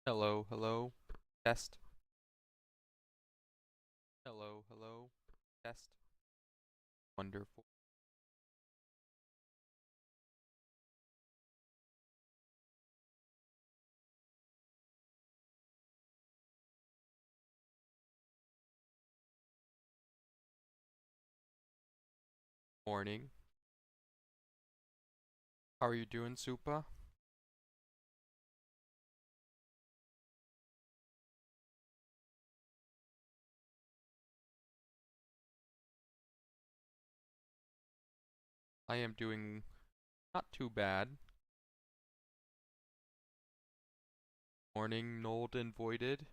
Hello, hello. Test. Hello, hello. Test. Wonderful. Morning. How are you doing, Supa? I am doing not too bad. Morning, nulled and voided.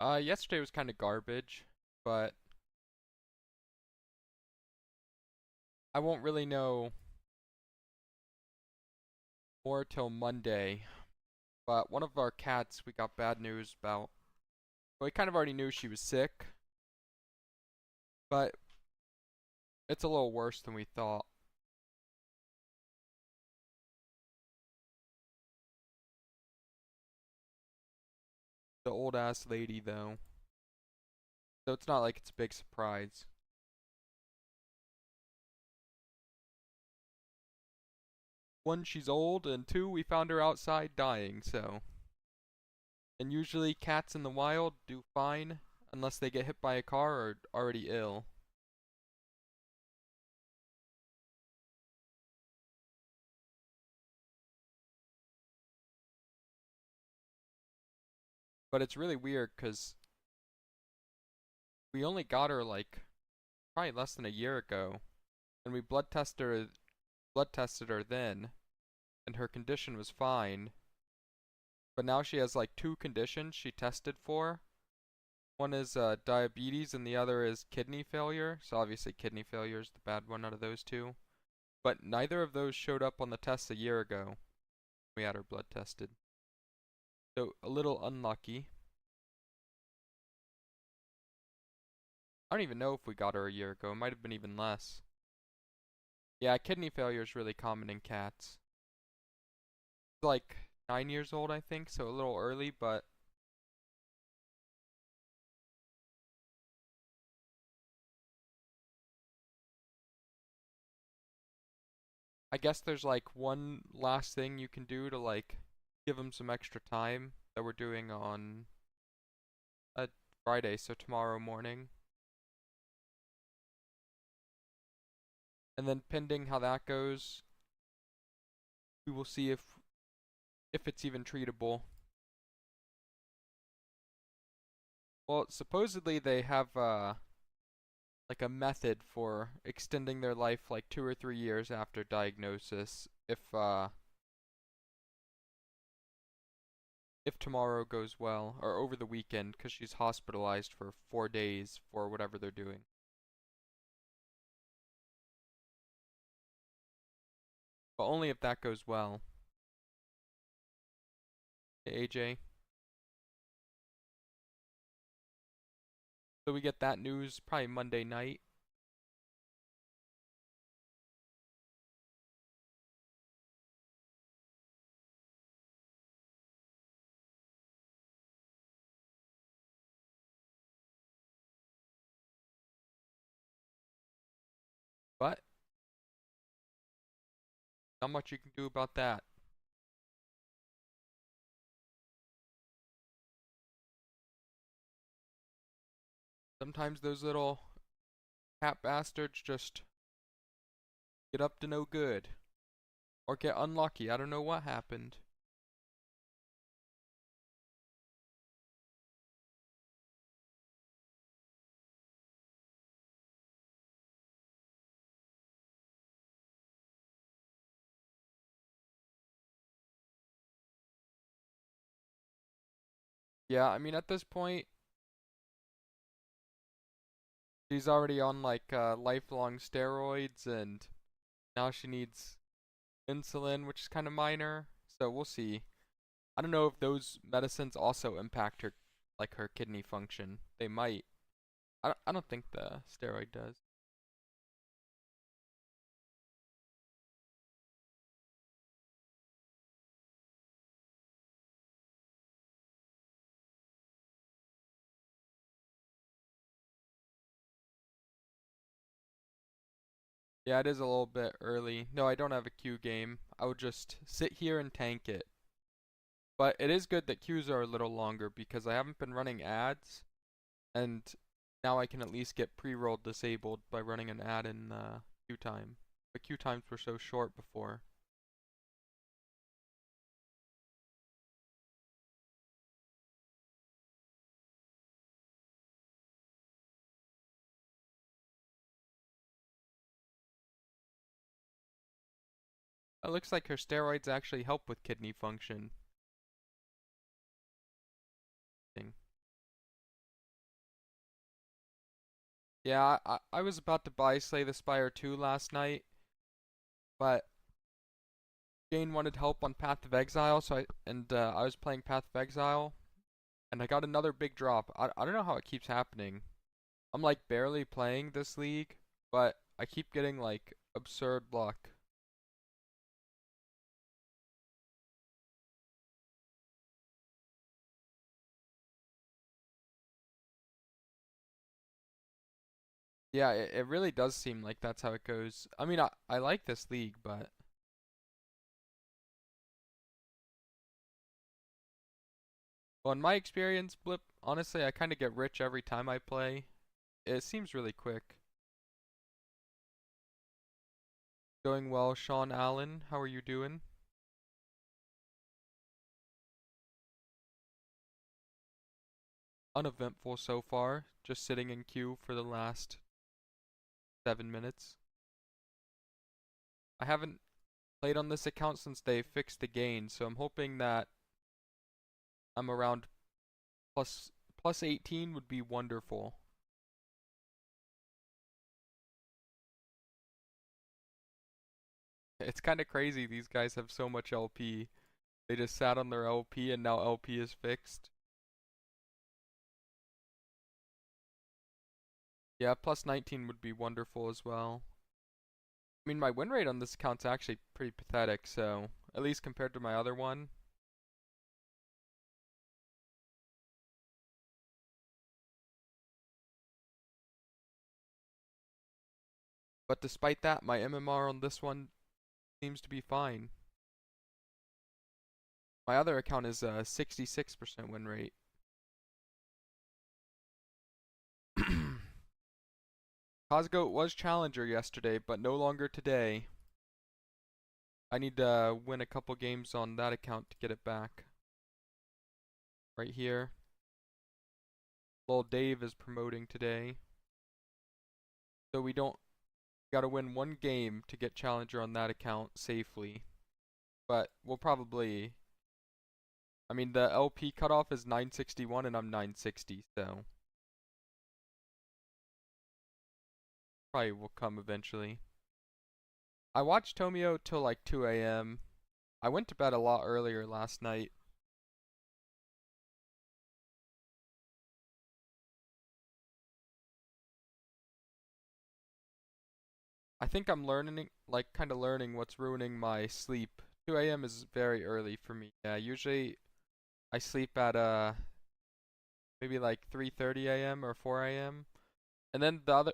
Yesterday was kind of garbage, but I won't really know more till Monday. But one of our cats, we got bad news about. Well, we kind of already knew she was sick, but it's a little worse than we thought. The old ass lady, though. So it's not like it's a big surprise. One, she's old, and two, we found her outside dying, so. And usually cats in the wild do fine unless they get hit by a car or are already ill. But it's really weird because we only got her like probably less than a year ago, and we blood tested her then, and her condition was fine. But now she has like two conditions she tested for. One is diabetes, and the other is kidney failure. So obviously kidney failure is the bad one out of those two. But neither of those showed up on the tests a year ago. We had her blood tested. So a little unlucky. I don't even know if we got her a year ago. It might have been even less. Yeah, kidney failure is really common in cats. It's like 9 years old, I think, so a little early, but I guess there's like one last thing you can do to like give them some extra time that we're doing on a Friday, so tomorrow morning. And then pending how that goes, we will see if it's even treatable. Well, supposedly they have like a method for extending their life like 2 or 3 years after diagnosis if tomorrow goes well or over the weekend because she's hospitalized for 4 days for whatever they're doing. But only if that goes well. Hey, AJ. So we get that news probably Monday night. But not much you can do about that. Sometimes those little cat bastards just get up to no good. Or get unlucky. I don't know what happened. Yeah, I mean at this point she's already on like lifelong steroids and now she needs insulin, which is kind of minor. So we'll see. I don't know if those medicines also impact her, like her kidney function. They might. I don't think the steroid does. Yeah, it is a little bit early. No, I don't have a queue game. I would just sit here and tank it. But it is good that queues are a little longer because I haven't been running ads, and now I can at least get pre-roll disabled by running an ad in queue time. The queue times were so short before. It looks like her steroids actually help with kidney function. Yeah, I was about to buy Slay the Spire 2 last night, but Jane wanted help on Path of Exile, so I was playing Path of Exile, and I got another big drop. I don't know how it keeps happening. I'm like barely playing this league, but I keep getting like absurd luck. Yeah, it really does seem like that's how it goes. I mean, I like this league, but well, in my experience, Blip, honestly, I kind of get rich every time I play. It seems really quick. Going well, Sean Allen. How are you doing? Uneventful so far. Just sitting in queue for the last 7 minutes. I haven't played on this account since they fixed the gain, so I'm hoping that I'm around plus 18 would be wonderful. It's kind of crazy these guys have so much LP. They just sat on their LP and now LP is fixed. Yeah, plus 19 would be wonderful as well. I mean, my win rate on this account's actually pretty pathetic, so at least compared to my other one. But despite that, my MMR on this one seems to be fine. My other account is a 66% win rate. Cosgoat was challenger yesterday, but no longer today. I need to win a couple games on that account to get it back. Right here. Lil Dave is promoting today. So we gotta win one game to get challenger on that account safely. But we'll probably, I mean, the LP cutoff is 961 and I'm 960, so probably will come eventually. I watched Tomio till like 2 a.m. I went to bed a lot earlier last night. I think I'm learning, like, kind of learning what's ruining my sleep. 2 a.m. is very early for me. Yeah, usually I sleep at maybe like 3:30 a.m. or 4 a.m. And then the other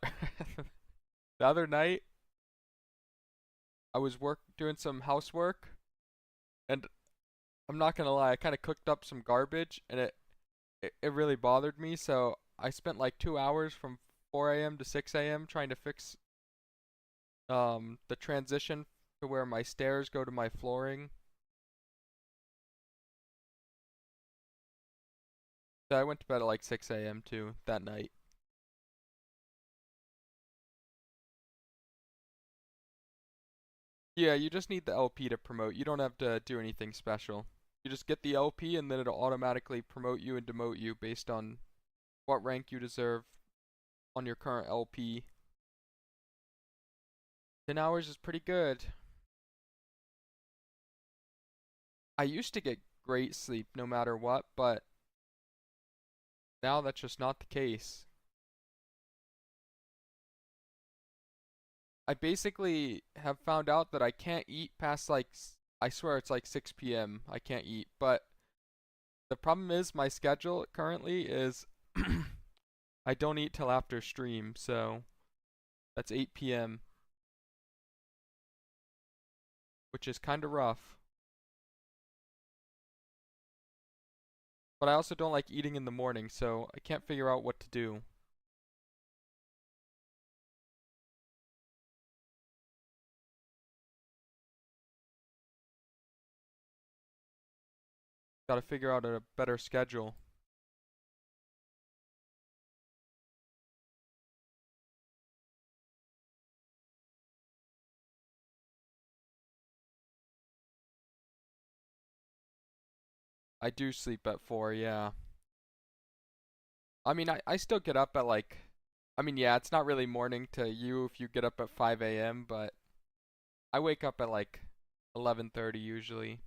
the other night I was doing some housework, and I'm not gonna lie, I kind of cooked up some garbage, and it really bothered me. So I spent like 2 hours from 4 a.m. to 6 a.m. trying to fix the transition to where my stairs go to my flooring. So I went to bed at like 6 a.m. too that night. Yeah, you just need the LP to promote. You don't have to do anything special. You just get the LP and then it'll automatically promote you and demote you based on what rank you deserve on your current LP. 10 hours is pretty good. I used to get great sleep no matter what, but now that's just not the case. I basically have found out that I can't eat past like, I swear it's like 6 p.m. I can't eat, but the problem is my schedule currently is I don't eat till after stream, so that's 8 p.m. which is kind of rough. But I also don't like eating in the morning, so I can't figure out what to do. Gotta figure out a better schedule. I do sleep at 4, yeah. I mean, I still get up at like, I mean, yeah, it's not really morning to you if you get up at 5 a.m., but I wake up at like 11:30 usually.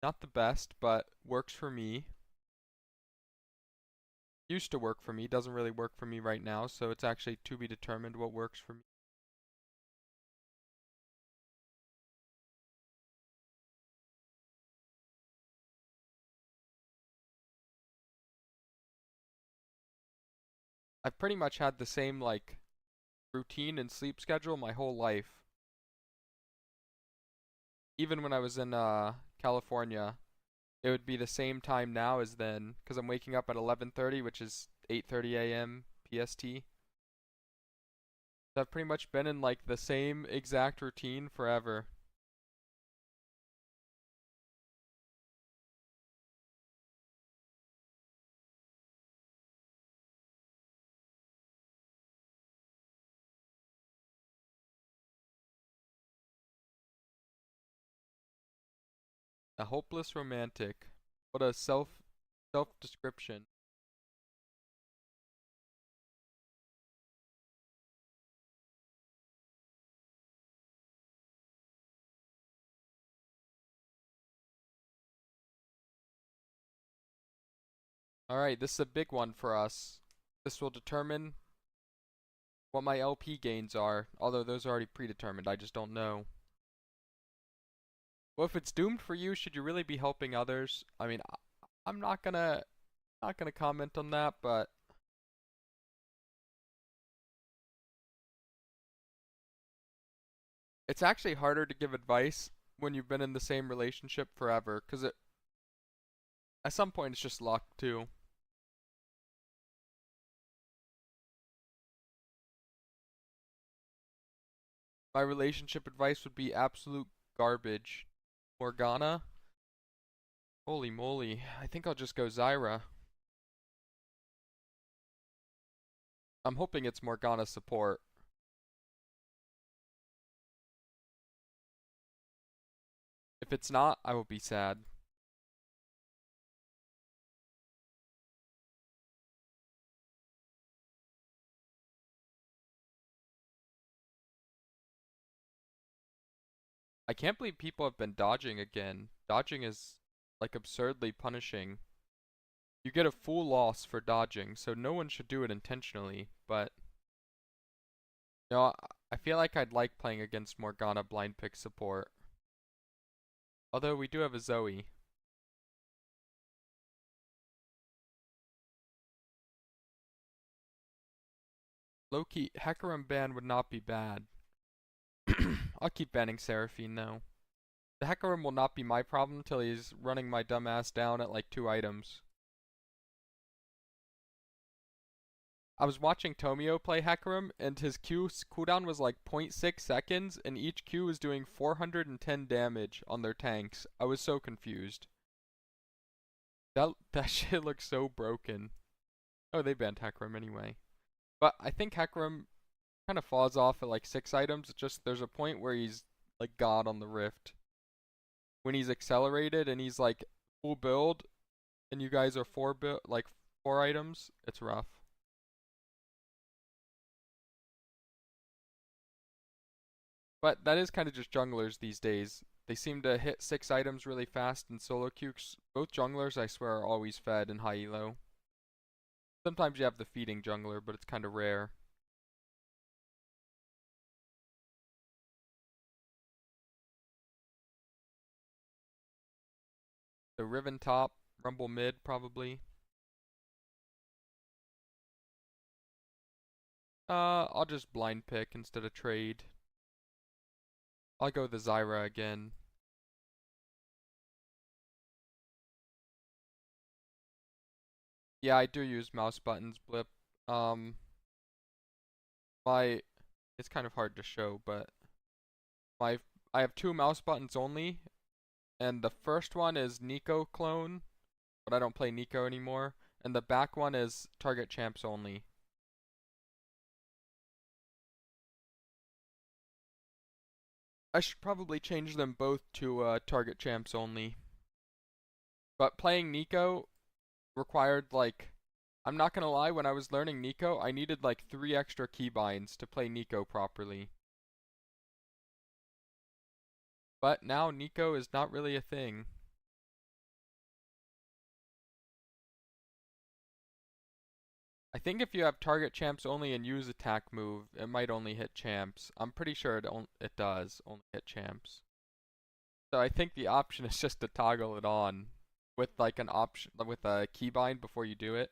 Not the best, but works for me. Used to work for me, doesn't really work for me right now, so it's actually to be determined what works for me. I've pretty much had the same like routine and sleep schedule my whole life. Even when I was in California, it would be the same time now as then, because I'm waking up at 11:30, which is 8:30 a.m. PST. So I've pretty much been in like the same exact routine forever. A hopeless romantic. What a self description. Alright, this is a big one for us. This will determine what my LP gains are, although those are already predetermined, I just don't know. Well, if it's doomed for you, should you really be helping others? I mean, I'm not gonna comment on that, but it's actually harder to give advice when you've been in the same relationship forever, 'cause at some point it's just luck too. My relationship advice would be absolute garbage. Morgana? Holy moly. I think I'll just go Zyra. I'm hoping it's Morgana support. If it's not, I will be sad. I can't believe people have been dodging again. Dodging is like absurdly punishing. You get a full loss for dodging, so no one should do it intentionally, but no, I feel like I'd like playing against Morgana blind pick support. Although we do have a Zoe. Low-key, Hecarim ban would not be bad. I'll keep banning Seraphine though. The Hecarim will not be my problem till he's running my dumb ass down at like 2 items. I was watching Tomio play Hecarim, and his Q cooldown was like 0.6 seconds, and each Q was doing 410 damage on their tanks. I was so confused. That shit looks so broken. Oh, they banned Hecarim anyway. But I think Hecarim kind of falls off at like 6 items. Just there's a point where he's like God on the Rift. When he's accelerated and he's like full build, and you guys are 4 items, it's rough. But that is kind of just junglers these days. They seem to hit 6 items really fast in solo queues. Both junglers, I swear, are always fed in high elo. Sometimes you have the feeding jungler, but it's kind of rare. So Riven top, Rumble mid, probably. I'll just blind pick instead of trade. I'll go the Zyra again. Yeah, I do use mouse buttons, Blip. Um, it's kind of hard to show, but I have two mouse buttons only, and the first one is Neeko clone, but I don't play Neeko anymore, and the back one is target champs only. I should probably change them both to target champs only. But playing Neeko required like, I'm not gonna lie, when I was learning Neeko, I needed like 3 extra keybinds to play Neeko properly. But now Neeko is not really a thing. I think if you have target champs only and use attack move, it might only hit champs. I'm pretty sure it does only hit champs. So I think the option is just to toggle it on with like an option with a keybind before you do it.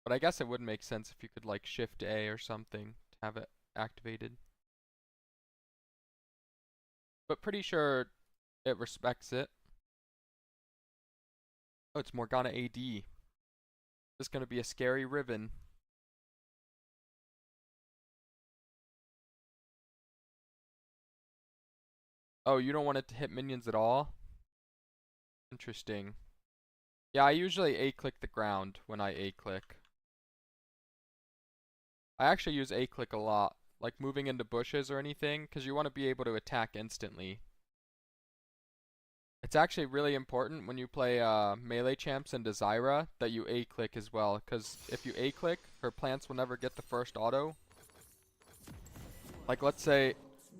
But I guess it would make sense if you could like shift A or something to have it activated. But pretty sure it respects it. Oh, it's Morgana AD. This is gonna be a scary Riven. Oh, you don't want it to hit minions at all? Interesting. Yeah, I usually A-click the ground when I A-click. I actually use A-click a lot, like moving into bushes or anything, because you want to be able to attack instantly. It's actually really important when you play melee champs into Zyra that you A-click as well, because if you A-click, her plants will never get the first auto. Like let's say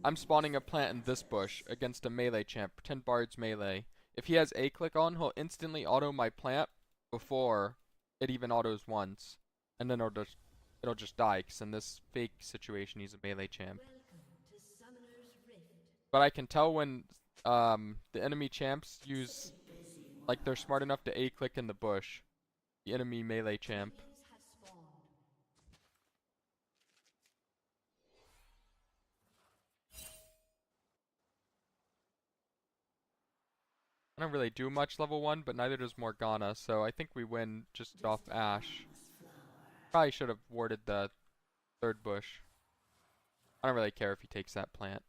I'm spawning a plant in this bush against a melee champ, pretend Bard's melee. If he has A-click on, he'll instantly auto my plant before it even autos once. And then it'll just die, because in this fake situation he's a melee champ. But I can tell when the enemy champs use, like they're smart enough to A-click in the bush. The enemy melee champ. I don't really do much level 1, but neither does Morgana, so I think we win just off Ashe. Probably should have warded the third bush. I don't really care if he takes that plant.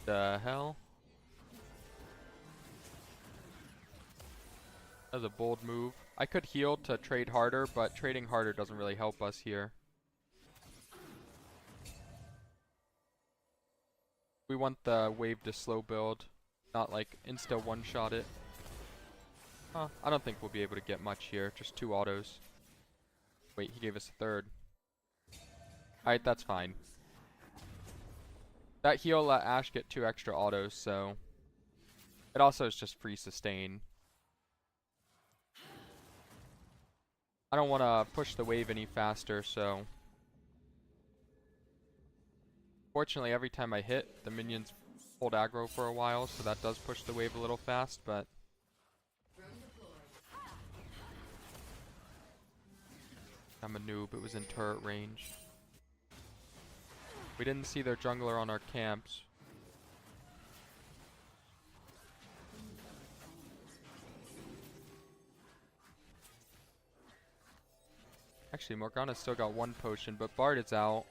The hell? That was a bold move. I could heal to trade harder, but trading harder doesn't really help us here. We want the wave to slow build, not like insta one-shot it. I don't think we'll be able to get much here, just 2 autos. Wait, he gave us a third. Alright, that's fine. That heal let Ashe get 2 extra autos, so it also is just free sustain. I don't want to push the wave any faster, so fortunately every time I hit, the minions hold aggro for a while, so that does push the wave a little fast, but I'm a noob, it was in turret range. We didn't see their jungler on our camps. Actually, Morgana's still got 1 potion, but Bard is out.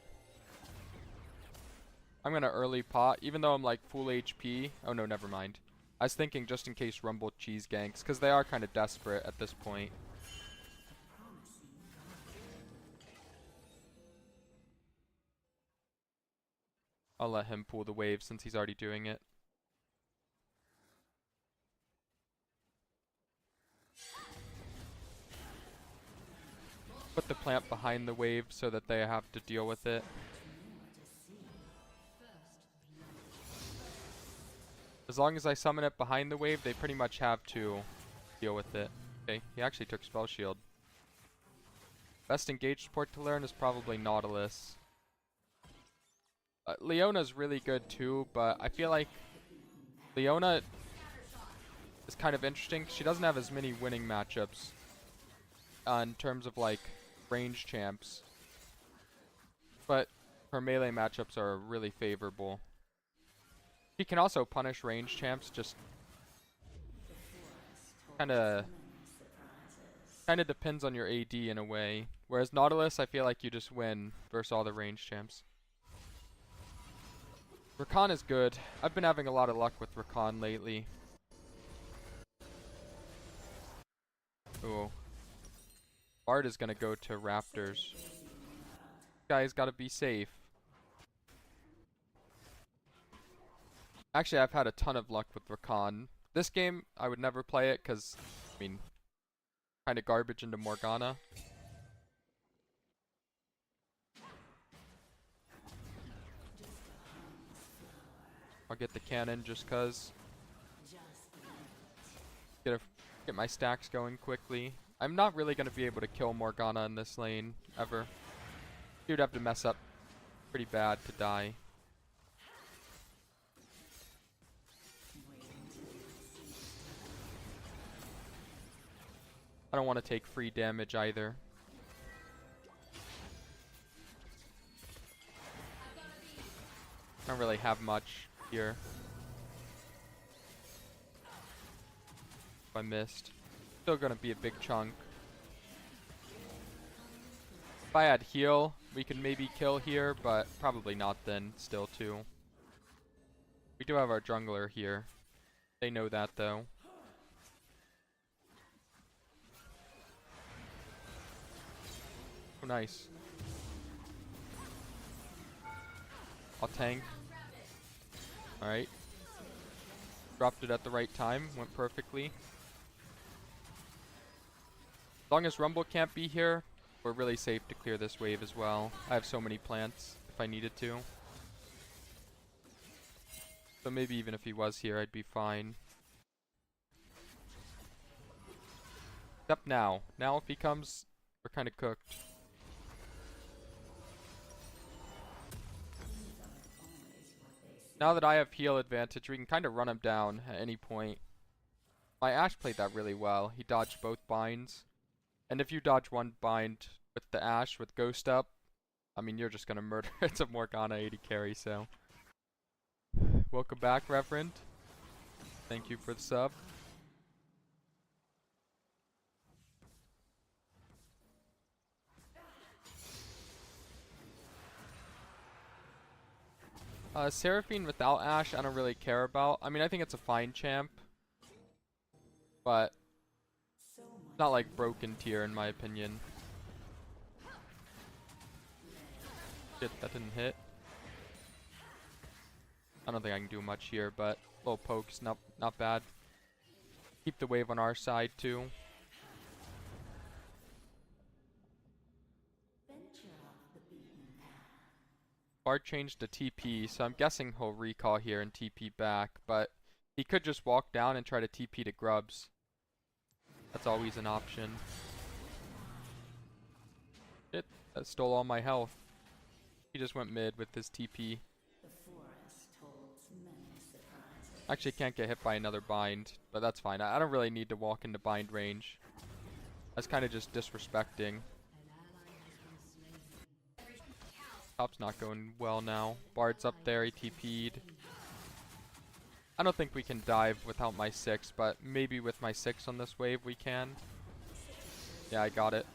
I'm gonna early pot, even though I'm like full HP. Oh no, never mind. I was thinking just in case Rumble cheese ganks, because they are kind of desperate at this point. I'll let him pull the wave since he's already doing it. Put the plant behind the wave so that they have to deal with it. As long as I summon it behind the wave, they pretty much have to deal with it. Okay, he actually took Spell Shield. Best engaged support to learn is probably Nautilus. Leona's really good too, but I feel like Leona is kind of interesting. She doesn't have as many winning matchups in terms of like range champs, but her melee matchups are really favorable. She can also punish range champs, just kind of depends on your AD in a way. Whereas Nautilus, I feel like you just win versus all the range champs. Rakan is good. I've been having a lot of luck with Rakan lately. Ooh. Bard is gonna go to Raptors. Guy's gotta be safe. Actually, I've had a ton of luck with Rakan. This game, I would never play it because, I mean, kind of garbage into Morgana. I'll get the cannon just cause. Get my stacks going quickly. I'm not really gonna be able to kill Morgana in this lane ever. She would have to mess up pretty bad to die. I don't want to take free damage either. I don't really have much here. If I missed. Still gonna be a big chunk. If I had heal, we could maybe kill here, but probably not then, still too. We do have our jungler here. They know that though. Oh, nice. I'll tank. Alright. Dropped it at the right time. Went perfectly. As long as Rumble can't be here, we're really safe to clear this wave as well. I have so many plants if I needed to. So maybe even if he was here, I'd be fine. Except now. Now if he comes, we're kind of cooked. Now that I have heal advantage, we can kind of run him down at any point. My Ashe played that really well. He dodged both binds. And if you dodge one bind with the Ashe with Ghost up, I mean, you're just going to murder. It's a Morgana 80 carry, so. Welcome back, Reverend. Thank you for the sub. Seraphine without Ashe, I don't really care about. I mean, I think it's a fine champ. But it's not like broken tier in my opinion. Shit, that didn't hit. I don't think I can do much here, but little pokes, not bad. Keep the wave on our side too. Bard changed to TP, so I'm guessing he'll recall here and TP back, but he could just walk down and try to TP to Grubs. That's always an option. Shit, that stole all my health. He just went mid with his TP. Actually can't get hit by another bind, but that's fine. I don't really need to walk into bind range. That's kind of just disrespecting. Top's not going well now. Bard's up there, he TP'd. I don't think we can dive without my 6, but maybe with my 6 on this wave we can. Yeah, I got it.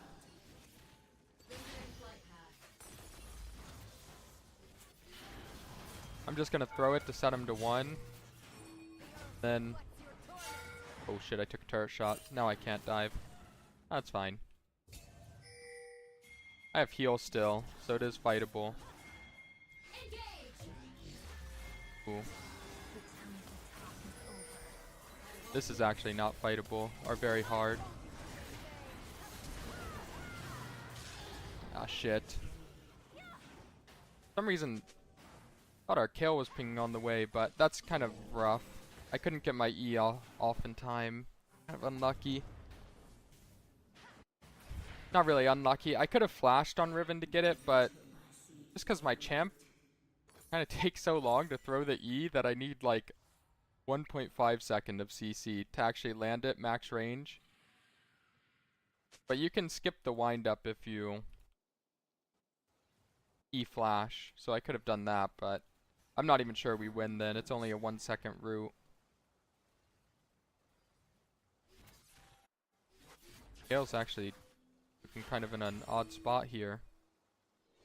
I'm just gonna throw it to set him to 1. Then... oh shit, I took a turret shot. Now I can't dive. That's fine. I have heal still, so it is fightable. Cool. This is actually not fightable, or very hard. Ah, shit. For some reason, I thought our Kayle was pinging on the way, but that's kind of rough. I couldn't get my E off in time. Kind of unlucky. Not really unlucky. I could have flashed on Riven to get it, but just because my champ kind of takes so long to throw the E that I need like 1.5 second of CC to actually land it max range. But you can skip the wind up if you E-flash. So I could have done that, but I'm not even sure we win then. It's only a 1 second route. Gale's actually looking kind of in an odd spot here.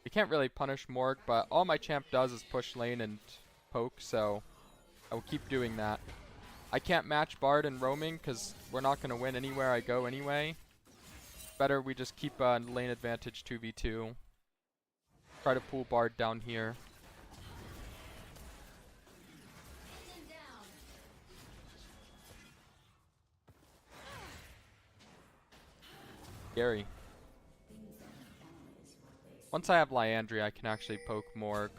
We can't really punish Morg, but all my champ does is push lane and poke, so I will keep doing that. I can't match Bard and roaming because we're not going to win anywhere I go anyway. Better we just keep lane advantage 2v2. Try to pull Bard down here. Scary. Once I have Liandry, I can actually poke Morg.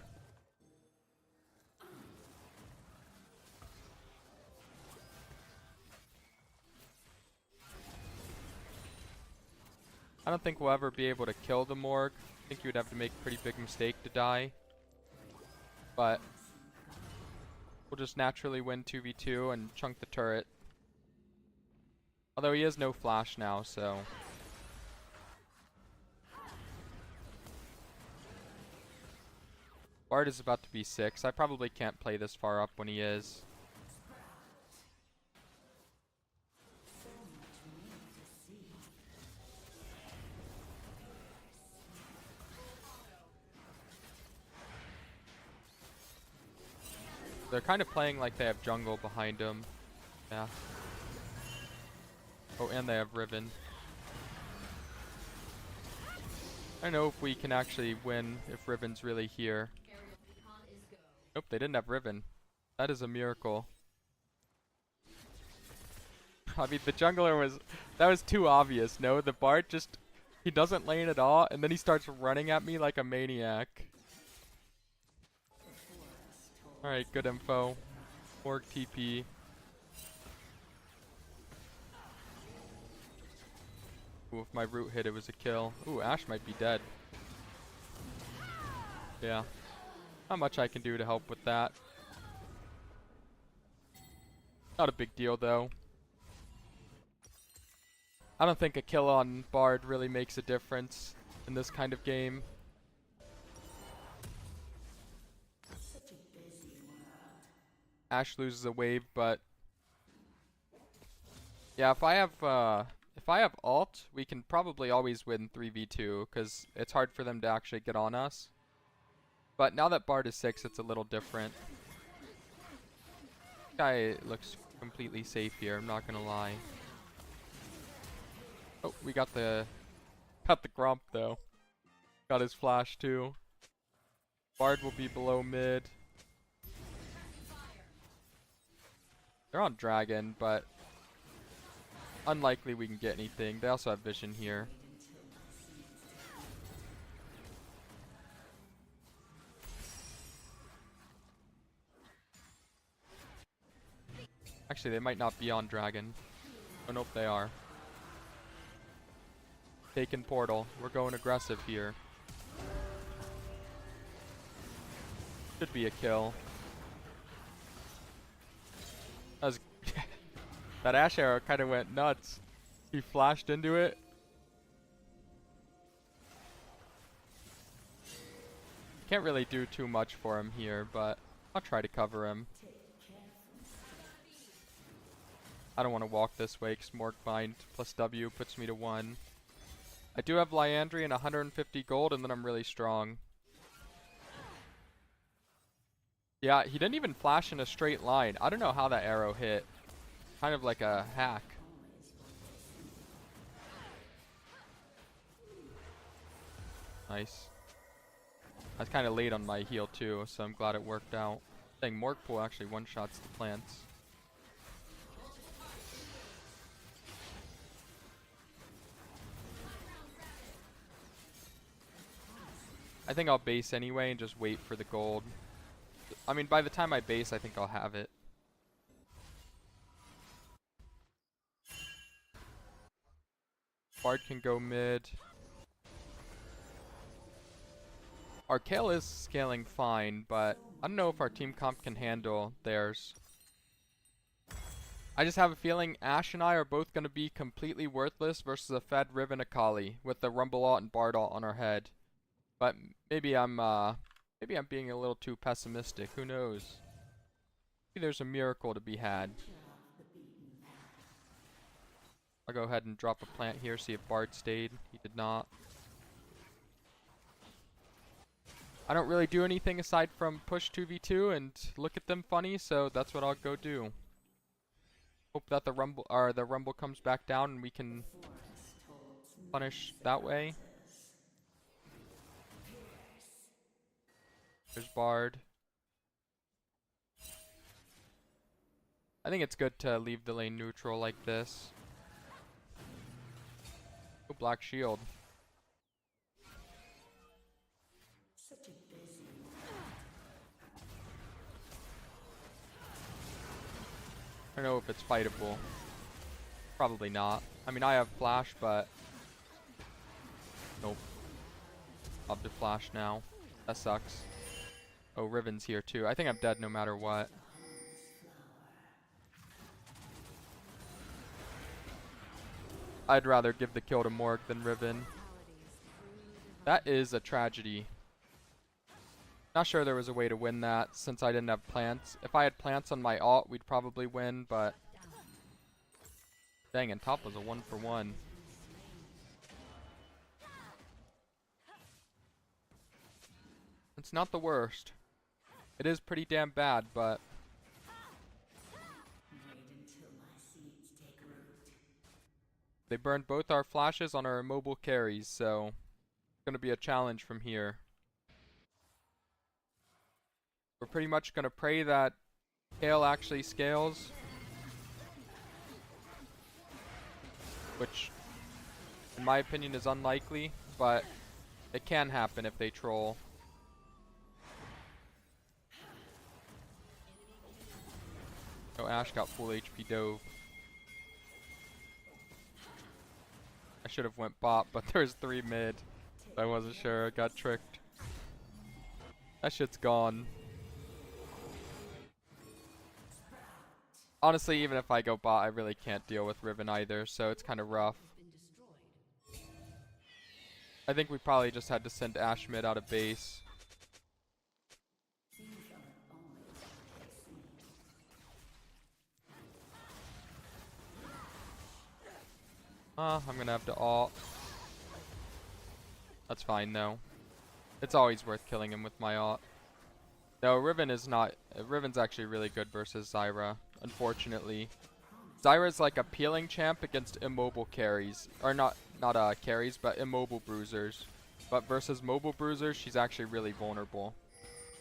I don't think we'll ever be able to kill the Morg. I think you would have to make a pretty big mistake to die. But we'll just naturally win 2v2 and chunk the turret. Although he has no flash now, so... Bard is about to be 6. I probably can't play this far up when he is. They're kind of playing like they have jungle behind them. Yeah. Oh, and they have Riven. I don't know if we can actually win if Riven's really here. Nope, they didn't have Riven. That is a miracle. I mean, the jungler was... That was too obvious, no? The Bard just... He doesn't lane at all, and then he starts running at me like a maniac. Alright, good info. Morg TP. Ooh, if my root hit, it was a kill. Ooh, Ashe might be dead. Yeah. Not much I can do to help with that. Not a big deal, though. I don't think a kill on Bard really makes a difference in this kind of game. Ashe loses a wave, but yeah, if I have ult, we can probably always win 3v2 because it's hard for them to actually get on us. But now that Bard is 6, it's a little different. This guy looks completely safe here, I'm not gonna lie. Oh, we got the Gromp though. Got his flash too. Bard will be below mid. They're on Dragon, but unlikely we can get anything. They also have vision here. Actually, they might not be on Dragon. Oh, nope, they are. Taken portal. We're going aggressive here. Should be a kill. That was that Ashe arrow kind of went nuts. He flashed into it. Can't really do too much for him here, but I'll try to cover him. I don't want to walk this way because Morg Bind plus W puts me to 1. I do have Liandry and 150 gold, and then I'm really strong. Yeah, he didn't even flash in a straight line. I don't know how that arrow hit. Kind of like a hack. Nice. I was kind of late on my heal too, so I'm glad it worked out. Dang, Morgpool actually one-shots the plants. I think I'll base anyway and just wait for the gold. I mean, by the time I base, I think I'll have it. Bard can go mid. Our Kayle is scaling fine, but I don't know if our team comp can handle theirs. I just have a feeling Ashe and I are both going to be completely worthless versus a fed Riven Akali with the Rumble ult and Bard ult on our head. But maybe I'm being a little too pessimistic. Who knows? Maybe there's a miracle to be had. I'll go ahead and drop a plant here, see if Bard stayed. He did not. I don't really do anything aside from push 2v2 and look at them funny, so that's what I'll go do. Hope that the rumble comes back down and we can punish that way. There's Bard. I think it's good to leave the lane neutral like this. Oh, Black Shield. I don't know if it's fightable. Probably not. I mean, I have flash, but nope. I'll have to flash now. That sucks. Oh, Riven's here too. I think I'm dead no matter what. I'd rather give the kill to Morg than Riven. That is a tragedy. Not sure there was a way to win that since I didn't have plants. If I had plants on my ult, we'd probably win, but dang, and top was a 1-for-1. It's not the worst. It is pretty damn bad, but they burned both our flashes on our immobile carries, so it's going to be a challenge from here. We're pretty much going to pray that Kayle actually scales, which in my opinion is unlikely, but it can happen if they troll. Oh, Ashe got full HP dove. I should have went bot, but there's 3 mid. I wasn't sure. I got tricked. That shit's gone. Honestly, even if I go bot, I really can't deal with Riven either, so it's kind of rough. I think we probably just had to send Ashe mid out of base. I'm gonna have to ult. That's fine though. It's always worth killing him with my ult. No, Riven is not. Riven's actually really good versus Zyra, unfortunately. Zyra's like a peeling champ against immobile carries. Or not carries, but immobile bruisers. But versus mobile bruisers, she's actually really vulnerable.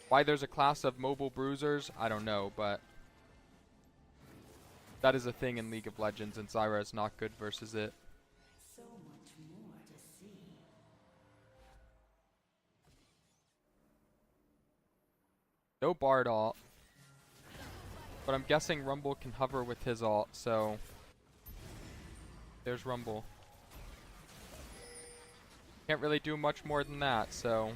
Why there's a class of mobile bruisers, I don't know, but that is a thing in League of Legends, and Zyra is not good versus it. So much more to see. No Bard ult. But I'm guessing Rumble can hover with his ult, so there's Rumble. Can't really do much more than that, so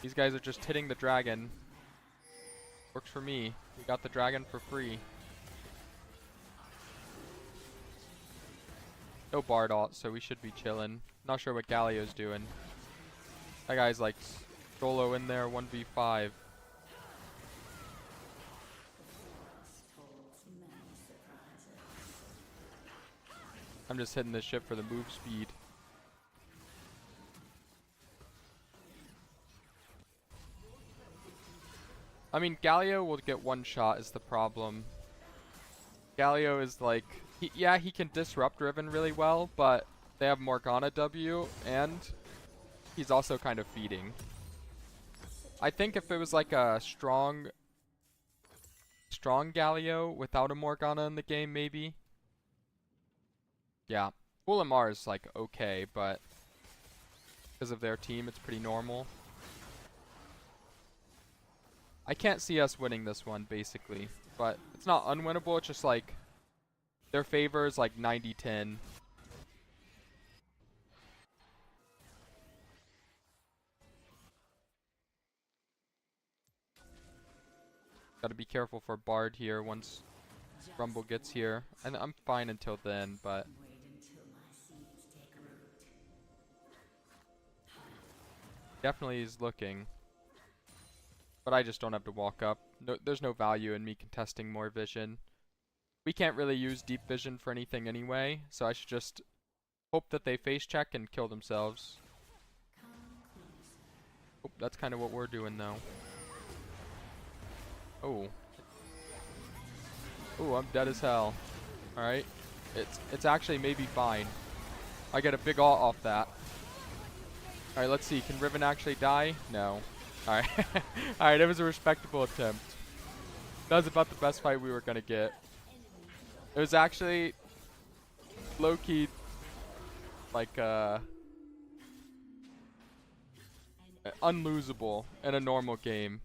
these guys are just hitting the dragon. Works for me. We got the dragon for free. No Bard ult, so we should be chilling. Not sure what Galio's doing. That guy's like solo in there, 1v5. I'm just hitting this ship for the move speed. I mean, Galio will get one shot is the problem. Galio is like, yeah, he can disrupt Riven really well, but they have Morgana W, and he's also kind of feeding. I think if it was like a strong Galio without a Morgana in the game, maybe. Yeah, Ulamar is like okay, but because of their team, it's pretty normal. I can't see us winning this one, basically. But it's not unwinnable, it's just like their favor is like 90-10. Gotta be careful for Bard here once Rumble gets here. And I'm fine until then, but definitely is looking. But I just don't have to walk up. No, there's no value in me contesting more vision. We can't really use deep vision for anything anyway, so I should just hope that they face check and kill themselves. Oh, that's kind of what we're doing though. Oh. Oh, I'm dead as hell. Alright. It's actually maybe fine. I get a big ult off that. Alright, let's see. Can Riven actually die? No. Alright. Alright, it was a respectable attempt. That was about the best fight we were gonna get. It was actually low-key like unlosable in a normal game.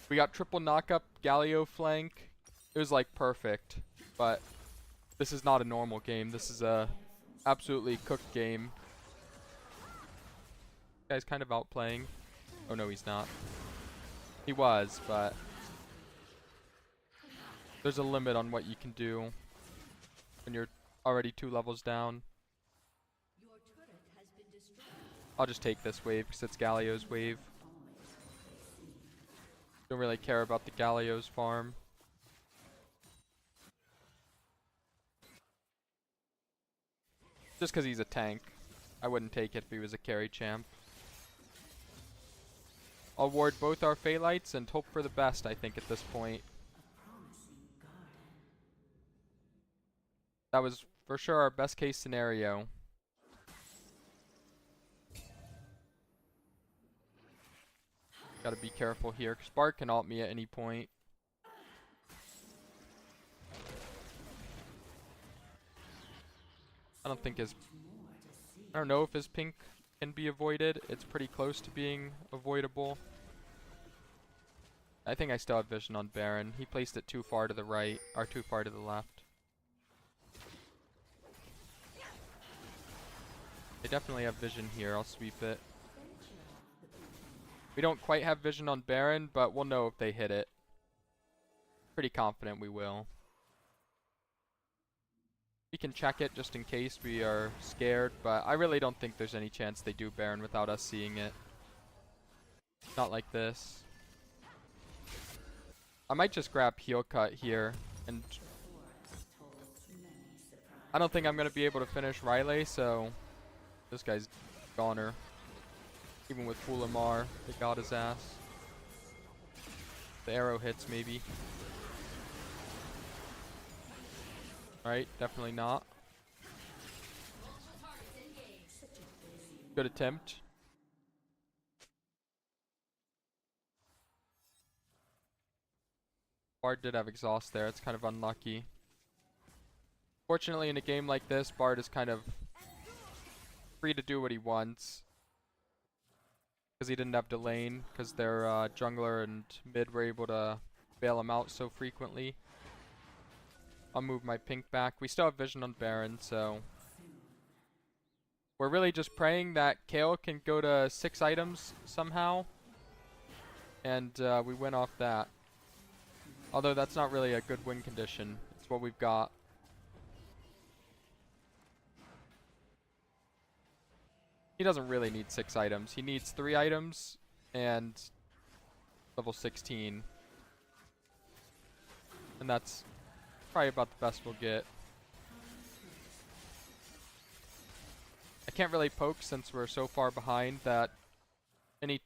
We got triple knockup, Galio flank. It was like perfect, but this is not a normal game. This is a absolutely cooked game. Guy's kind of outplaying. Oh no, he's not. He was, but there's a limit on what you can do when you're already 2 levels down. I'll just take this wave because it's Galio's wave. Don't really care about the Galio's farm. Just because he's a tank. I wouldn't take it if he was a carry champ. I'll ward both our Phaelites and hope for the best, I think, at this point. That was for sure our best case scenario. Gotta be careful here, because Bart can ult me at any point. I don't know if his pink can be avoided. It's pretty close to being avoidable. I think I still have vision on Baron. He placed it too far to the right, or too far to the left. They definitely have vision here. I'll sweep it. We don't quite have vision on Baron, but we'll know if they hit it. Pretty confident we will. We can check it just in case we are scared, but I really don't think there's any chance they do Baron without us seeing it. Not like this. I might just grab heal cut here, and I don't think I'm going to be able to finish Riley, so this guy's goner. Even with Fulamar, they got his ass. The arrow hits maybe. Alright, definitely not. Good attempt. Bard did have exhaust there. It's kind of unlucky. Fortunately, in a game like this, Bard is kind of free to do what he wants. Because he didn't have Delane, because their jungler and mid were able to bail him out so frequently. I'll move my pink back. We still have vision on Baron, so we're really just praying that Kayle can go to 6 items somehow, and we win off that. Although that's not really a good win condition. It's what we've got. He doesn't really need 6 items. He needs 3 items and level 16. And that's probably about the best we'll get. I can't really poke since we're so far behind that any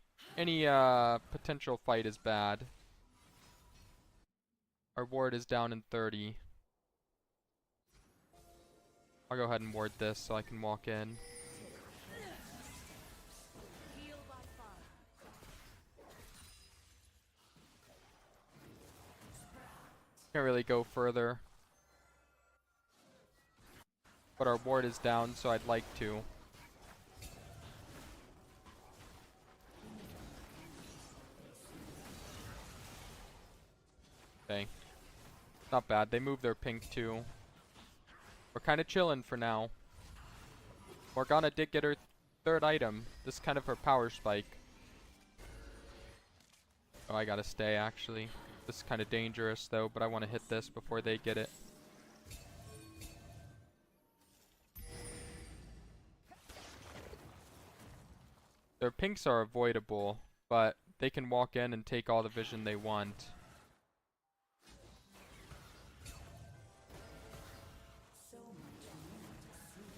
potential fight is bad. Our ward is down in 30. I'll go ahead and ward this so I can walk in. Can't really go further. But our ward is down, so I'd like to. Okay. Not bad. They moved their pink too. We're kind of chilling for now. Morgana did get her 3rd item. This is kind of her power spike. Oh, I gotta stay actually. This is kind of dangerous though, but I want to hit this before they get it. Their pinks are avoidable, but they can walk in and take all the vision they want.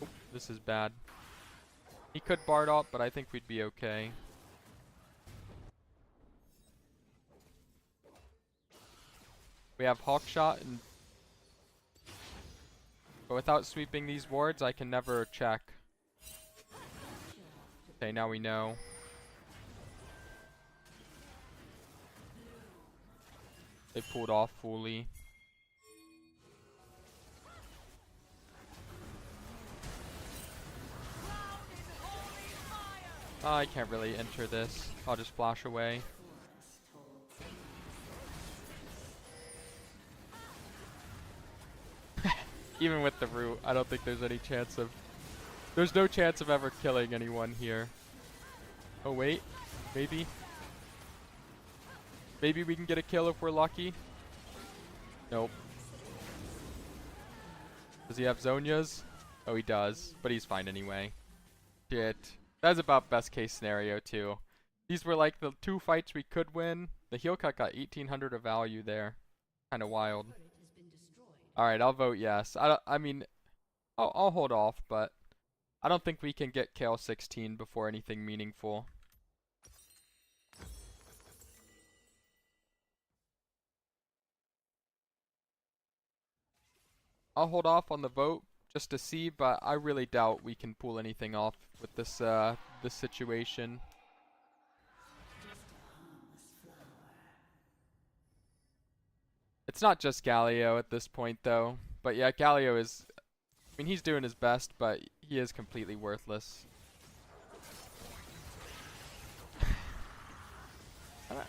Oh, this is bad. He could Bard up, but I think we'd be okay. We have Hawkshot, and but without sweeping these wards, I can never check. Okay, now we know. They pulled off fully. I can't really enter this. I'll just flash away. Even with the root, I don't think there's any chance of... There's no chance of ever killing anyone here. Oh wait, maybe. Maybe we can get a kill if we're lucky. Nope. Does he have Zhonya's? Oh, he does, but he's fine anyway. Shit. That's about best case scenario too. These were like the 2 fights we could win. The heal cut got 1800 of value there. Kind of wild. Alright, I'll vote yes. I mean, I'll hold off, but I don't think we can get Kayle 16 before anything meaningful. I'll hold off on the vote just to see, but I really doubt we can pull anything off with this this situation. It's not just Galio at this point though. But yeah, Galio is, I mean, he's doing his best, but he is completely worthless.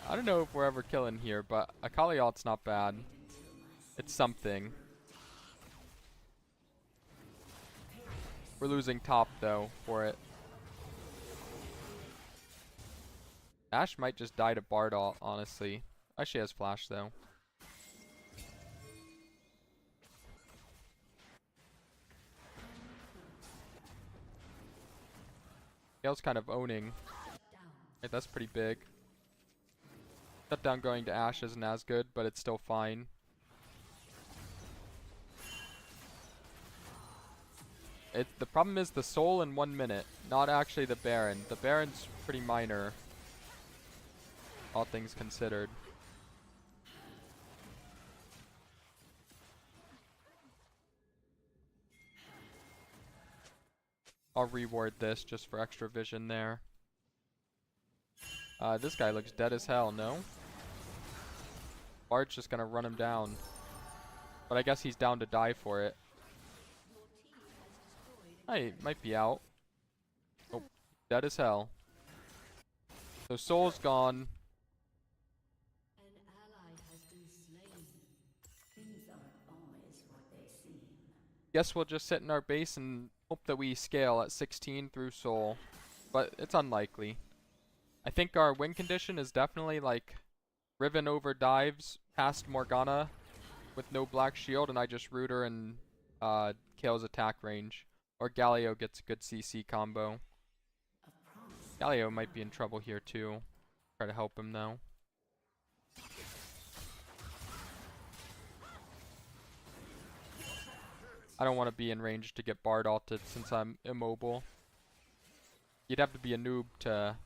I don't know if we're ever killing here, but Akali ult's not bad. It's something. We're losing top though for it. Ashe might just die to Bard ult, honestly. She has flash though. Kayle's kind of owning. Right, that's pretty big. Shutdown going to Ashe isn't as good, but it's still fine. The problem is the soul in 1 minute, not actually the Baron. The Baron's pretty minor, all things considered. I'll reward this just for extra vision there. This guy looks dead as hell, no? Bard's just gonna run him down. But I guess he's down to die for it. He might be out. Oh, dead as hell. So Soul's gone. Guess we'll just sit in our base and hope that we scale at 16 through Soul. But it's unlikely. I think our win condition is definitely like Riven over dives past Morgana with no black shield, and I just root her in Kayle's attack range. Or Galio gets a good CC combo. Galio might be in trouble here too. Try to help him though. I don't want to be in range to get Bard ulted since I'm immobile. You'd have to be a noob to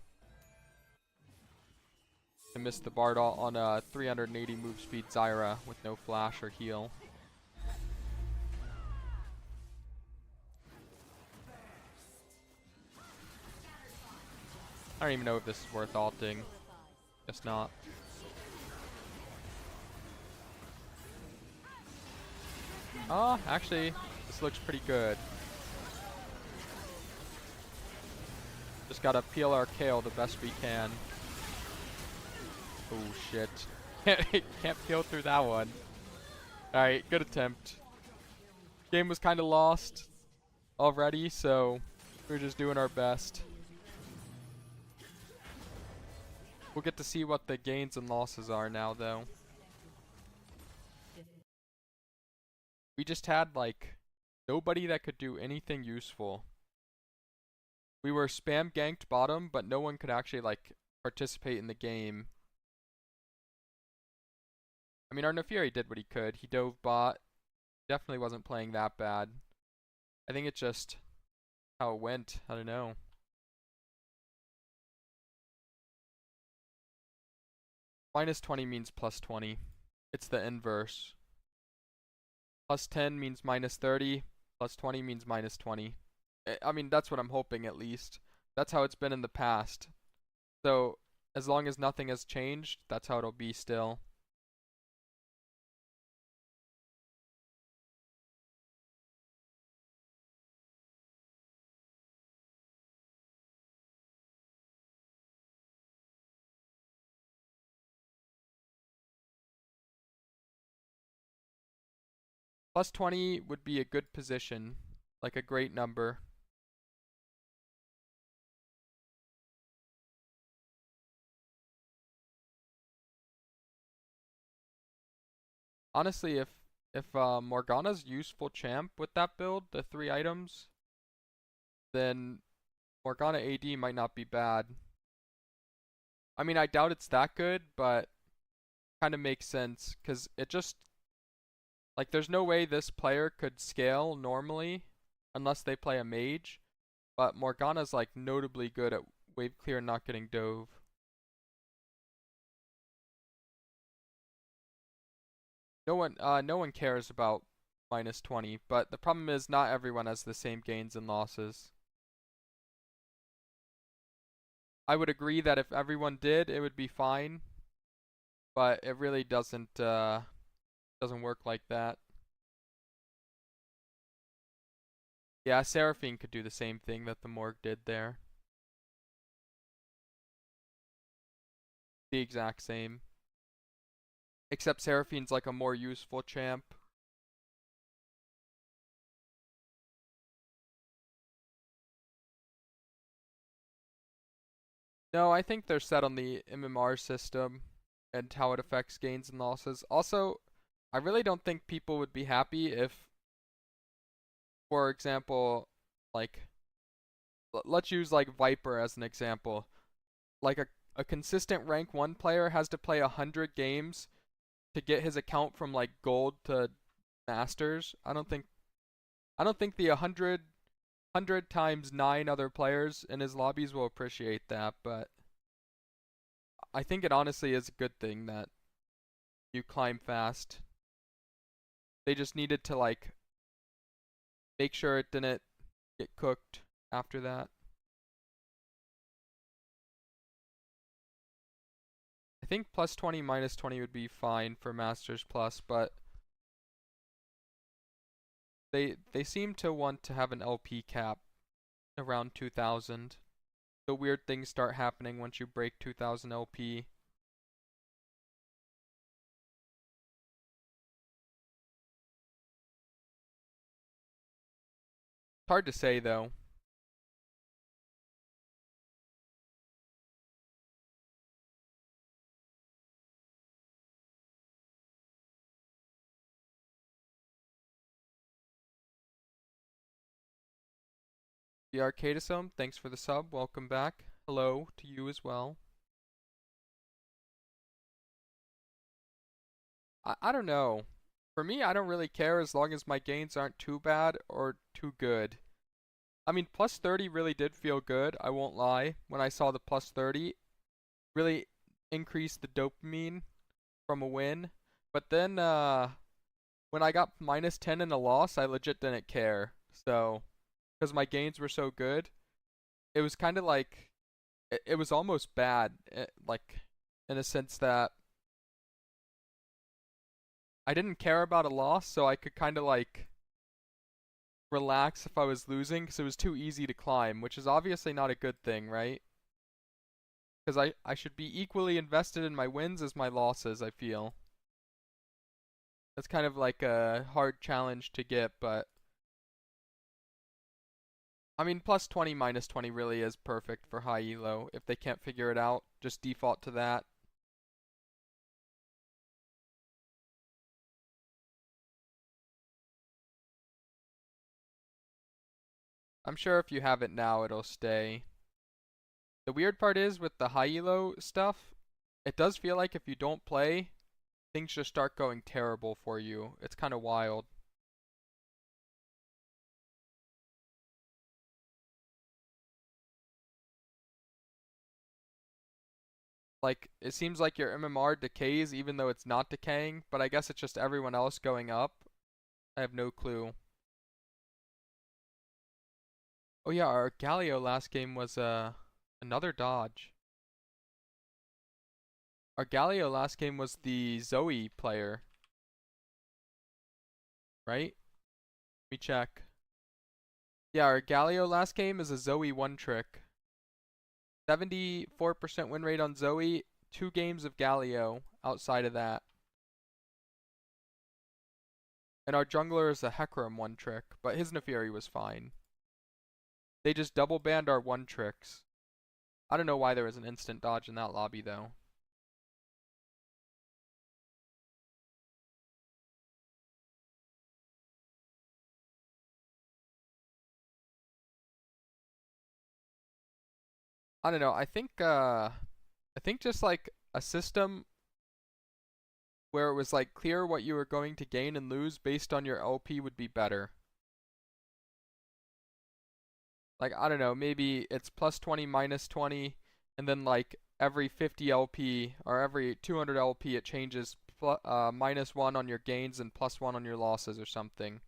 miss the Bard ult on a 380 move speed Zyra with no flash or heal. I don't even know if this is worth ulting. Guess not. Actually, this looks pretty good. Just gotta peel our Kayle the best we can. Oh shit. Can't peel through that one. Alright, good attempt. Game was kinda lost already, so we're just doing our best. We'll get to see what the gains and losses are now though. we just had like nobody that could do anything useful. We were spam ganked bottom, but no one could actually like participate in the game. I mean, our Naafiri did what he could. He dove bot. Definitely wasn't playing that bad. I think it's just how it went. I don't know. Minus 20 means plus 20. It's the inverse. Plus 10 means minus 30. Plus 20 means minus 20. I mean, that's what I'm hoping at least. That's how it's been in the past. So, as long as nothing has changed, that's how it'll be still. Plus 20 would be a good position, like a great number. Honestly, if Morgana's useful champ with that build, the 3 items, then Morgana AD might not be bad. I mean, I doubt it's that good, but kind of makes sense because it just like there's no way this player could scale normally unless they play a mage, but Morgana's like notably good at wave clear and not getting dove. No one cares about minus 20, but the problem is not everyone has the same gains and losses. I would agree that if everyone did, it would be fine, but it really doesn't work like that. Yeah, Seraphine could do the same thing that the Morg did there. The exact same. Except Seraphine's like a more useful champ. No, I think they're set on the MMR system and how it affects gains and losses. Also, I really don't think people would be happy if, for example, like, let's use like Viper as an example. Like a consistent rank 1 player has to play 100 games to get his account from like gold to masters. I don't think the 100 times 9 other players in his lobbies will appreciate that, but I think it honestly is a good thing that you climb fast. They just needed to like make sure it didn't get cooked after that. I think plus 20 minus 20 would be fine for Masters Plus, but they seem to want to have an LP cap around 2000. The weird things start happening once you break 2000 LP. It's hard to say though. The Arcadisome, thanks for the sub. Welcome back. Hello to you as well. I don't know. For me, I don't really care as long as my gains aren't too bad or too good. I mean, plus 30 really did feel good, I won't lie. When I saw the plus 30, really increased the dopamine from a win. But then, when I got minus 10 in a loss, I legit didn't care. So, because my gains were so good, it was kind of like, it was almost bad, like, in a sense that I didn't care about a loss, so I could kind of like relax if I was losing because it was too easy to climb, which is obviously not a good thing, right? Because I should be equally invested in my wins as my losses, I feel. That's kind of like a hard challenge to get, but I mean, plus 20 minus 20 really is perfect for high elo. If they can't figure it out, just default to that. I'm sure if you have it now, it'll stay. The weird part is with the high elo stuff, it does feel like if you don't play, things just start going terrible for you. It's kind of wild. Like, it seems like your MMR decays even though it's not decaying, but I guess it's just everyone else going up. I have no clue. Oh yeah, our Galio last game was another dodge. Our Galio last game was the Zoe player, right? Let me check. Yeah, our Galio last game is a Zoe one trick. 74% win rate on Zoe, 2 games of Galio outside of that. And our jungler is a Hecarim one trick, but his Naafiri was fine. They just double banned our one tricks. I don't know why there was an instant dodge in that lobby though. I don't know. I think just like a system where it was like clear what you were going to gain and lose based on your LP would be better. Like I don't know, maybe it's plus 20 minus 20 and then like every 50 LP or every 200 LP it changes -1 on your gains and +1 on your losses or something.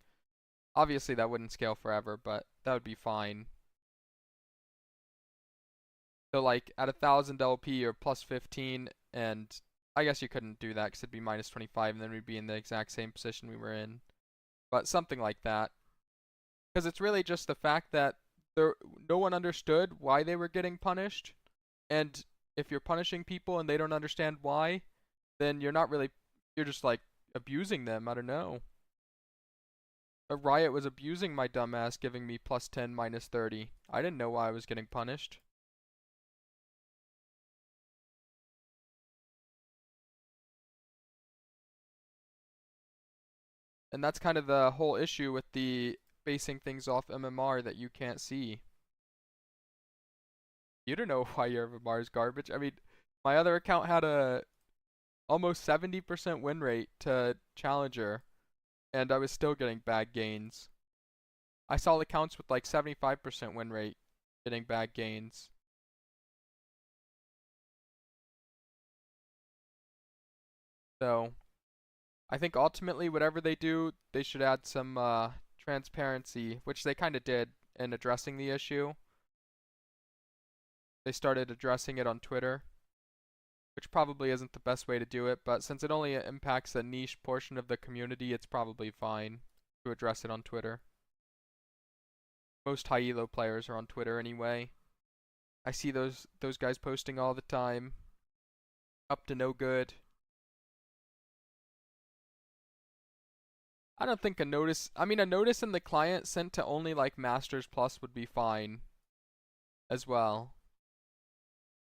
Obviously that wouldn't scale forever, but that would be fine. So like at 1,000 LP you're plus 15, and I guess you couldn't do that because it'd be -25 and then we'd be in the exact same position we were in. But something like that. Because it's really just the fact that no one understood why they were getting punished, and if you're punishing people and they don't understand why, then you're just like abusing them. I don't know. A Riot was abusing my dumbass, giving me +10 -30. I didn't know why I was getting punished. And that's kind of the whole issue with the basing things off MMR that you can't see. You don't know why your MMR is garbage. I mean, my other account had a almost 70% win rate to Challenger, and I was still getting bad gains. I saw accounts with like 75% win rate getting bad gains. So, I think ultimately whatever they do, they should add some transparency, which they kind of did in addressing the issue. They started addressing it on Twitter, which probably isn't the best way to do it, but since it only impacts a niche portion of the community, it's probably fine to address it on Twitter. Most high elo players are on Twitter anyway. I see those guys posting all the time. Up to no good. I don't think a notice, I mean a notice in the client sent to only like Masters Plus would be fine as well.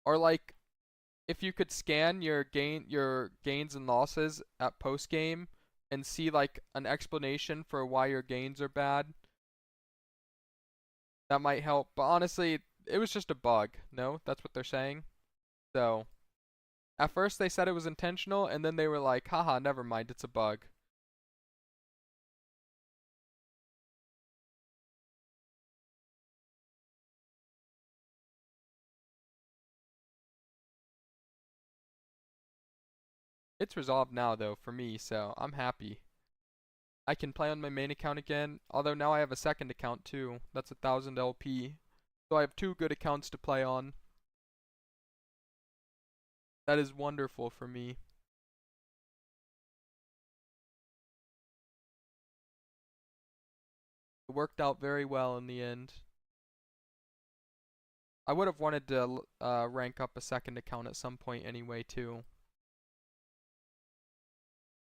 Or like if you could scan your gains and losses at post game and see like an explanation for why your gains are bad, that might help. But honestly, it was just a bug. No, that's what they're saying. So at first they said it was intentional, and then they were like, haha, never mind, it's a bug. It's resolved now though for me, so I'm happy. I can play on my main account again, although now I have a second account too. That's 1,000 LP. So I have 2 good accounts to play on. That is wonderful for me. It worked out very well in the end. I would have wanted to rank up a second account at some point anyway too.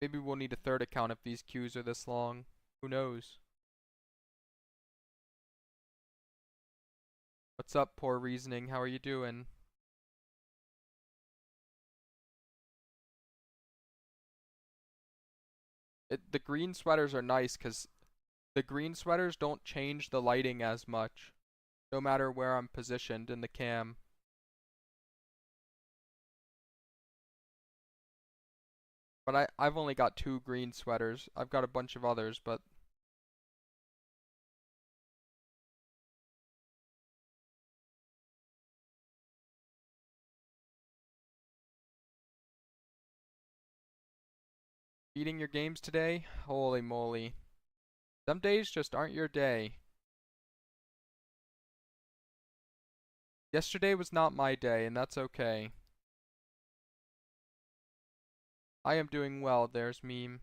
Maybe we'll need a third account if these queues are this long. Who knows? What's up, Poor Reasoning? How are you doing? The green sweaters are nice because the green sweaters don't change the lighting as much, no matter where I'm positioned in the cam. But I've only got 2 green sweaters. I've got a bunch of others, but beating your games today? Holy moly. Some days just aren't your day. Yesterday was not my day, and that's okay. I am doing well, there's meme.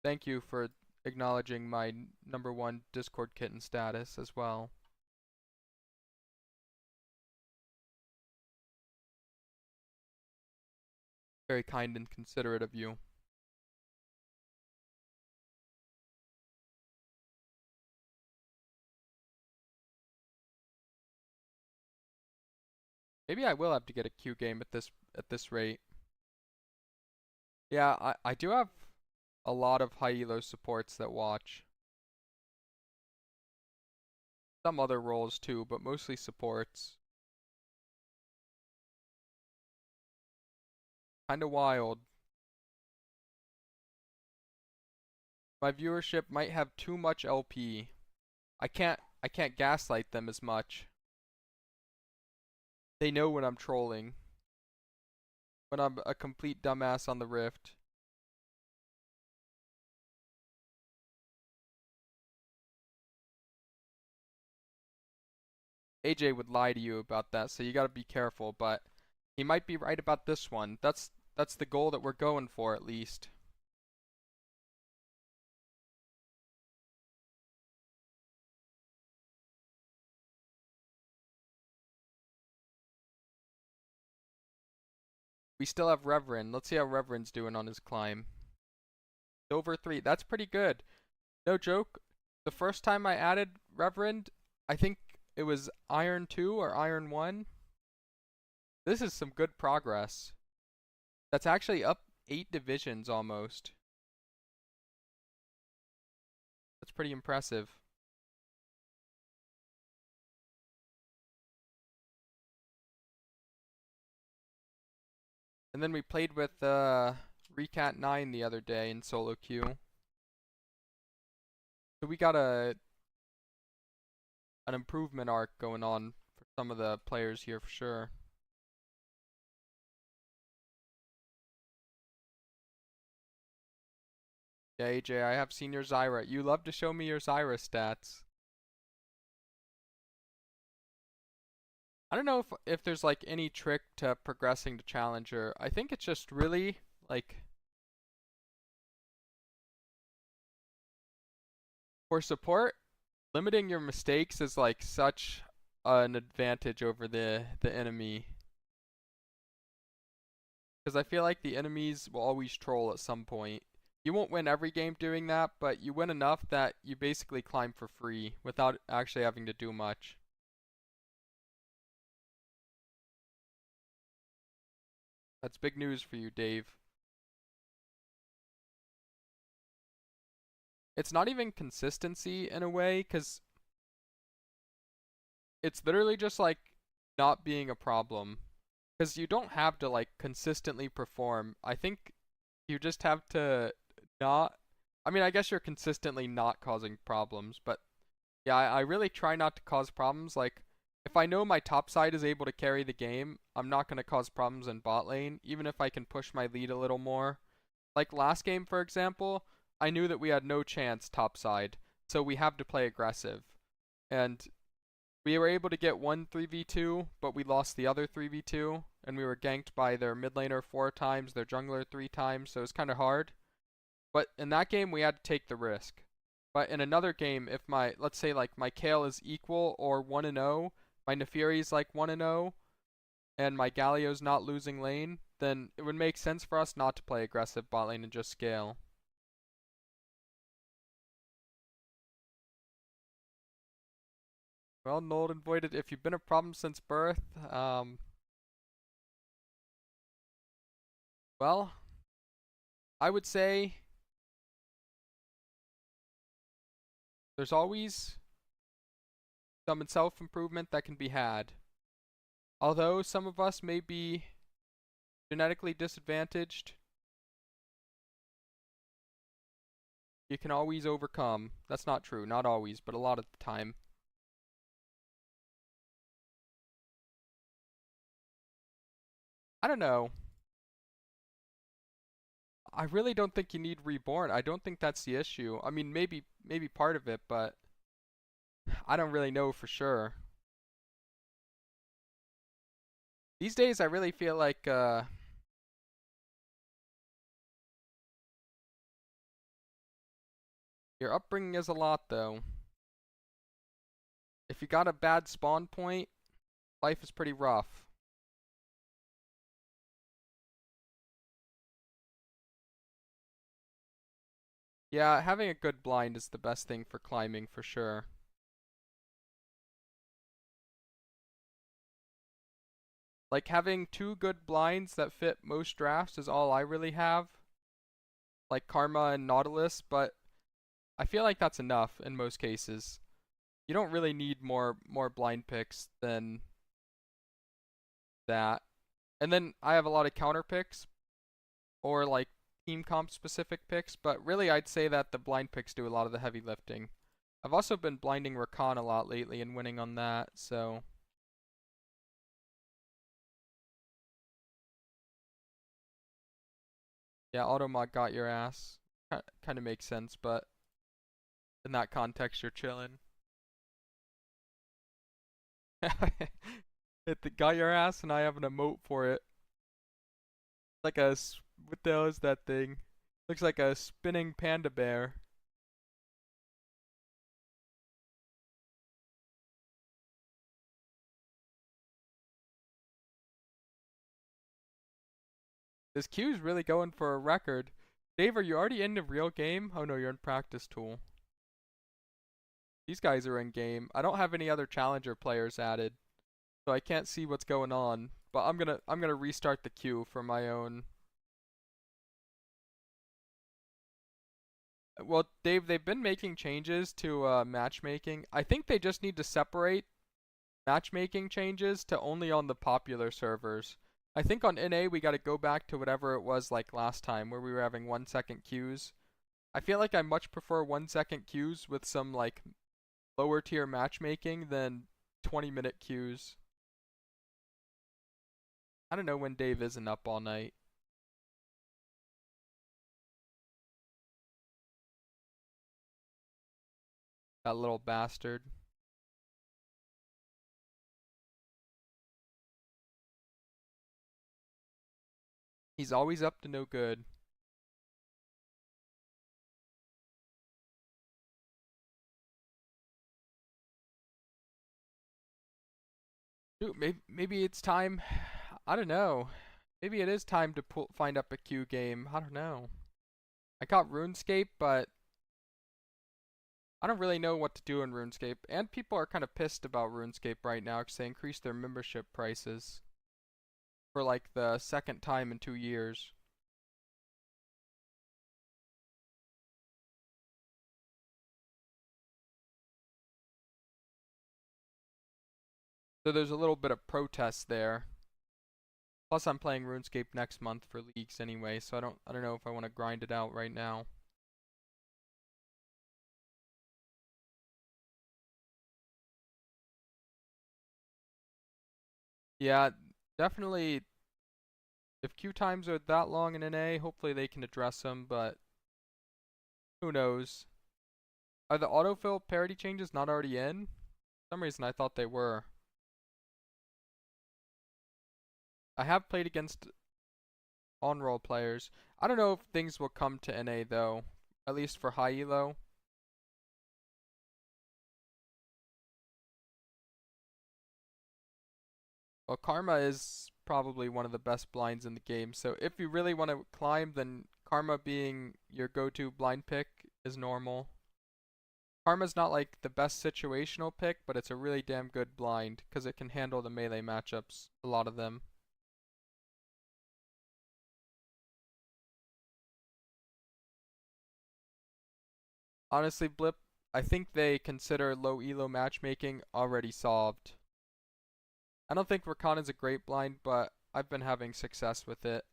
Thank you for acknowledging my #1 Discord kitten status as well. Very kind and considerate of you. Maybe I will have to get a Q game at this rate. Yeah, I do have a lot of high elo supports that watch. Some other roles too, but mostly supports. Kinda wild. My viewership might have too much LP. I can't gaslight them as much. They know when I'm trolling. When I'm a complete dumbass on the Rift. AJ would lie to you about that, so you gotta be careful, but he might be right about this one. That's the goal that we're going for, at least. We still have Reverend. Let's see how Reverend's doing on his climb. Silver 3. That's pretty good. No joke. The first time I added Reverend, I think it was Iron 2 or Iron 1. This is some good progress. That's actually up 8 divisions almost. That's pretty impressive. And then we played with Recat 9 the other day in solo queue. So we got an improvement arc going on for some of the players here for sure. Yeah, AJ, I have seen your Zyra. You love to show me your Zyra stats. I don't know if there's like any trick to progressing to Challenger. I think it's just really like for support, limiting your mistakes is like such an advantage over the enemy. Because I feel like the enemies will always troll at some point. You won't win every game doing that, but you win enough that you basically climb for free without actually having to do much. That's big news for you, Dave. It's not even consistency in a way, because it's literally just like not being a problem. Because you don't have to like consistently perform. I think you just have to not. I mean, I guess you're consistently not causing problems, but yeah, I really try not to cause problems. Like, if I know my top side is able to carry the game, I'm not going to cause problems in bot lane, even if I can push my lead a little more. Like last game, for example, I knew that we had no chance top side, so we have to play aggressive. And we were able to get one 3v2, but we lost the other 3v2, and we were ganked by their mid laner 4 times, their jungler 3 times, so it was kind of hard. But in that game, we had to take the risk. But in another game, if let's say like my Kayle is equal or 1-0, my Neferi's like 1-0, and my Galio's not losing lane, then it would make sense for us not to play aggressive bot lane and just scale. Well, nulled and voided, if you've been a problem since birth, well, I would say There's always some self-improvement that can be had. Although some of us may be genetically disadvantaged, you can always overcome. That's not true, not always, but a lot of the time. I don't know. I really don't think you need reborn. I don't think that's the issue. I mean, maybe part of it, but I don't really know for sure. These days I really feel like your upbringing is a lot though. If you got a bad spawn point, life is pretty rough. Yeah, having a good blind is the best thing for climbing for sure. Like having two good blinds that fit most drafts is all I really have. Like Karma and Nautilus, but I feel like that's enough in most cases. You don't really need more blind picks than that. And then I have a lot of counter picks or like team comp specific picks, but really I'd say that the blind picks do a lot of the heavy lifting. I've also been blinding Rakan a lot lately and winning on that, so yeah, Automod got your ass. Kind of makes sense, but in that context, you're chilling. Got your ass, and I have an emote for it. Like what the hell is that thing? Looks like a spinning panda bear. This Q's really going for a record. Dave, are you already in the real game? Oh no, you're in practice tool. These guys are in game. I don't have any other challenger players added, so I can't see what's going on. But I'm gonna restart the queue for my own. Well, Dave, they've been making changes to matchmaking. I think they just need to separate matchmaking changes to only on the popular servers. I think on NA we got to go back to whatever it was like last time where we were having 1 second queues. I feel like I much prefer 1 second queues with some like lower tier matchmaking than 20-minute queues. I don't know when Dave isn't up all night. That little bastard. He's always up to no good. Dude, maybe it's time. I don't know. Maybe it is time to find up a queue game. I don't know. I got RuneScape, but I don't really know what to do in RuneScape. And people are kind of pissed about RuneScape right now because they increased their membership prices for like the second time in 2 years. So there's a little bit of protest there. Plus I'm playing RuneScape next month for leagues anyway, so I don't know if I want to grind it out right now. Yeah, definitely if queue times are that long in NA, hopefully they can address them, but who knows? Are the autofill parity changes not already in? For some reason I thought they were. I have played against on-roll players. I don't know if things will come to NA though, at least for high elo. Well, Karma is probably one of the best blinds in the game, so if you really want to climb, then Karma being your go-to blind pick is normal. Karma's not like the best situational pick, but it's a really damn good blind because it can handle the melee matchups, a lot of them. Honestly, Blip, I think they consider low elo matchmaking already solved. I don't think Rakan is a great blind, but I've been having success with it.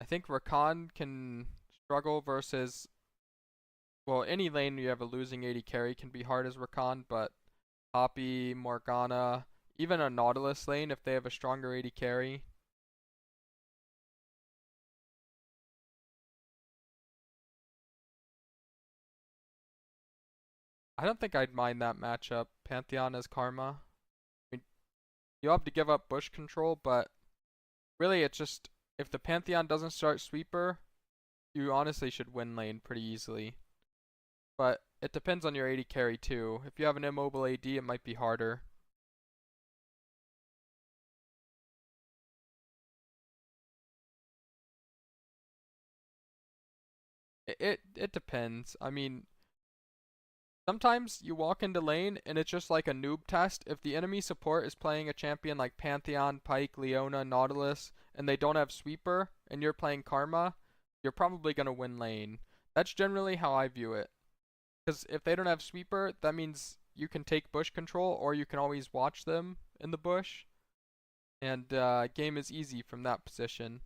I think Rakan can struggle versus, well, any lane you have a losing AD carry can be hard as Rakan, but Poppy, Morgana, even a Nautilus lane if they have a stronger AD carry. I don't think I'd mind that matchup, Pantheon as Karma. I mean, you have to give up bush control, but really it's just if the Pantheon doesn't start sweeper, you honestly should win lane pretty easily. But it depends on your AD carry too. If you have an immobile AD, it might be harder. It depends. I mean, sometimes you walk into lane and it's just like a noob test. If the enemy support is playing a champion like Pantheon, Pyke, Leona, Nautilus, and they don't have sweeper, and you're playing Karma, you're probably gonna win lane. That's generally how I view it. Because if they don't have sweeper, that means you can take bush control, or you can always watch them in the bush, and game is easy from that position.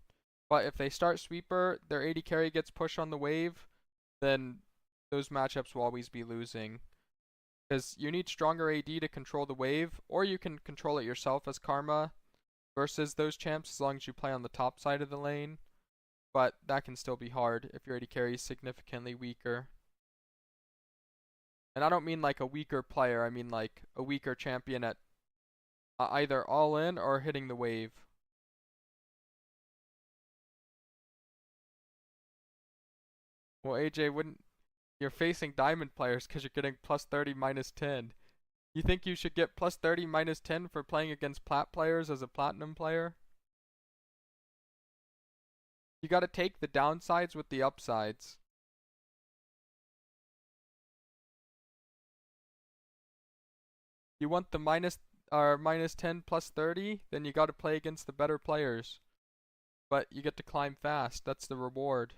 But if they start sweeper, their AD carry gets pushed on the wave, then those matchups will always be losing. Because you need stronger AD to control the wave, or you can control it yourself as Karma versus those champs as long as you play on the top side of the lane. But that can still be hard if your AD carry is significantly weaker. And I don't mean like a weaker player, I mean like a weaker champion at either all in or hitting the wave. Well, AJ, wouldn't you're facing diamond players because you're getting plus 30 minus 10. You think you should get plus 30 minus 10 for playing against plat players as a platinum player? You gotta take the downsides with the upsides. You want the minus 10 plus 30, then you gotta play against the better players. But you get to climb fast, that's the reward.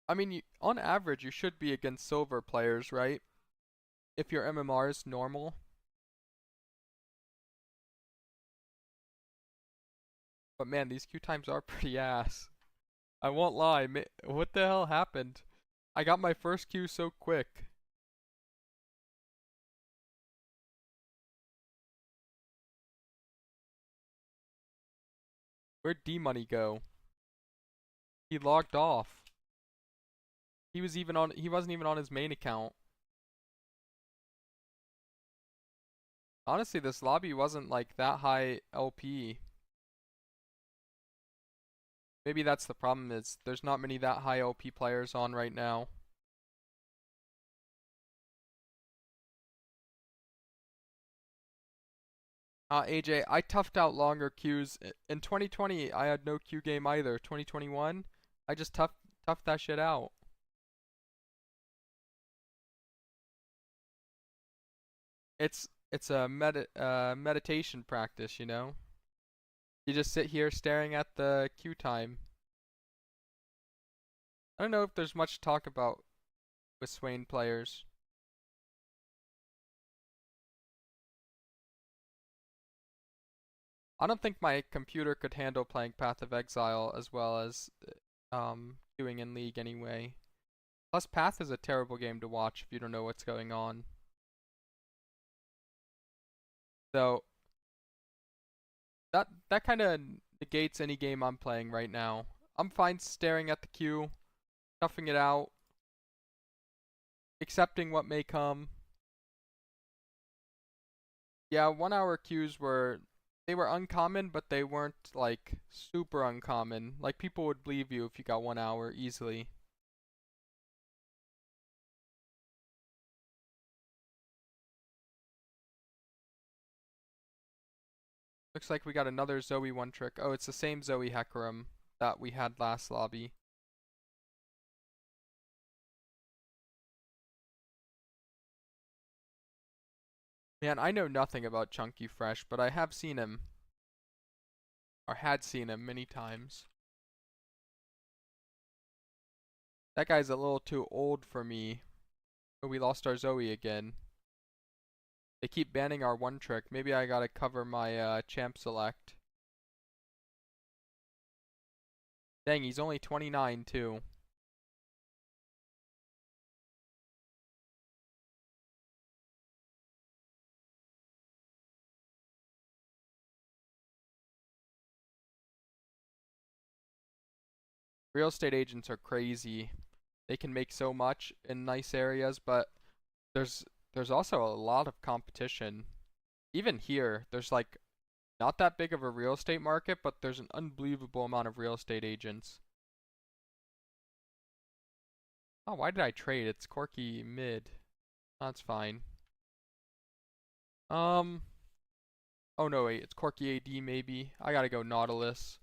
I mean, on average, you should be against silver players, right? If your MMR is normal. But man, these queue times are pretty ass. I won't lie. What the hell happened? I got my first queue so quick. Where'd D-Money go? He logged off. He wasn't even on his main account. Honestly, this lobby wasn't like that high LP. Maybe that's the problem is there's not many that high LP players on right now. AJ, I toughed out longer queues. In 2020, I had no queue game either. 2021, I just toughed that shit out. It's a meditation practice, you know? You just sit here staring at the queue time. I don't know if there's much to talk about with Swain players. I don't think my computer could handle playing Path of Exile as well as queuing in League anyway. Plus, Path is a terrible game to watch if you don't know what's going on. So that kind of negates any game I'm playing right now. I'm fine staring at the queue, toughing it out, accepting what may come. Yeah, 1 hour queues they were uncommon, but they weren't like super uncommon. Like people would believe you if you got 1 hour easily. Looks like we got another Zoe one trick. Oh, it's the same Zoe Hecarim that we had last lobby. Man, I know nothing about Chunky Fresh, but I have seen him. or had seen him many times. That guy's a little too old for me. Oh, we lost our Zoe again. They keep banning our one trick. Maybe I gotta cover my champ select. Dang, he's only 29 too. Real estate agents are crazy. They can make so much in nice areas, but there's there's also a lot of competition. Even here, there's like not that big of a real estate market, but there's an unbelievable amount of real estate agents. Oh, why did I trade? It's Corki mid. That's fine. Oh no, wait, it's Corki AD maybe. I gotta go Nautilus.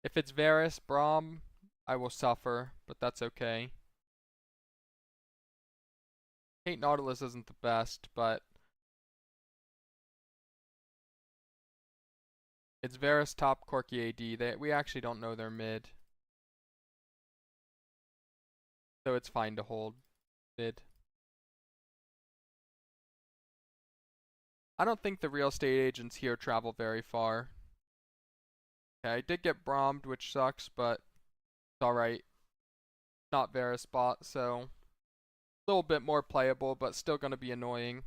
If it's Varus, Braum, I will suffer, but that's okay. Hate Nautilus isn't the best, but it's Varus top Corki AD. We actually don't know their mid. So it's fine to hold mid. I don't think the real estate agents here travel very far. Okay, I did get Brommed, which sucks, but it's alright. Not Varus bot, so a little bit more playable, but still gonna be annoying.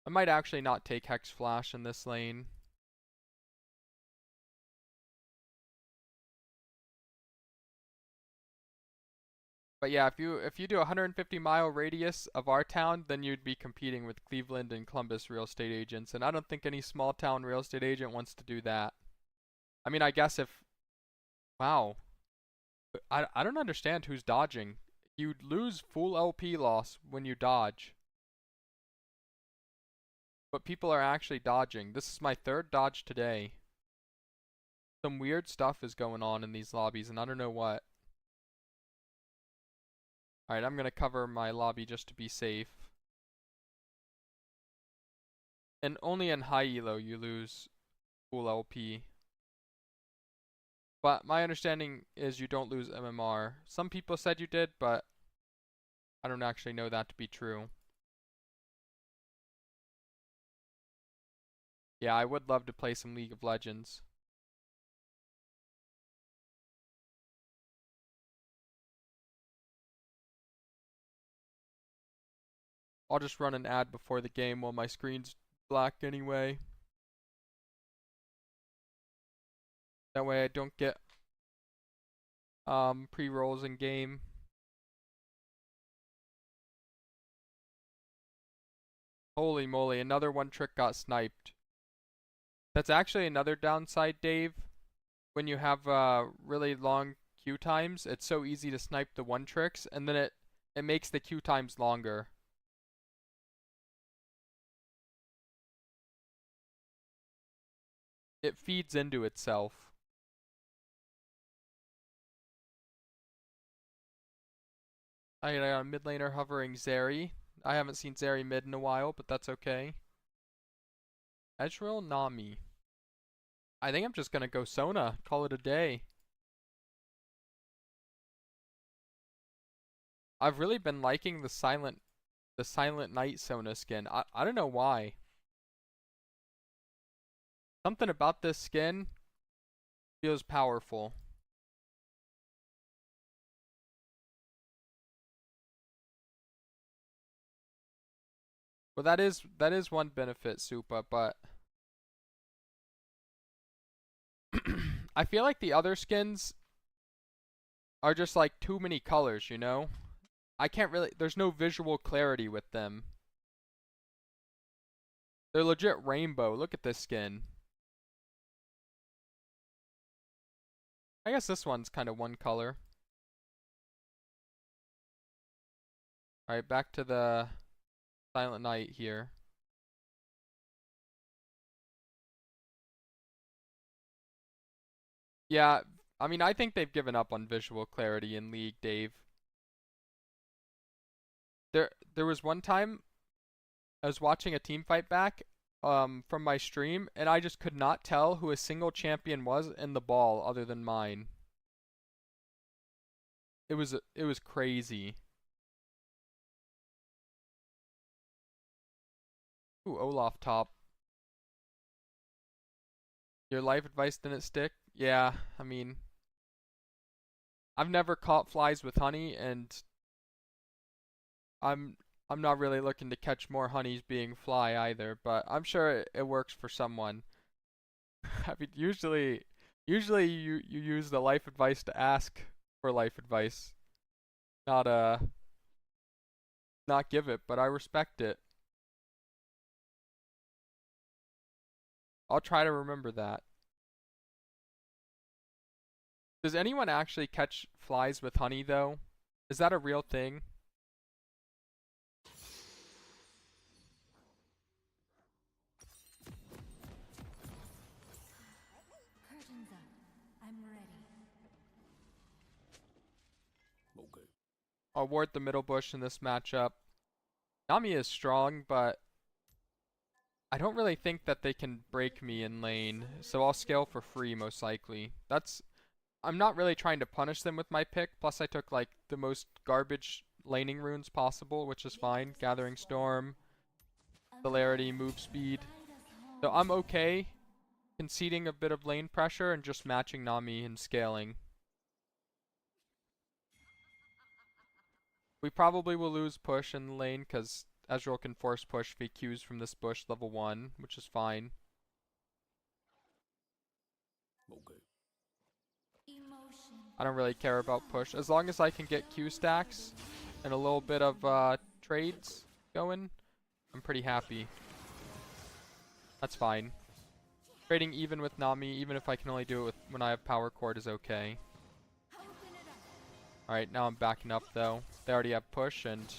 I might actually not take Hex Flash in this lane. But yeah, if you do a 150-mile radius of our town, then you'd be competing with Cleveland and Columbus real estate agents, and I don't think any small town real estate agent wants to do that. I mean, I guess if wow. I don't understand who's dodging. You lose full LP loss when you dodge. But people are actually dodging. This is my third dodge today. Some weird stuff is going on in these lobbies, and I don't know what. Alright, I'm gonna cover my lobby just to be safe. And only in high elo you lose full LP. But my understanding is you don't lose MMR. Some people said you did, but I don't actually know that to be true. Yeah, I would love to play some League of Legends. I'll just run an ad before the game while my screen's black anyway. That way I don't get pre-rolls in game. Holy moly, another one trick got sniped. That's actually another downside, Dave. When you have really long queue times, it's so easy to snipe the one tricks, and then it makes the queue times longer. It feeds into itself. I got a mid laner hovering Zeri. I haven't seen Zeri mid in a while, but that's okay. Ezreal Nami. I think I'm just gonna go Sona, call it a day. I've really been liking the Silent Night Sona skin. I don't know why. Something about this skin feels powerful. Well, that is one benefit, Supa, but I feel like the other skins are just like too many colors, you know? I can't really, there's no visual clarity with them. They're legit rainbow. Look at this skin. I guess this one's kind of one color. Alright, back to the Silent Night here. Yeah, I mean, I think they've given up on visual clarity in League, Dave. There was one time I was watching a team fight back, from my stream, and I just could not tell who a single champion was in the ball other than mine. It was crazy. Ooh, Olaf top. Your life advice didn't stick? Yeah, I mean, I've never caught flies with honey, and I'm I'm not really looking to catch more honeys being fly either, but I'm sure it works for someone. I mean, usually you use the life advice to ask for life advice, not not give it, but I respect it. I'll try to remember that. Does anyone actually catch flies with honey though? Is that a real thing? Curtains up. I'm ready. Okay. I'll ward the middle bush in this matchup. Nami is strong, but I don't really think that they can break me in lane, so I'll scale for free most likely. I'm not really trying to punish them with my pick, plus I took like the most garbage laning runes possible, which is fine. Gathering Storm, Celerity, move speed. So I'm okay conceding a bit of lane pressure and just matching Nami and scaling. We probably will lose push in the lane because Ezreal can force push if he Qs from this bush level 1, which is fine. Okay. I don't really care about push. As long as I can get Q stacks and a little bit of trades going, I'm pretty happy. That's fine. Trading even with Nami, even if I can only do it when I have power cord, is okay. Alright, now I'm backing up though. They already have push and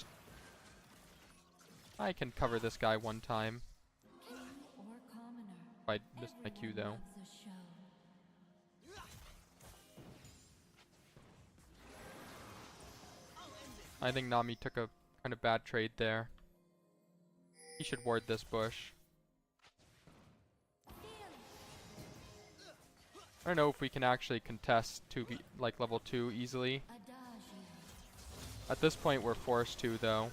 I can cover this guy one time. If I missed my Q though. I think Nami took a kind of bad trade there. He should ward this bush. I don't know if we can actually contest like level 2 easily. At this point we're forced to though.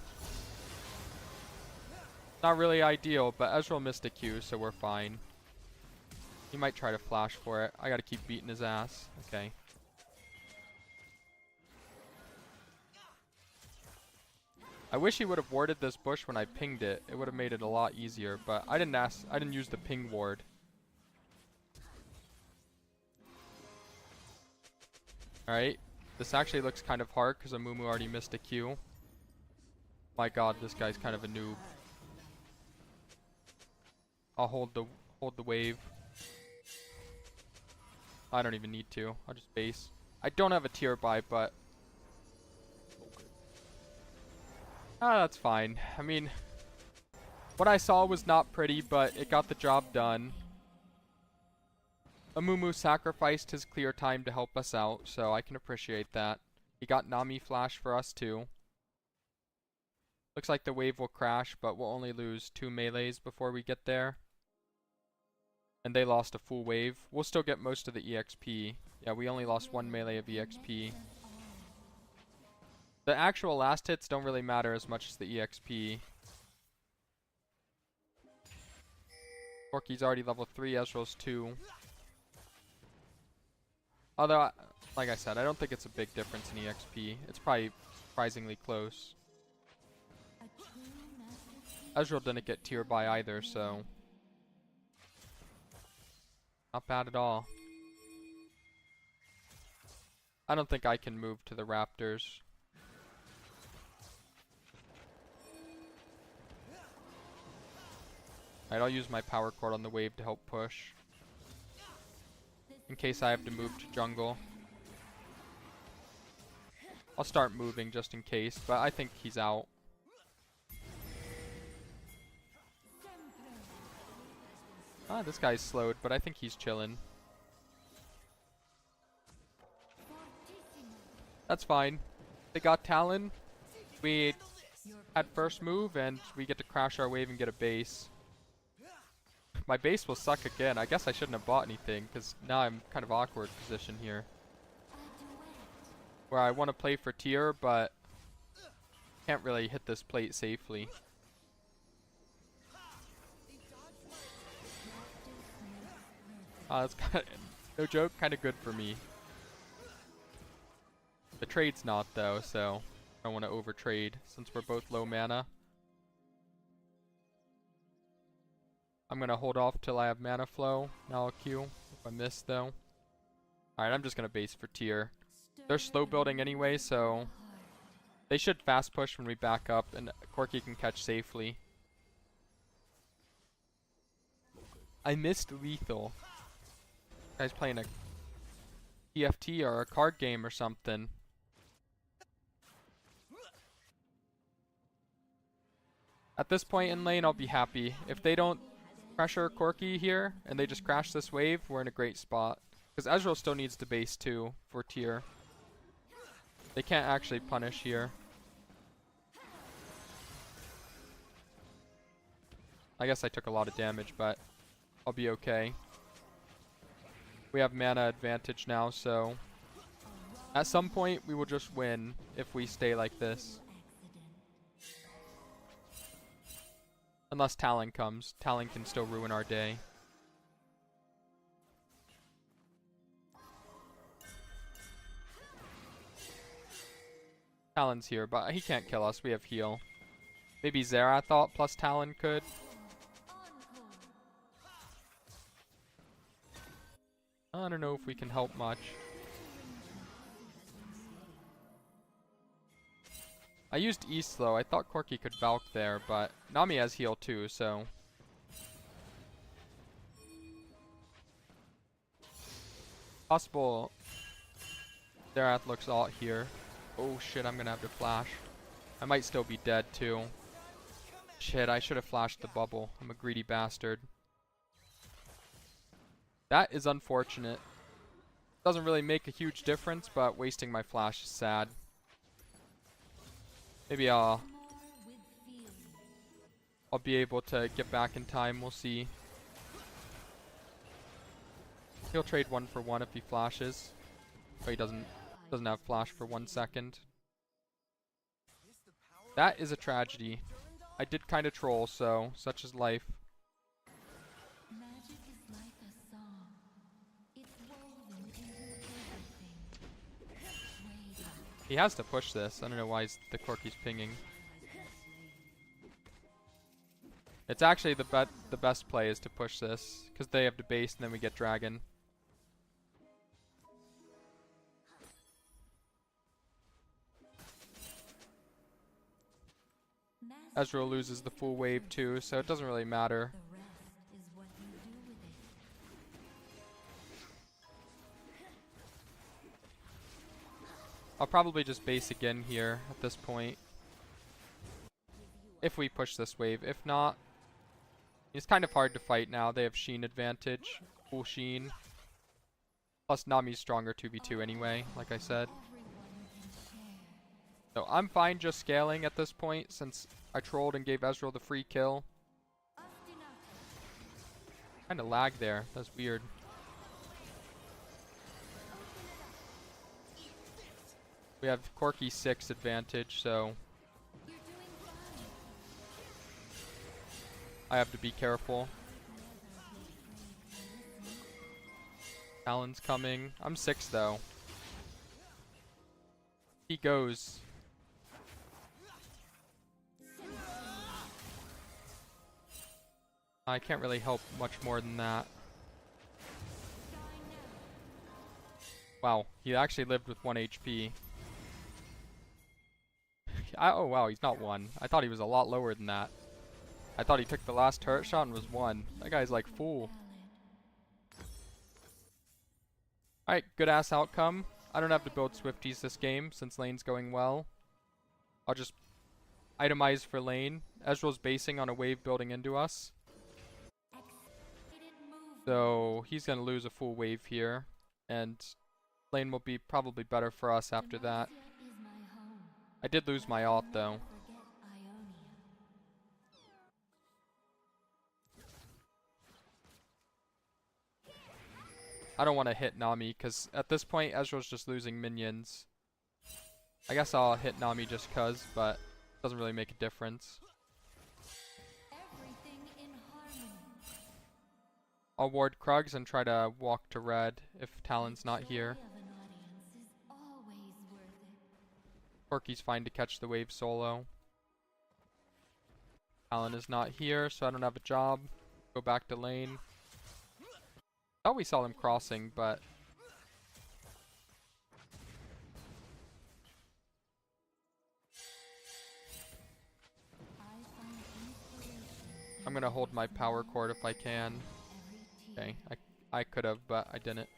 Not really ideal, but Ezreal missed a Q, so we're fine. He might try to flash for it. I gotta keep beating his ass. Okay. I wish he would have warded this bush when I pinged it. It would have made it a lot easier, but I didn't use the ping ward. Alright. This actually looks kind of hard because Amumu already missed a Q. My god, this guy's kind of a noob. I'll hold the wave. I don't even need to. I'll just base. I don't have a tier buy, but that's fine. I mean, what I saw was not pretty, but it got the job done. Amumu sacrificed his clear time to help us out, so I can appreciate that. He got Nami flash for us too. Looks like the wave will crash, but we'll only lose 2 melees before we get there. And they lost a full wave. We'll still get most of the EXP. Yeah, we only lost 1 melee of EXP. The actual last hits don't really matter as much as the EXP. Corki's already level 3, Ezreal's 2. Although, like I said, I don't think it's a big difference in EXP. It's probably surprisingly close. Ezreal didn't get tier by either, so not bad at all. I don't think I can move to the Raptors. Alright, I'll use my power cord on the wave to help push. In case I have to move to jungle. I'll start moving just in case, but I think he's out. Ah, this guy's slowed, but I think he's chilling. That's fine. They got Talon. We had first move, and we get to crash our wave and get a base. my base will suck again. I guess I shouldn't have bought anything, because now I'm kind of awkward position here. Where I want to play for tier, but can't really hit this plate safely. That's kind of, no joke, kind of good for me. The trade's not though, so I don't want to overtrade since we're both low mana. I'm gonna hold off till I have mana flow. Now I'll Q if I miss though. Alright, I'm just gonna base for tier. They're slow building anyway, so they should fast push when we back up and Corki can catch safely. I missed lethal. Guy's playing a TFT or a card game or something. At this point in lane, I'll be happy. If they don't pressure Corki here and they just crash this wave, we're in a great spot. Because Ezreal still needs to base too for tier. They can't actually punish here. I guess I took a lot of damage, but I'll be okay. We have mana advantage now, so at some point we will just win if we stay like this. Unless Talon comes. Talon can still ruin our day. Talon's here, but he can't kill us. We have heal. Maybe Zerathot plus Talon could. I don't know if we can help much. I used East though. I thought Corki could Valk there, but Nami has heal too, so. Possible Zerath looks alt here. Oh shit, I'm gonna have to flash. I might still be dead too. Shit, I should have flashed the bubble. I'm a greedy bastard. That is unfortunate. Doesn't really make a huge difference, but wasting my flash is sad. Maybe I'll be able to get back in time. We'll see. He'll trade 1 for 1 if he flashes. But he doesn't have flash for 1 second. That is a tragedy. I did kind of troll, so such is life. Magic is like a song. It's woven into everything. He has to push this. I don't know why the Corki's pinging. It's actually the best play is to push this, because they have to base and then we get dragon. Ezreal loses the full wave too, so it doesn't really matter. The rest is what you do with it. I'll probably just base again here at this point. If we push this wave. If not, it's kind of hard to fight now. They have Sheen advantage. Full Sheen. Plus Nami's stronger 2v2 anyway, like I said. So I'm fine just scaling at this point since I trolled and gave Ezreal the free kill. Kinda lag there. That's weird. We have Corki 6 advantage, so I have to be careful. Talon's coming. I'm 6 though. He goes. I can't really help much more than that. Wow, he actually lived with 1 HP. Oh wow, he's not 1. I thought he was a lot lower than that. I thought he took the last turret shot and was 1. That guy's like full. Alright, good ass outcome. I don't have to build Swifties this game since lane's going well. I'll just itemize for lane. Ezreal's basing on a wave building into us. So he's going to lose a full wave here. And lane will be probably better for us after that. I did lose my ult though. I don't want to hit Nami, because at this point, Ezreal's just losing minions. I guess I'll hit Nami just cuz, but it doesn't really make a difference. Everything in harmony. I'll ward Krugs and try to walk to red if Talon's not here. Joy of an audience is always worth it. Corki's fine to catch the wave solo. Talon is not here, so I don't have a job. Go back to lane. Thought we saw them crossing, but I find inspiration I'm gonna hold my power cord if I can. every tear. Okay, I could have, but I didn't.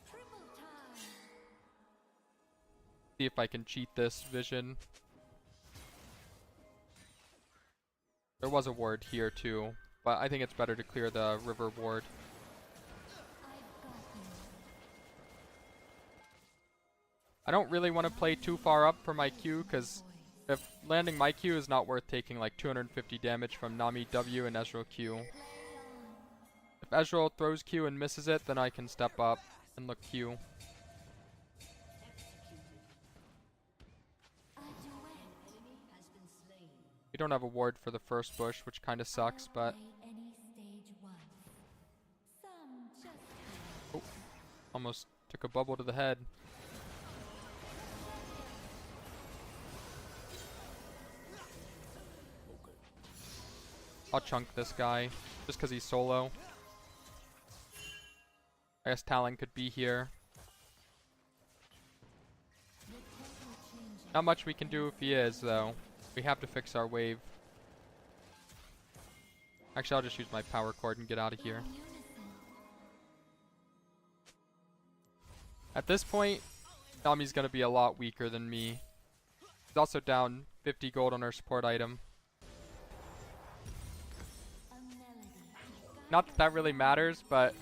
Triple tie. See if I can cheat this vision. There was a ward here too, but I think it's better to clear the river ward. I've got you. I don't really want to play too far up for my Q, because if landing my Q is not worth taking like 250 damage from Nami W and Ezreal Q. If Ezreal throws Q and misses it, then I can step up and look Q. A duet. We don't have a ward for the first bush, which kind of sucks, but Play any stage once. Some just do. almost took a bubble to the head. I'll chunk this guy, just because he's solo. I guess Talon could be here. The tempo changes. Not much we can do if he is, though. We have to fix our wave. Actually, I'll just use my power cord and get out of here. In unison. At this point, Nami's gonna be a lot weaker than me. He's also down 50 gold on her support item. A melody. Not that that really matters, but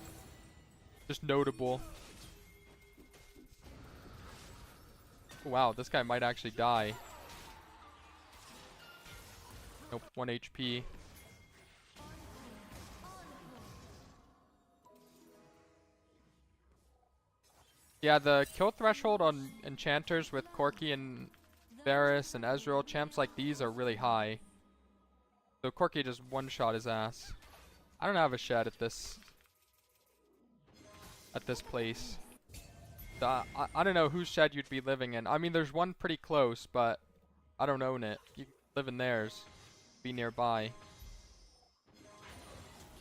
just notable. Wow, this guy might actually die. Nope, 1 HP. Yeah, the kill threshold on enchanters with Corki and Varus and Ezreal, champs like these are really high. So Corki just one-shot his ass. I don't have a shed at this place. So I don't know whose shed you'd be living in. I mean, there's one pretty close, but I don't own it. You live in theirs. Be nearby.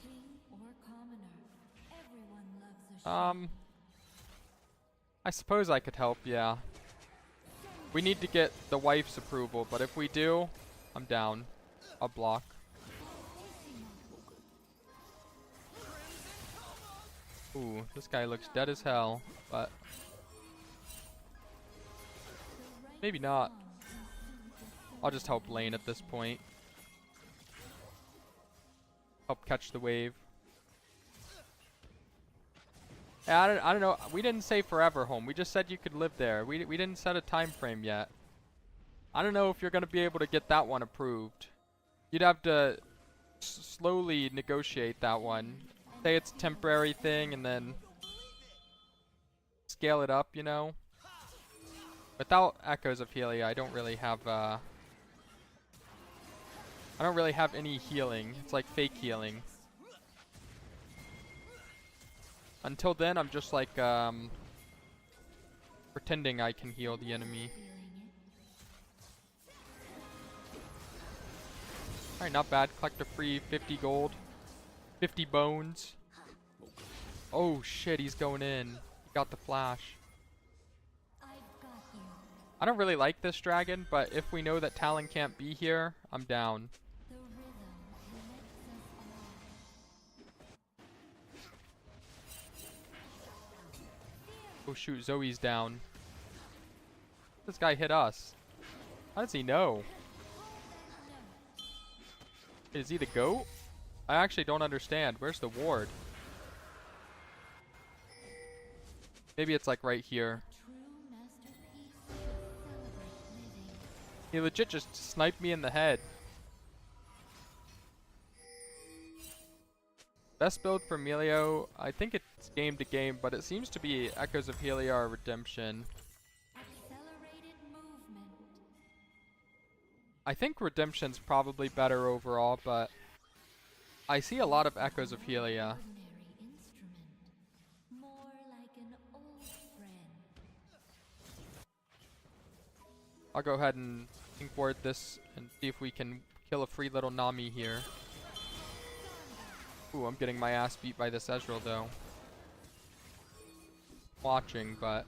King or commoner. Everyone loves a shot. I suppose I could help, yeah. We need to get the wife's approval, but if we do, I'm down. I'll block. Ooh, this guy looks dead as hell, but maybe not. I'll just help lane at this point. Help catch the wave. Yeah, I don't know. We didn't say forever home. We just said you could live there. We didn't set a time frame yet. I don't know if you're going to be able to get that one approved. You'd have to slowly negotiate that one. Say it's a temporary thing and then scale it up, you know? Without Echoes of Helia, I don't really have any healing. It's like fake healing. Until then, I'm just like pretending I can heal the enemy. Alright, not bad. Collect a free 50 gold. 50 bones. Oh shit, he's going in. He got the flash. I've got you. I don't really like this dragon, but if we know that Talon can't be here, I'm down. The rhythm connects us all. Oh shoot, Zoe's down. This guy hit us. How does he know? Is he the GOAT? I actually don't understand. Where's the ward? Maybe it's like right here. True masterpiece should celebrate living. He legit just sniped me in the head. Best build for Melio, I think it's game to game, but it seems to be Echoes of Helia or Redemption. Accelerated movement. I think Redemption's probably better overall, but I see a lot of Echoes of Helia. Ordinary instrument. More like an old friend. I'll go ahead and ink ward this and see if we can kill a free little Nami here. Ooh, I'm getting my ass beat by this Ezreal though. Watching, but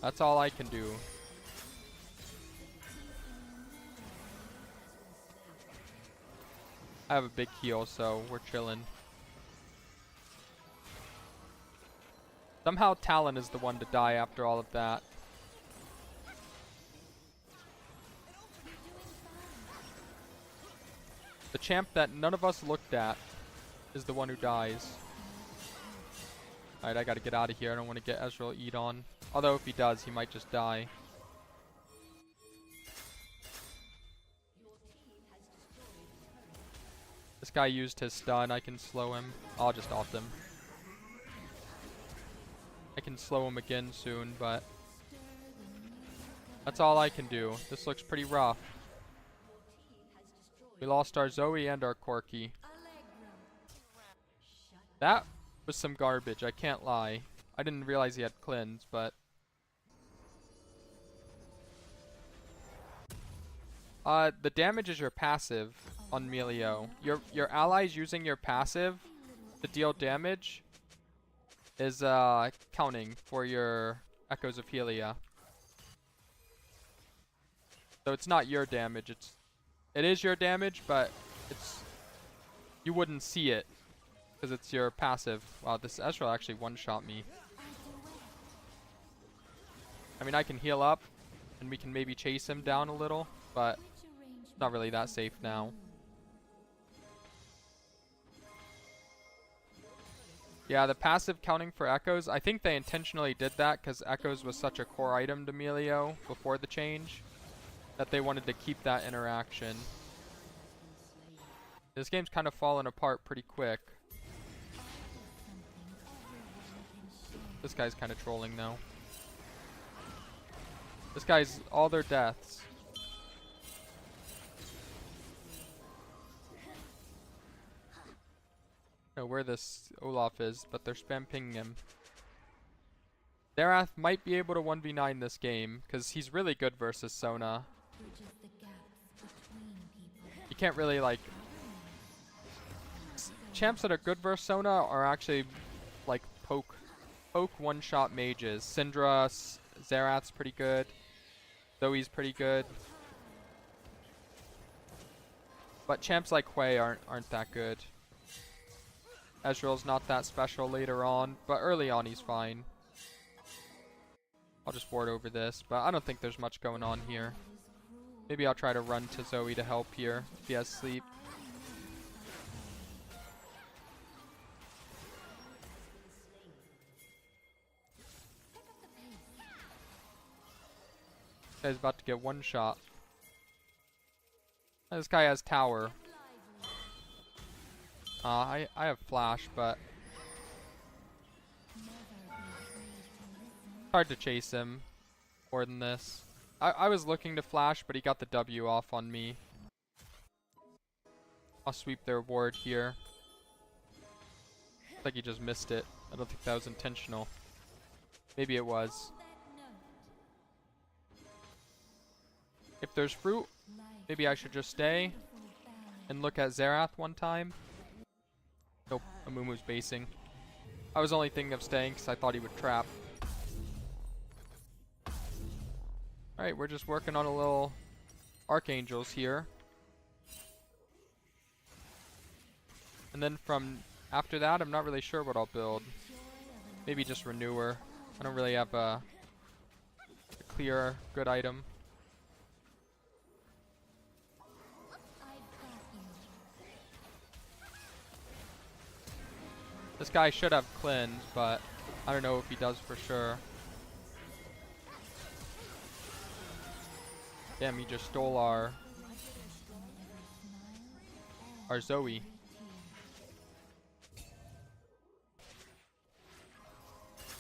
that's all I can do. I have a big heal, so we're chilling. Somehow Talon is the one to die after all of that. The champ that none of us looked at is the one who dies. Alright, I gotta get out of here. I don't want to get Ezreal eat on. Although if he does, he might just die. This guy used his stun. I can slow him. I'll just ult him. I can slow him again soon, but that's all I can do. This looks pretty rough. We lost our Zoe and our Corki. That was some garbage, I can't lie. I didn't realize he had cleanse, but the damage is your passive on Melio. Your allies using your passive to deal damage is counting for your Echoes of Helia. So it's not your damage, it is your damage, but you wouldn't see it because it's your passive. Wow, this Ezreal actually one-shot me. I mean, I can heal up and we can maybe chase him down a little, but it's not really that safe now. Yeah, the passive counting for Echoes, I think they intentionally did that because Echoes was such a core item to Melio before the change that they wanted to keep that interaction. This game's kind of fallen apart pretty quick. This guy's kind of trolling though. This guy's all their deaths. I don't know where this Olaf is, but they're spam pinging him. Xerath might be able to 1v9 this game, because he's really good versus Sona. You can't really, like... champs that are good versus Sona are actually, like, poke one-shot mages. Syndra, Xerath's pretty good. Zoe's pretty good. But champs like Hwei aren't that good. Ezreal's not that special later on, but early on he's fine. I'll just ward over this, but I don't think there's much going on here. Maybe I'll try to run to Zoe to help here if he has sleep. This guy's about to get one shot. This guy has tower. I have flash, but it's hard to chase him more than this. I was looking to flash, but he got the W off on me. I'll sweep their ward here. Looks like he just missed it. I don't think that was intentional. Maybe it was. If there's fruit, maybe I should just stay and look at Xerath one time. Nope, Amumu's basing. I was only thinking of staying because I thought he would trap. Alright, we're just working on a little Archangels here. And then from after that, I'm not really sure what I'll build. Maybe just Renewer. I don't really have a clear good item. This guy should have cleanse, but I don't know if he does for sure. Damn, he just stole our Zoe.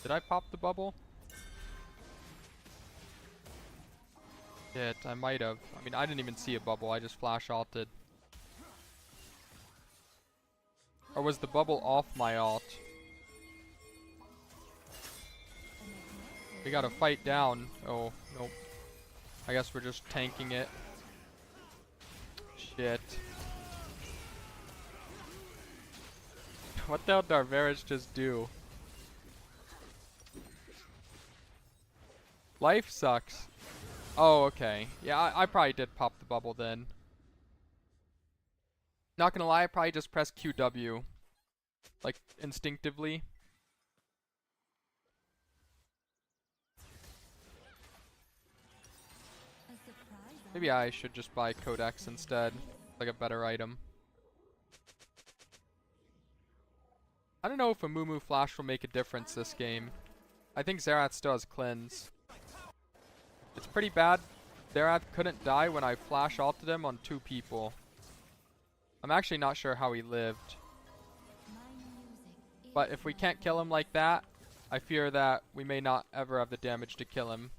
Did I pop the bubble? Shit, I might have. I mean, I didn't even see a bubble. I just flash alted. Or was the bubble off my alt? We gotta fight down. Oh, nope. I guess we're just tanking it. Shit. What the hell did Darveris just do? Life sucks. Oh, okay. Yeah, I probably did pop the bubble then. Not gonna lie, I probably just pressed QW. Like, instinctively. Maybe I should just buy Codex instead. Like a better item. I don't know if a Mumu Flash will make a difference this game. I think Xerath still has cleanse. It's pretty bad. Xerath couldn't die when I flash ulted him on 2 people. I'm actually not sure how he lived. But if we can't kill him like that, I fear that we may not ever have the damage to kill him.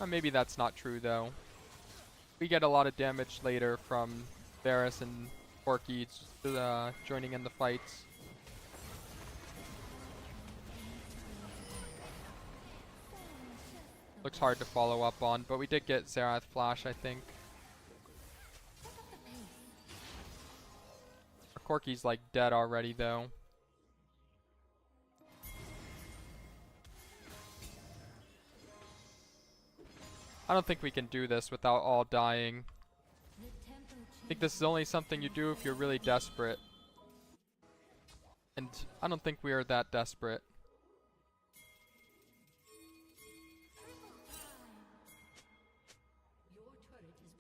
Maybe that's not true though. We get a lot of damage later from Varus and Corki joining in the fights. Looks hard to follow up on, but we did get Xerath Flash, I think. Our Corki's like dead already though. I don't think we can do this without all dying. I think this is only something you do if you're really desperate. And I don't think we are that desperate.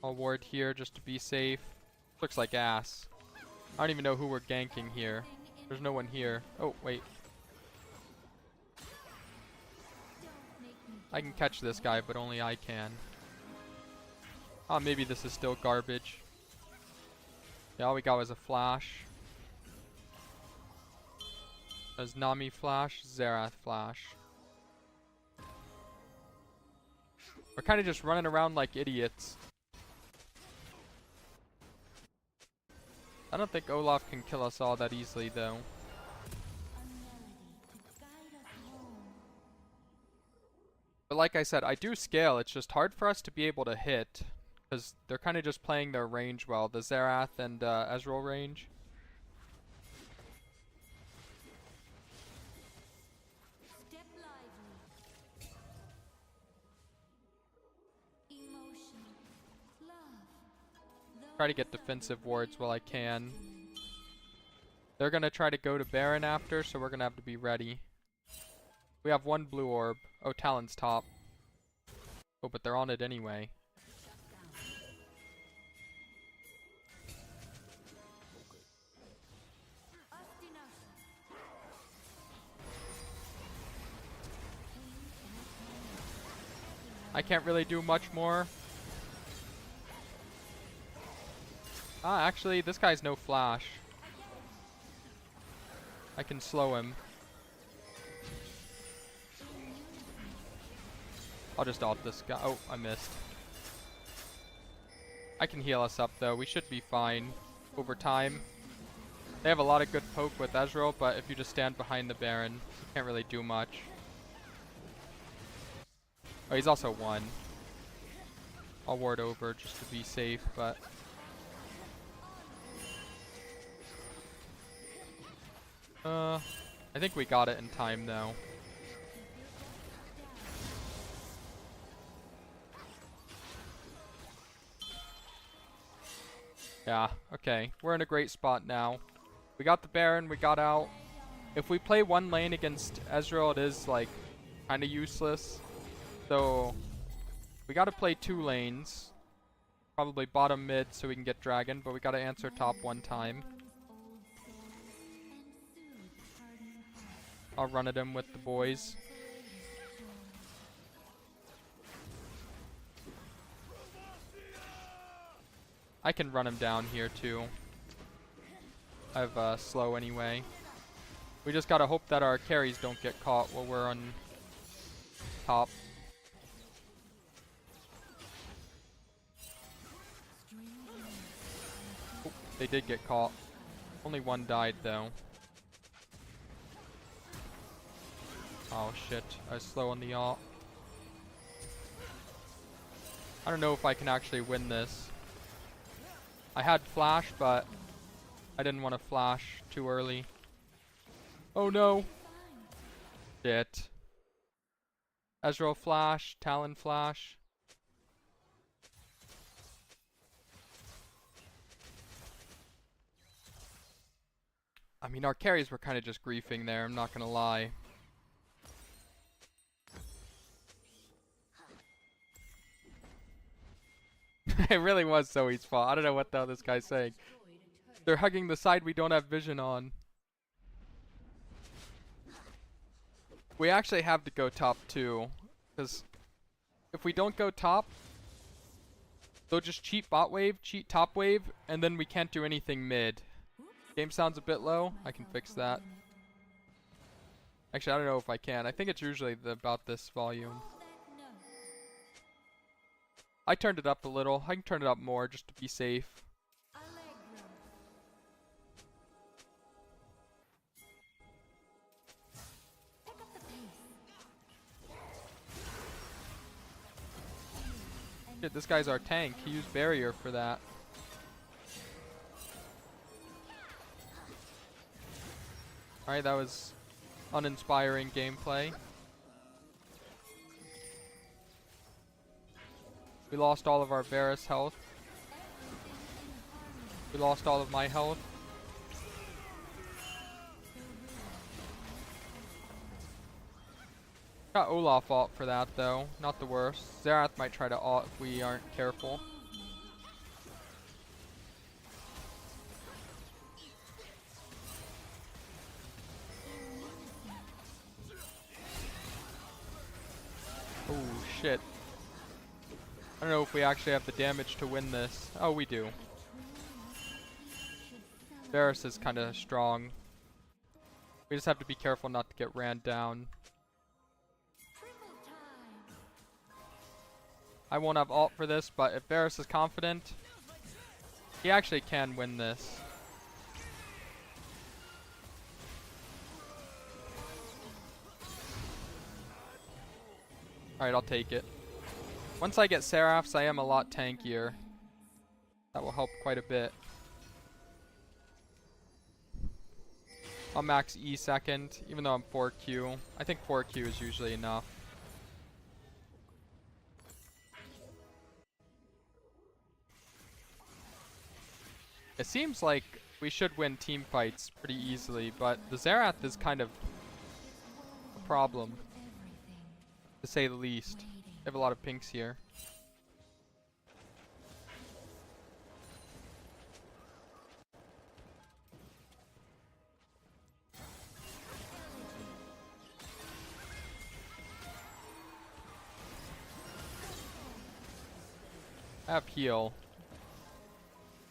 I'll ward here just to be safe. Looks like ass. I don't even know who we're ganking here. There's no one here. Oh, wait. I can catch this guy, but only I can. Ah, maybe this is still garbage. Yeah, all we got was a flash. There's Nami Flash, Xerath Flash. We're kind of just running around like idiots. I don't think Olaf can kill us all that easily, though. But like I said, I do scale. It's just hard for us to be able to hit. Because they're kind of just playing their range well. The Xerath and Ezreal range. Step lively. Emotion. Love. Try to get defensive wards while I can. They're going to try to go to Baron after, so we're going to have to be ready. We have 1 blue orb. Oh, Talon's top. Oh, but they're on it anyway. I can't really do much more. Ah, actually, this guy's no flash. I can slow him. I'll just ult this guy. Oh, I missed. I can heal us up, though. We should be fine over time. They have a lot of good poke with Ezreal, but if you just stand behind the Baron, you can't really do much. Oh, he's also 1. I'll ward over just to be safe, but... I think we got it in time, though. Yeah, okay. We're in a great spot now. We got the Baron, we got out. If we play 1 lane against Ezreal, it is, like, kind of useless. So, we gotta play 2 lanes. Probably bottom mid so we can get Dragon, but we gotta answer top 1 time. I'll run at him with the boys. I can run him down here too. I have slow anyway. We just gotta hope that our carries don't get caught while we're on top. Oh, they did get caught. Only one died though. Oh shit, I was slow on the ult. I don't know if I can actually win this. I had flash, but I didn't want to flash too early. Oh no! Shit. Ezreal flash, Talon flash. I mean, our carries were kind of just griefing there, I'm not gonna lie. It really was Zoe's fault. I don't know what the hell this guy's saying. They're hugging the side we don't have vision on. We actually have to go top 2. Because if we don't go top, they'll just cheat bot wave, cheat top wave, and then we can't do anything mid. Game sounds a bit low. I can fix that. Actually, I don't know if I can. I think it's usually about this volume. I turned it up a little. I can turn it up more just to be safe. Shit, this guy's our tank. He used barrier for that. Alright, that was uninspiring gameplay. We lost all of our Varus health. We lost all of my health. Got Olaf ult for that though. Not the worst. Xerath might try to ult if we aren't careful. Oh shit. I don't know if we actually have the damage to win this. Oh, we do. Varus is kind of strong. We just have to be careful not to get ran down. I won't have ult for this, but if Varus is confident, he actually can win this. Alright, I'll take it. Once I get Seraphs, I am a lot tankier. That will help quite a bit. I'll max E second, even though I'm 4Q. I think 4Q is usually enough. It seems like we should win team fights pretty easily, but the Xerath is kind of a problem, to say the least. I have a lot of pinks here. I have heal.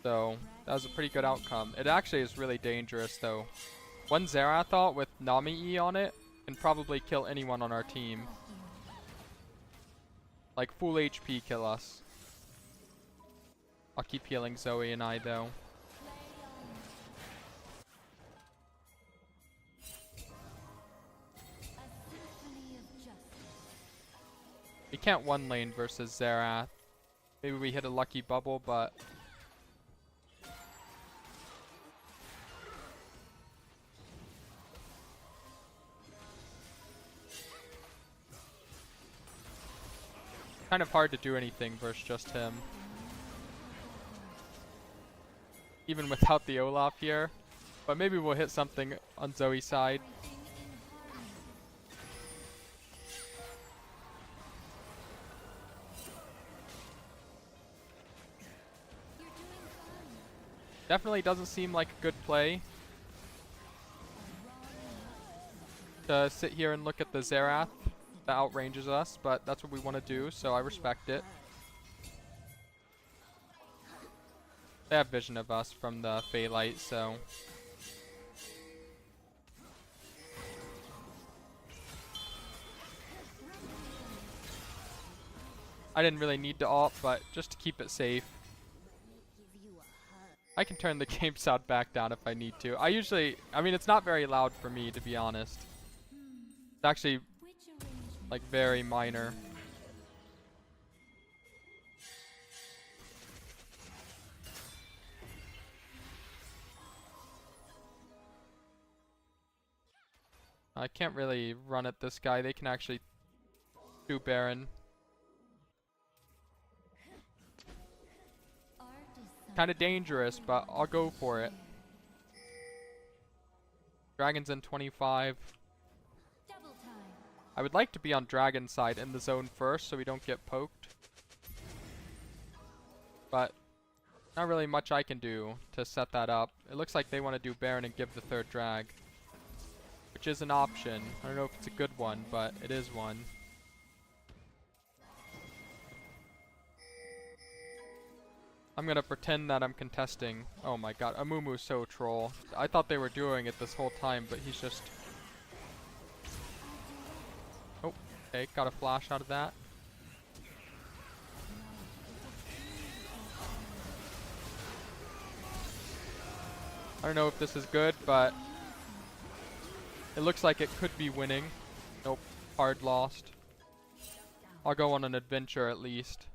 So, that was a pretty good outcome. It actually is really dangerous though. One Xerath ult with Nami E on it can probably kill anyone on our team. Like full HP kill us. I'll keep healing Zoe and I though. We can't one lane versus Xerath. Maybe we hit a lucky bubble, but kind of hard to do anything versus just him. Even without the Olaf here. But maybe we'll hit something on Zoe's side. Definitely doesn't seem like a good play to sit here and look at the Xerath that outranges us, but that's what we want to do, so I respect it. They have vision of us from the Phaelite, so I didn't really need to ult, but just to keep it safe. I can turn the game sound back down if I need to. I mean, it's not very loud for me, to be honest. It's actually, like, very minor. I can't really run at this guy. They can actually do Baron. Kind of dangerous, but I'll go for it. Dragon's in 25. I would like to be on Dragon's side in the zone first so we don't get poked. But not really much I can do to set that up. It looks like they want to do Baron and give the third drag, which is an option. I don't know if it's a good one, but it is one. I'm gonna pretend that I'm contesting. Oh my god, Amumu's so troll. I thought they were doing it this whole time, but he's just... Oh, okay, got a flash out of that. I don't know if this is good, but it looks like it could be winning. Nope, hard lost. I'll go on an adventure at least.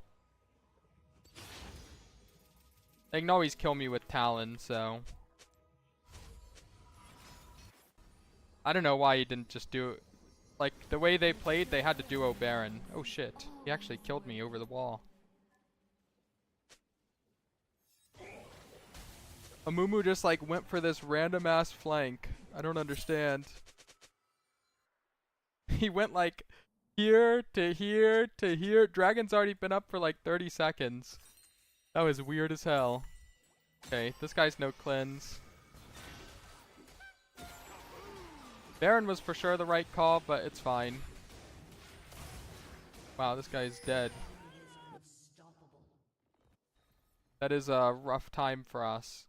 They can always kill me with Talon, so... I don't know why he didn't just do it. Like, the way they played, they had to duo Baron. Oh shit, he actually killed me over the wall. Amumu just like went for this random ass flank. I don't understand. He went like here to here to here. Dragon's already been up for like 30 seconds. That was weird as hell. Okay, this guy's no cleanse. Baron was for sure the right call, but it's fine. Wow, this guy's dead. That is a rough time for us.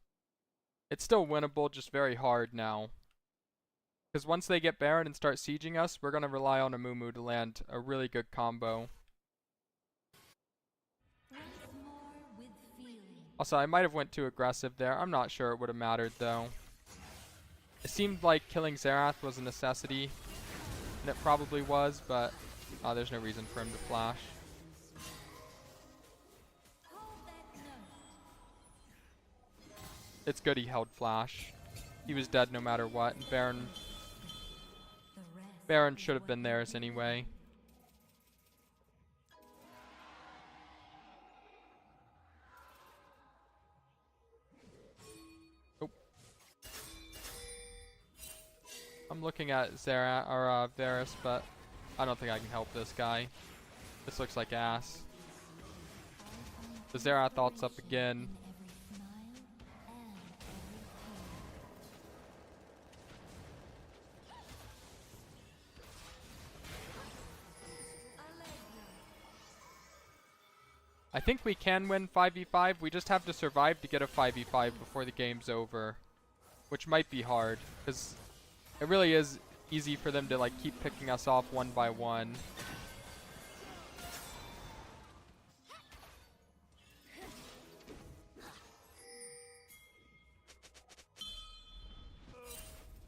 It's still winnable, just very hard now. Because once they get Baron and start sieging us, we're going to rely on Amumu to land a really good combo. Also, I might have went too aggressive there. I'm not sure it would have mattered, though. It seemed like killing Xerath was a necessity. And it probably was, but there's no reason for him to flash. It's good he held flash. He was dead no matter what. And Baron should have been theirs anyway. Oh. I'm looking at Xerath or Varus, but I don't think I can help this guy. This looks like ass. The Xerath ult's up again. I think we can win 5v5. We just have to survive to get a 5v5 before the game's over, which might be hard because it really is easy for them to like keep picking us off one by one.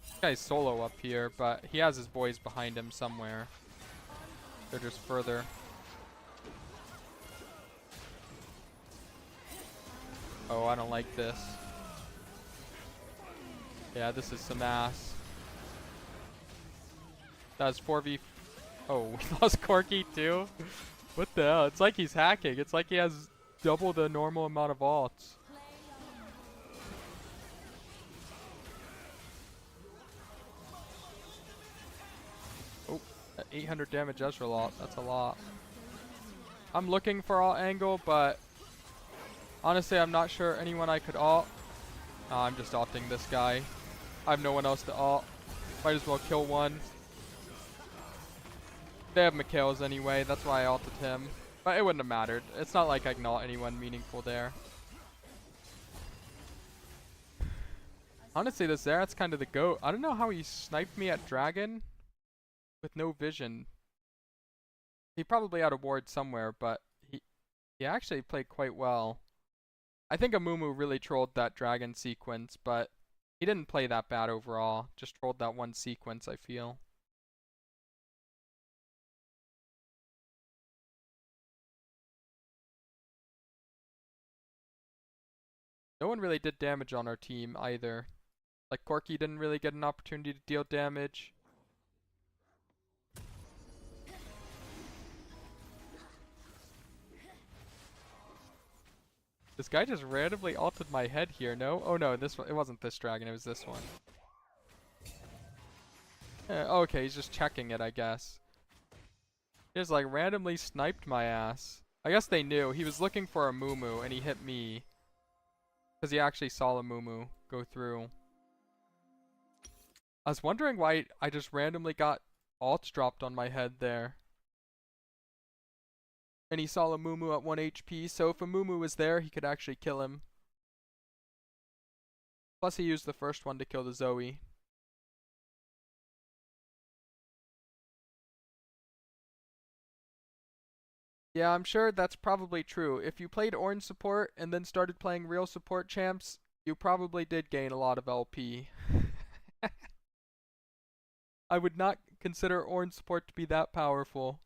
This guy's solo up here, but he has his boys behind him somewhere. They're just further. Oh, I don't like this. Yeah, this is some ass. That's 4v... Oh, we lost Corki too? What the hell? It's like he's hacking. It's like he has double the normal amount of ults. Oh, 800 damage Ezreal ult. That's a lot. I'm looking for ult angle, but... honestly, I'm not sure anyone I could ult. I'm just ulting this guy. I have no one else to ult. Might as well kill one. They have Mikhail's anyway, that's why I ulted him. But it wouldn't have mattered. It's not like I can ult anyone meaningful there. Honestly, this Xerath's kind of the GOAT. I don't know how he sniped me at Dragon with no vision. He probably had a ward somewhere, but He actually played quite well. I think Amumu really trolled that dragon sequence, but he didn't play that bad overall. Just trolled that one sequence, I feel. No one really did damage on our team either. Like Corki didn't really get an opportunity to deal damage. This guy just randomly ulted my head here, no? Oh no, this one, it wasn't this dragon, it was this one. Okay, he's just checking it, I guess. He just like randomly sniped my ass. I guess they knew. He was looking for a Mumu and he hit me. Because he actually saw a Mumu go through. I was wondering why I just randomly got ults dropped on my head there. And he saw a Mumu at 1 HP, so if a Mumu was there, he could actually kill him. Plus he used the first one to kill the Zoe. Yeah, I'm sure that's probably true. If you played orange support and then started playing real support champs, you probably did gain a lot of LP. I would not consider orange support to be that powerful.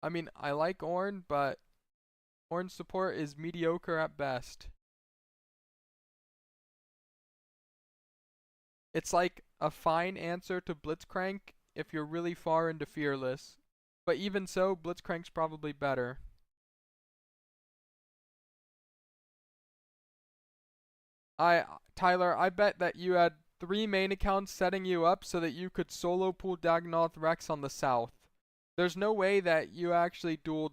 I mean, I like Ornn, but Ornn support is mediocre at best. It's like a fine answer to Blitzcrank if you're really far into Fearless. But even so, Blitzcrank's probably better. Tyler, I bet that you had 3 main accounts setting you up so that you could solo pool Dagannoth Rex on the south. There's no way that you actually dueled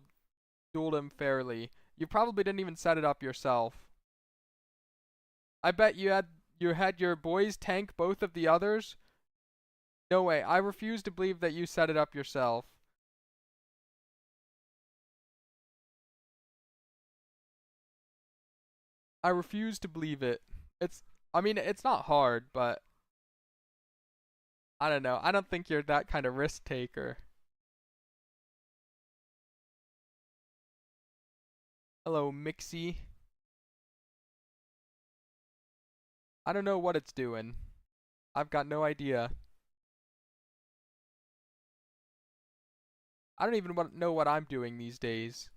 him fairly. You probably didn't even set it up yourself. I bet you had your boys tank both of the others. No way. I refuse to believe that you set it up yourself. I refuse to believe it. I mean, it's not hard, but I don't know. I don't think you're that kind of risk taker. Hello, Mixie. I don't know what it's doing. I've got no idea. I don't even know what I'm doing these days.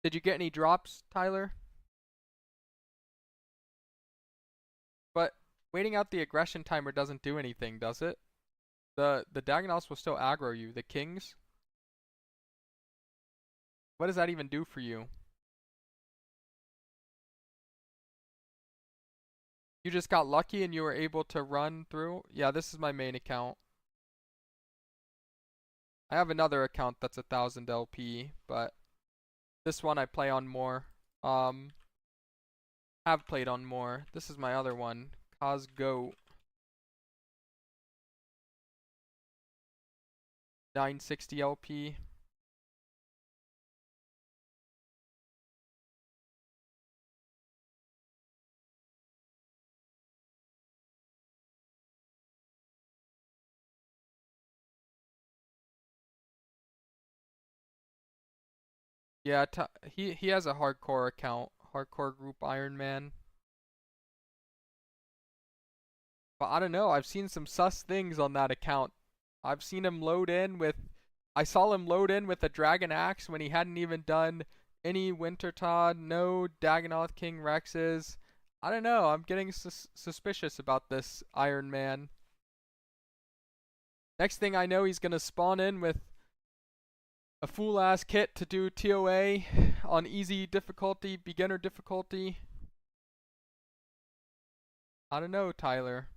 Did you get any drops, Tyler? But waiting out the aggression timer doesn't do anything, does it? The Dagannoths will still aggro you. The kings? What does that even do for you? You just got lucky and you were able to run through? Yeah, this is my main account. I have another account that's 1000 LP, but this one I play on more. Have played on more. This is my other one, Cosgo. 960 LP. Yeah, he has a hardcore account, hardcore group Iron Man. But I don't know, I've seen some sus things on that account. I've seen him load in with I saw him load in with a Dragon Axe when he hadn't even done any Wintertod, no Dagannoth King Rexes. I don't know, I'm getting suspicious about this Iron Man. Next thing I know, he's gonna spawn in with a fool ass kit to do TOA on easy difficulty, beginner difficulty. I don't know, Tyler.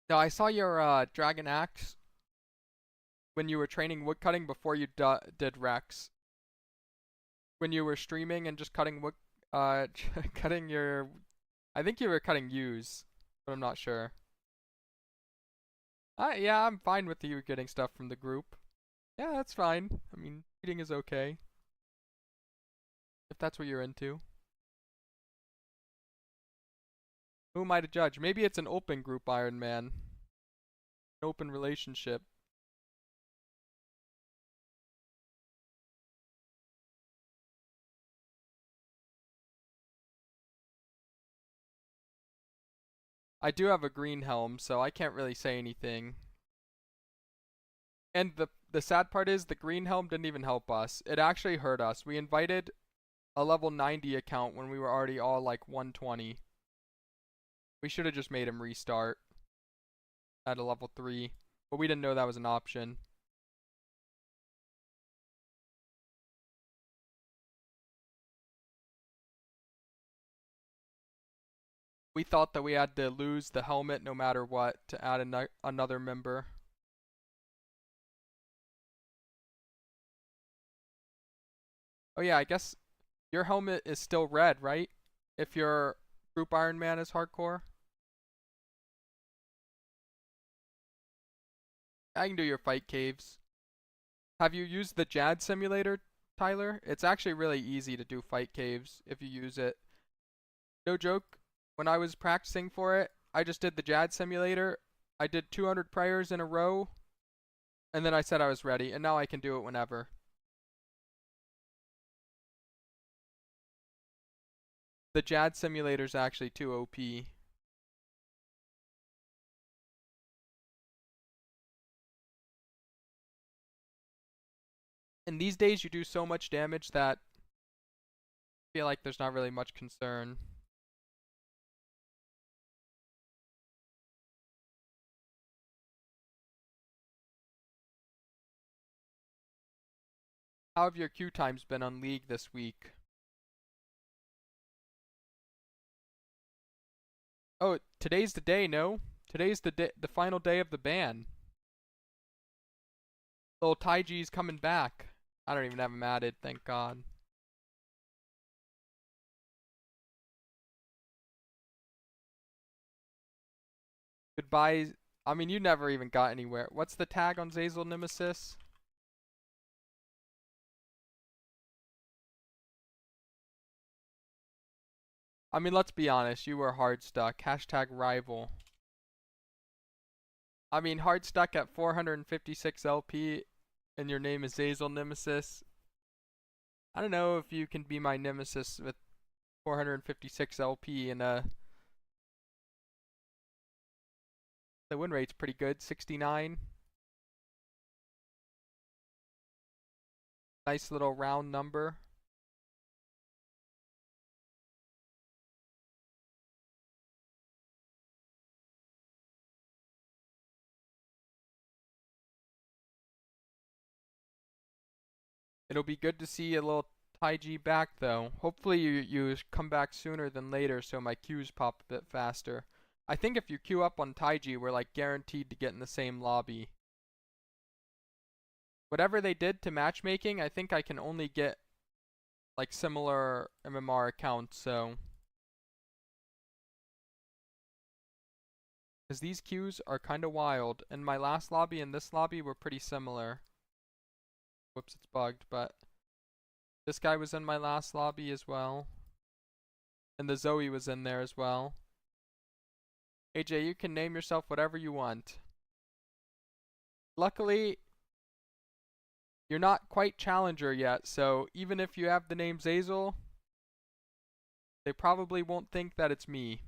No, I saw your Dragon Axe when you were training woodcutting before you did Rex. When you were streaming and just cutting wood, cutting your. I think you were cutting yews, but I'm not sure. Yeah, I'm fine with you getting stuff from the group. Yeah, that's fine. I mean, eating is okay if that's what you're into. Who am I to judge? Maybe it's an open group, Iron Man. An open relationship. I do have a green helm, so I can't really say anything. And the sad part is the green helm didn't even help us. It actually hurt us. We invited a level 90 account when we were already all like 120. We should have just made him restart at a level 3, but we didn't know that was an option. We thought that we had to lose the helmet no matter what to add another member. Oh yeah, I guess your helmet is still red, right? If your group Iron Man is hardcore. I can do your fight caves. Have you used the JAD simulator, Tyler? It's actually really easy to do fight caves if you use it. No joke, when I was practicing for it, I just did the JAD simulator. I did 200 prayers in a row, and then I said I was ready, and now I can do it whenever. The JAD simulator's actually too OP. And these days you do so much damage that I feel like there's not really much concern. How have your queue times been on League this week? Oh, today's the day, no? Today's the final day of the ban. Little Taiji's coming back. I don't even have him added, thank God. Goodbye. I mean, you never even got anywhere. What's the tag on Zazel Nemesis? I mean, let's be honest. You were hard stuck. Hashtag rival. I mean, hard stuck at 456 LP and your name is Zazel Nemesis. I don't know if you can be my nemesis with 456 LP and the win rate's pretty good, 69. Nice little round number. It'll be good to see a little Taiji back though. Hopefully you come back sooner than later so my queues pop a bit faster. I think if you queue up on Taiji, we're like guaranteed to get in the same lobby. Whatever they did to matchmaking, I think I can only get like similar MMR accounts, so. Because these queues are kinda wild, and my last lobby and this lobby were pretty similar. Whoops, it's bugged, but this guy was in my last lobby as well. And the Zoe was in there as well. AJ, you can name yourself whatever you want. Luckily, you're not quite Challenger yet, so even if you have the name Zazel, they probably won't think that it's me.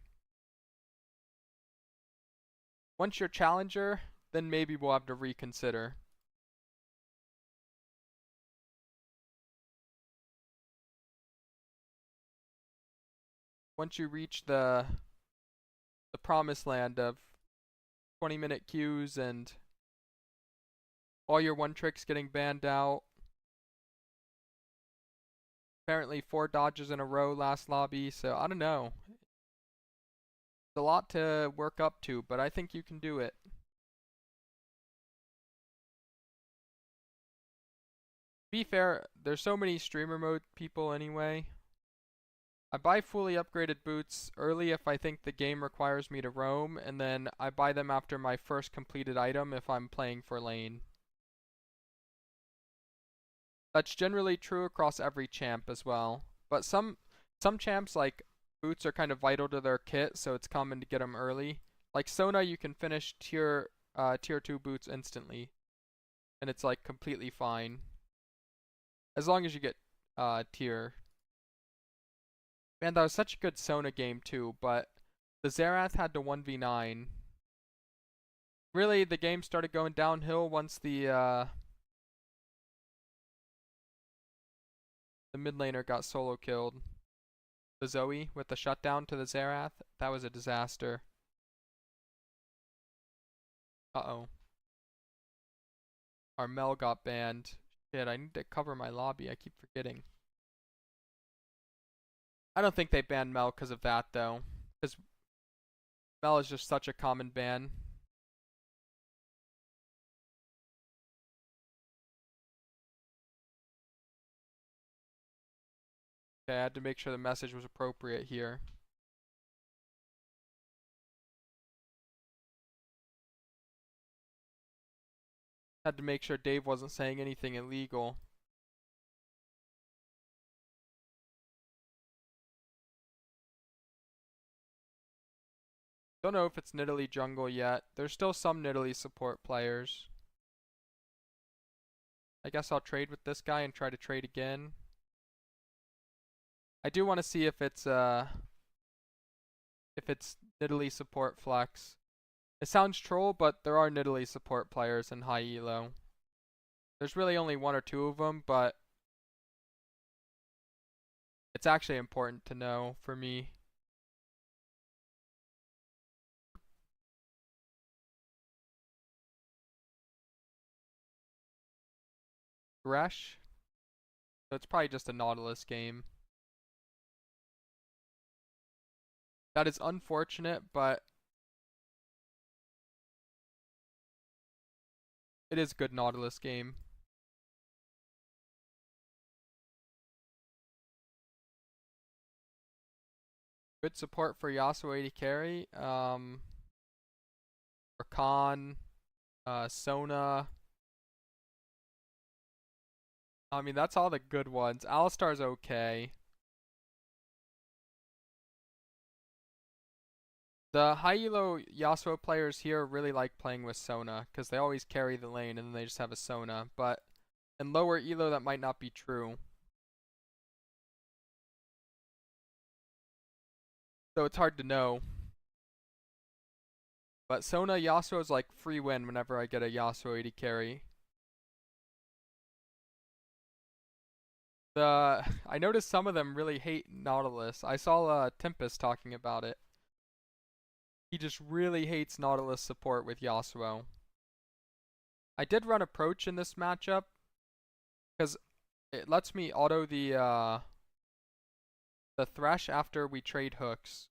Once you're Challenger, then maybe we'll have to reconsider. Once you reach the promised land of 20-minute queues and all your one tricks getting banned out. Apparently 4 dodges in a row last lobby, so I don't know. It's a lot to work up to, but I think you can do it. To be fair, there's so many streamer mode people anyway. I buy fully upgraded boots early if I think the game requires me to roam, and then I buy them after my first completed item if I'm playing for lane. That's generally true across every champ as well. But some champs, like, boots are kind of vital to their kit, so it's common to get them early. Like Sona, you can finish tier 2 boots instantly, and it's like completely fine. As long as you get tier. Man, that was such a good Sona game too, but the Xerath had to 1v9. Really, the game started going downhill once the mid laner got solo killed. The Zoe with the shutdown to the Xerath, that was a disaster. Uh-oh. Our Mel got banned. Shit, I need to cover my lobby, I keep forgetting. I don't think they banned Mel because of that, though. Because Mel is just such a common ban. Okay, I had to make sure the message was appropriate here. Had to make sure Dave wasn't saying anything illegal. Don't know if it's Nidalee jungle yet. There's still some Nidalee support players. I guess I'll trade with this guy and try to trade again. I do want to see if it's Nidalee support flex. It sounds troll, but there are Nidalee support players in high elo. There's really only one or two of them, but it's actually important to know for me. Gresh? So it's probably just a Nautilus game. That is unfortunate, but it is a good Nautilus game. Good support for Yasuo AD carry. Rakan, Sona. I mean, that's all the good ones. Alistar's okay. The high elo Yasuo players here really like playing with Sona, because they always carry the lane and then they just have a Sona. But in lower elo, that might not be true. So it's hard to know. But Sona Yasuo is like free win whenever I get a Yasuo AD carry. I noticed some of them really hate Nautilus. I saw Tempest talking about it. He just really hates Nautilus support with Yasuo. I did run Approach in this matchup because it lets me auto the Thresh after we trade hooks.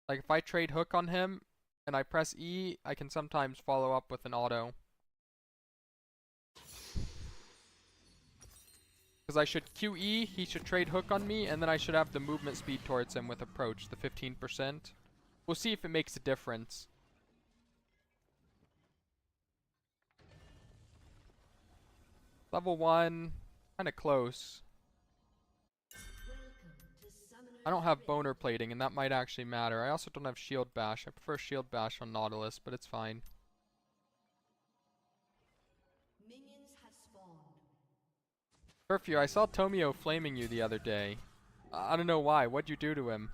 Like if I trade hook on him and I press E, I can sometimes follow up with an auto. Because I should QE, he should trade hook on me, and then I should have the movement speed towards him with Approach, the 15%. We'll see if it makes a difference. Level 1, kinda close. I don't have boner plating, and that might actually matter. I also don't have shield bash. I prefer shield bash on Nautilus, but it's fine. Curfew, I saw Tomio flaming you the other day. I don't know why. What'd you do to him?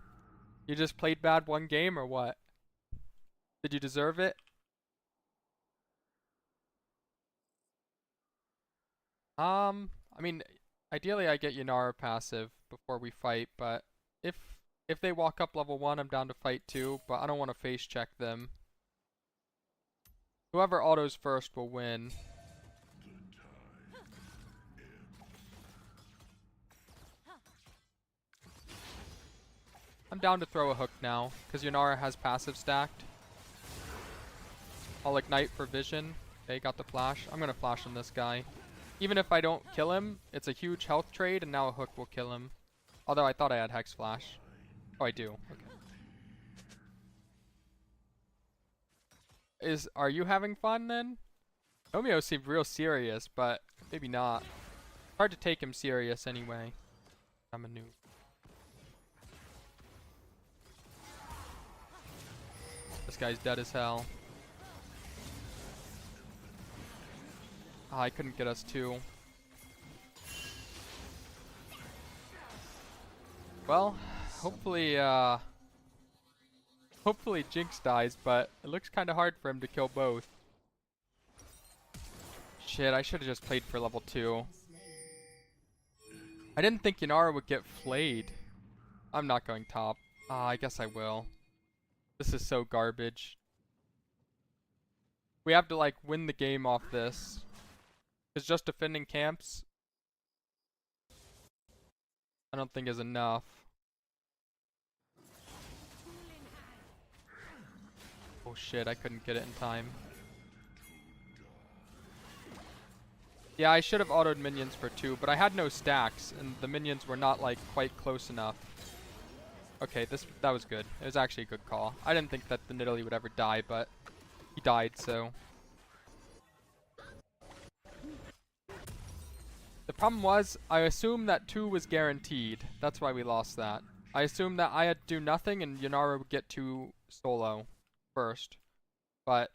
You just played bad one game or what? Did you deserve it? I mean, ideally I get Yanara passive before we fight, but if they walk up level 1, I'm down to fight too, but I don't want to face check them. Whoever autos first will win. I'm down to throw a hook now, because Yunara has passive stacked. I'll ignite for vision. Okay, got the flash. I'm gonna flash on this guy. Even if I don't kill him, it's a huge health trade, and now a hook will kill him. Although I thought I had Hex Flash. Oh, I do. Okay. Are you having fun then? Romeo seemed real serious, but maybe not. Hard to take him serious anyway. I'm a noob. This guy's dead as hell. I couldn't get us too. Well, hopefully Jinx dies, but it looks kind of hard for him to kill both. Shit, I should have just played for level 2. I didn't think Yunara would get flayed. I'm not going top. I guess I will. This is so garbage. We have to like win the game off this. Because just defending camps, I don't think is enough. Oh shit, I couldn't get it in time. Yeah, I should have autoed minions for 2, but I had no stacks, and the minions were not like quite close enough. Okay, that was good. It was actually a good call. I didn't think that the Nidalee would ever die, but he died, so. The problem was, I assumed that 2 was guaranteed. That's why we lost that. I assumed that I had to do nothing and Yunara would get 2 solo first. But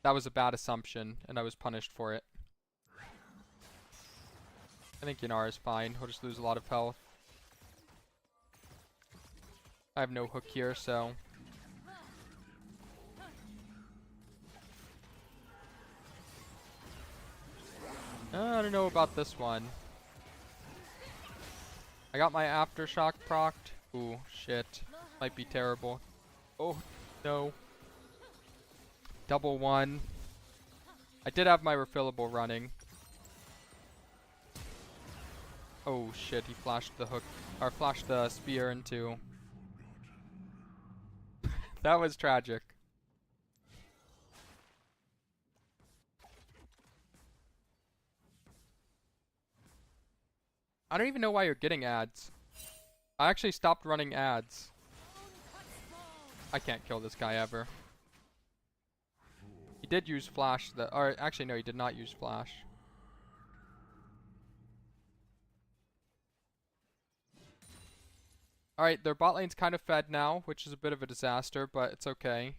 that was a bad assumption, and I was punished for it. I think Yunara's fine. He'll just lose a lot of health. I have no hook here, so. I don't know about this one. I got my Aftershock procced. Ooh, shit. Might be terrible. Oh, no. Double 1. I did have my refillable running. Oh shit, he flashed the hook, or flashed the spear into. That was tragic. I don't even know why you're getting ads. I actually stopped running ads. I can't kill this guy ever. He did use flash, or actually no, he did not use flash. Alright, their bot lane's kind of fed now, which is a bit of a disaster, but it's okay.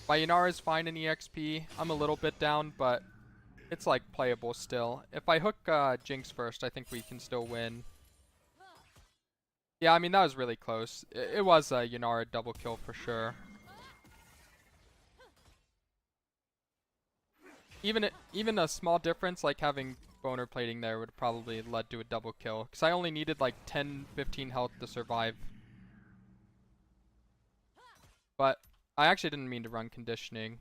My Yunara is fine in EXP. I'm a little bit down, but it's like playable still. If I hook Jinx first, I think we can still win. Yeah, I mean, that was really close. It was a Yunara double kill for sure. Even a small difference like having boner plating there would probably led to a double kill. Because I only needed like 10, 15 health to survive. But I actually didn't mean to run conditioning.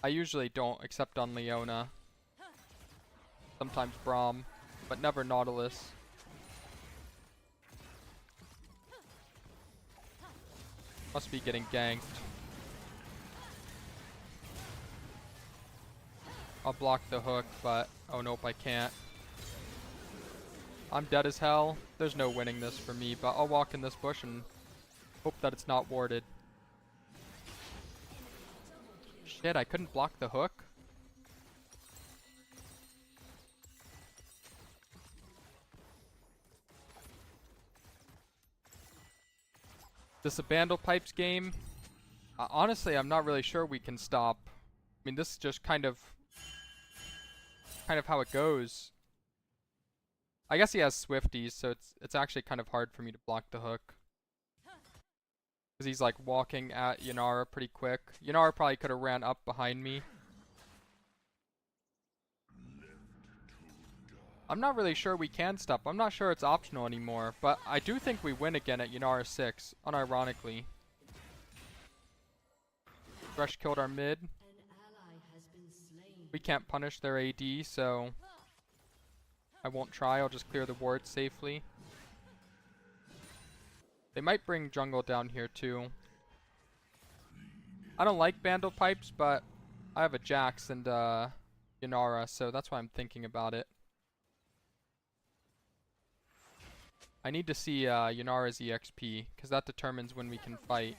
I usually don't, except on Leona. Sometimes Braum, but never Nautilus. Must be getting ganked. I'll block the hook, but oh nope, I can't. I'm dead as hell. There's no winning this for me, but I'll walk in this bush and hope that it's not warded. Shit, I couldn't block the hook. This a Bandle Pipes game? Honestly, I'm not really sure we can stop. I mean, this is just kind of how it goes. I guess he has Swifties, so it's actually kind of hard for me to block the hook. Because he's like walking at Yunara pretty quick. Yunara probably could have ran up behind me. I'm not really sure we can stop. I'm not sure it's optional anymore. But I do think we win again at Yunara 6, unironically. Thresh killed our mid. We can't punish their AD, so I won't try. I'll just clear the ward safely. They might bring jungle down here too. I don't like Vandal Pipes, but I have a Jax and Yanara, so that's why I'm thinking about it. I need to see Yanara's EXP, because that determines when we can fight.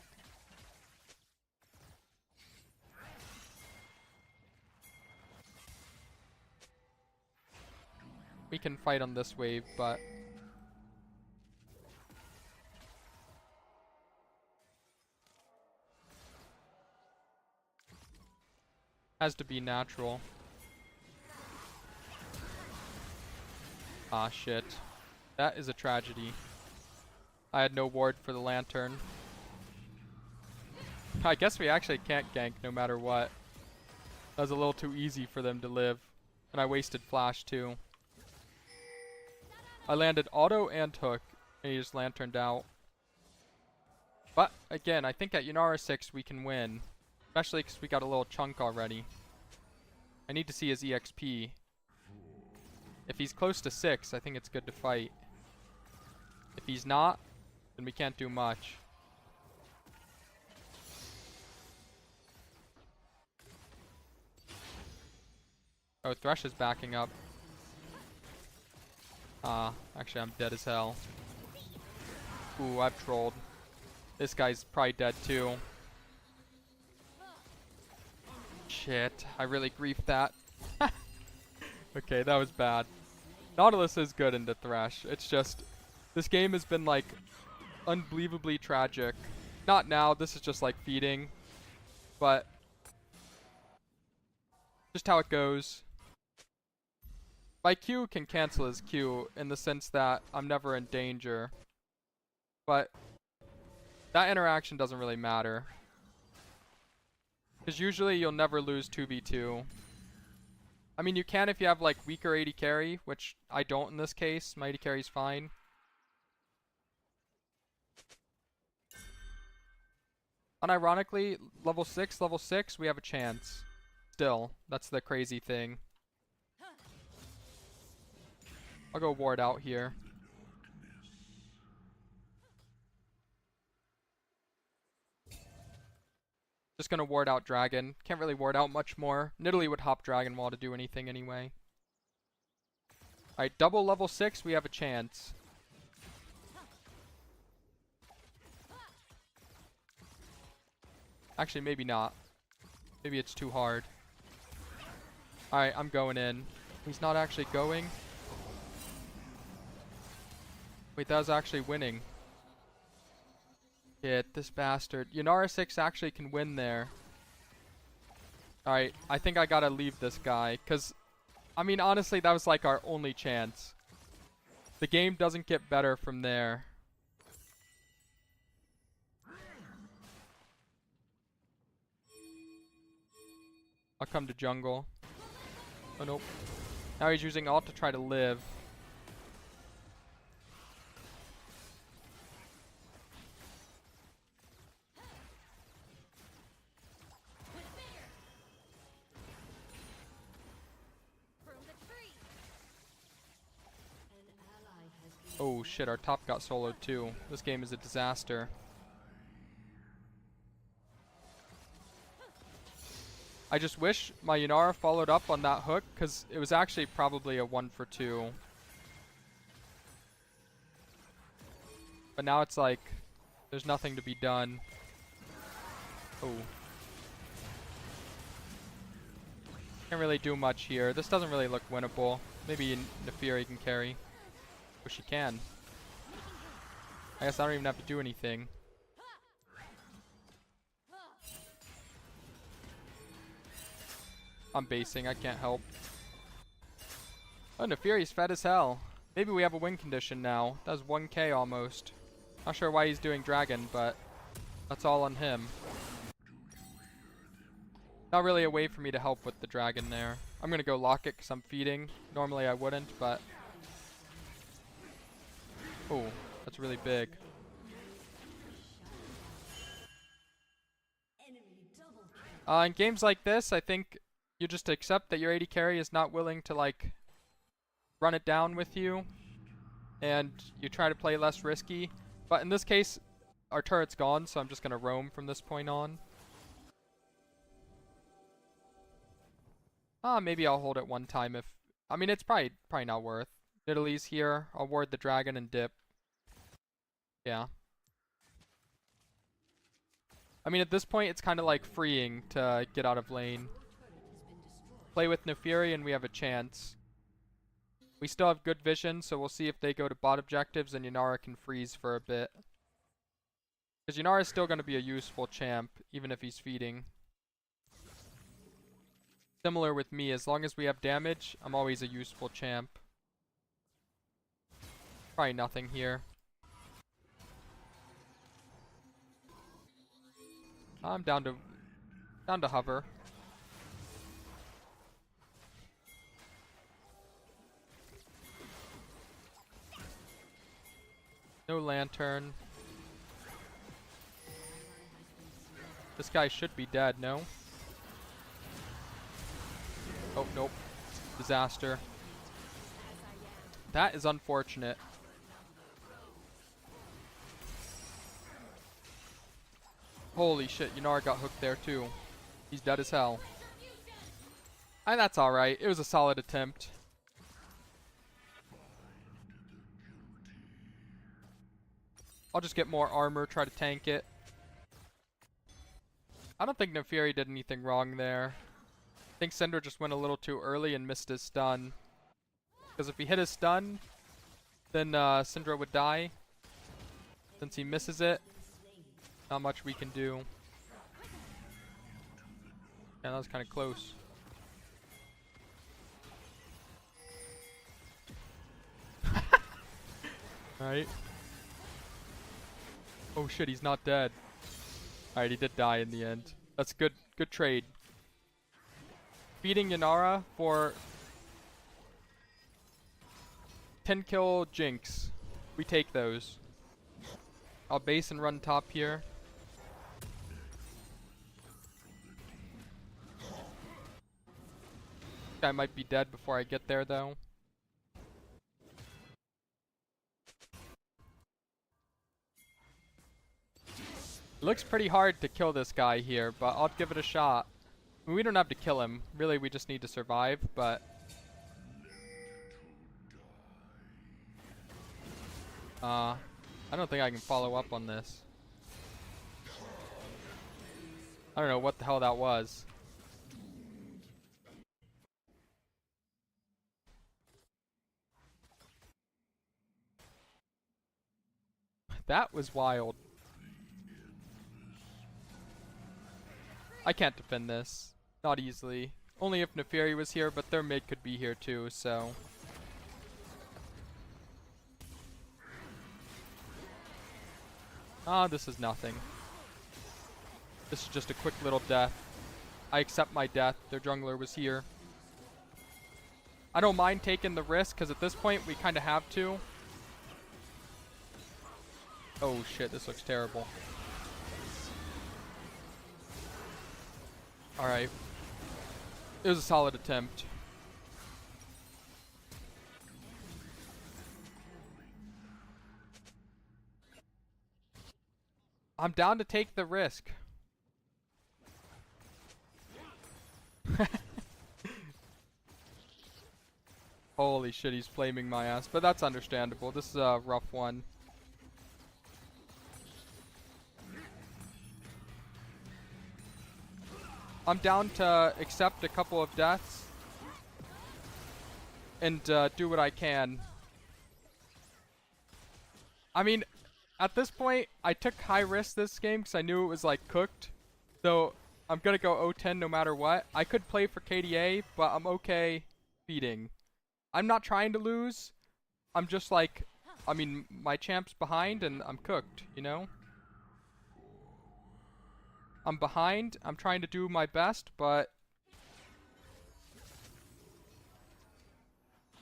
We can fight on this wave, but has to be natural. Ah, shit. That is a tragedy. I had no ward for the lantern. I guess we actually can't gank no matter what. That was a little too easy for them to live. And I wasted flash too. I landed auto and hook, and he just lanterned out. But, again, I think at Yanara 6 we can win. Especially because we got a little chunk already. I need to see his EXP. If he's close to 6, I think it's good to fight. If he's not, then we can't do much. Oh, Thresh is backing up. Actually I'm dead as hell. Ooh, I've trolled. This guy's probably dead too. Shit, I really griefed that. Okay, that was bad. Nautilus is good into Thresh. It's just, this game has been like unbelievably tragic. Not now, this is just like feeding. But just how it goes. My Q can cancel his Q in the sense that I'm never in danger. But that interaction doesn't really matter. Because usually you'll never lose 2v2. I mean, you can if you have like weaker AD carry, which I don't in this case. My AD carry's fine. Unironically, level 6, we have a chance. Still, that's the crazy thing. I'll go ward out here. Just gonna ward out Dragon. Can't really ward out much more. Nidalee would hop Dragon Wall to do anything anyway. Alright, double level 6, we have a chance. Actually, maybe not. Maybe it's too hard. Alright, I'm going in. He's not actually going. Wait, that was actually winning. Shit, this bastard. Yanara 6 actually can win there. Alright, I think I gotta leave this guy. Because, I mean, honestly, that was like our only chance. The game doesn't get better from there. I'll come to jungle. Oh, nope. Now he's using ult to try to live. Oh shit, our top got soloed too. This game is a disaster. I just wish my Yanara followed up on that hook, because it was actually probably a 1 for 2. But now it's like, there's nothing to be done. Oh. Can't really do much here. This doesn't really look winnable. Maybe Naafiri can carry. Wish he can. I guess I don't even have to do anything. I'm basing, I can't help. Oh, Naafiri's fed as hell. Maybe we have a win condition now. That was 1k almost. Not sure why he's doing dragon, but that's all on him. Not really a way for me to help with the dragon there. I'm gonna go lock it because I'm feeding. Normally I wouldn't, but... Oh, that's really big. In games like this, I think you just accept that your AD carry is not willing to like run it down with you, and you try to play less risky. But in this case, our turret's gone, so I'm just gonna roam from this point on. Maybe I'll hold it one time if... I mean, it's probably not worth. Italy's here. I'll ward the dragon and dip. Yeah. I mean, at this point, it's kind of like freeing to get out of lane. Play with Naafiri and we have a chance. We still have good vision, so we'll see if they go to bot objectives and Yunara can freeze for a bit. Because Yunara is still going to be a useful champ, even if he's feeding. Similar with me, as long as we have damage, I'm always a useful champ. Probably nothing here. I'm down to hover. No lantern. This guy should be dead, no? Oh, nope. Disaster. That is unfortunate. Holy shit, Yunara got hooked there too. He's dead as hell. And that's alright. It was a solid attempt. I'll just get more armor, try to tank it. I don't think Naafiri did anything wrong there. I think Syndra just went a little too early and missed his stun. Because if he hit his stun, then Syndra would die. Since he misses it, not much we can do. Yeah, that was kind of close. Alright. Oh shit, he's not dead. Alright, he did die in the end. That's good trade. Beating Yunara for 10 kill Jinx. We take those. I'll base and run top here. I might be dead before I get there though. It looks pretty hard to kill this guy here, but I'll give it a shot. I mean, we don't have to kill him. Really, we just need to survive, but... I don't think I can follow up on this. I don't know what the hell that was. That was wild. I can't defend this. Not easily. Only if Naafiri was here, but their mid could be here too, so... this is nothing. This is just a quick little death. I accept my death. Their jungler was here. I don't mind taking the risk, because at this point, we kind of have to. Oh shit, this looks terrible. Alright. It was a solid attempt. I'm down to take the risk. Holy shit, he's flaming my ass. But that's understandable. This is a rough one. I'm down to accept a couple of deaths and do what I can. I mean, at this point, I took high risk this game because I knew it was like cooked. So I'm going to go 0-10 no matter what. I could play for KDA, but I'm okay feeding. I'm not trying to lose. I'm just like, I mean, my champ's behind and I'm cooked, you know? I'm behind. I'm trying to do my best, but...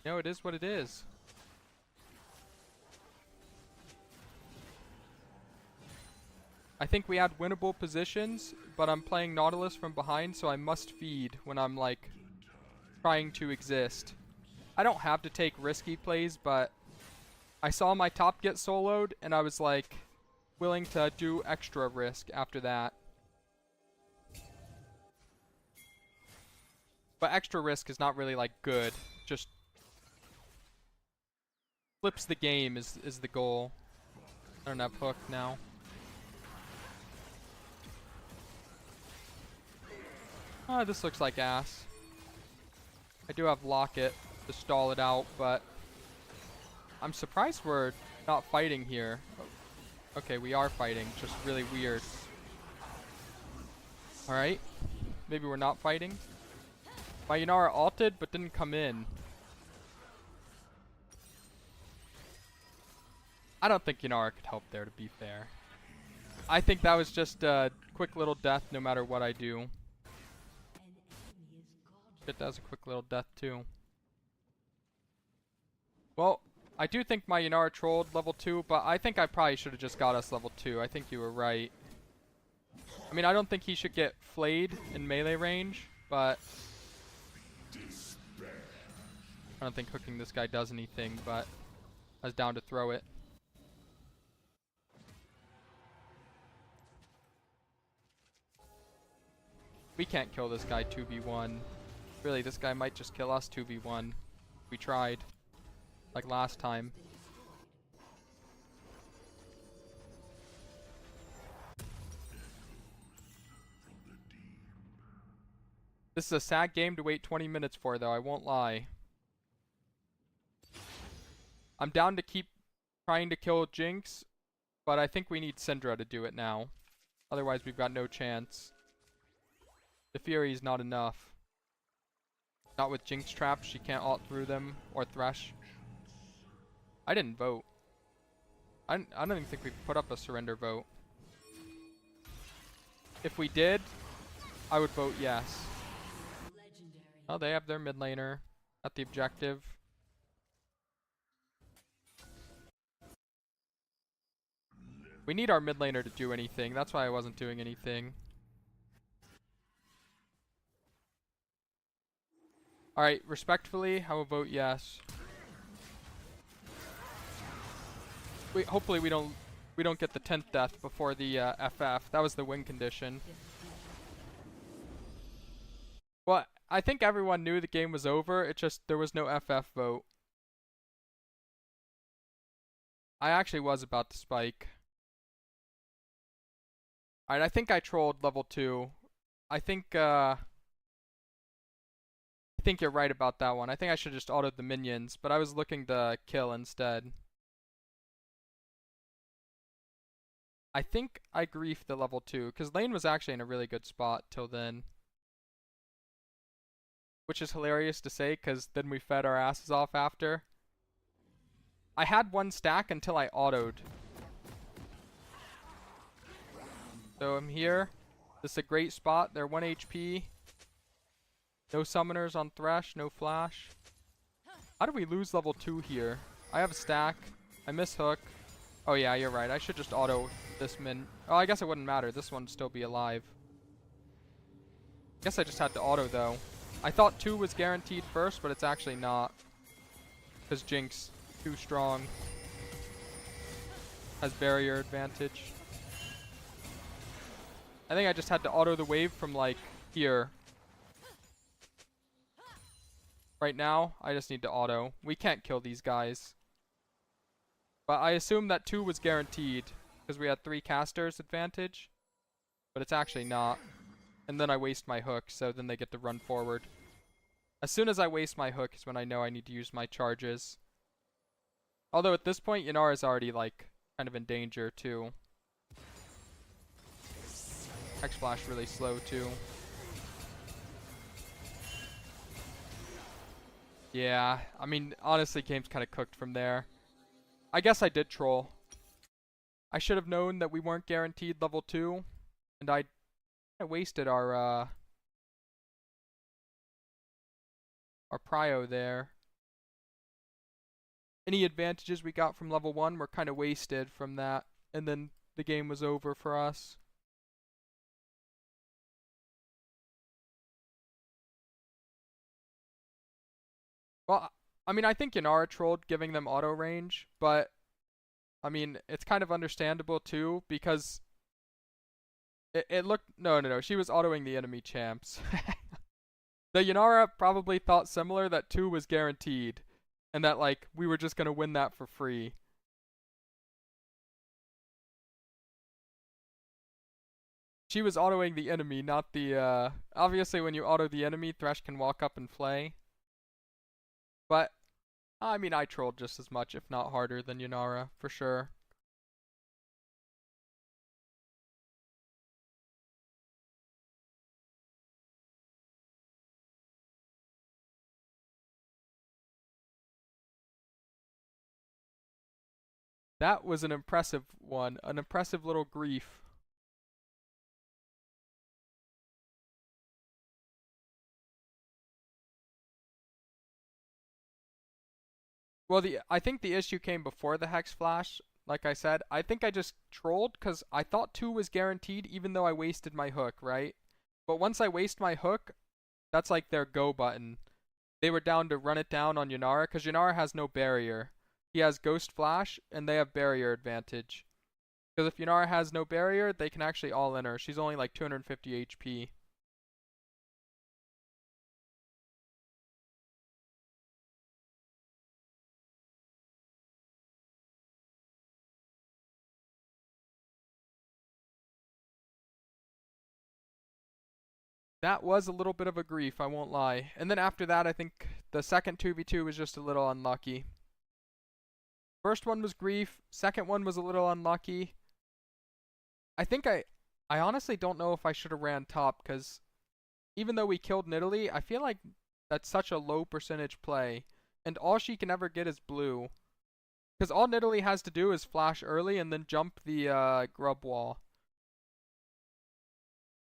you know, it is what it is. I think we had winnable positions, but I'm playing Nautilus from behind, so I must feed when I'm like trying to exist. I don't have to take risky plays, but I saw my top get soloed, and I was like willing to do extra risk after that. But extra risk is not really like good. Just flips the game is the goal. I don't have hook now. Ah, this looks like ass. I do have Locket to stall it out, but I'm surprised we're not fighting here. Okay, we are fighting, just really weird. Alright, maybe we're not fighting. My Yanara ulted, but didn't come in. I don't think Yanara could help there, to be fair. I think that was just a quick little death no matter what I do. It does a quick little death too. Well, I do think my Yanara trolled level 2, but I think I probably should have just got us level 2. I think you were right. I mean, I don't think he should get flayed in melee range, but I don't think hooking this guy does anything, but I was down to throw it. We can't kill this guy 2v1. Really, this guy might just kill us 2v1. We tried. Like last time. This is a sad game to wait 20 minutes for, though, I won't lie. I'm down to keep trying to kill Jinx, but I think we need Syndra to do it now. Otherwise, we've got no chance. The Fury's not enough. Not with Jinx traps, she can't ult through them, or Thresh. I didn't vote. I don't even think we put up a surrender vote. If we did, I would vote yes. Oh, they have their mid laner at the objective. We need our mid laner to do anything. That's why I wasn't doing anything. Alright, respectfully, I will vote yes. Hopefully we don't get the 10th death before the FF. That was the win condition. Well, I think everyone knew the game was over. It just there was no FF vote. I actually was about to spike. Alright, I think I trolled level 2. I think you're right about that one. I think I should just autoed the minions, but I was looking to kill instead. I think I griefed the level 2, because lane was actually in a really good spot till then. Which is hilarious to say, because then we fed our asses off after. I had one stack until I autoed. So I'm here. This is a great spot. They're 1 HP. No summoners on Thresh, no flash. How do we lose level 2 here? I have a stack. I miss hook. Oh yeah, you're right. I should just auto this min. Oh, I guess it wouldn't matter. This one would still be alive. Guess I just had to auto though. I thought 2 was guaranteed first, but it's actually not. Because Jinx, too strong. Has barrier advantage. I think I just had to auto the wave from like here. Right now, I just need to auto. We can't kill these guys. But I assume that 2 was guaranteed because we had 3 casters advantage. But it's actually not. And then I waste my hook, so then they get to run forward. As soon as I waste my hook is when I know I need to use my charges. Although at this point, Yanara's already like kind of in danger too. X-Flash really slow too. Yeah, I mean, honestly, game's kind of cooked from there. I guess I did troll. I should have known that we weren't guaranteed level 2. And I wasted our prio there. Any advantages we got from level 1 were kind of wasted from that. And then the game was over for us. Well, I mean, I think Yanara trolled giving them auto range, but I mean, it's kind of understandable too because it looked no, she was autoing the enemy champs. The Yanara probably thought similar that 2 was guaranteed and that like we were just gonna win that for free. She was autoing the enemy, not the obviously when you auto the enemy, Thresh can walk up and play. But I mean, I trolled just as much, if not harder, than Yanara, for sure. That was an impressive one, an impressive little grief. Well, I think the issue came before the Hex Flash. Like I said, I think I just trolled because I thought 2 was guaranteed even though I wasted my hook, right? But once I waste my hook, that's like their go button. They were down to run it down on Yanara because Yanara has no barrier. He has Ghost Flash and they have barrier advantage. Because if Yanara has no barrier, they can actually all in her. She's only like 250 HP. That was a little bit of a grief, I won't lie. And then after that, I think the second 2v2 was just a little unlucky. First one was grief, second one was a little unlucky. I think I honestly don't know if I should have ran top, because even though we killed Nidalee, I feel like that's such a low percentage play. And all she can ever get is blue. Because all Nidalee has to do is flash early and then jump the grub wall.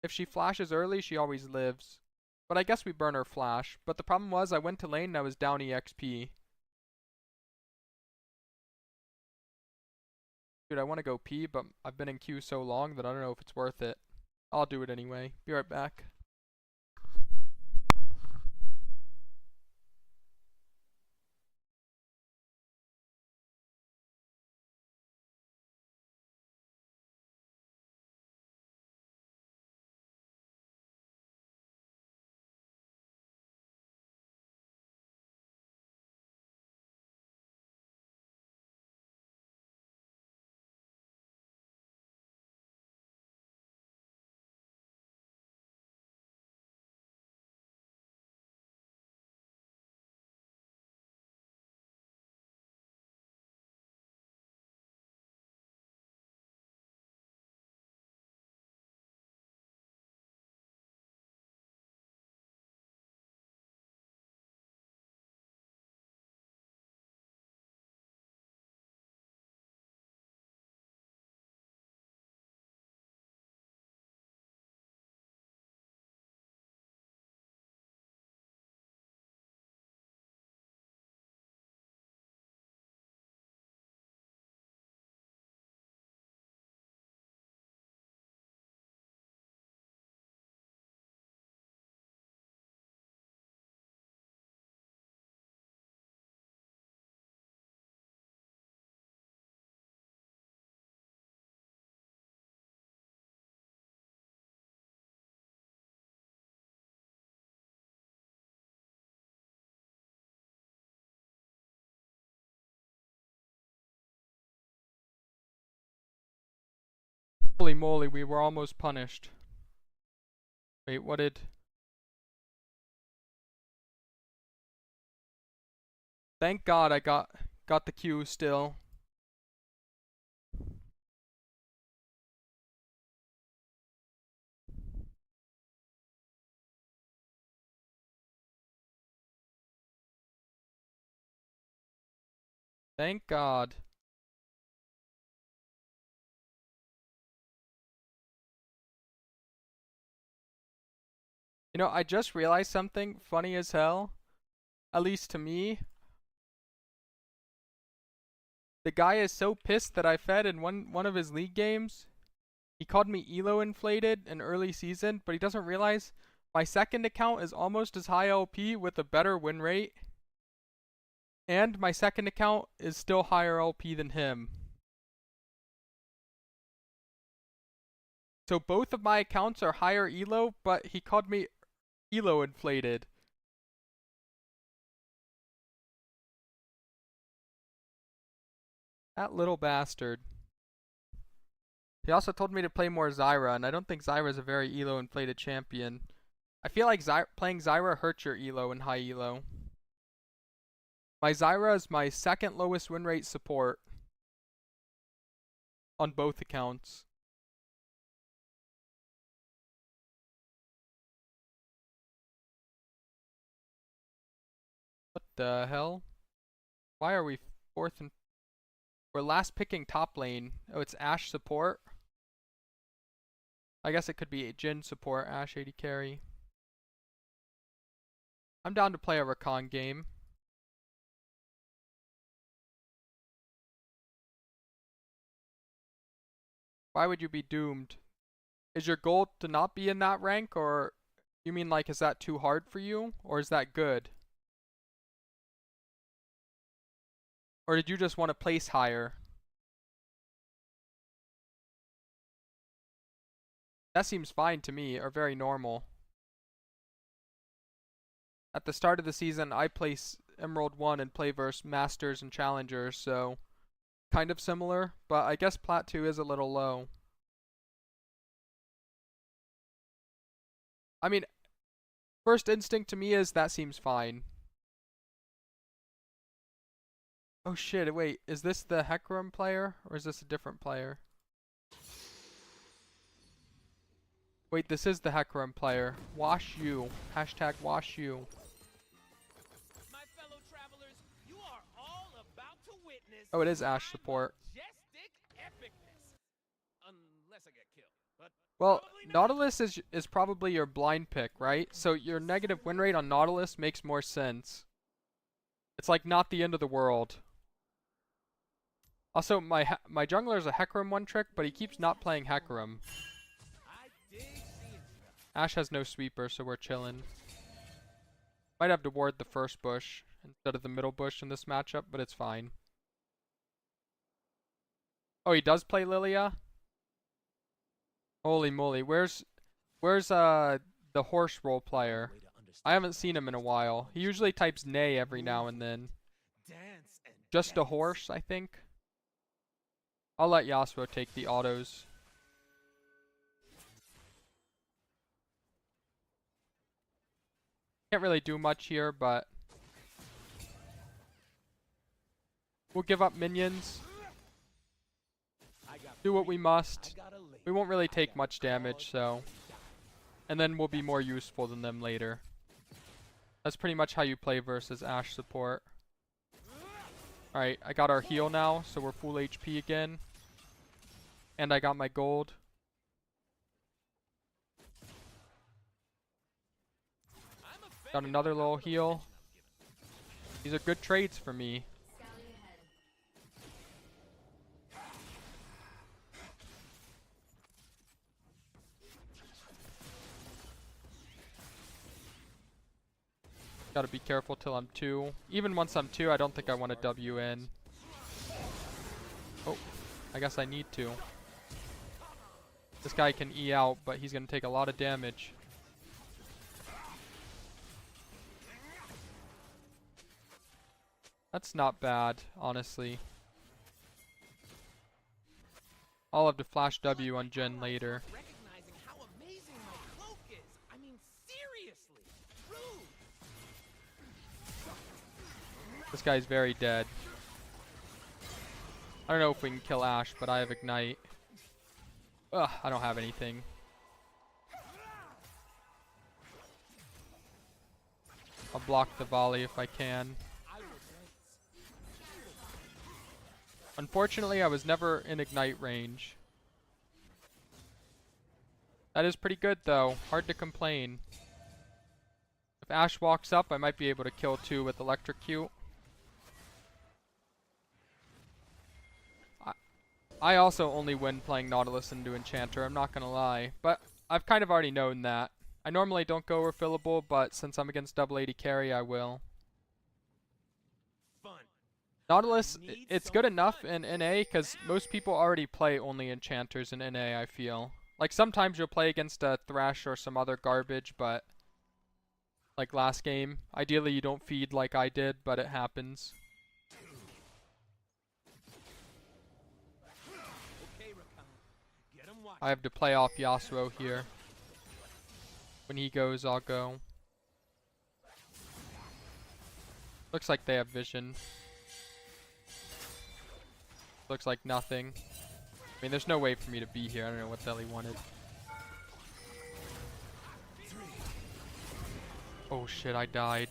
If she flashes early, she always lives. But I guess we burn her flash. But the problem was I went to lane and I was down EXP. Dude, I want to go pee, but I've been in queue so long that I don't know if it's worth it. I'll do it anyway. Be right back. Holy moly, we were almost punished. Wait, what did... Thank God I got the queue still. Thank God. You know, I just realized something funny as hell. At least to me. The guy is so pissed that I fed in one of his league games. He called me elo inflated in early season, but he doesn't realize my second account is almost as high LP with a better win rate. And my second account is still higher LP than him. So both of my accounts are higher elo, but he called me elo inflated. That little bastard. He also told me to play more Zyra, and I don't think Zyra is a very elo inflated champion. I feel like playing Zyra hurts your elo and high elo. My Zyra is my second lowest win rate support on both accounts. What the hell? Why are we fourth and... We're last picking top lane. Oh, it's Ashe support? I guess it could be Jhin support, Ashe AD carry. I'm down to play a Rakan game. Why would you be doomed? Is your goal to not be in that rank, or you mean like is that too hard for you, or is that good? Or did you just want to place higher? That seems fine to me, or very normal. At the start of the season, I place Emerald 1 and play versus Masters and Challengers, so kind of similar, but I guess Plat 2 is a little low. I mean, first instinct to me is that seems fine. Oh shit, wait, is this the Hecarim player, or is this a different player? Wait, this is the Hecarim player. Wash you. Hashtag wash you. My fellow travelers, you are all about to witness Oh, it is Ashe support. majestic epicness. Unless I get killed. But Well, probably not. Nautilus is probably your blind pick, right? So your negative win rate on Nautilus makes more sense. It's like not the end of the world. Also, my jungler is a Hecarim one trick, but he keeps not playing Hecarim. I dig seeing stuff. Ashe has no sweeper, so we're chillin'. Might have to ward the first bush instead of the middle bush in this matchup, but it's fine. Oh, he does play Lilia? Holy moly, where's the horse role player? I haven't seen him in a while. He usually types nay every now and then. Dance and Just a dance. horse, I think. I'll let Yasuo take the autos. Can't really do much here, but we'll give up minions. I got Do what we must. I got a lady. We won't really take much damage, so... And then we'll be more useful than them later. That's pretty much how you play versus Ashe support. Alright, I got our heal now, so we're full HP again. And I got my gold. I'm offended Got another by little how little heal. attention I'm given. These are good trades for me. Gotta be careful till I'm 2. Even once I'm 2, I don't think I want to W in. Oh, I guess I need to. This guy can E out, but he's gonna take a lot of damage. That's not bad, honestly. I'll have to flash W on Jhin later. Recognizing how amazing my cloak is. I mean, seriously. Rude. This guy's very dead. I don't know if we can kill Ashe, but I have Ignite. Ugh, I don't have anything. I'll block the volley if I can. I will dance. Unfortunately, I was never in Ignite range. That is pretty good, though. Hard to complain. If Ashe walks up, I might be able to kill 2 with Electrocute. I also only win playing Nautilus into Enchanter, I'm not gonna lie. But I've kind of already known that. I normally don't go refillable, but since I'm against double AD carry, I will. Fun. Nautilus, Need it's some good enough fun. in NA because most people already play only Enchanters in NA, I feel. Like sometimes you'll play against a Thresh or some other garbage, but like last game, ideally you don't feed like I did, but it happens. Okay, Rakan. Get him watching. I have to play off Yasuo here. When he goes, I'll go. Looks like they have vision. Looks like nothing. I mean, there's no way for me to be here. I don't know what the hell he wanted. Oh shit, I died.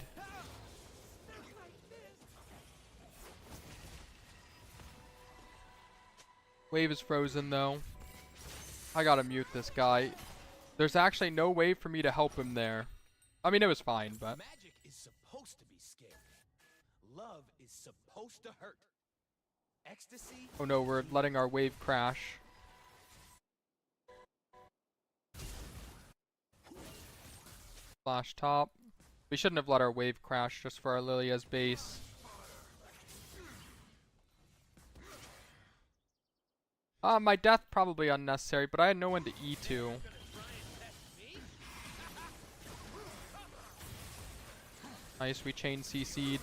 Wave is frozen though. I gotta mute this guy. There's actually no way for me to help him there. I mean, it was fine, but... Magic is supposed to be scary. Love is supposed to hurt. Ecstasy. Oh no, we're letting our wave crash. Flash top. We shouldn't have let our wave crash just for our Lilia's base. My death probably unnecessary, but I had no one to E to. Nice, we chain CC'd.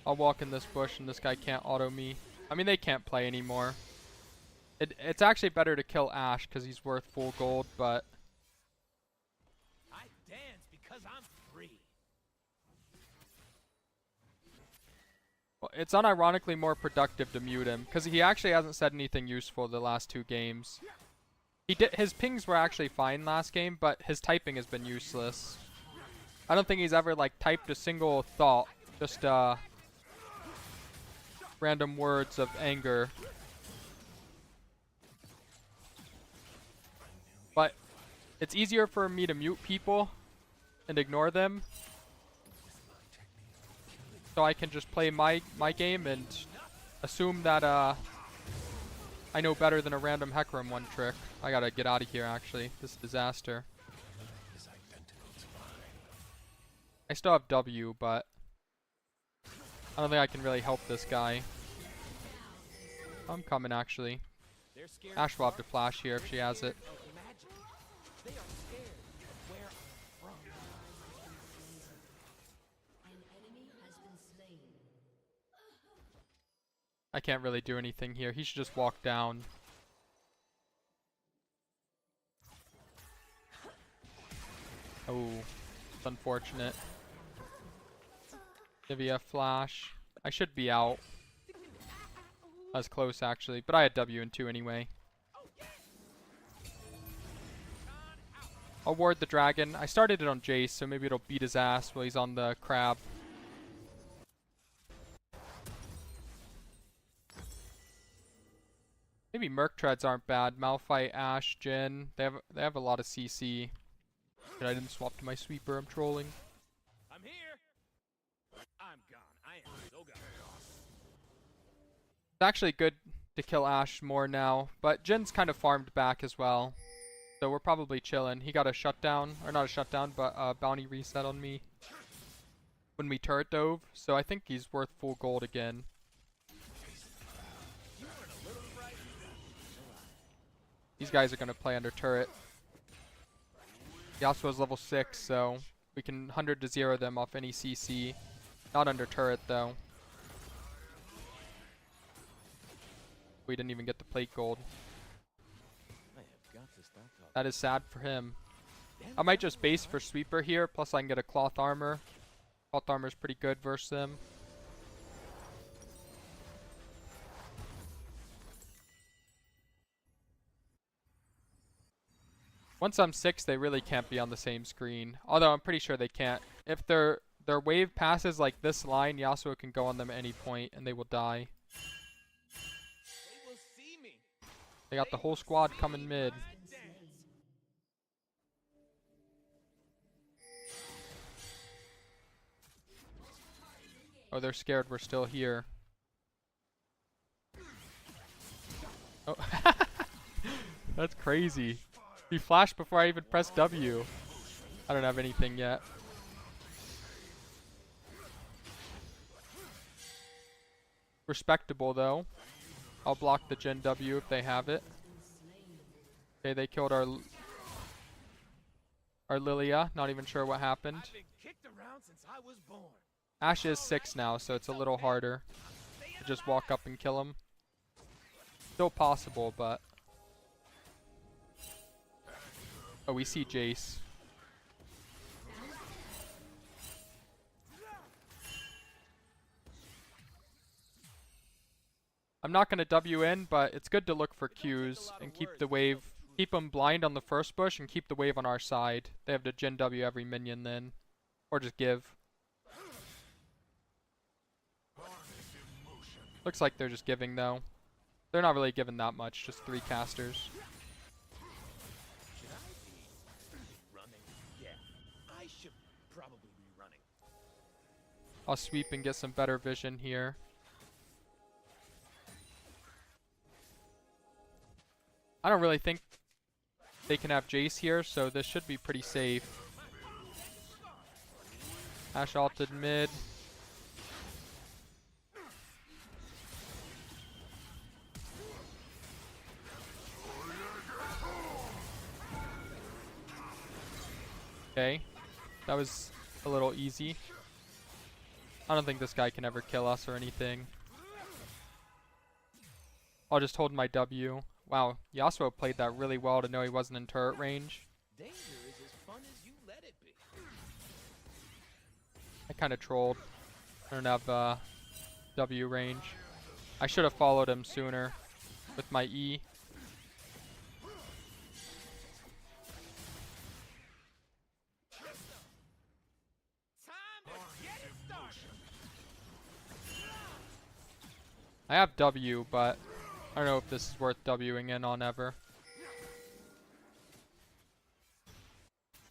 I'll walk in this bush and this guy can't auto me. I mean, they can't play anymore. It's actually better to kill Ashe because he's worth full gold, but... I dance because I'm free. Well, it's unironically more productive to mute him because he actually hasn't said anything useful the last 2 games. His pings were actually fine last game, but his typing has been useless. I don't think he's ever like typed a single thought, just random words of anger. But it's easier for me to mute people and ignore them, so I can just play my game and assume that I know better than a random Hecarim one trick. I gotta get out of here actually. This is a disaster. I still have W, but I don't think I can really help this guy. I'm coming actually. They're scared Ashe will have to flash here if she has it. of magic. They are scared of where I'm from. An enemy has been slain. I can't really do anything here. He should just walk down. Oh, it's unfortunate. Nivea flash. I should be out. I was close actually, but I had W and 2 anyway. I'll ward the dragon. I started it on Jace, so maybe it'll beat his ass while he's on the crab. Maybe Merc Treads aren't bad. Malphite, Ashe, Jhin. They have a lot of CC. But I didn't swap to my sweeper. I'm trolling. I'm here. I'm gone. I am so gone. It's actually good to kill Ashe more now, but Jin's kind of farmed back as well. So we're probably chilling. He got a shutdown, or not a shutdown, but a bounty reset on me when we turret dove. So I think he's worth full gold again. These guys are going to play under turret. Yasuo's level 6, so we can 100 to 0 them off any CC. Not under turret, though. We didn't even get the plate gold. I have got to stop talking. That is sad for him. I might just base for sweeper here, plus I can get a cloth armor. Cloth armor is pretty good versus them. Once I'm 6, they really can't be on the same screen. Although I'm pretty sure they can't. If their wave passes like this line, Yasuo can go on them at any point and they will die. They will see me. They got the whole squad coming mid. Oh, they're scared we're still here. Oh. That's crazy. He flashed before I even pressed W. I don't have anything yet. Respectable though. I'll block the Gen W if they have it. Okay, they killed our Lilia. Not even sure what happened. I've been kicked around since I was born. Ashe is 6 now, so it's a little harder to just walk up and kill him. Still possible, but... Oh, we see Jace. I'm not going to W in, but it's good to look for Qs and keep the wave, keep them blind on the first bush and keep the wave on our side. They have to Gen W every minion then. Or just give. Looks like they're just giving though. They're not really giving that much, just 3 casters. Should I be running? Yeah, I should probably be running. I'll sweep and get some better vision here. I don't really think they can have Jace here, so this should be pretty safe. Ashe ulted mid. Okay, that was a little easy. I don't think this guy can ever kill us or anything. I'll just hold my W. Wow, Yasuo played that really well to know he wasn't in turret range. Danger is as fun as you let it be. I kind of trolled. I don't have W range. I should have followed him sooner with my E. Time to get it started. I have W, but I don't know if this is worth Wing in on ever.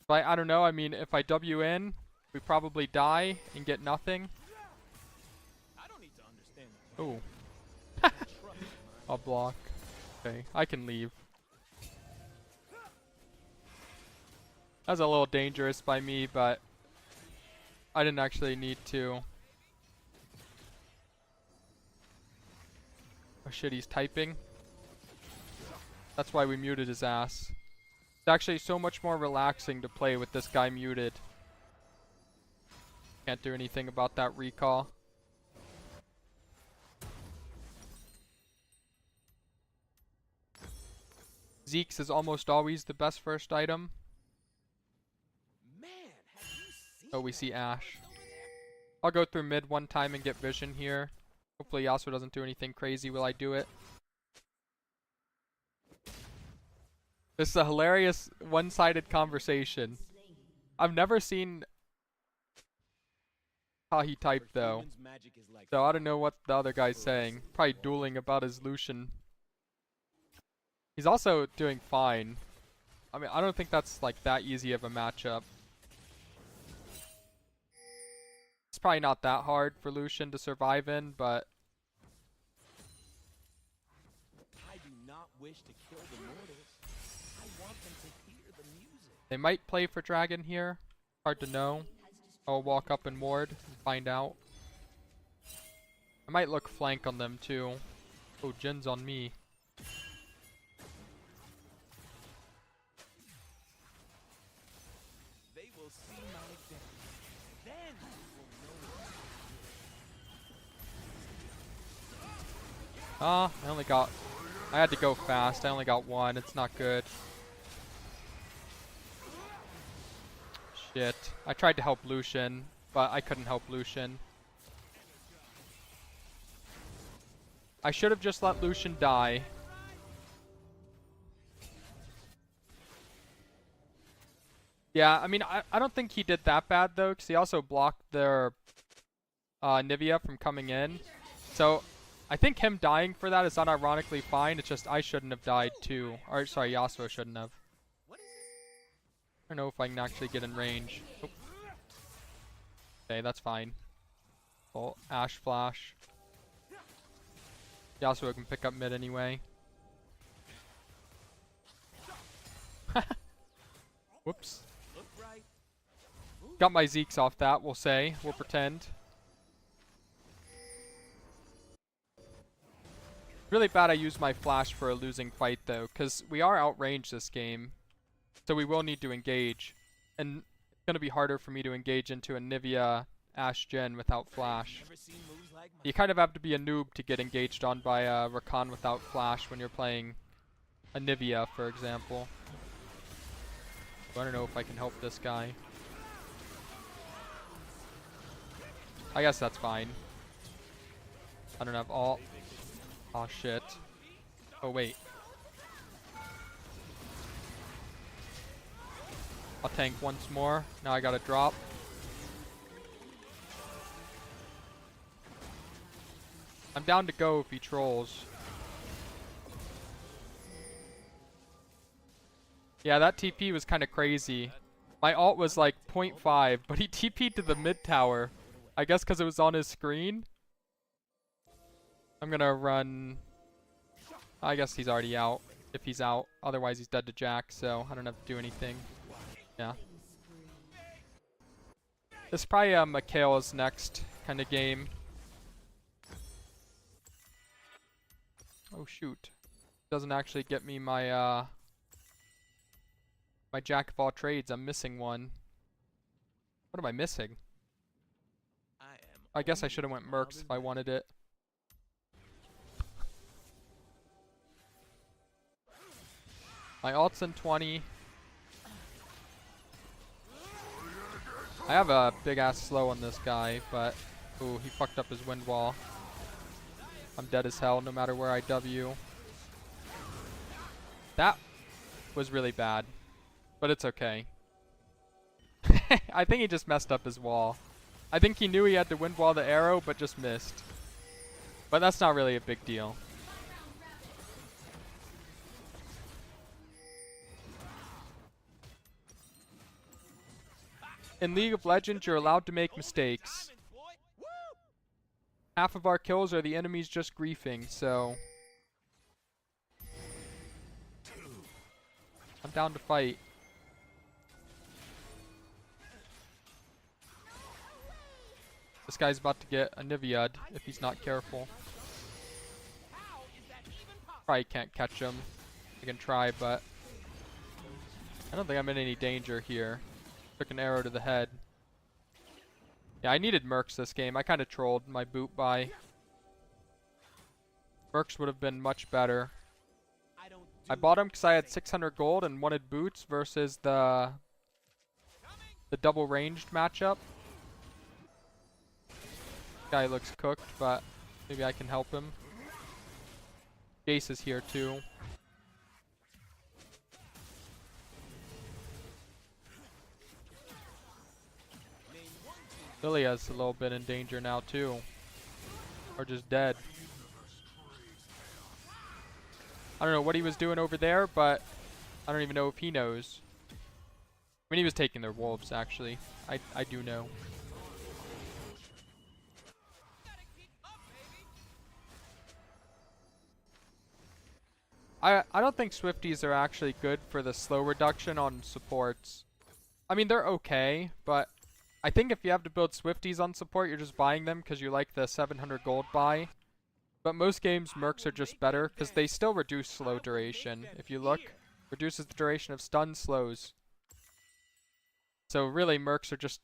But I don't know. I mean, if I W in, we probably die and get nothing. I don't need to understand the Ooh. plan. Trust me, I'll block. Okay, I can leave. That was a little dangerous by me, but I didn't actually need to. Oh shit, he's typing. That's why we muted his ass. It's actually so much more relaxing to play with this guy muted. Can't do anything about that recall. Zeke's is almost always the best first item. Man, have you seen Oh, we see that Ashe. over there? I'll go through mid one time and get vision here. Hopefully Yasuo doesn't do anything crazy while I do it. This is a hilarious one-sided conversation. I've never seen how he typed For though. humans, magic is like So I don't know what the other guy's saying. Probably dueling about his Lucian. He's also doing fine. I mean, I don't think that's like that easy of a matchup. It's probably not that hard for Lucian to survive in, but I do not wish to kill the mortals. I want them to hear the music. they might play for Dragon here. Hard to know. I'll walk up and ward and find out. I might look flank on them too. Oh, Jin's on me. They will see my death. Then you will know. I had to go fast. I only got 1. It's not good. Shit. I tried to help Lucian, but I couldn't help Lucian. I should have just let Lucian die. Yeah, I mean, I don't think he did that bad, though, because he also blocked their Nivea from coming in. So, I think him dying for that is unironically fine. It's just I shouldn't have died, too. Or, sorry, Yasuo shouldn't have. What is this? I don't know if I can actually get in range. Oh. Okay, that's fine. Oh, Ashe flash. Yasuo can pick up mid anyway. Whoops. Look right. Got my Zeeks off that, we'll say. We'll pretend. Really bad I used my flash for a losing fight though, because we are outranged this game. So we will need to engage. And it's going to be harder for me to engage into a Nivea Ashe Gen without flash. Never seen moves like mine. You kind of have to be a noob to get engaged on by Rakan without flash when you're playing a Nivea, for example. So I don't know if I can help this guy. I guess that's fine. I don't have ult. Oh shit. Oh wait. I'll tank once more. Now I gotta drop. I'm down to go if he trolls. Yeah, that TP was kind of crazy. My ult was like 0.5, but he TP'd to the mid tower. I guess because it was on his screen. I'm gonna run. I guess he's already out. If he's out. Otherwise he's dead to Jack, so I don't have to do anything. Yeah. This is probably Mikhail's next kind of game. Oh shoot. Doesn't actually get me my my Jack of all trades. I'm missing one. What am I missing? I guess I should have went Mercs if I wanted it. My ult's in 20. I have a big ass slow on this guy, but ooh, he fucked up his wind wall. I'm dead as hell no matter where I W. That was really bad, but it's okay. I think he just messed up his wall. I think he knew he had to wind wall the arrow, but just missed. But that's not really a big deal. In League of Legends, you're allowed to make mistakes. Half of our kills are the enemies just griefing, so... I'm down to fight. This guy's about to get a Nivea'd if he's not careful. Probably can't catch him. I can try, but... I don't think I'm in any danger here. Took an arrow to the head. Yeah, I needed Mercs this game. I kind of trolled my boot buy. Mercs would have been much better. I bought him because I had 600 gold and wanted boots versus the double ranged matchup. Guy looks cooked, but maybe I can help him. Jace is here too. Lilia's a little bit in danger now too. Or just dead. I don't know what he was doing over there, but I don't even know if he knows. I mean, he was taking their wolves, actually. I do know. I don't think Swifties are actually good for the slow reduction on supports. I mean, they're okay, but I think if you have to build Swifties on support, you're just buying them because you like the 700 gold buy. But most games, Mercs are just better because they still reduce slow duration. If you look, reduces the duration of stun slows. So really, Mercs are just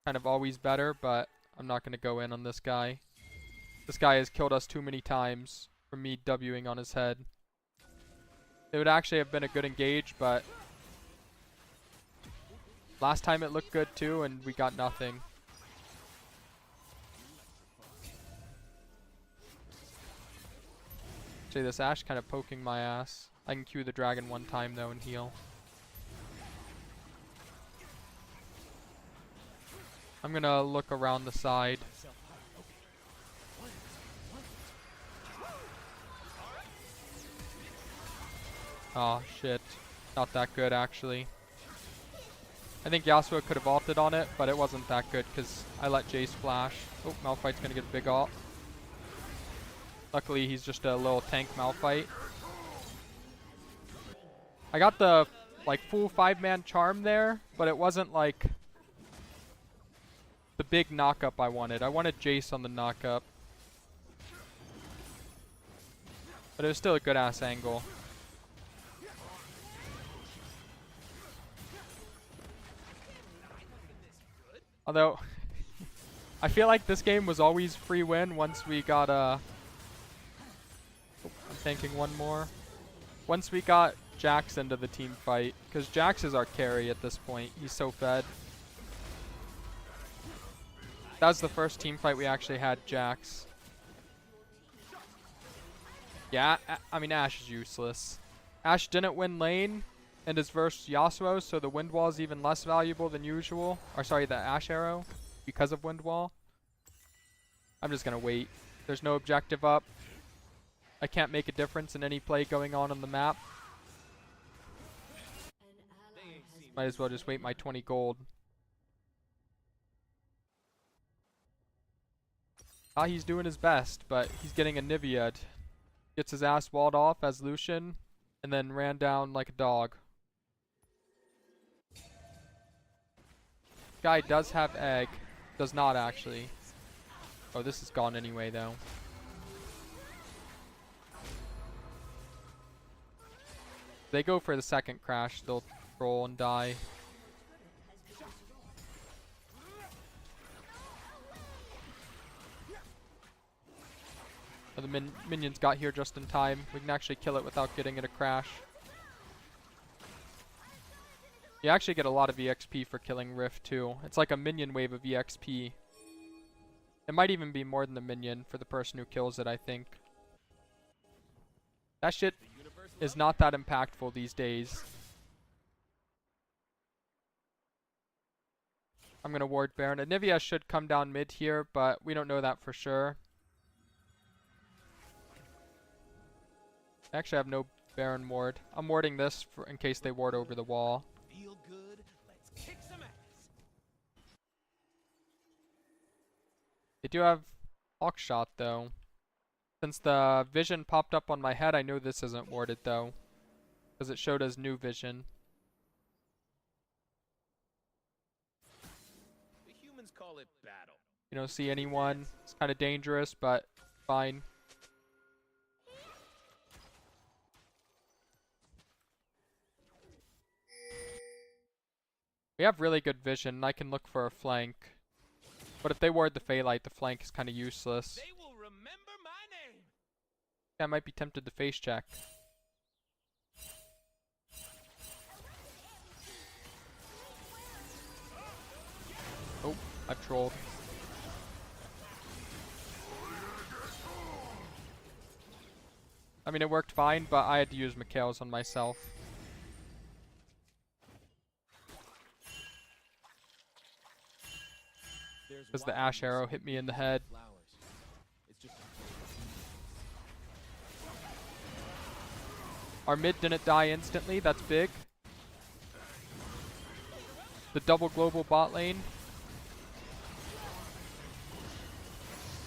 kind of always better, but I'm not going to go in on this guy. This guy has killed us too many times from me Wing on his head. It would actually have been a good engage, but last time it looked good too, and we got nothing. Actually, this Ashe kind of poking my ass. I can Q the dragon one time though and heal. I'm gonna look around the side. Oh shit. Not that good actually. I think Yasuo could have ulted on it, but it wasn't that good because I let Jace flash. Oh, Malphite's gonna get a big ult. Luckily he's just a little tank Malphite. I got the like full 5-man charm there, but it wasn't like the big knockup I wanted. I wanted Jace on the knockup. But it was still a good ass angle. Although I feel like this game was always free win once we got I'm thinking one more. Once we got Jax into the team fight, because Jax is our carry at this point. He's so fed. That was the first team fight we actually had Jax. Yeah, I mean Ashe is useless. Ashe didn't win lane and is versus Yasuo, so the wind wall is even less valuable than usual. Or sorry, the Ashe arrow, because of wind wall. I'm just gonna wait. There's no objective up. I can't make a difference in any play going on the map. Might as well just wait my 20 gold. He's doing his best, but he's getting Anivia'd. Gets his ass walled off as Lucian, and then ran down like a dog. Guy does have egg. Does not actually. Oh, this is gone anyway though. They go for the second crash, they'll roll and die. Oh, the minions got here just in time. We can actually kill it without getting it a crash. You actually get a lot of EXP for killing Rift too. It's like a minion wave of EXP. It might even be more than the minion for the person who kills it, I think. That shit is not that impactful these days. I'm gonna ward Baron. Anivia should come down mid here, but we don't know that for sure. I actually have no Baron ward. I'm warding this for in case they ward over the wall. Feel good. Let's kick some ass. They do have Hawk Shot though. Since the vision popped up on my head, I know this isn't warded though, because it showed as new vision. The humans call it battle. You don't see anyone. It's kind of dangerous, but fine. We have really good vision. I can look for a flank. But if they ward the Phaelite, the flank is kind of useless. They will remember my name. Yeah, I might be tempted to face check. Oh, I've trolled. I mean, it worked fine, but I had to use Mikhail's on myself. Because the Ashe arrow hit me in the head. Our mid didn't die instantly, that's big. The double global bot lane.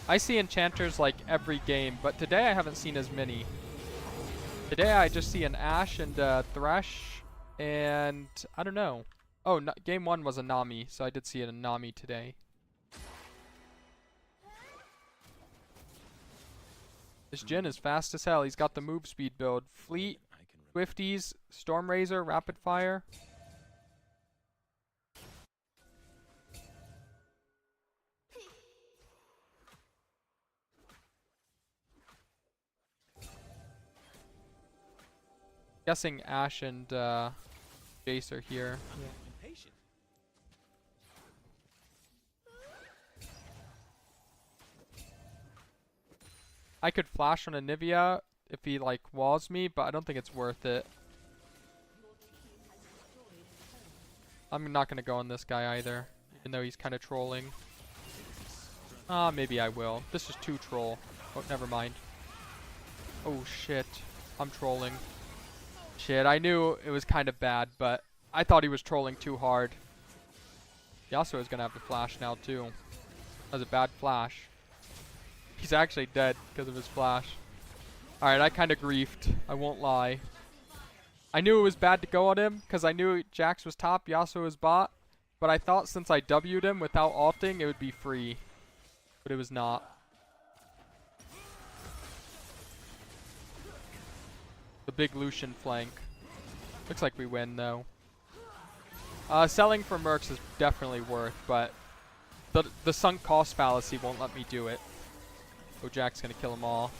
I see enchanters like every game, but today I haven't seen as many. Today I just see an Ashe and a Thresh, and I don't know. Oh, no, game 1 was a Nami, so I did see a Nami today. This Jhin is fast as hell. He's got the move speed build. Fleet, Swifties, Stormrazor, Rapid Fire. Guessing Ashe and Jace are here. I'm impatient. I could flash on Anivia if he like walls me, but I don't think it's worth it. I'm not gonna go on this guy either, even though he's kind of trolling. Maybe I will. This is too troll. Oh, never mind. Oh shit, I'm trolling. Shit, I knew it was kind of bad, but I thought he was trolling too hard. Yasuo is gonna have to flash now too. That was a bad flash. He's actually dead because of his flash. Alright, I kind of griefed. I won't lie. I knew it was bad to go on him because I knew Jax was top, Yasuo was bot. But I thought since I W'd him without ulting, it would be free. But it was not. The big Lucian flank. Looks like we win though. Selling for Mercs is definitely worth, but the sunk cost fallacy won't let me do it. Oh, Jack's gonna kill them all.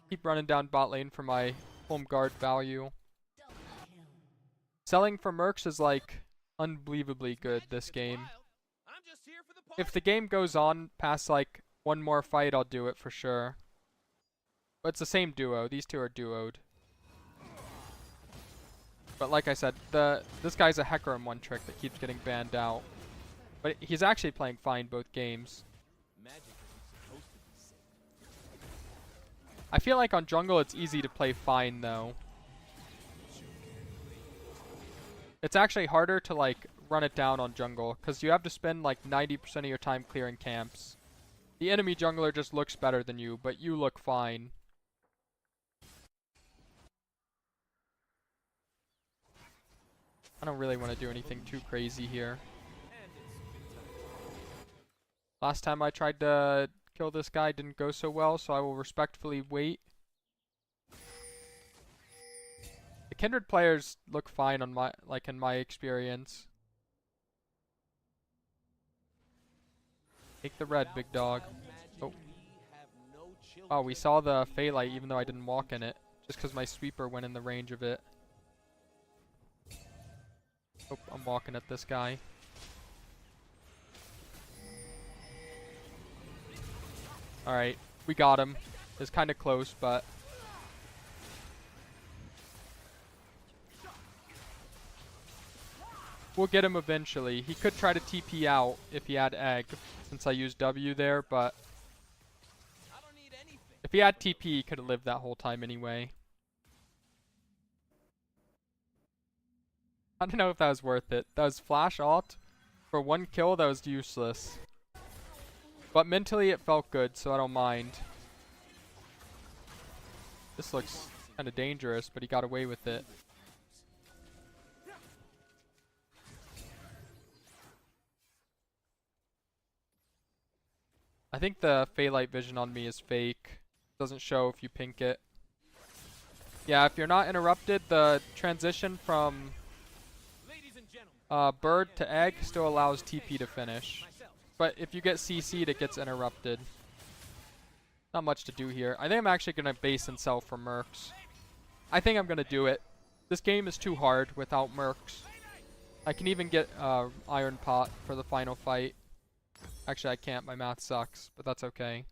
Keep running down bot lane for my home guard value. Selling for Mercs is like unbelievably good this game. If the game goes on past like one more fight, I'll do it for sure. But it's the same duo. These two are duoed. But like I said, this guy's a Hecarim one trick that keeps getting banned out. But he's actually playing fine both games. I feel like on jungle it's easy to play fine though. It's actually harder to like run it down on jungle because you have to spend like 90% of your time clearing camps. The enemy jungler just looks better than you, but you look fine. I don't really want to do anything too crazy here. Last time I tried to kill this guy didn't go so well, so I will respectfully wait. The Kindred players look fine on in my experience. Take the red, big dog. Oh. Oh, we saw the Phalite even though I didn't walk in it. Just because my sweeper went in the range of it. Oh, I'm walking at this guy. Alright, we got him. It's kind of close, but... we'll get him eventually. He could try to TP out if he had egg, since I used W there, but... if he had TP, he could have lived that whole time anyway. I don't know if that was worth it. That was flash ult. For one kill, that was useless. But mentally, it felt good, so I don't mind. This looks kind of dangerous, but he got away with it. I think the Phalite vision on me is fake. Doesn't show if you pink it. Yeah, if you're not interrupted, the transition from bird to egg still allows TP to finish. But if you get CC'd, it gets interrupted. Not much to do here. I think I'm actually going to base and sell for Mercs. I think I'm going to do it. This game is too hard without Mercs. I can even get Iron Pot for the final fight. Actually, I can't. My math sucks, but that's okay.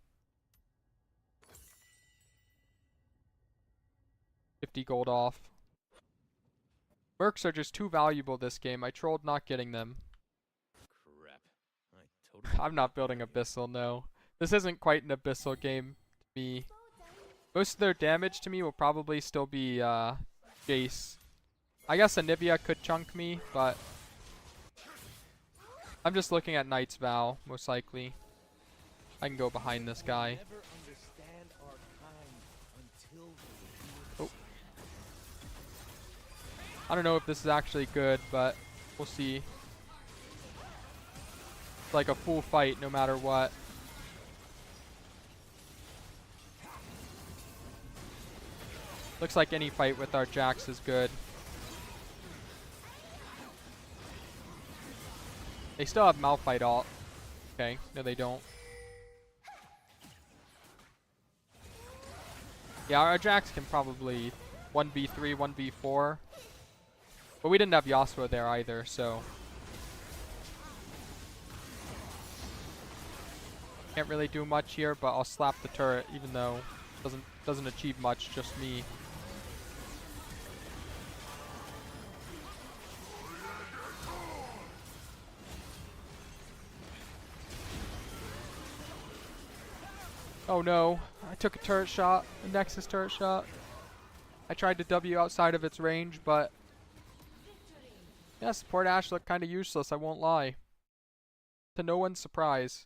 50 gold off. Mercs are just too valuable this game. I trolled not getting them. I'm not building Abyssal, no. This isn't quite an Abyssal game to me. Most of their damage to me will probably still be Jace. I guess Anivia could chunk me, but I'm just looking at Knight's Vow, most likely. I can go behind this guy. Oh. I don't know if this is actually good, but we'll see. Like a full fight no matter what. Looks like any fight with our Jax is good. They still have Malphite ult. Okay, no they don't. Yeah, our Jax can probably 1v3, 1v4. But we didn't have Yasuo there either, so... can't really do much here, but I'll slap the turret even though it doesn't achieve much, just me. Oh no, I took a turret shot, a Nexus turret shot. I tried to W outside of its range, but yeah, support Ashe looked kind of useless, I won't lie. To no one's surprise.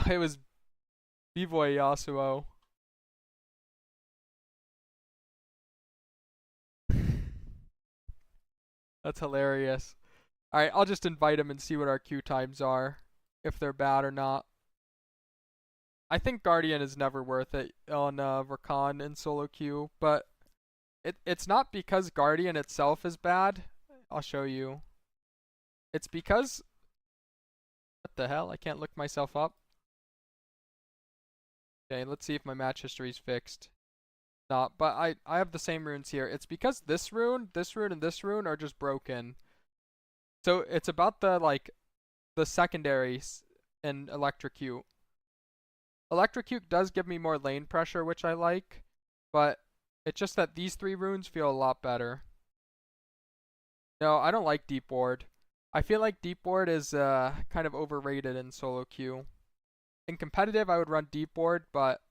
It was B-Boy Yasuo. That's hilarious. Alright, I'll just invite him and see what our queue times are. If they're bad or not. I think Guardian is never worth it on Rakan in solo queue, but it's not because Guardian itself is bad. I'll show you. It's because... What the hell? I can't look myself up. Okay, let's see if my match history is fixed. Not, but I have the same runes here. It's because this rune, and this rune are just broken. So it's about the secondaries in Electrocute. Electrocute does give me more lane pressure, which I like, but it's just that these 3 runes feel a lot better. No, I don't like Deep Ward. I feel like Deep Ward is kind of overrated in solo queue. In competitive, I would run Deep Ward, but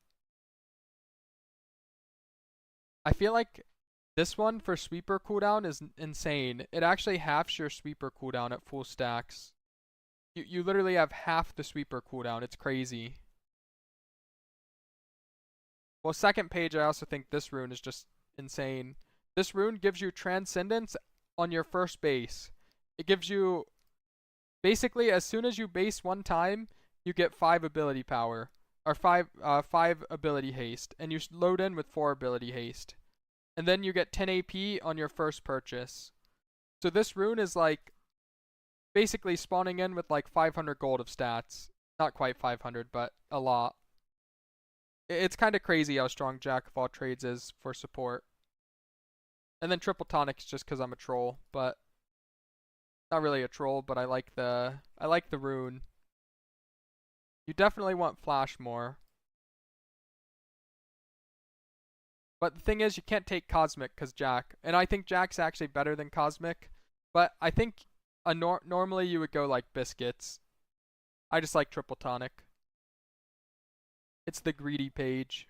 I feel like this one for sweeper cooldown is insane. It actually halves your sweeper cooldown at full stacks. You literally have half the sweeper cooldown. It's crazy. Well, second page, I also think this rune is just insane. This rune gives you Transcendence on your first base. It gives you... Basically, as soon as you base one time, you get 5 ability power. Or 5 ability haste. And you load in with 4 ability haste. And then you get 10 AP on your first purchase. So this rune is like... basically spawning in with like 500 gold of stats. Not quite 500, but a lot. It's kind of crazy how strong Jack of all trades is for support. And then Triple Tonic's just because I'm a troll, but not really a troll, but I like the rune. You definitely want Flash more. But the thing is, you can't take Cosmic because Jack. And I think Jack's actually better than Cosmic. But I think normally you would go like Biscuits. I just like Triple Tonic. It's the greedy page.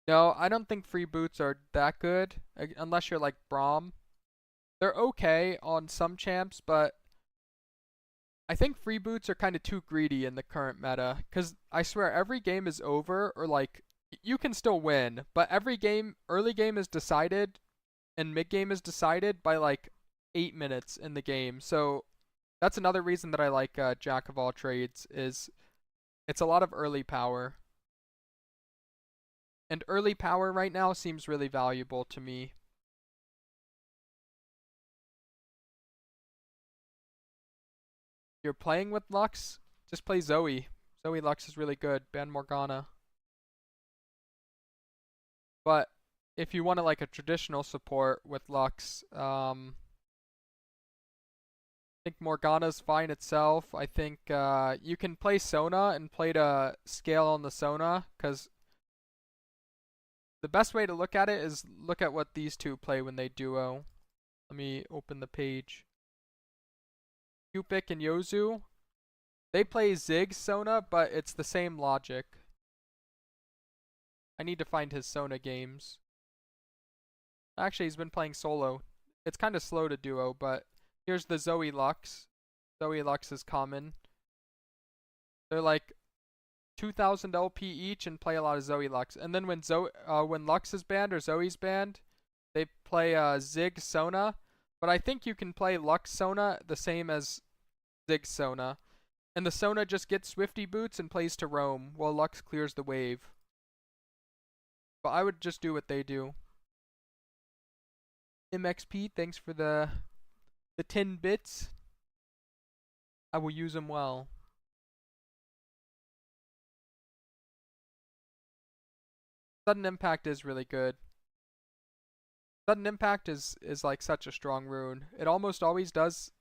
No, I don't think free boots are that good, unless you're like Braum. They're okay on some champs, but I think free boots are kind of too greedy in the current meta, because I swear every game is over, or like, you can still win, but every game, early game is decided, and mid game is decided by like 8 minutes in the game, so that's another reason that I like Jack of all trades, is it's a lot of early power. And early power right now seems really valuable to me. You're playing with Lux? Just play Zoe. Zoe Lux is really good. Ban Morgana. But if you want to like a traditional support with Lux, I think Morgana's fine itself. I think you can play Sona and play to scale on the Sona, because the best way to look at it is look at what these two play when they duo. Let me open the page. Cupik and Yozu, they play Ziggs Sona, but it's the same logic. I need to find his Sona games. Actually, he's been playing solo. It's kind of slow to duo, but here's the Zoe Lux. Zoe Lux is common. They're like 2,000 LP each and play a lot of Zoe Lux. And then when Lux is banned or Zoe's banned, they play Ziggs Sona. But I think you can play Lux Sona the same as Ziggs Sona. And the Sona just gets Swifty Boots and plays to roam while Lux clears the wave. But I would just do what they do. MXP, thanks for the 10 bits. I will use them well. Sudden Impact is really good. Sudden Impact is like such a strong rune. It almost always does,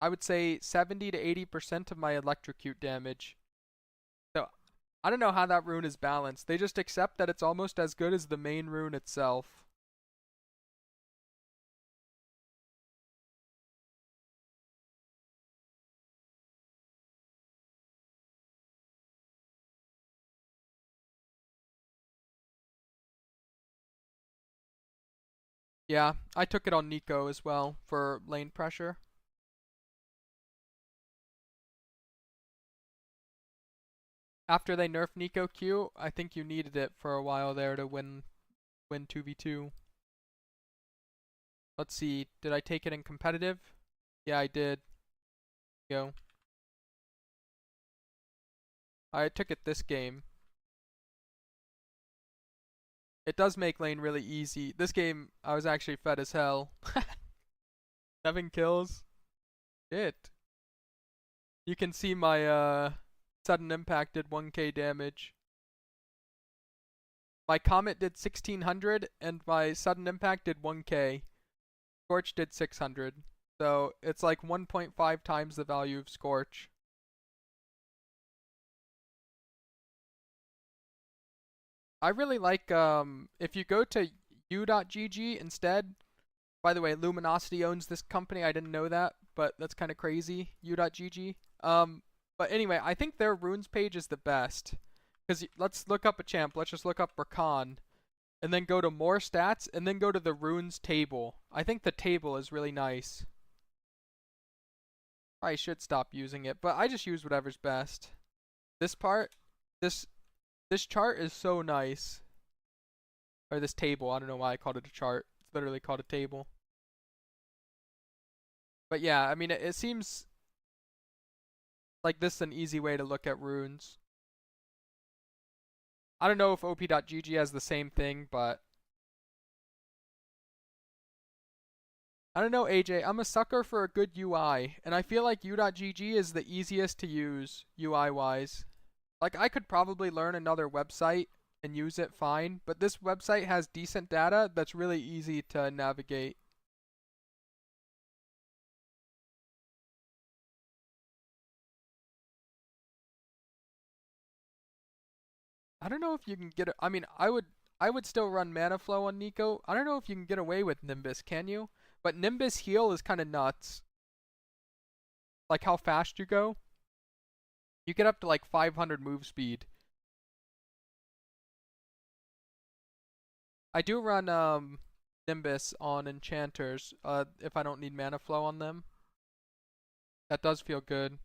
I would say, 70 to 80% of my electrocute damage. So I don't know how that rune is balanced. They just accept that it's almost as good as the main rune itself. Yeah, I took it on Nico as well for lane pressure. After they nerfed Nico Q, I think you needed it for a while there to win win 2v2. Let's see, did I take it in competitive? Yeah, I did. Go. I took it this game. It does make lane really easy. This game, I was actually fed as hell. 7 kills. Shit. You can see my sudden impact did 1k damage. My Comet did 1600 and my sudden impact did 1k. Scorch did 600. So it's like 1.5 times the value of Scorch. I really like if you go to u.gg instead. By the way, Luminosity owns this company. I didn't know that, but that's kind of crazy. u.gg. But anyway, I think their runes page is the best. Because let's look up a champ. Let's just look up Rakan. And then go to more stats. And then go to the runes table. I think the table is really nice. I should stop using it. But I just use whatever's best. This part. This chart is so nice. Or this table. I don't know why I called it a chart. It's literally called a table. But yeah, I mean, it seems like this is an easy way to look at runes. I don't know if op.gg has the same thing, but I don't know, AJ. I'm a sucker for a good UI, and I feel like u.gg is the easiest to use UI-wise. Like, I could probably learn another website and use it fine, but this website has decent data that's really easy to navigate. I don't know if you can get it. I mean, I would still run Mana Flow on Neeko. I don't know if you can get away with Nimbus, can you? But Nimbus heal is kind of nuts. Like how fast you go. You get up to like 500 move speed. I do run Nimbus on enchanters if I don't need Mana Flow on them. That does feel good.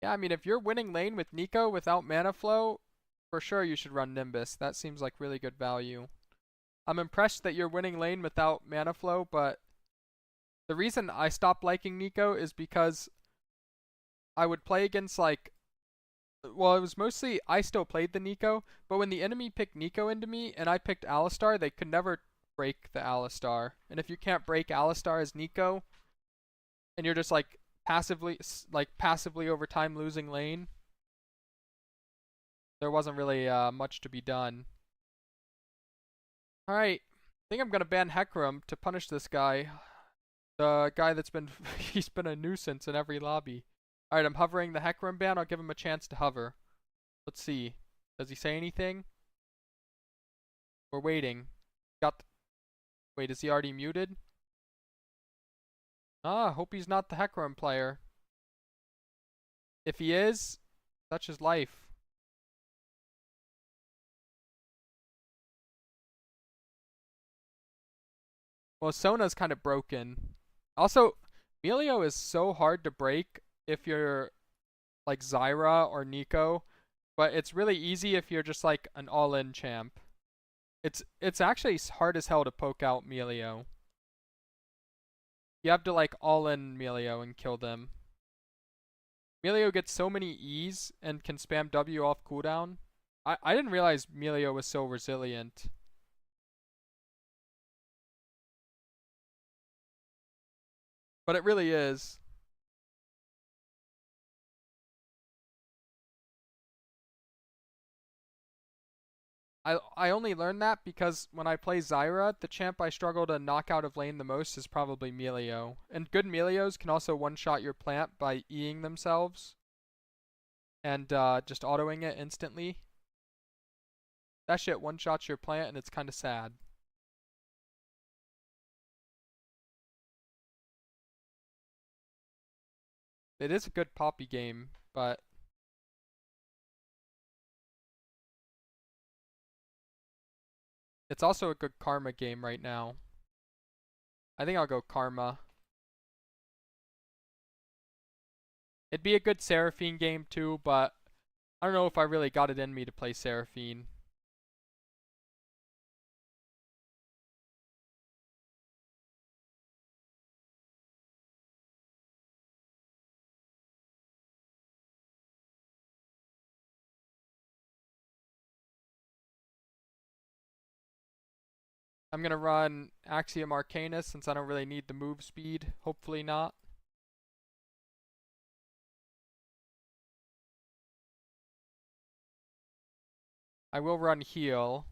Yeah, I mean, if you're winning lane with Neeko without Mana Flow, for sure you should run Nimbus. That seems like really good value. I'm impressed that you're winning lane without Mana Flow, but the reason I stopped liking Neeko is because I would play against like, well, it was mostly I still played the Neeko, but when the enemy picked Neeko into me and I picked Alistar, they could never break the Alistar. And if you can't break Alistar as Neeko, and you're just like passively over time losing lane, there wasn't really much to be done. Alright, I think I'm gonna ban Hecarim to punish this guy. The guy that's been he's been a nuisance in every lobby. Alright, I'm hovering the Hecarim ban. I'll give him a chance to hover. Let's see. Does he say anything? We're waiting. Wait, is he already muted? Ah, hope he's not the Hecarim player. If he is, such is life. Well, Sona's kind of broken. Also, Melio is so hard to break if you're like Zyra or Neeko, but it's really easy if you're just like an all-in champ. It's actually hard as hell to poke out Melio. You have to like all-in Melio and kill them. Melio gets so many E's and can spam W off cooldown. I didn't realize Melio was so resilient. But it really is. I only learned that because when I play Zyra, the champ I struggle to knock out of lane the most is probably Melio. And good Melios can also one-shot your plant by E'ing themselves. And just autoing it instantly. That shit one-shots your plant and it's kinda sad. It is a good Poppy game, but it's also a good Karma game right now. I think I'll go Karma. It'd be a good Seraphine game too, but I don't know if I really got it in me to play Seraphine. I'm gonna run Axiom Arcanus since I don't really need the move speed. Hopefully not. I will run heal.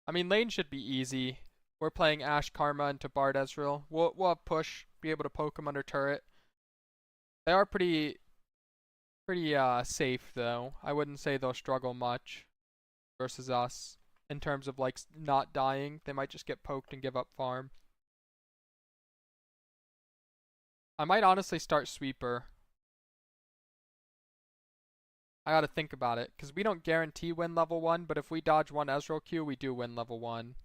I mean, lane should be easy. We're playing Ash Karma into Bard Ezreal. We'll have push, be able to poke him under turret. They are pretty safe though. I wouldn't say they'll struggle much versus us in terms of like not dying. They might just get poked and give up farm. I might honestly start Sweeper. I gotta think about it, because we don't guarantee win level 1, but if we dodge one Ezreal Q, we do win level 1.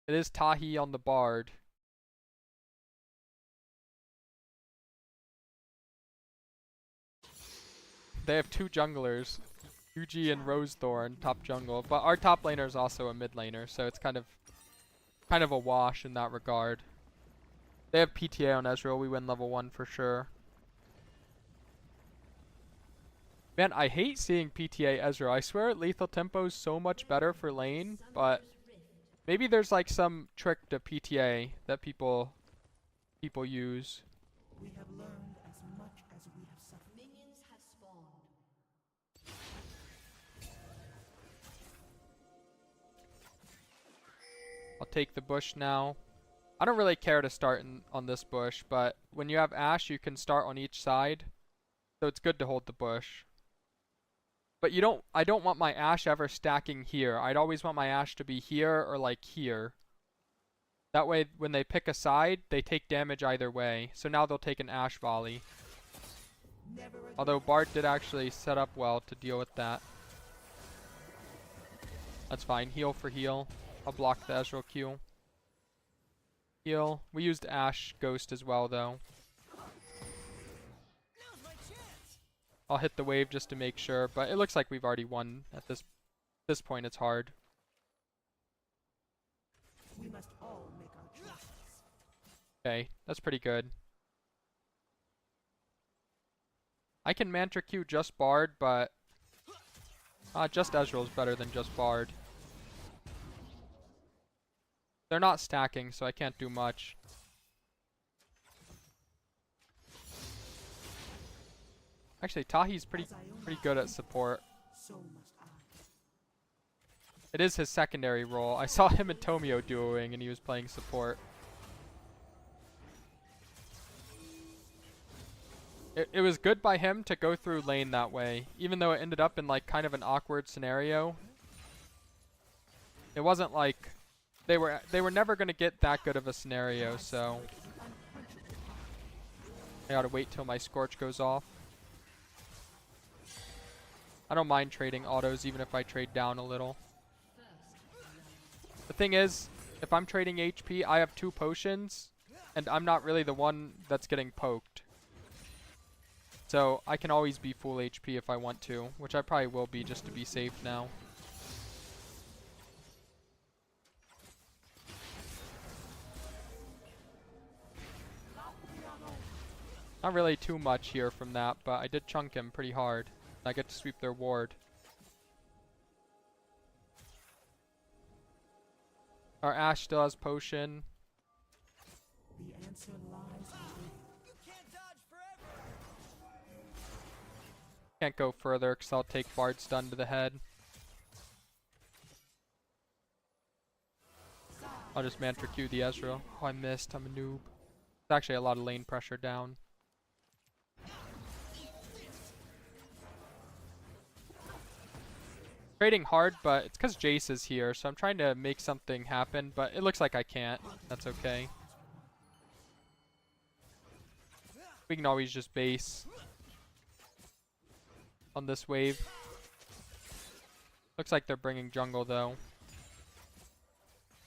It is Tahi on the Bard. They have 2 junglers, Yuji and Rosethorn, top jungle, but our top laner is also a mid laner, so it's kind of a wash in that regard. They have PTA on Ezreal, we win level 1 for sure. Man, I hate seeing PTA Ezreal. I swear lethal tempo is so much better for lane, but maybe there's like some trick to PTA that people use. We have learned as much as we have suffered. Minions have spawned. I'll take the bush now. I don't really care to start on this bush, but when you have Ashe, you can start on each side. So it's good to hold the bush. But I don't want my Ashe ever stacking here. I'd always want my Ashe to be here or like here. That way, when they pick a side, they take damage either way. So now they'll take an Ashe volley. Although Bard did actually set up well to deal with that. That's fine. Heal for heal. I'll block the Ezreal Q. Heal. We used Ashe Ghost as well, though. Now's my chance. I'll hit the wave just to make sure, but it looks like we've already won at this point. It's hard. We must all make our choices. Okay, that's pretty good. I can Mantra Q just Bard, but just Ezreal is better than just Bard. They're not stacking, so I can't do much. Actually, Tahi's pretty good at support. So must I. It is his secondary role. I saw him and Tomio duoing, and he was playing support. It was good by him to go through lane that way, even though it ended up in like kind of an awkward scenario. It wasn't like they were never gonna get that good of a scenario, so I gotta wait till my Scorch goes off. I don't mind trading autos even if I trade down a little. The thing is, if I'm trading HP, I have 2 potions, and I'm not really the one that's getting poked. So I can always be full HP if I want to, which I probably will be just to be safe now. Not really too much here from that, but I did chunk him pretty hard. I get to sweep their ward. Our Ashe still has potion. The answer lies within. You can't dodge forever. Can't go further because I'll take Bard stun to the head. I'll just Mantra Q the Ezreal. Oh, I missed. I'm a noob. There's actually a lot of lane pressure down. Trading hard, but it's because Jace is here, so I'm trying to make something happen, but it looks like I can't. That's okay. We can always just base on this wave. Looks like they're bringing jungle, though.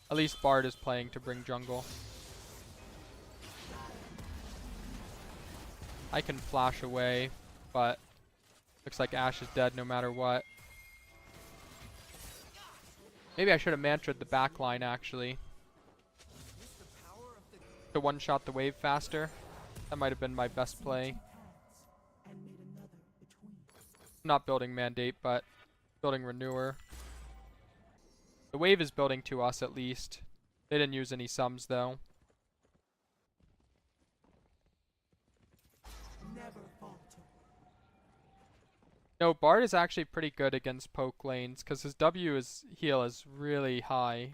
At least Bard is playing to bring jungle. I can flash away, but looks like Ashe is dead no matter what. Maybe I should have mantraed the back line, actually. To one-shot the wave faster. That might have been my best play. And made another between. Not building mandate, but Building Renewer. The wave is building to us at least. They didn't use any sums though. Never falter. No, Bard is actually pretty good against poke lanes because his heal is really high.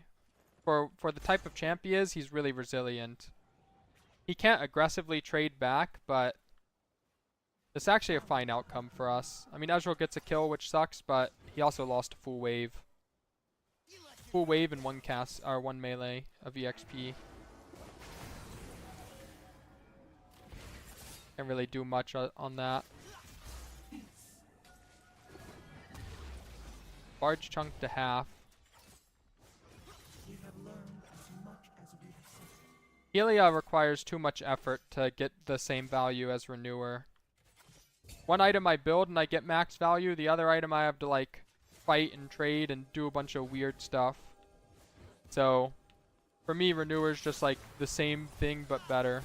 For the type of champ he is, he's really resilient. He can't aggressively trade back, but it's actually a fine outcome for us. I mean, Ezreal gets a kill, which sucks, but he also lost a full wave. Full wave and one cast or one melee of EXP. Can't really do much on that. Bard's chunk to half. We have learned as much as we have suffered. Helia requires too much effort to get the same value as Renewer. One item I build and I get max value, the other item I have to like fight and trade and do a bunch of weird stuff. So for me, Renewer is just like the same thing but better.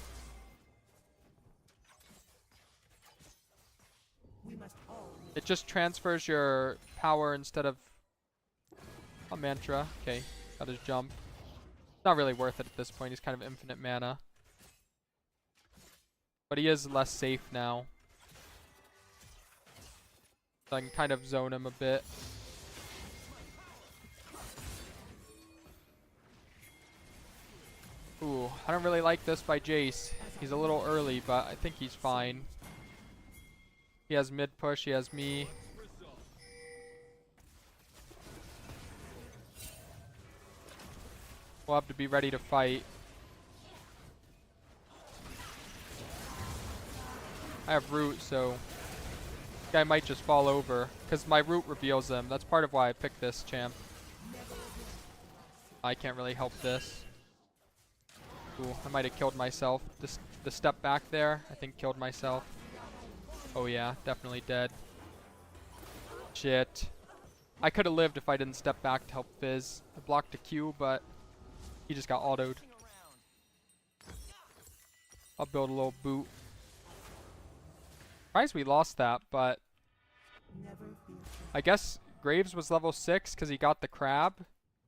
We must all make It just transfers your power instead of a mantra. Okay, got his jump. Not really worth it at this point. He's kind of infinite mana. But he is less safe now. So I can kind of zone him a bit. Ooh, I don't really like this by Jace. He's a little early, but I think he's fine. He has mid push, he has me. We'll have to be ready to fight. I have root, so this guy might just fall over because my root reveals him. That's part of why I picked this champ. I can't really help this. Ooh, I might have killed myself. The step back there, I think killed myself. Oh yeah, definitely dead. Shit. I could have lived if I didn't step back to help Fizz. I blocked a Q, but he just got autoed. I'll build a little boot. Surprised we lost that, but never feel I guess Graves was level 6 because he got the crab,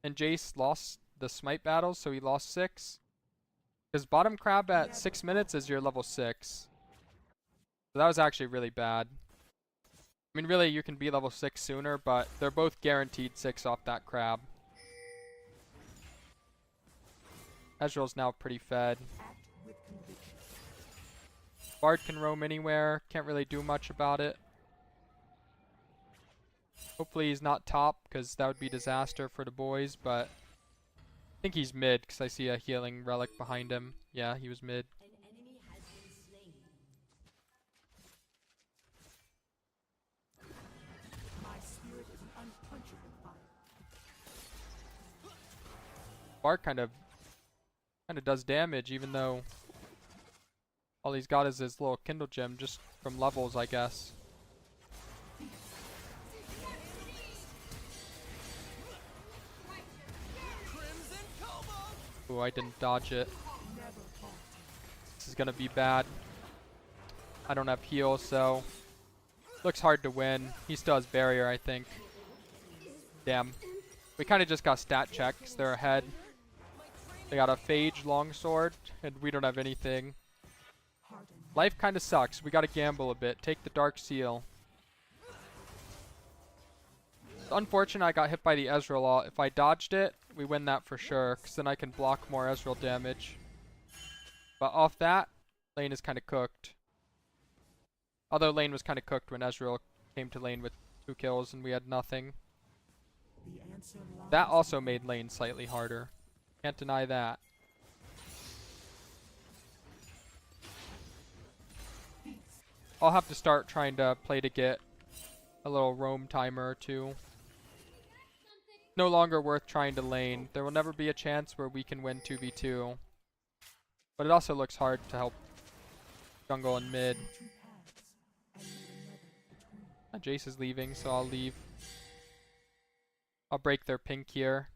and Jace lost the smite battles, so he lost 6. Because bottom crab at 6 minutes is your level 6. So that was actually really bad. I mean, really, you can be level 6 sooner, but they're both guaranteed 6 off that crab. Ezreal's now pretty fed. act with conviction. Bard can roam anywhere. Can't really do much about it. Hopefully he's not top, because that would be disaster for the boys, but I think he's mid, because I see a healing relic behind him. Yeah, he was mid. An enemy has been slain. My spirit is an unquenchable fire. Bard kind of does damage, even though all he's got is his little Kindle gem, just from levels, I guess. Ooh, I didn't dodge it. Never falter. This is gonna be bad. I don't have heal, so looks hard to win. He still has barrier, I think. Damn. We kind of just got stat checks. They're ahead. They got a Phage longsword, and we don't have anything. Harden. Life kind of sucks. We gotta gamble a bit. Take the Dark Seal. It's unfortunate I got hit by the Ezreal ult. If I dodged it, we win that for sure, because then I can block more Ezreal damage. But off that, lane is kind of cooked. Although lane was kind of cooked when Ezreal came to lane with 2 kills and we had nothing. The answer lies That also made lane slightly harder. Can't deny that. I'll have to start trying to play to get a little roam timer or 2. No longer worth trying to lane. There will never be a chance where we can win 2v2. But it also looks hard to help jungle and mid. two paths, and need another between. Jace is leaving, so I'll leave. I'll break their pink here.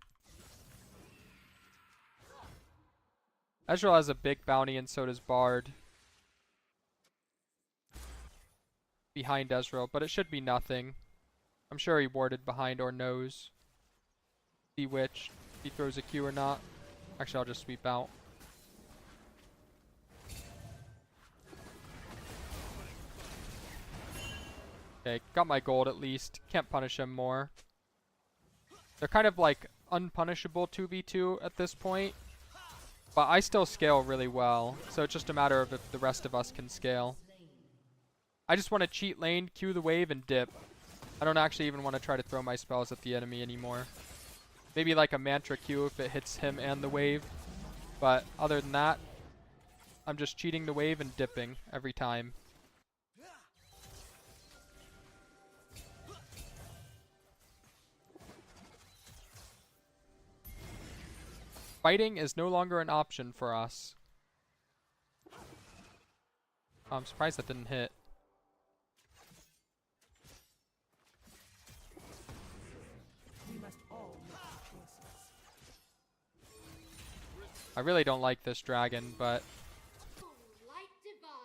Ezreal has a big bounty and so does Bard. Behind Ezreal, but it should be nothing. I'm sure he warded behind or knows. See which. If he throws a Q or not. Actually, I'll just sweep out. Okay, got my gold at least. Can't punish him more. They're kind of like unpunishable 2v2 at this point. But I still scale really well. So it's just a matter of if the rest of us can scale. I just want to cheat lane, Q the wave, and dip. I don't actually even want to try to throw my spells at the enemy anymore. Maybe like a mantra Q if it hits him and the wave. But other than that, I'm just cheating the wave and dipping every time. Fighting is no longer an option for us. Oh, I'm surprised that didn't hit. We must all make choices. I really don't like this dragon, but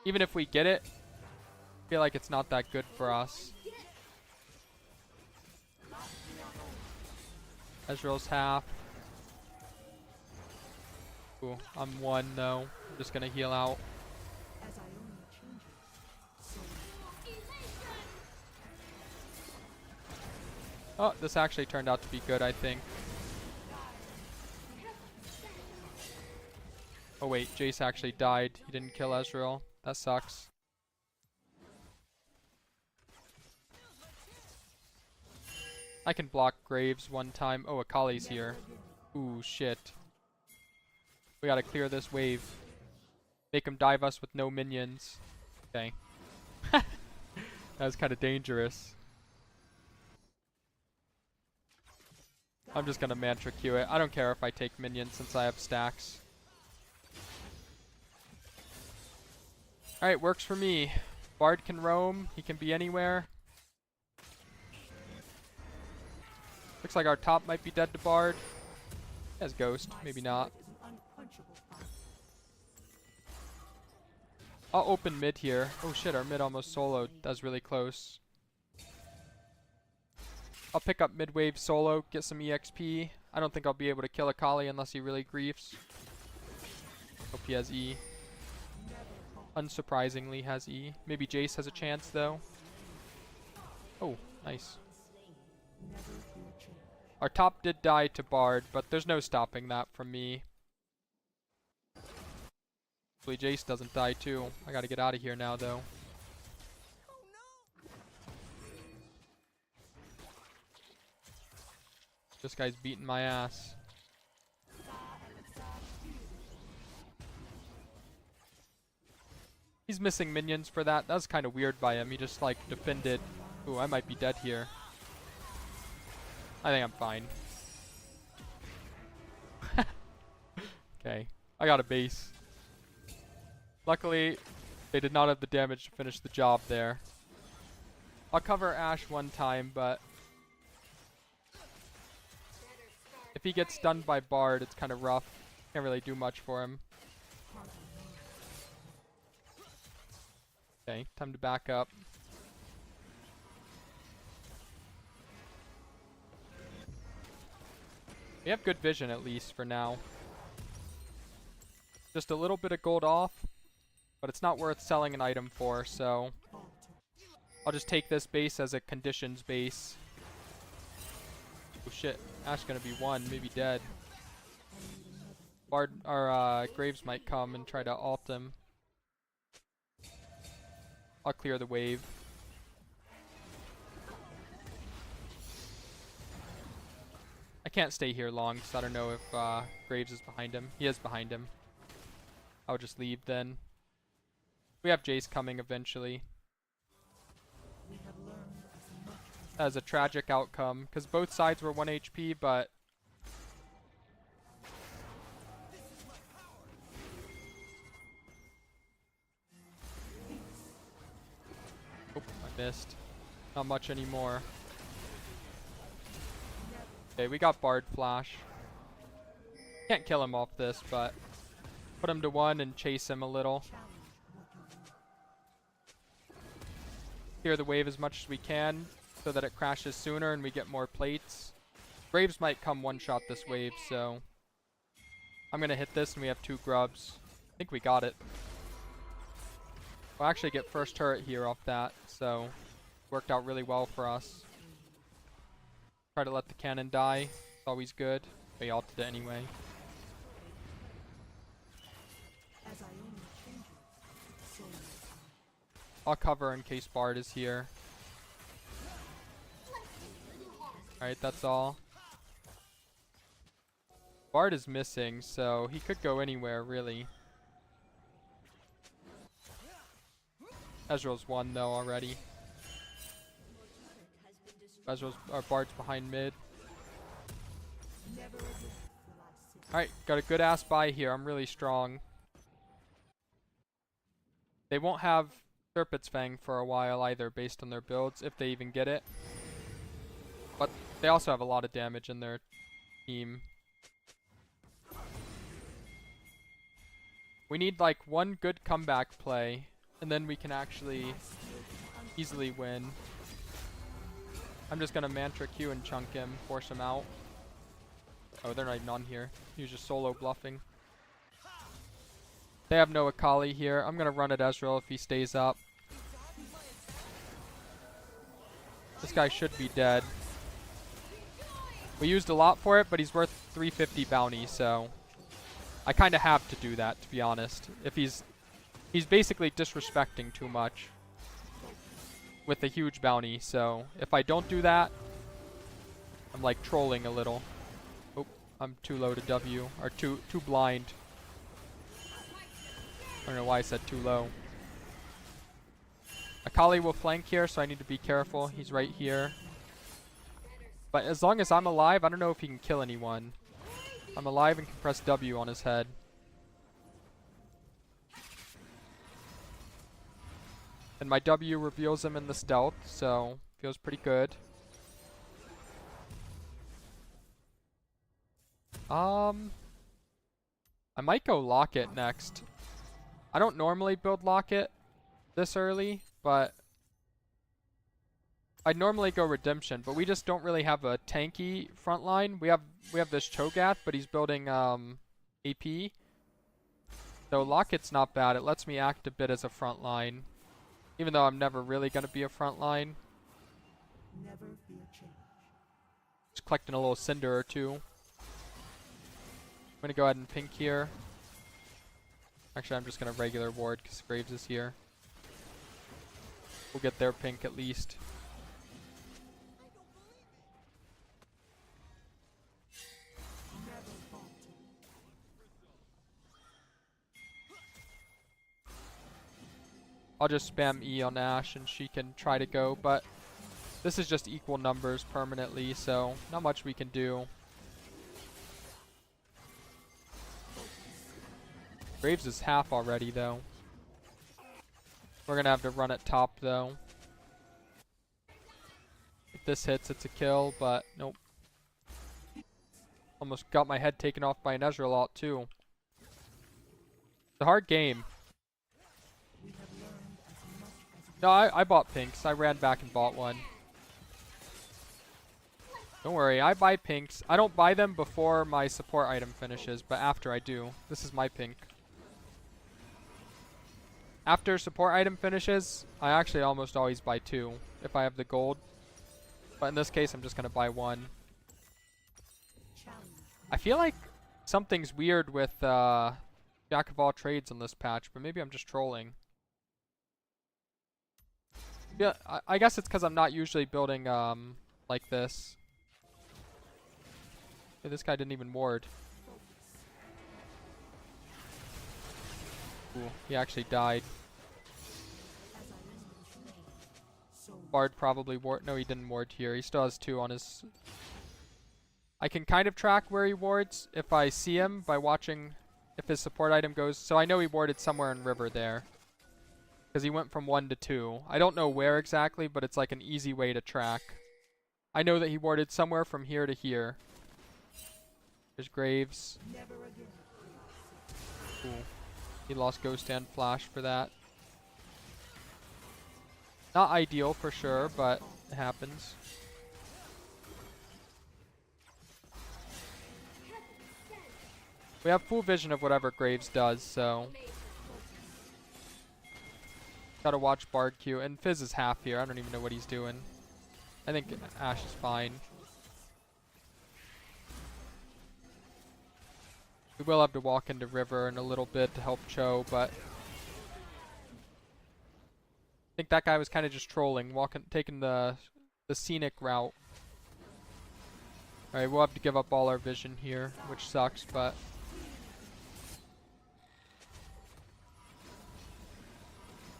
even if we get it, I feel like it's not that good for us. Ezreal's half. Ooh, I'm 1 though. I'm just gonna heal out. As I only change it, so Oh, this actually turned out to be good, I think. Oh wait, Jace actually died. He didn't kill Ezreal. That sucks. I can block Graves one time. Oh, Akali's here. Ooh, shit. We gotta clear this wave. Make him dive us with no minions. Okay. That was kind of dangerous. I'm just gonna mantra Q it. I don't care if I take minions since I have stacks. Alright, works for me. Bard can roam. He can be anywhere. Looks like our top might be dead to Bard. He has Ghost. Maybe not. is an unquenchable fire. I'll open mid here. Oh shit, our mid almost soloed. That was really close. I'll pick up mid wave solo, get some EXP. I don't think I'll be able to kill Akali unless he really griefs. Hope he has E. Unsurprisingly has E. Maybe Jace has a chance though. Oh, nice. Never fear change. Our top did die to Bard, but there's no stopping that from me. Hopefully Jace doesn't die too. I gotta get out of here now though. This guy's beating my ass. He's missing minions for that. That was kind of weird by him. He just like defended. Ooh, I might be dead here. I think I'm fine. Okay, I got a base. Luckily, they did not have the damage to finish the job there. I'll cover Ashe one time, but if he gets stunned by Bard, it's kind of rough. Can't really do much for him. Okay, time to back up. We have good vision at least for now. Just a little bit of gold off, but it's not worth selling an item for, so I'll just take this base as a conditions base. Oh shit, Ashe's gonna be 1, maybe dead. Bard or Graves might come and try to ult him. I'll clear the wave. I can't stay here long, so I don't know if Graves is behind him. He is behind him. I'll just leave then. We have Jace coming eventually. We have learned as much as That was a tragic outcome, because both sides were 1 HP, but oh, I missed. Not much anymore. Okay, we got Bard Flash. Can't kill him off this, but put him to 1 and chase him a little. challenge what you do. Clear the wave as much as we can. so that it crashes sooner and we get more plates. Graves might come one-shot this wave, so I'm gonna hit this and we have 2 grubs. I think we got it. We'll actually get first turret here off that, so worked out really well for us. Try to let the cannon die. It's always good. But he ulted it anyway. As I only change it, so I'll cover in case Bard is here. Alright, that's all. Bard is missing, so he could go anywhere, really. Ezreal's won, though, already. Bard's behind mid. never again will I sit. Alright, got a good ass buy here. I'm really strong. They won't have Serpent's Fang for a while either, based on their builds, if they even get it. But they also have a lot of damage in their team. We need like one good comeback play, and then we can actually easily win. I'm just gonna Mantra Q and chunk him, force him out. Oh, they're not even on here. He was just solo bluffing. They have no Akali here. I'm gonna run at Ezreal if he stays up. This guy should be dead. We used a lot for it, but he's worth 350 bounty, so I kind of have to do that, to be honest. If he's basically disrespecting too much with the huge bounty, so if I don't do that, I'm like trolling a little. Oh, I'm too low to W, or too blind. I don't know why I said too low. Akali will flank here, so I need to be careful. He's right here. But as long as I'm alive, I don't know if he can kill anyone. I'm alive and can press W on his head. And my W reveals him in the stealth, so feels pretty good. I might go Locket next. I don't normally build Locket this early, but I'd normally go Redemption, but we just don't really have a tanky front line. We have this Cho'Gath, but he's building AP. So Locket's not bad. It lets me act a bit as a front line, even though I'm never really going to be a front line. Never fear change. Just collecting a little Cinder or two. I'm going to go ahead and pink here. Actually, I'm just going to regular ward because Graves is here. We'll get their pink at least. Never falter. I'll just spam E on Ashe and she can try to go, but this is just equal numbers permanently, so not much we can do. Graves is half already, though. We're gonna have to run at top, though. If this hits, it's a kill, but nope. Almost got my head taken off by an Ezreal ult, too. It's a hard game. We have learned as much as we No, I bought pinks. I ran back and bought one. Don't worry, I buy pinks. I don't buy them before my support item finishes, but after I do. This is my pink. After support item finishes, I actually almost always buy 2 if I have the gold. But in this case, I'm just going to buy 1. challenge. I feel like something's weird with Jack of all trades on this patch, but maybe I'm just trolling. Yeah, I guess it's because I'm not usually building like this. Hey, this guy didn't even ward. Ooh, he actually died. Bard probably ward. No, he didn't ward here. He still has 2 on his. I can kind of track where he wards if I see him by watching if his support item goes. So I know he warded somewhere in river there. Because he went from 1 to 2. I don't know where exactly, but it's like an easy way to track. I know that he warded somewhere from here to here. There's Graves. Never again. Cool. He lost Ghost and Flash for that. Not ideal for sure, but It happens. We have full vision of whatever Graves does, so gotta watch Bard Q. And Fizz is half here. I don't even know what he's doing. I think Ashe is fine. We will have to walk into River in a little bit to help Cho, but I think that guy was kind of just trolling, taking the scenic route. Alright, we'll have to give up all our vision here, which sucks, but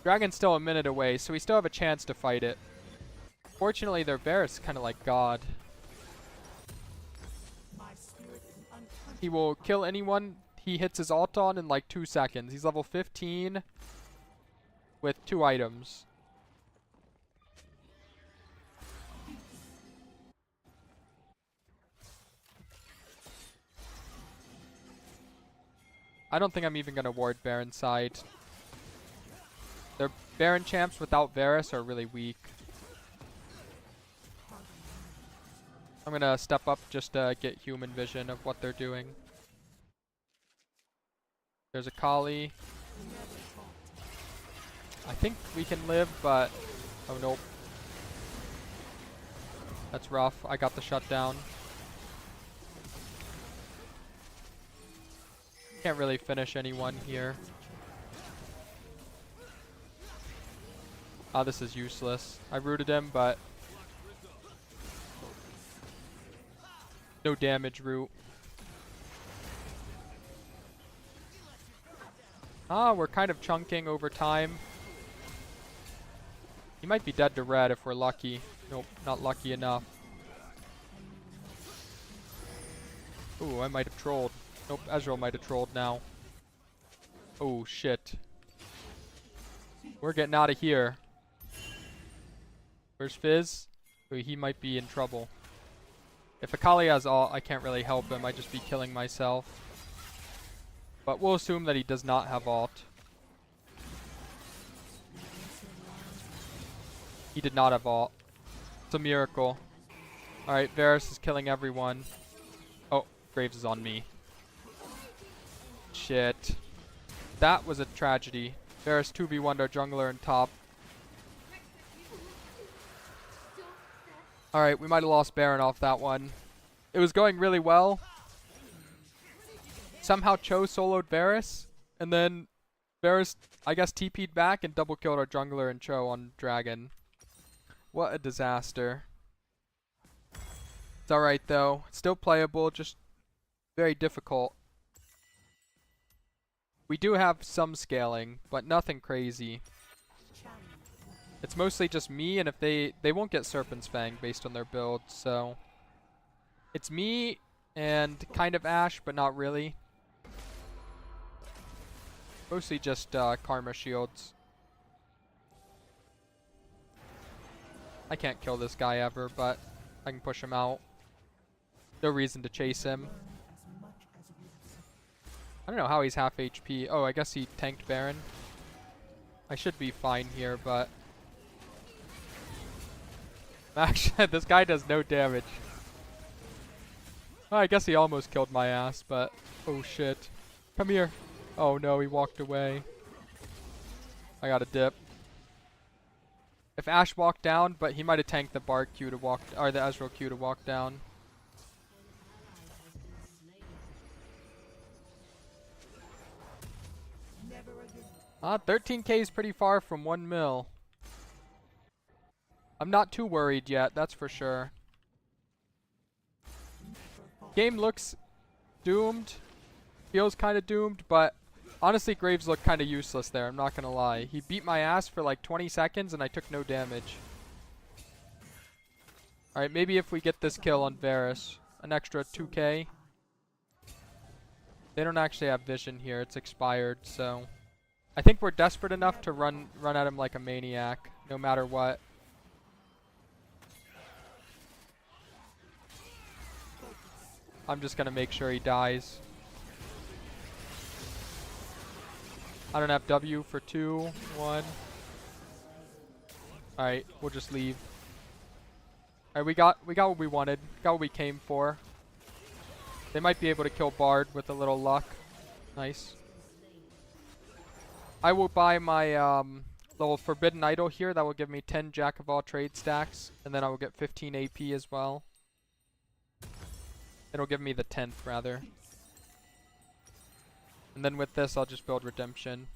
Dragon's still a minute away, so we still have a chance to fight it. Fortunately, their Varus is kind of like God. He will kill anyone he hits his ult on in like 2 seconds. He's level 15 with 2 items. I don't think I'm even going to ward Baron side. Their Baron champs without Varus are really weak. I'm going to step up just to get human vision of what they're doing. There's a Kali. I think we can live, but oh nope. That's rough. I got the shutdown. Can't really finish anyone here. Oh, this is useless. I rooted him, but no damage root. Ah, we're kind of chunking over time. He might be dead to red if we're lucky. Nope, not lucky enough. Ooh, I might have trolled. Nope, Ezreal might have trolled now. Oh, shit. We're getting out of here. Where's Fizz? Ooh, he might be in trouble. If Akali has ult, I can't really help him. I'd just be killing myself. But we'll assume that he does not have ult. He did not have ult. It's a miracle. Alright, Varus is killing everyone. Oh, Graves is on me. Shit. That was a tragedy. Varus 2v1'd our jungler in top. Alright, we might have lost Baron off that one. It was going really well. Somehow Cho soloed Varus, and then Varus, I guess, TP'd back and double killed our jungler and Cho on Dragon. What a disaster. It's alright though. It's still playable, just very difficult. We do have some scaling, but nothing crazy. It's mostly just me, and if they won't get Serpent's Fang based on their build, so it's me and kind of Ashe, but not really. Mostly just Karma shields. I can't kill this guy ever, but I can push him out. No reason to chase him. I don't know how he's half HP. Oh, I guess he tanked Baron. I should be fine here, but actually, this guy does no damage. Oh, I guess he almost killed my ass, but oh shit. Come here. Oh no, he walked away. I got a dip. If Ashe walked down, but he might have tanked the Bard Q to walk, or the Ezreal Q to walk down. 13k is pretty far from 1 mil. I'm not too worried yet, that's for sure. Game looks doomed. Feels kind of doomed, but honestly, Graves looked kind of useless there, I'm not going to lie. He beat my ass for like 20 seconds and I took no damage. Alright, maybe if we get this kill on Varus, an extra 2k. They don't actually have vision here, it's expired, so I think we're desperate enough to run at him like a maniac, no matter what. I'm just gonna make sure he dies. I don't have W for 2, 1. Alright, we'll just leave. Alright, we got what we wanted. Got what we came for. They might be able to kill Bard with a little luck. Nice. I will buy my little Forbidden Idol here. That will give me 10 Jack of all trade stacks. And then I will get 15 AP as well. It'll give me the 10th rather. And then with this I'll just build Redemption.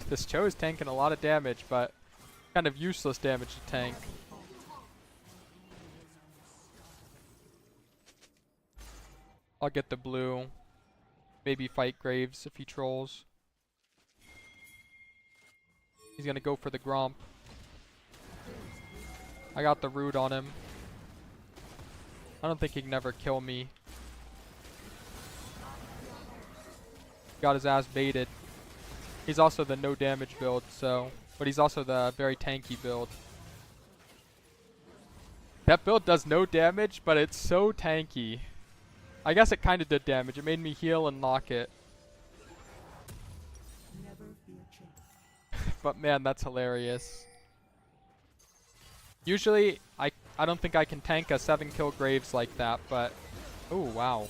This Cho is tanking a lot of damage, but kind of useless damage to tank. I'll get the blue. Maybe fight Graves if he trolls. He's gonna go for the Gromp. I got the root on him. I don't think he can ever kill me. Got his ass baited. He's also the no damage build, so, but he's also the very tanky build. That build does no damage, but it's so tanky. I guess it kind of did damage. It made me heal and lock it. Never fear change. But man, that's hilarious. Usually, I don't think I can tank a 7-kill Graves like that, but... Oh, wow.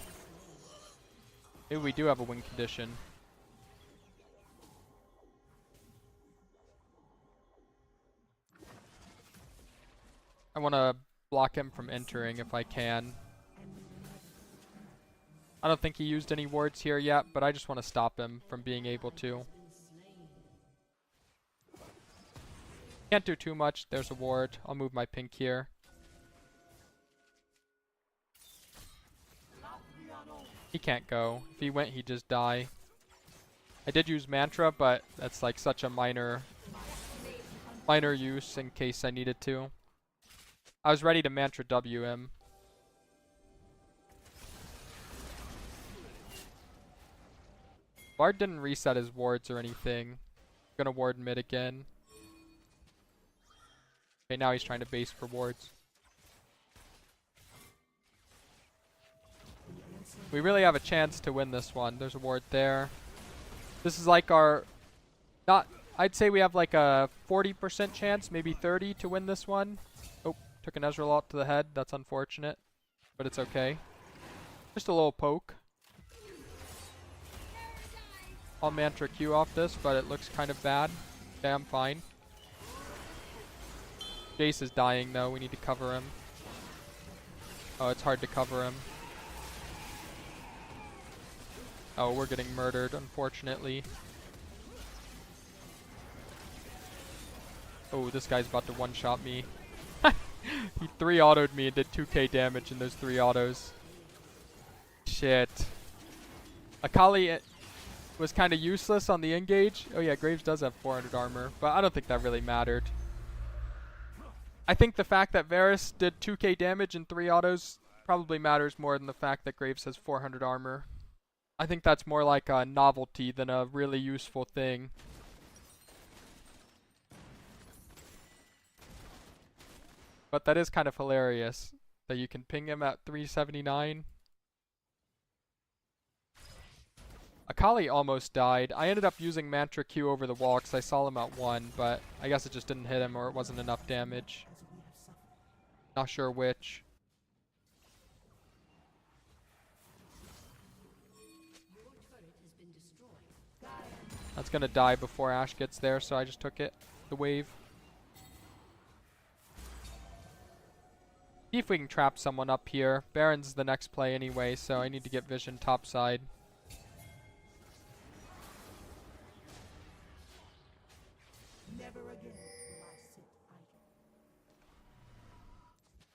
Maybe we do have a win condition. I want to block him from entering if I can. I don't think he used any wards here yet, but I just want to stop him from being able to. Can't do too much. There's a ward. I'll move my pink here. He can't go. If he went, he'd just die. I did use Mantra, but that's like such a minor use in case I needed to. I was ready to Mantra W him. Bard didn't reset his wards or anything. Gonna ward mid again. Okay, now he's trying to base for wards. We really have a chance to win this one. There's a ward there. This is like our... I'd say we have like a 40% chance, maybe 30 to win this one. Oh, took an Ezreal to the head. That's unfortunate, but it's okay. Just a little poke. I'll Mantra Q off this, but it looks kind of bad. Okay, I'm fine. Jace is dying though. We need to cover him. Oh, it's hard to cover him. Oh, we're getting murdered, unfortunately. Oh, this guy's about to one-shot me. He 3-autoed me and did 2k damage in those 3 autos. Shit. Akali was kind of useless on the engage. Oh yeah, Graves does have 400 armor, but I don't think that really mattered. I think the fact that Varus did 2k damage in 3 autos probably matters more than the fact that Graves has 400 armor. I think that's more like a novelty than a really useful thing. But that is kind of hilarious that you can ping him at 379. Akali almost died. I ended up using Mantra Q over the wall because I saw him at 1, but I guess it just didn't hit him or it wasn't enough damage. Not sure which. That's gonna die before Ashe gets there, so I just took it. The wave. See if we can trap someone up here. Baron's the next play anyway, so I need to get vision topside. Never again will I sit idle.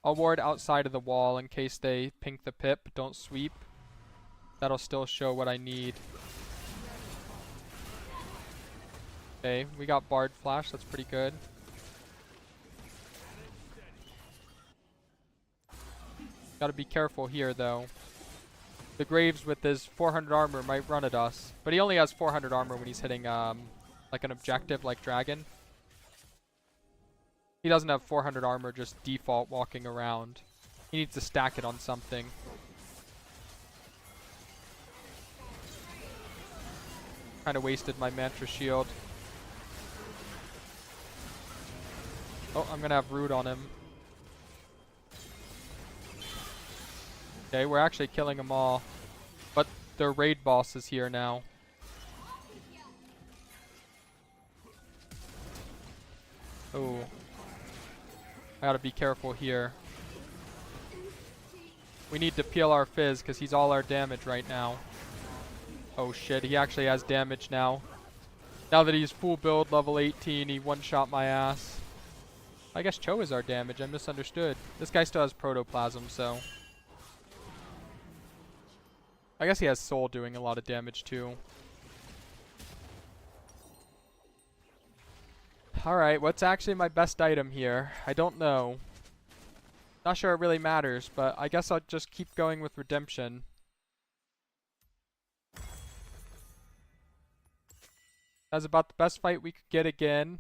I'll ward outside of the wall in case they pink the pip, but don't sweep. That'll still show what I need. Okay, we got Bard Flash, that's pretty good. Gotta be careful here though. The Graves with his 400 armor might run at us, but he only has 400 armor when he's hitting like an objective like Dragon. He doesn't have 400 armor just default walking around. He needs to stack it on something. Kind of wasted my Mantra Shield. Oh, I'm gonna have Root on him. Okay, we're actually killing them all. But their raid boss is here now. Oh. I gotta be careful here. We need to peel our Fizz because he's all our damage right now. Oh shit, he actually has damage now. Now that he's full build, level 18, he one-shot my ass. I guess Cho is our damage, I misunderstood. This guy still has Protoplasm, so... I guess he has Soul doing a lot of damage too. Alright, what's actually my best item here? I don't know. Not sure it really matters, but I guess I'll just keep going with Redemption. That's about the best fight we could get again.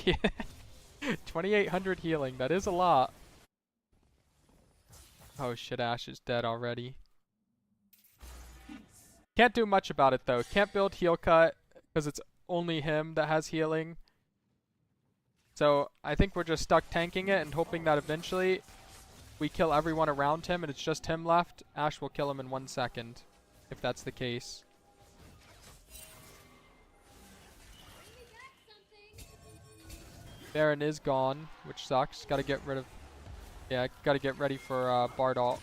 Yeah. 2800 healing, that is a lot. Oh shit, Ashe is dead already. Can't do much about it though. Can't build heal cut because it's only him that has healing. So I think we're just stuck tanking it and hoping that eventually we kill everyone around him and it's just him left. Ashe will kill him in 1 second if that's the case. Baron is gone, which sucks. Gotta get rid of... Yeah, gotta get ready for Bardalt.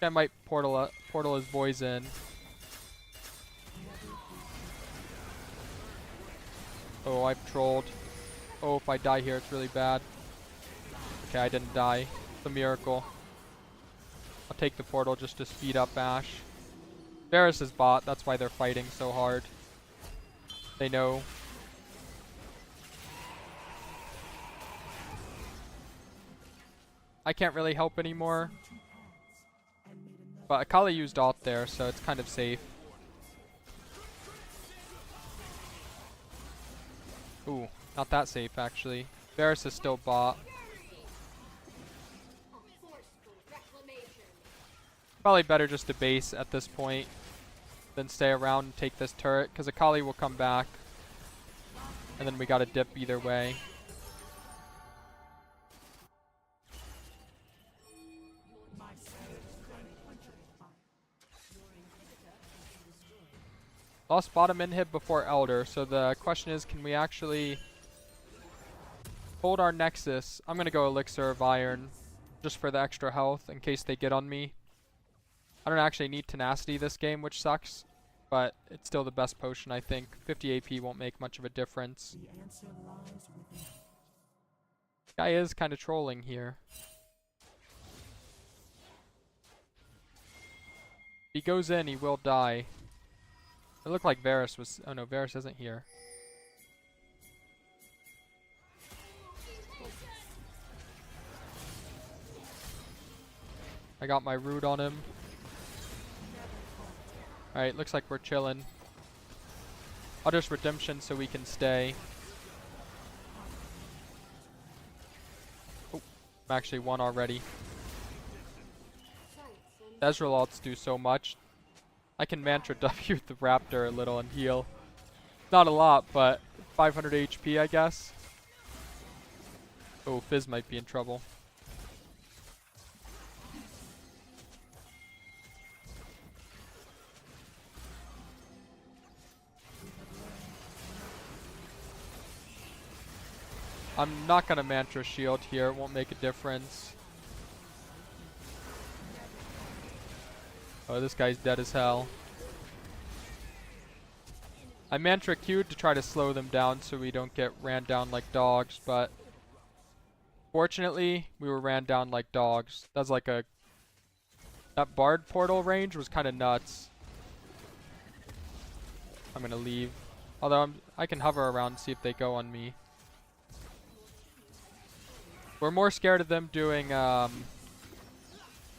I might portal his boys in. Oh, I've trolled. Oh, if I die here, it's really bad. Okay, I didn't die. It's a miracle. I'll take the portal just to speed up Ashe. Varus is bot, that's why they're fighting so hard. They know. I can't really help anymore. But Akali used ult there, so it's kind of safe. Ooh, not that safe actually. Varus is still bot. Probably better just to base at this point than stay around and take this turret, because Akali will come back. And then we gotta dip either way. Lost bottom inhib before Elder, so the question is, can we actually hold our Nexus? I'm gonna go Elixir of Iron just for the extra health in case they get on me. I don't actually need Tenacity this game, which sucks, but it's still the best potion, I think. 50 AP won't make much of a difference. The answer lies within. Guy is kind of trolling here. If he goes in, he will die. It looked like Varus was... Oh no, Varus isn't here. I got my root on him. Alright, looks like we're chilling. I'll just Redemption so we can stay. Oh, I'm actually one already. Ezreal ults do so much. I can Mantra W the Raptor a little and heal. Not a lot, but 500 HP, I guess. Oh, Fizz might be in trouble. I'm not gonna Mantra Shield here, it won't make a difference. Oh, this guy's dead as hell. I Mantra Q'd to try to slow them down so we don't get ran down like dogs, but fortunately, we were ran down like dogs. That's like a... That Bard portal range was kind of nuts. I'm gonna leave. Although I can hover around and see if they go on me. We're more scared of them doing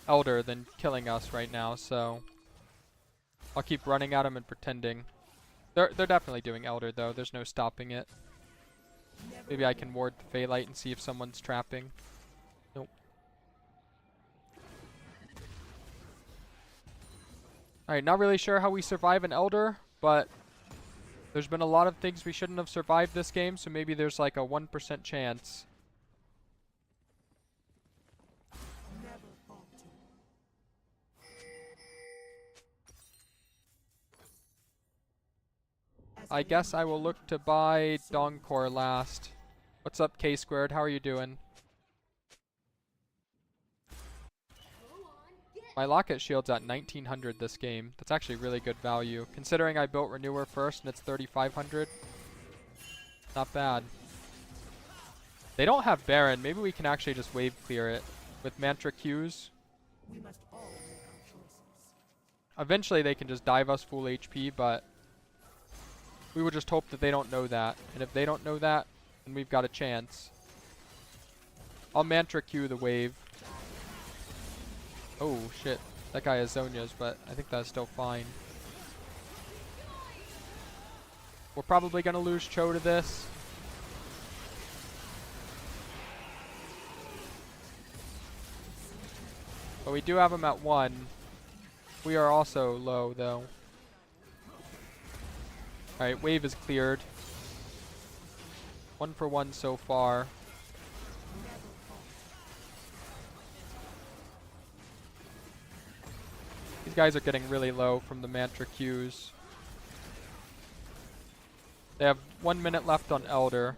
Elder than killing us right now, so I'll keep running at them and pretending. They're definitely doing Elder though. There's no stopping it. Maybe I can ward the Phalite and see if someone's trapping. Nope. Alright, not really sure how we survive an Elder, but there's been a lot of things we shouldn't have survived this game, so maybe there's like a 1% chance. Never falter. As I guess I will look to buy Dongkor last. What's up, K Squared? How are you doing? My Locket Shield's at 1900 this game. That's actually really good value. Considering I built Renewer first and it's 3500. Not bad. They don't have Baron. Maybe we can actually just wave clear it with Mantra Qs. we must all make our choices. Eventually they can just dive us full HP, but we would just hope that they don't know that. And if they don't know that, then we've got a chance. I'll Mantra Q the wave. Oh shit, that guy has Zonia's, but I think that's still fine. We're probably gonna lose Cho to this. But we do have him at 1. We are also low though. Alright, wave is cleared. 1 for 1 so far. These guys are getting really low from the Mantra Qs. They have 1 minute left on Elder.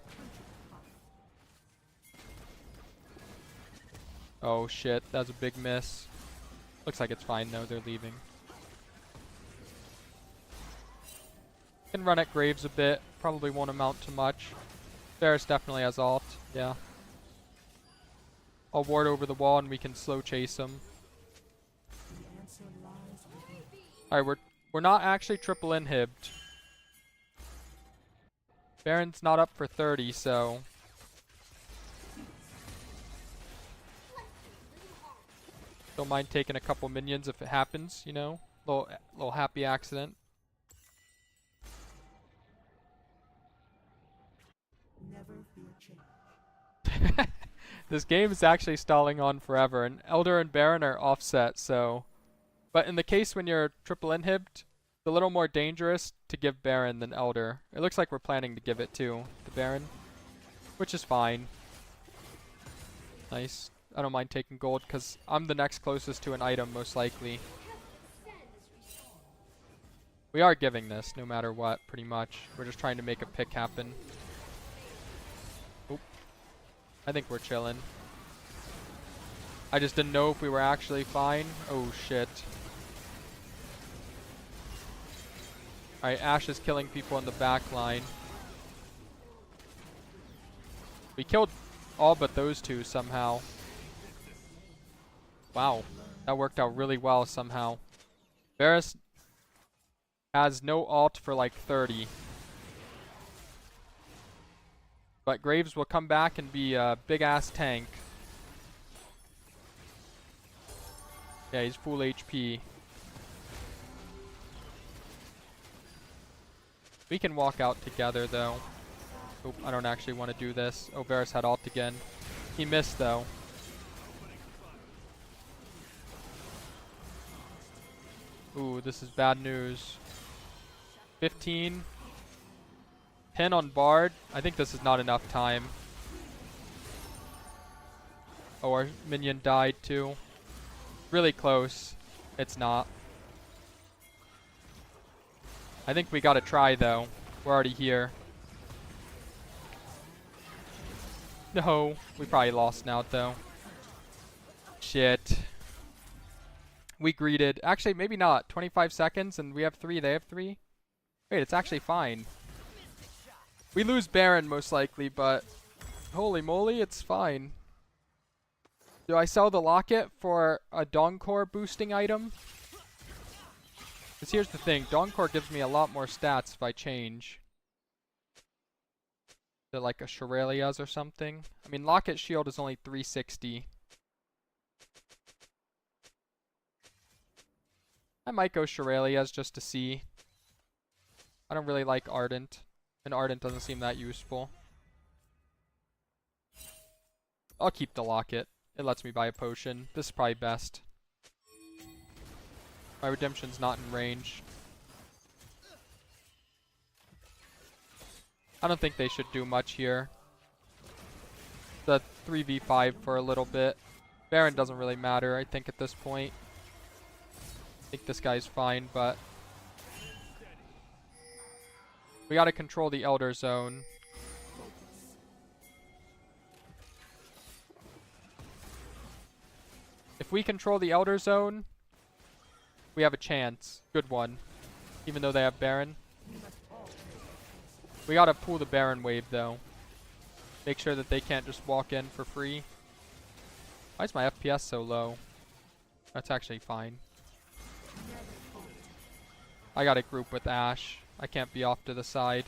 Oh shit, that's a big miss. Looks like it's fine though, they're leaving. Can run at Graves a bit, probably won't amount to much. Varus definitely has ult, yeah. I'll ward over the wall and we can slow chase him. The answer lies within. Alright, we're not actually triple inhibbed. Baron's not up for 30, so don't mind taking a couple minions if it happens, you know? Little happy accident. Never fear change. This game is actually stalling on forever, and Elder and Baron are offset, so... But in the case when you're triple inhibbed, it's a little more dangerous to give Baron than Elder. It looks like we're planning to give it to the Baron, which is fine. Nice. I don't mind taking gold, because I'm the next closest to an item, most likely. We are giving this, no matter what, pretty much. We're just trying to make a pick happen. Oop. I think we're chilling. I just didn't know if we were actually fine. Oh, shit. Alright, Ashe is killing people in the back line. We killed all but those two somehow. Wow, that worked out really well somehow. Varus has no ult for like 30. But Graves will come back and be a big ass tank. Yeah, he's full HP. We can walk out together though. Oop, I don't actually want to do this. Oh, Varus had ult again. He missed though. Ooh, this is bad news. 15. 10 on Bard. I think this is not enough time. Oh, our minion died too. Really close. It's not. I think we gotta try though. We're already here. No, we probably lost now though. Shit. We greeted. Actually, maybe not. 25 seconds and we have 3. They have 3. Wait, it's actually fine. We lose Baron most likely, but holy moly, it's fine. Do I sell the locket for a Dongkor boosting item? Because here's the thing. Dongkor gives me a lot more stats if I change. To like a Shurelya's or something. I mean, Locket Shield is only 360. I might go Shurelya's just to see. I don't really like Ardent. And Ardent doesn't seem that useful. I'll keep the Locket. It lets me buy a potion. This is probably best. My redemption's not in range. I don't think they should do much here. The 3v5 for a little bit. Baron doesn't really matter, I think, at this point. I think this guy's fine, but we gotta control the Elder Zone. If we control the Elder Zone, we have a chance. Good one. Even though they have Baron. We gotta pull the Baron wave, though. Make sure that they can't just walk in for free. Why is my FPS so low? That's actually fine. I gotta group with Ashe. I can't be off to the side.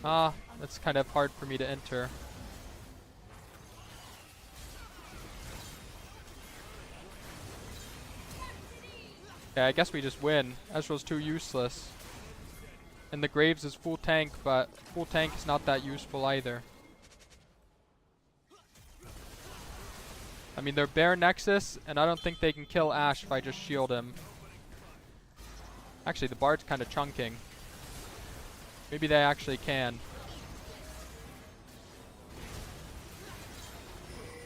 Ah, that's kind of hard for me to enter. Okay, I guess we just win. Ezreal's too useless. And the Graves is full tank, but full tank is not that useful either. I mean, they're Baron Nexus, and I don't think they can kill Ashe if I just shield him. Actually, the Bard's kind of chunking. Maybe they actually can.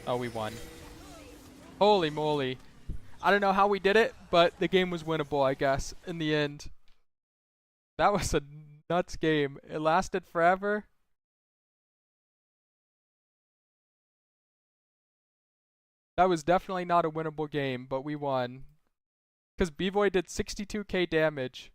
Oh, we won. Holy moly. I don't know how we did it, but the game was winnable, I guess, in the end. That was a nuts game. It lasted forever. That was definitely not a winnable game, but we won. Because B-Boy did 62k damage.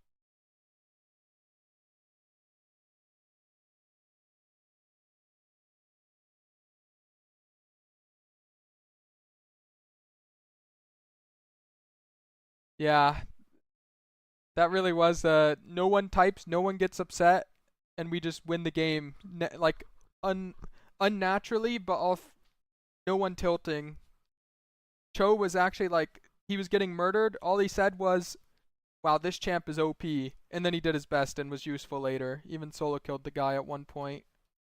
Yeah. That really was, no one types, no one gets upset, and we just win the game. Like, unnaturally, but off no one tilting. Cho was actually like, he was getting murdered. All he said was, wow, this champ is OP. And then he did his best and was useful later. Even solo killed the guy at one point.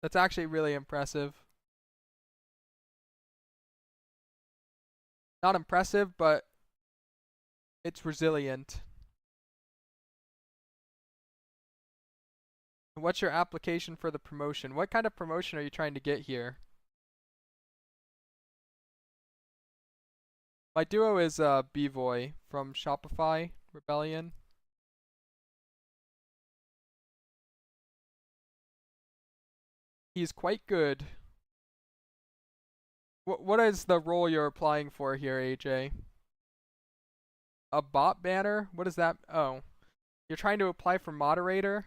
That's actually really impressive. Not impressive, but it's resilient. What's your application for the promotion? What kind of promotion are you trying to get here? My duo is B-Voy from Shopify Rebellion. He's quite good. What is the role you're applying for here, AJ? A bot banner? What is that? Oh. You're trying to apply for moderator?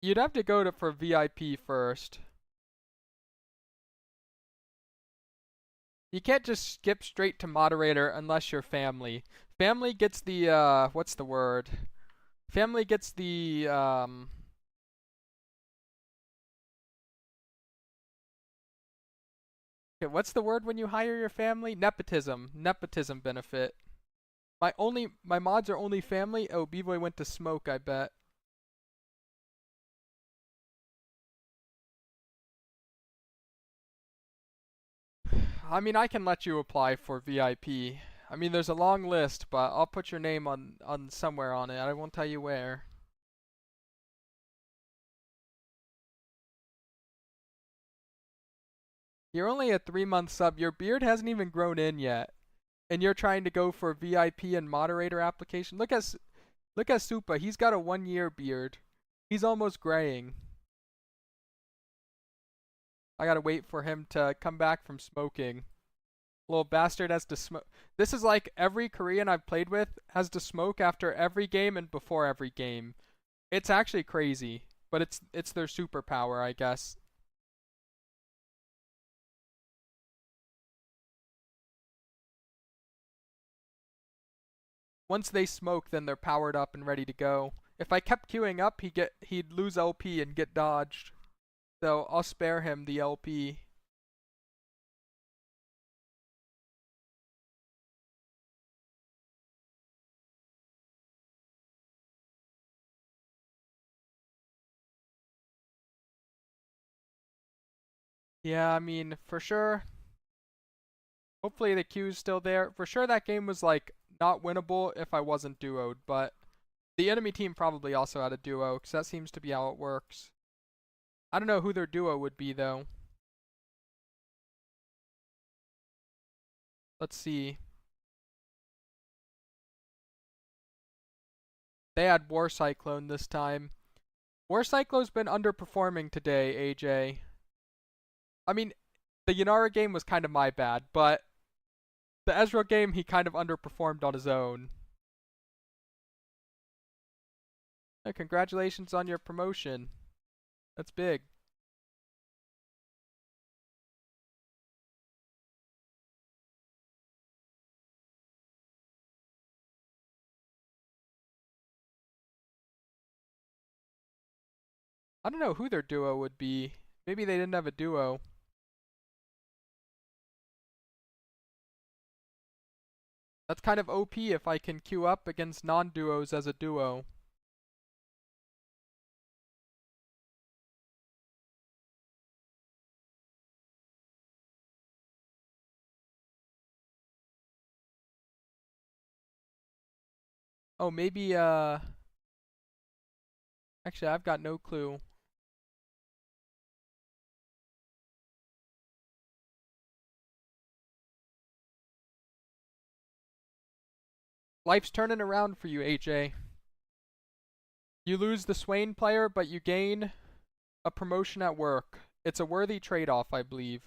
You'd have to go for VIP first. You can't just skip straight to moderator unless you're family. Family gets the, what's the word? Family gets the, okay, what's the word when you hire your family? Nepotism. Nepotism benefit. My mods are only family. Oh, B-Boy went to smoke, I bet. I mean, I can let you apply for VIP. I mean, there's a long list, but I'll put your name on somewhere on it. I won't tell you where. You're only a 3-month sub. Your beard hasn't even grown in yet. And you're trying to go for VIP and moderator application. Look at Supa. He's got a 1-year beard. He's almost graying. I gotta wait for him to come back from smoking. Little bastard has to smoke. This is like every Korean I've played with has to smoke after every game and before every game. It's actually crazy, but it's their superpower, I guess. Once they smoke, then they're powered up and ready to go. If I kept queuing up, he'd lose LP and get dodged. So I'll spare him the LP. Yeah, I mean, for sure. Hopefully the queue's still there. For sure that game was like not winnable if I wasn't duoed, but the enemy team probably also had a duo, because that seems to be how it works. I don't know who their duo would be though. Let's see. They had War Cyclone this time. War Cyclone's been underperforming today, AJ. I mean, the Yanara game was kind of my bad, but the Ezreal game he kind of underperformed on his own. Hey, congratulations on your promotion. That's big. I don't know who their duo would be. Maybe they didn't have a duo. That's kind of OP if I can queue up against non-duos as a duo. Oh, maybe, actually, I've got no clue. Life's turning around for you, AJ. You lose the Swain player, but you gain a promotion at work. It's a worthy trade-off, I believe.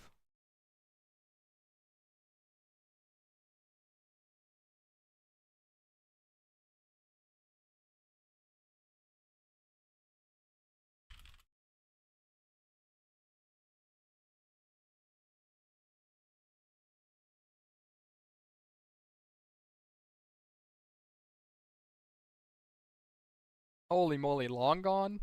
Holy moly, long gone?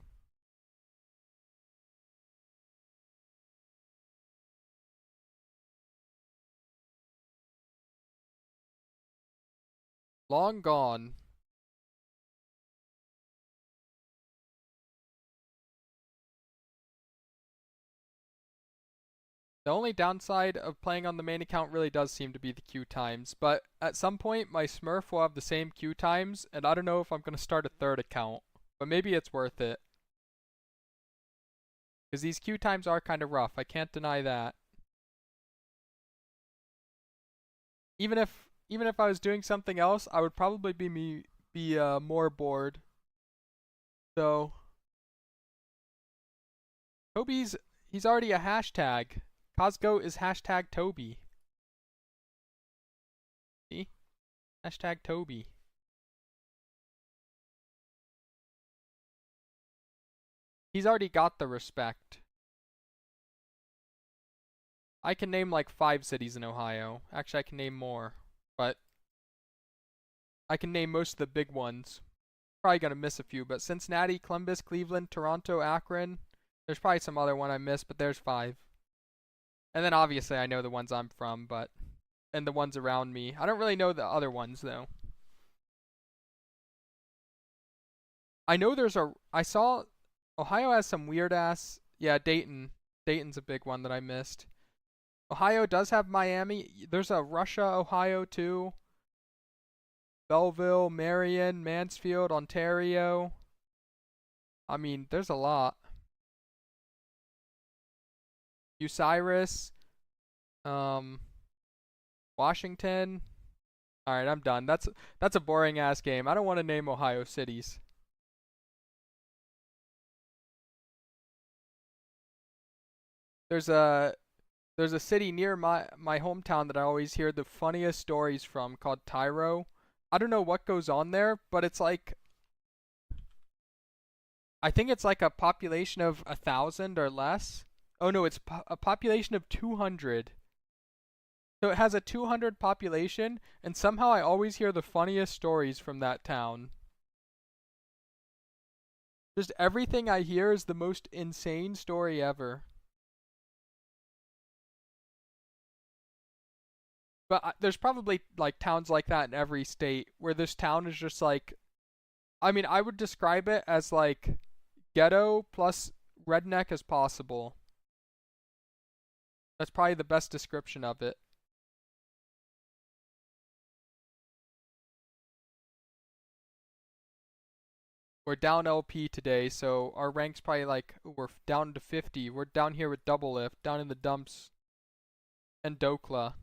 Long gone. The only downside of playing on the main account really does seem to be the queue times, but at some point my Smurf will have the same queue times, and I don't know if I'm going to start a third account, but maybe it's worth it. Because these queue times are kind of rough, I can't deny that. Even if I was doing something else, I would probably be more bored. So he's already a hashtag. Cosgo is hashtag Toby. See? Hashtag Toby. He's already got the respect. I can name like 5 cities in Ohio. Actually, I can name more, but I can name most of the big ones. Probably gonna miss a few, but Cincinnati, Columbus, Cleveland, Toronto, Akron. There's probably some other one I missed, but there's 5. And then obviously I know the ones I'm from, and the ones around me. I don't really know the other ones though. I saw Ohio has some weird ass, yeah, Dayton. Dayton's a big one that I missed. Ohio does have Miami. There's a Russia, Ohio too. Belleville, Marion, Mansfield, Ontario. I mean, there's a lot. Osiris, Washington. All right, I'm done. That's a boring ass game. I don't want to name Ohio cities. There's a city near my hometown that I always hear the funniest stories from called Tyro. I don't know what goes on there, but it's like I think it's like a population of 1,000 or less. Oh no, it's a population of 200. So it has a 200 population, and somehow I always hear the funniest stories from that town. Just everything I hear is the most insane story ever. But there's probably like towns like that in every state where this town is just like, I mean, I would describe it as like ghetto plus redneck as possible. That's probably the best description of it. We're down LP today, so our rank's probably like, we're down to 50. We're down here with Doublelift, down in the dumps. And Dokla.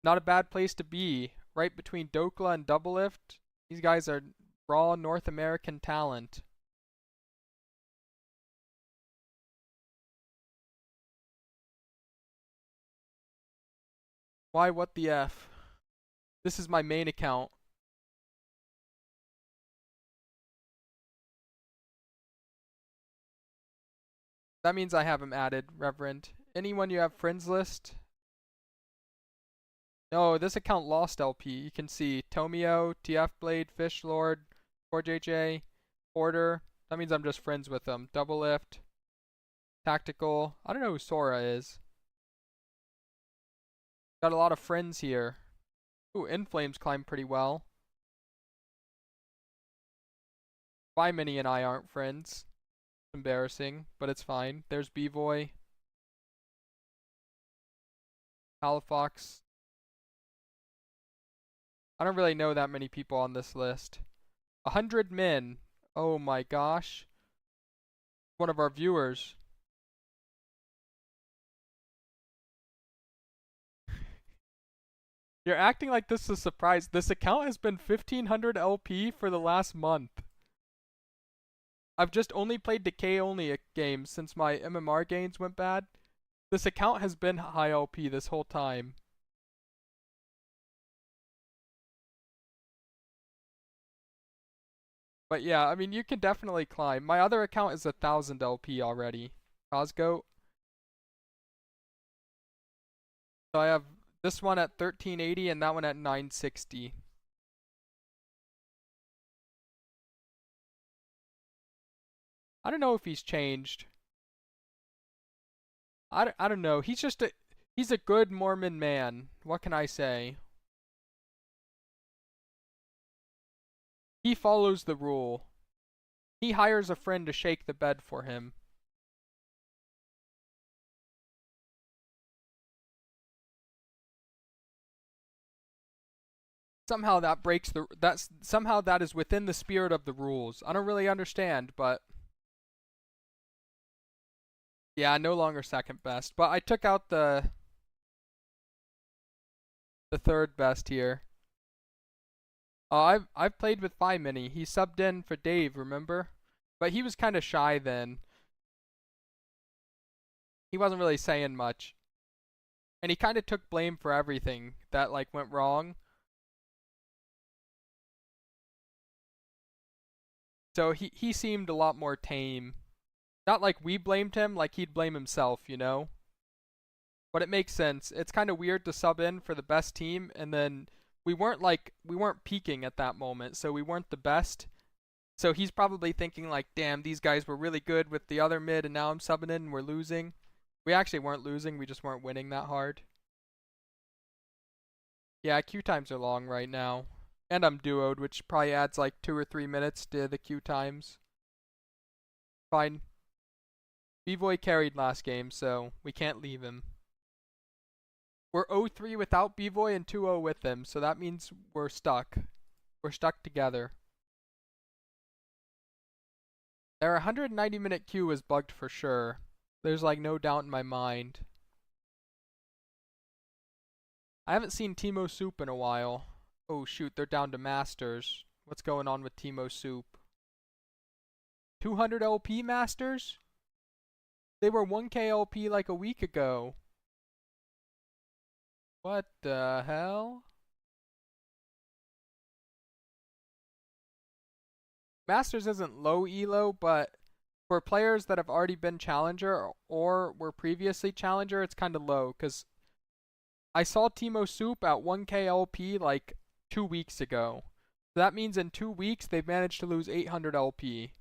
Not a bad place to be. Right between Dokla and Doublelift. These guys are raw North American talent. Why, what the F? This is my main account. That means I have him added, Reverend. Anyone you have friends list? No, this account lost LP. You can see Tomio, TF Blade, Fish Lord, 4JJ, Porter. That means I'm just friends with them. Doublelift, Tactical. I don't know who Sora is. Got a lot of friends here. Ooh, Inflames climb pretty well. Mini and I aren't friends. Embarrassing, but it's fine. There's B-Boy. Halifax. I don't really know that many people on this list. 100 min. Oh my gosh. One of our viewers. You're acting like this is a surprise. This account has been 1500 LP for the last month. I've just only played Decay only games since my MMR gains went bad. This account has been high LP this whole time. But yeah, I mean, you can definitely climb. My other account is 1000 LP already. Cosgoat. So I have this one at 1380 and that one at 960. I don't know if he's changed. I don't know. He's just he's a good Mormon man. What can I say? He follows the rule. He hires a friend to shake the bed for him. Somehow that breaks somehow that is within the spirit of the rules. I don't really understand, but yeah, no longer second best. But I took out the third best here. I've played with Mini. He subbed in for Dave, remember? But he was kind of shy then. He wasn't really saying much. And he kind of took blame for everything that like went wrong. So he seemed a lot more tame. Not like we blamed him, like he'd blame himself, you know? But it makes sense. It's kind of weird to sub in for the best team and then we weren't peaking at that moment, so we weren't the best. So he's probably thinking like, damn, these guys were really good with the other mid and now I'm subbing in and we're losing. We actually weren't losing, we just weren't winning that hard. Yeah, queue times are long right now. And I'm duoed, which probably adds like 2 or 3 minutes to the queue times. Fine. B-Boy carried last game, so we can't leave him. We're 0-3 without B-Boy and 2-0 with him, so that means we're stuck. We're stuck together. Their 190-minute queue is bugged for sure. There's like no doubt in my mind. I haven't seen Teemo Soup in a while. Oh shoot, they're down to Masters. What's going on with Teemo Soup? 200 LP Masters? They were 1k LP like a week ago. What the hell? Masters isn't low elo, but for players that have already been Challenger or were previously Challenger, it's kind of low. Because I saw Teemo Soup at 1k LP like 2 weeks ago. So that means in 2 weeks they've managed to lose 800 LP.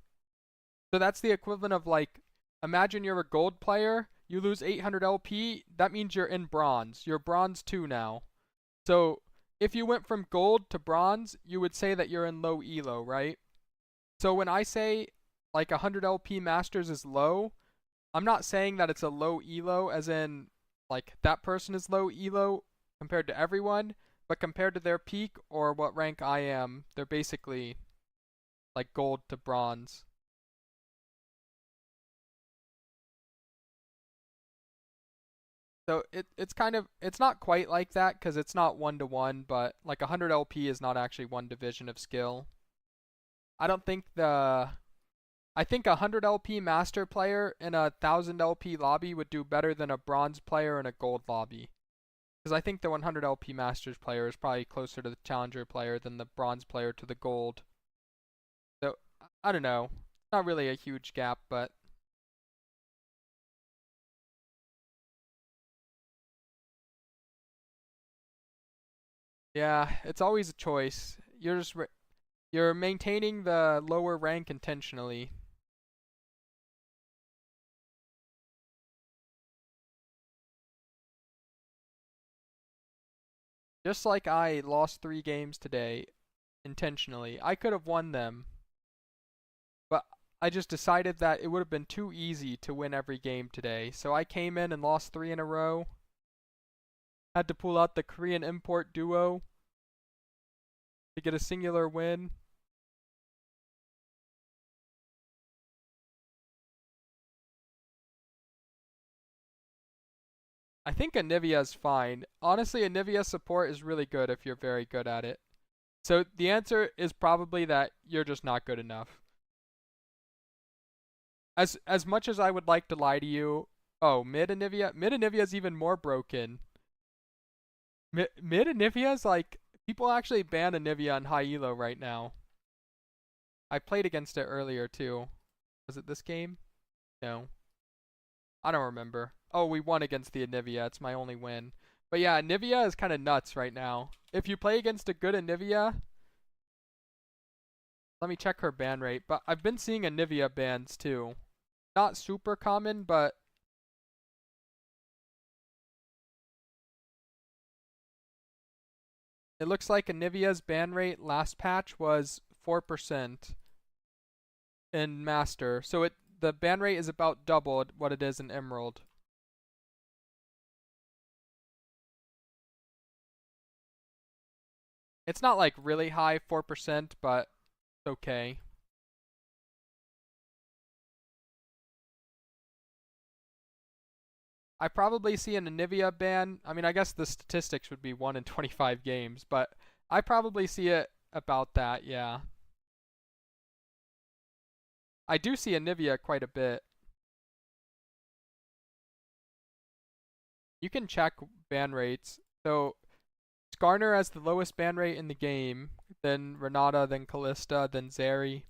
So that's the equivalent of like, imagine you're a gold player, you lose 800 LP, that means you're in bronze. You're bronze 2 now. So if you went from gold to bronze, you would say that you're in low elo, right? So when I say like 100 LP Masters is low, I'm not saying that it's a low elo as in like that person is low elo compared to everyone, but compared to their peak or what rank I am, they're basically like gold to bronze. So it's kind of, it's not quite like that because it's not 1-to-1, but like 100 LP is not actually one division of skill. I don't think I think a 100 LP master player in a 1000 LP lobby would do better than a bronze player in a gold lobby. Because I think the 100 LP masters player is probably closer to the challenger player than the bronze player to the gold. So I don't know. Not really a huge gap, but yeah, it's always a choice. You're maintaining the lower rank intentionally. Just like I lost 3 games today intentionally. I could have won them, but I just decided that it would have been too easy to win every game today. So I came in and lost 3 in a row. Had to pull out the Korean import duo to get a singular win. I think Anivia's fine. Honestly, Anivia support is really good if you're very good at it. So the answer is probably that you're just not good enough. As much as I would like to lie to you, oh, mid Anivia is even more broken. Mid Anivia's like, people actually ban Anivia on high elo right now. I played against it earlier too. Was it this game? No. I don't remember. Oh, we won against the Anivia. It's my only win. But yeah, Anivia is kind of nuts right now. If you play against a good Anivia, let me check her ban rate. But I've been seeing Anivia bans too. Not super common, but it looks like Anivia's ban rate last patch was 4% in Master. So the ban rate is about double what it is in Emerald. It's not like really high, 4%, but it's okay. I probably see an Anivia ban. I mean, I guess the statistics would be 1 in 25 games, but I probably see it about that, yeah. I do see Anivia quite a bit. You can check ban rates. So Skarner has the lowest ban rate in the game, then Renata, then Kalista, then Zeri.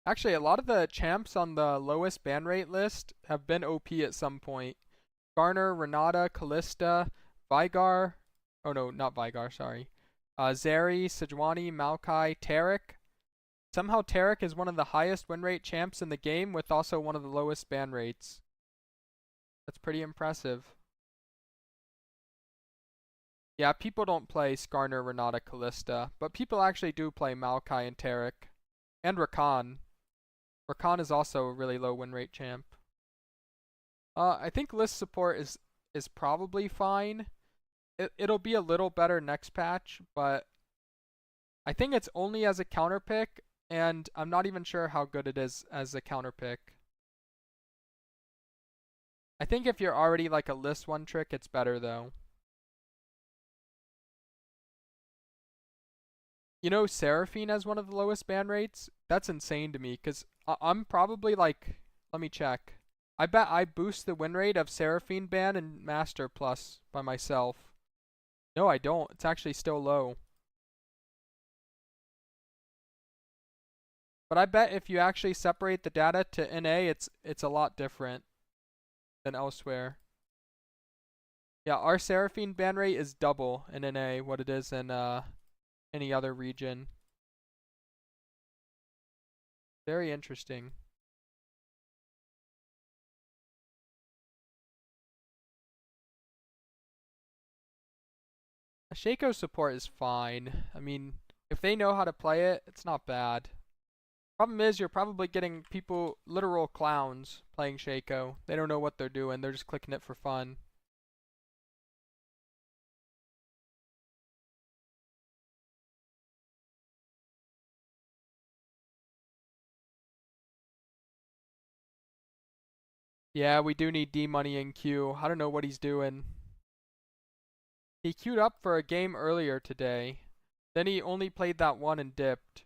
Actually, a lot of the champs on the lowest ban rate list have been OP at some point. Skarner, Renata, Kalista, Veigar. Oh no, not Veigar, sorry. Zeri, Sejuani, Maokai, Taric. Somehow Taric is one of the highest win rate champs in the game with also one of the lowest ban rates. That's pretty impressive. Yeah, people don't play Skarner, Renata, Kalista, but people actually do play Maokai and Taric. And Rakan. Rakan is also a really low win rate champ. I think list support is probably fine. It'll be a little better next patch, but I think it's only as a counter pick, and I'm not even sure how good it is as a counter pick. I think if you're already like a list one trick, it's better though. You know, Seraphine has one of the lowest ban rates? That's insane to me, because I'm probably like, let me check. I bet I boost the win rate of Seraphine ban and Master Plus by myself. No, I don't. It's actually still low. But I bet if you actually separate the data to NA, it's a lot different than elsewhere. Yeah, our Seraphine ban rate is double in NA what it is in any other region. Very interesting. Shaco support is fine. I mean, if they know how to play it, it's not bad. Problem is, you're probably getting people, literal clowns, playing Shaco. They don't know what they're doing. They're just clicking it for fun. Yeah, we do need D-Money in queue. I don't know what he's doing. He queued up for a game earlier today. Then he only played that one and dipped.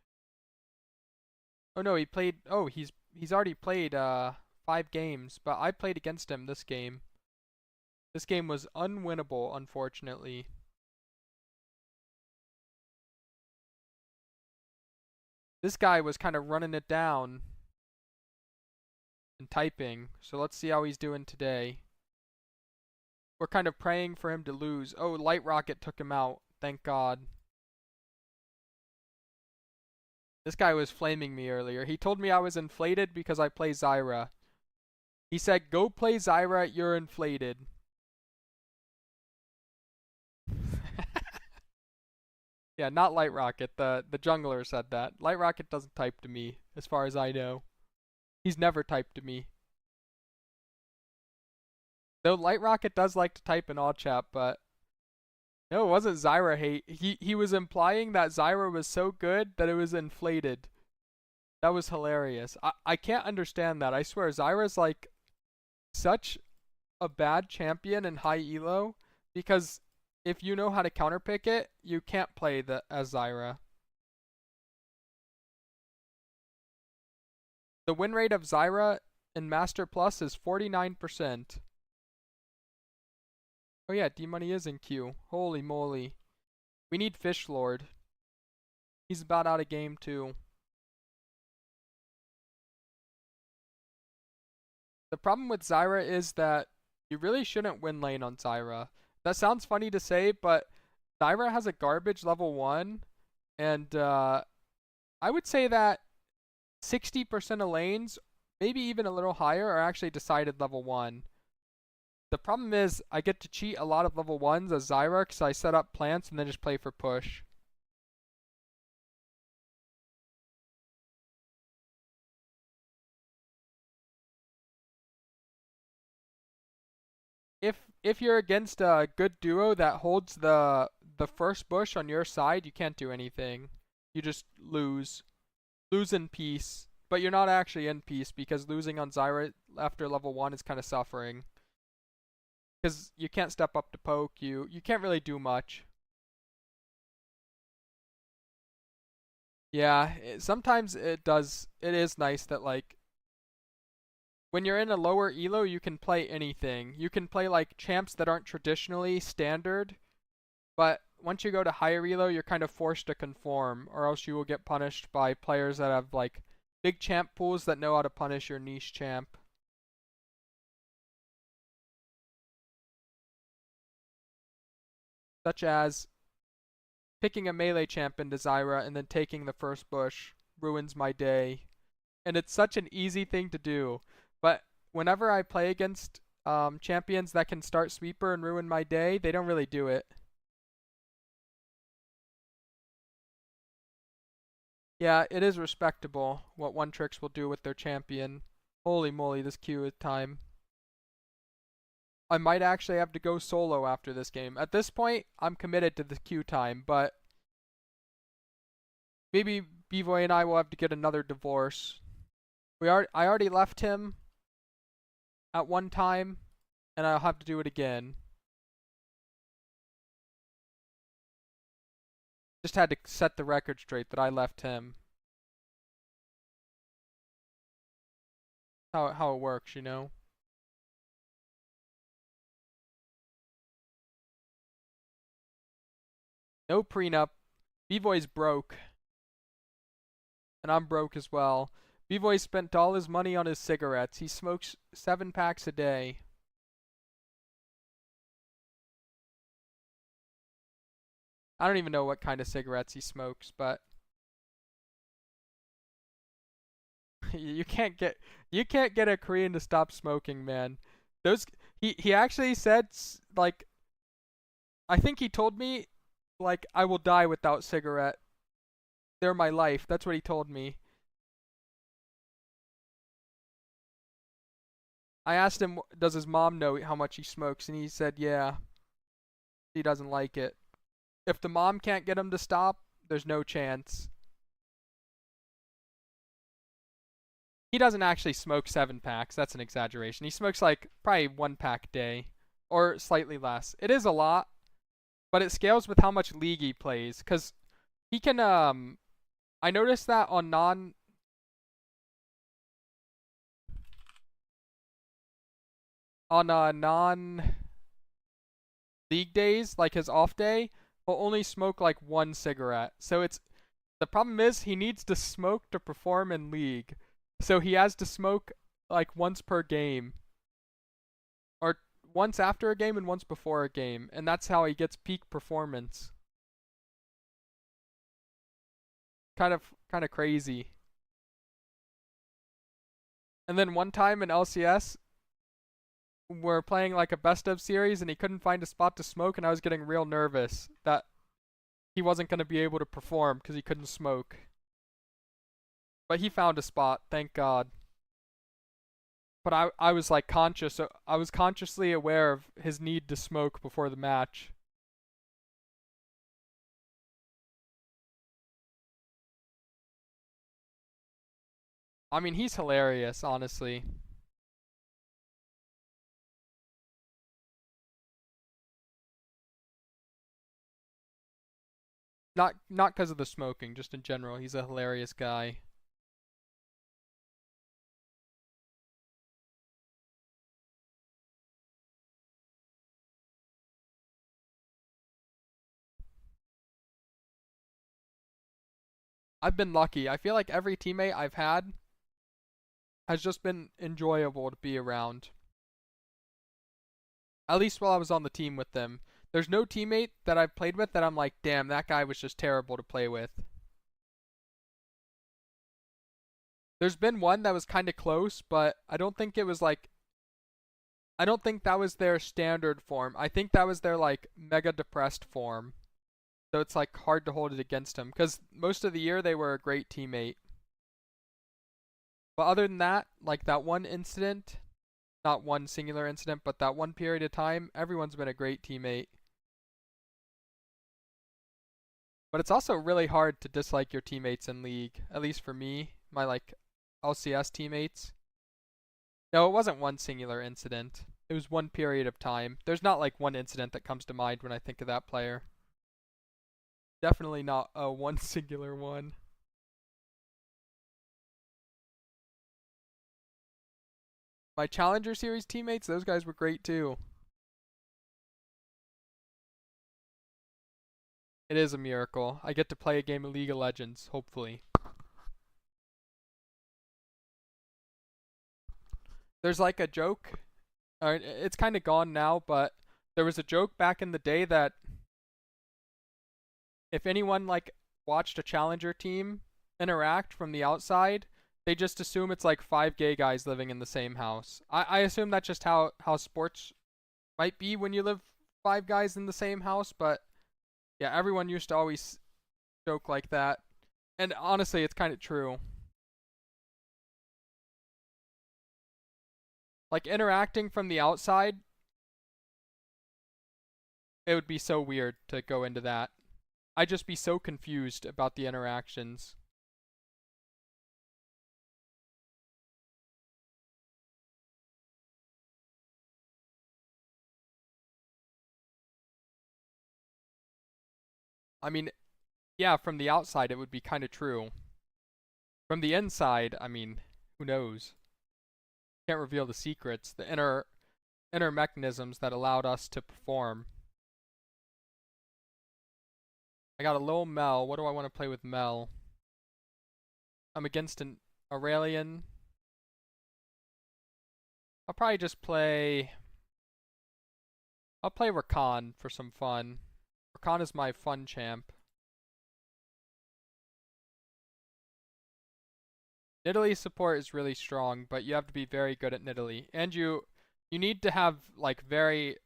Oh no, he played. Oh, he's already played 5 games, but I played against him this game. This game was unwinnable, unfortunately. This guy was kind of running it down and typing, so let's see how he's doing today. We're kind of praying for him to lose. Oh, Light Rocket took him out. Thank God. This guy was flaming me earlier. He told me I was inflated because I play Zyra. He said, go play Zyra, you're inflated. Yeah, not Light Rocket. The jungler said that. Light Rocket doesn't type to me, as far as I know. He's never typed to me. Though Light Rocket does like to type in all chat, but no, it wasn't Zyra hate. He was implying that Zyra was so good that it was inflated. That was hilarious. I can't understand that. I swear, Zyra's like such a bad champion in high elo because if you know how to counterpick it, you can't play as Zyra. The win rate of Zyra in Master Plus is 49%. Oh yeah, D-Money is in queue. Holy moly. We need Fish Lord. He's about out of game too. The problem with Zyra is that you really shouldn't win lane on Zyra. That sounds funny to say, but Zyra has a garbage level 1, and I would say that 60% of lanes, maybe even a little higher, are actually decided level 1. The problem is I get to cheat a lot of level 1s as Zyra because I set up plants and then just play for push. If you're against a good duo that holds the first bush on your side, you can't do anything. You just lose. Lose in peace. But you're not actually in peace because losing on Zyra after level 1 is kind of suffering. Because you can't step up to poke, you can't really do much. Yeah, sometimes it is nice that like when you're in a lower elo you can play anything. You can play like champs that aren't traditionally standard, but once you go to higher elo you're kind of forced to conform or else you will get punished by players that have like big champ pools that know how to punish your niche champ. Such as picking a melee champ into Zyra and then taking the first bush ruins my day. And it's such an easy thing to do. But whenever I play against champions that can start sweeper and ruin my day, they don't really do it. Yeah, it is respectable what One Tricks will do with their champion. Holy moly, this queue is time. I might actually have to go solo after this game. At this point, I'm committed to the queue time, but maybe B-Boy and I will have to get another divorce. I already left him at one time, and I'll have to do it again. Just had to set the record straight that I left him. How it works, you know? No prenup. B-Boy's broke. And I'm broke as well. B-Boy spent all his money on his cigarettes. He smokes 7 packs a day. I don't even know what kind of cigarettes he smokes, but you can't get a Korean to stop smoking, man. He actually said like I think he told me like I will die without cigarette. They're my life. That's what he told me. I asked him, does his mom know how much he smokes, and he said, yeah, he doesn't like it. If the mom can't get him to stop, there's no chance. He doesn't actually smoke 7 packs. That's an exaggeration. He smokes like probably 1 pack a day or slightly less. It is a lot, but it scales with how much League he plays. Because he can, I noticed that on non-League days, like his off day, he'll only smoke like 1 cigarette. So the problem is he needs to smoke to perform in League. So he has to smoke like once per game. Or once after a game and once before a game. And that's how he gets peak performance. Kind of crazy. And then one time in LCS, we're playing like a best of series and he couldn't find a spot to smoke, and I was getting real nervous that he wasn't going to be able to perform because he couldn't smoke. But he found a spot, thank God. But I was like conscious, so I was consciously aware of his need to smoke before the match. I mean, he's hilarious, honestly. Not because of the smoking, just in general. He's a hilarious guy. I've been lucky. I feel like every teammate I've had has just been enjoyable to be around. At least while I was on the team with them. There's no teammate that I've played with that I'm like, damn, that guy was just terrible to play with. There's been one that was kind of close, but I don't think it was like, I don't think that was their standard form. I think that was their like mega depressed form. So it's like hard to hold it against him, because most of the year they were a great teammate. But other than that, like that one incident, not one singular incident, but that one period of time, everyone's been a great teammate. But it's also really hard to dislike your teammates in League, at least for me, my like LCS teammates. No, it wasn't one singular incident. It was one period of time. There's not like one incident that comes to mind when I think of that player. Definitely not a one singular one. My Challenger Series teammates, those guys were great too. It is a miracle. I get to play a game of League of Legends, hopefully. There's like a joke, it's kind of gone now, but there was a joke back in the day that if anyone like watched a Challenger team interact from the outside, they just assume it's like 5 gay guys living in the same house. I assume that's just how sports might be when you live 5 guys in the same house, but yeah, everyone used to always joke like that. And honestly, it's kind of true. Like interacting from the outside, it would be so weird to go into that. I'd just be so confused about the interactions. I mean, yeah, from the outside it would be kind of true. From the inside, I mean, who knows? Can't reveal the secrets, the inner mechanisms that allowed us to perform. I got a low Mel. What do I want to play with Mel? I'm against an Aurelion. I'll probably just play... I'll play Rakan for some fun. Rakan is my fun champ. Nidalee support is really strong, but you have to be very good at Nidalee. And you need to have like very...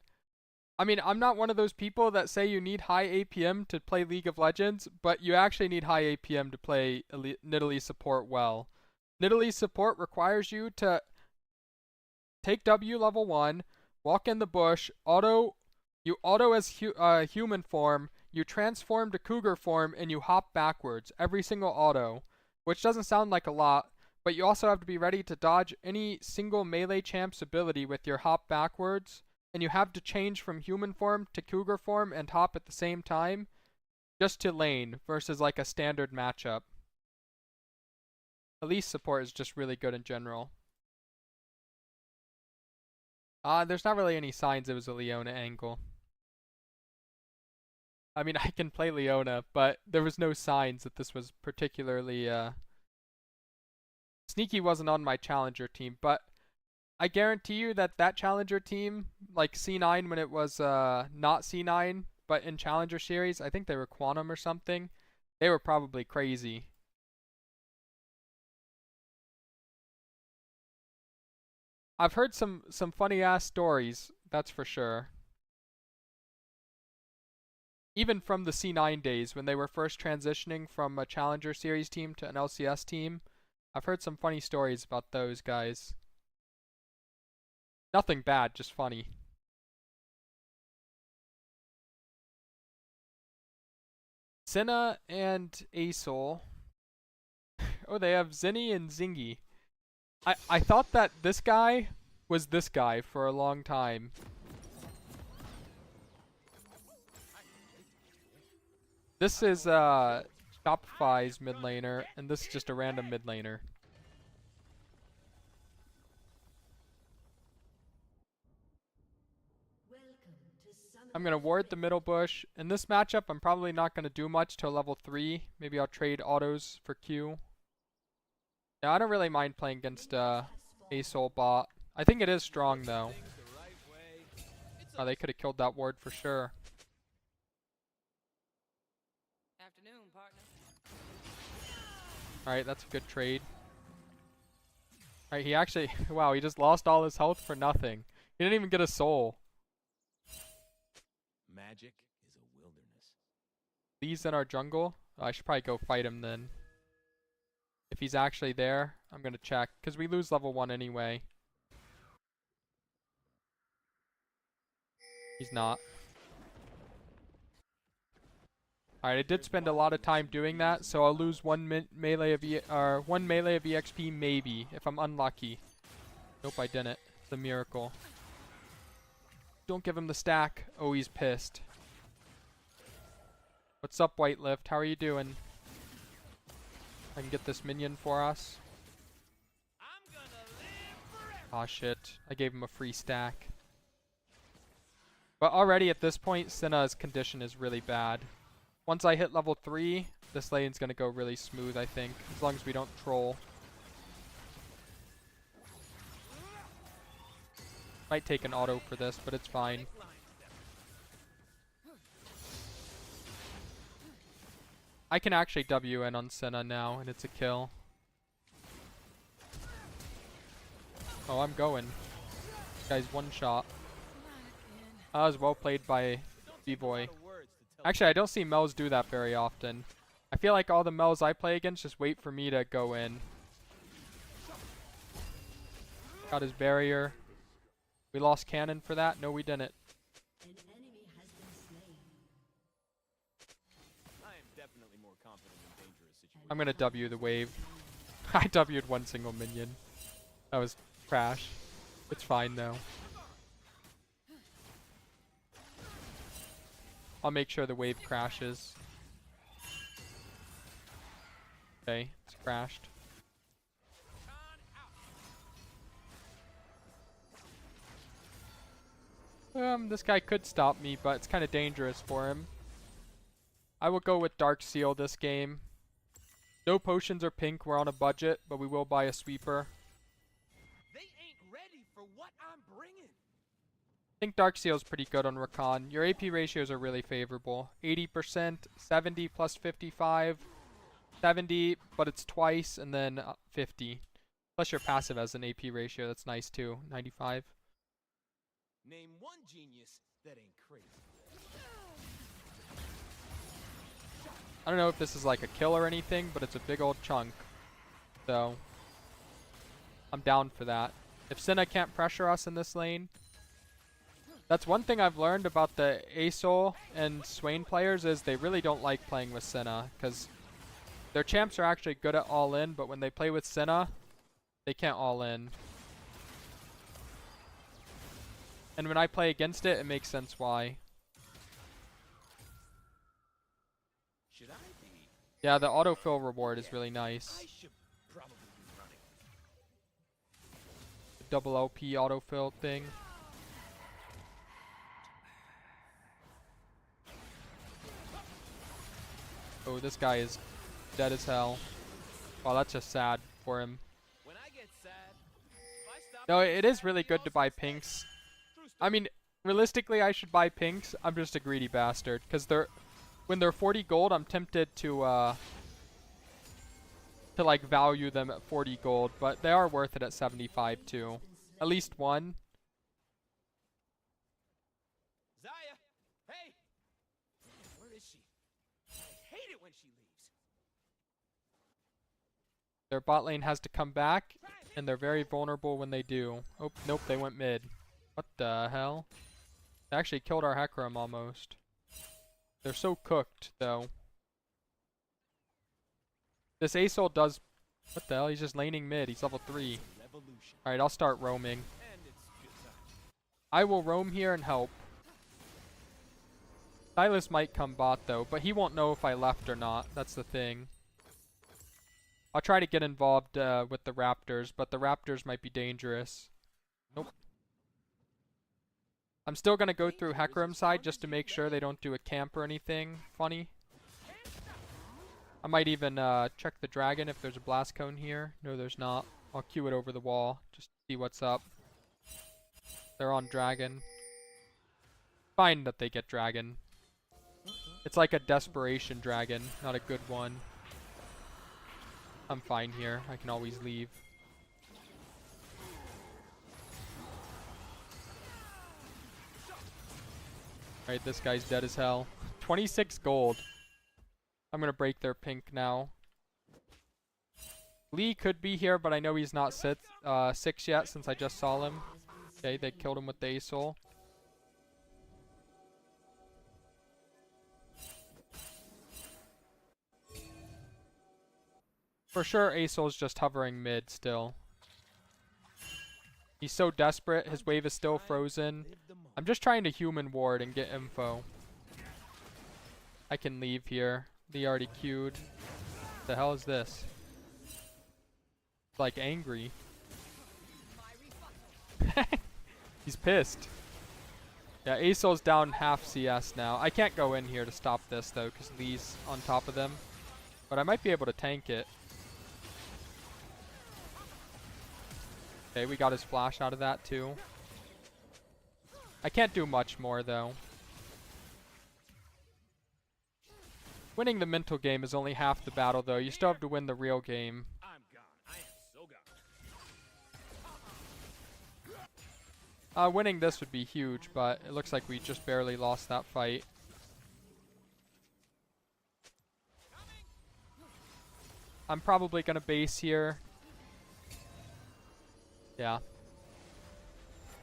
I mean, I'm not one of those people that say you need high APM to play League of Legends, but you actually need high APM to play Nidalee support well. Nidalee support requires you to take W level 1, walk in the bush, you auto as human form, you transform to cougar form, and you hop backwards. Every single auto, which doesn't sound like a lot, but you also have to be ready to dodge any single melee champ's ability with your hop backwards, and you have to change from human form to cougar form and hop at the same time, just to lane versus like a standard matchup. Elise support is just really good in general. There's not really any signs it was a Leona angle. I mean, I can play Leona, but there was no signs that this was particularly, Sneaky wasn't on my challenger team, but I guarantee you that that challenger team, like C9 when it was, not C9, but in challenger series, I think they were Quantum or something, they were probably crazy. I've heard some funny ass stories, that's for sure. Even from the C9 days when they were first transitioning from a Challenger Series team to an LCS team, I've heard some funny stories about those guys. Nothing bad, just funny. Senna and Asol. Oh, they have Zinni and Zingy. I thought that this guy was this guy for a long time. This is Shopify's mid laner, and this is just a random mid laner. I'm gonna ward the middle bush. In this matchup, I'm probably not gonna do much till level 3. Maybe I'll trade autos for Q. Now, I don't really mind playing against Asol bot. I think it is strong though. Oh, they could have killed that ward for sure. Alright, that's a good trade. Alright, he actually, wow, he just lost all his health for nothing. He didn't even get a soul. Magic is a wilderness. Lee's in our jungle. Oh, I should probably go fight him then. If he's actually there, I'm gonna check, because we lose level 1 anyway. He's not. Alright, I did spend a lot of time doing that, so I'll lose one melee of EXP maybe, if I'm unlucky. Nope, I didn't. It's a miracle. Don't give him the stack. Oh, he's pissed. What's up, Whitelift? How are you doing? I can get this minion for us. Aw, shit. I gave him a free stack. But already at this point, Senna's condition is really bad. Once I hit level 3, this lane's gonna go really smooth, I think. As long as we don't troll. Might take an auto for this, but it's fine. I can actually W in on Senna now, and it's a kill. Oh, I'm going. This guy's one shot. That was well played by B-Boy. Actually, I don't see Mel's do that very often. I feel like all the Mels I play against just wait for me to go in. Got his barrier. We lost cannon for that? No, we didn't. An enemy has been slain. I am definitely more confident in dangerous situations. I'm gonna W the wave. I W'd one single minion. That was trash. It's fine though. I'll make sure the wave crashes. Okay, it's crashed. This guy could stop me, but it's kind of dangerous for him. I will go with Dark Seal this game. No potions or pink, we're on a budget, but we will buy a sweeper. They ain't ready for what I'm bringing. I think Dark Seal is pretty good on Rakan. Your AP ratios are really favorable. 80%, 70 plus 55, 70, but it's twice, and then 50. Plus your passive has an AP ratio, that's nice too, 95. Name one genius that ain't crazy. I don't know if this is like a kill or anything, but it's a big old chunk. So, I'm down for that. If Senna can't pressure us in this lane. That's one thing I've learned about the Asol and Swain players is they really don't like playing with Senna. Because their champs are actually good at all in, but when they play with Senna, they can't all in. And when I play against it, it makes sense why. Should I be? Yeah, the autofill reward is really nice. I should probably be running. The double LP autofill thing. Oh, this guy is dead as hell. Wow, that's just sad for him. When I get sad, I stop. No, it is really good to buy pinks. I mean, realistically, I should buy pinks. I'm just a greedy bastard. Because when they're 40 gold, I'm tempted to like value them at 40 gold. But they are worth it at 75 too. At least one. Zaya, hey! Where is she? I hate it when she leaves. Their bot lane has to come back. And they're very vulnerable when they do. Oh, nope, they went mid. What the hell? They actually killed our Hecarim almost. They're so cooked, though. This Asol does... What the hell? He's just laning mid. He's level 3. Revolution. Alright, I'll start roaming. And it's good time. I will roam here and help. Silas might come bot, though, but he won't know if I left or not. That's the thing. I'll try to get involved with the Raptors, but the Raptors might be dangerous. Nope. I'm still going to go through Hecarim's side just to make sure they don't do a camp or anything funny. I might even check the dragon if there's a blast cone here. No, there's not. I'll queue it over the wall just to see what's up. They're on dragon. Fine that they get dragon. It's like a desperation dragon, not a good one. I'm fine here. I can always leave. Alright, this guy's dead as hell. 26 gold. I'm gonna break their pink now. Lee could be here, but I know he's not 6 yet since I just saw him. Okay, they killed him with the Asol. For sure, Asol's just hovering mid still. He's so desperate. His wave is still frozen. I'm just trying to human ward and get info. I can leave here. Lee already queued. The hell is this? It's like angry. He's pissed. Yeah, Asol's down half CS now. I can't go in here to stop this though, because Lee's on top of them. But I might be able to tank it. Okay, we got his flash out of that too. I can't do much more though. Winning the mental game is only half the battle though. You still have to win the real game. I'm gone. I am so gone. Winning this would be huge, but it looks like we just barely lost that fight. I'm probably gonna base here. Yeah.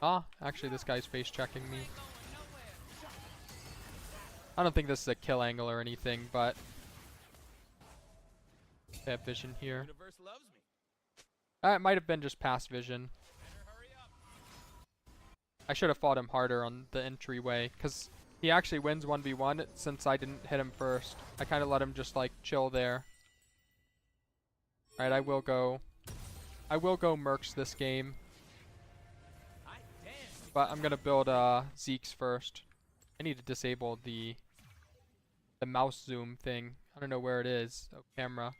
Ah, actually this guy's face checking me. I don't think this is a kill angle or anything, but they have vision here. Universe loves me. It might have been just past vision. Better hurry up. I should have fought him harder on the entryway, because he actually wins 1v1 since I didn't hit him first. I kind of let him just like chill there. Alright, I will go Mercs this game. But I'm gonna build Zeke's first. I need to disable the mouse zoom thing. I don't know where it is. Oh, camera.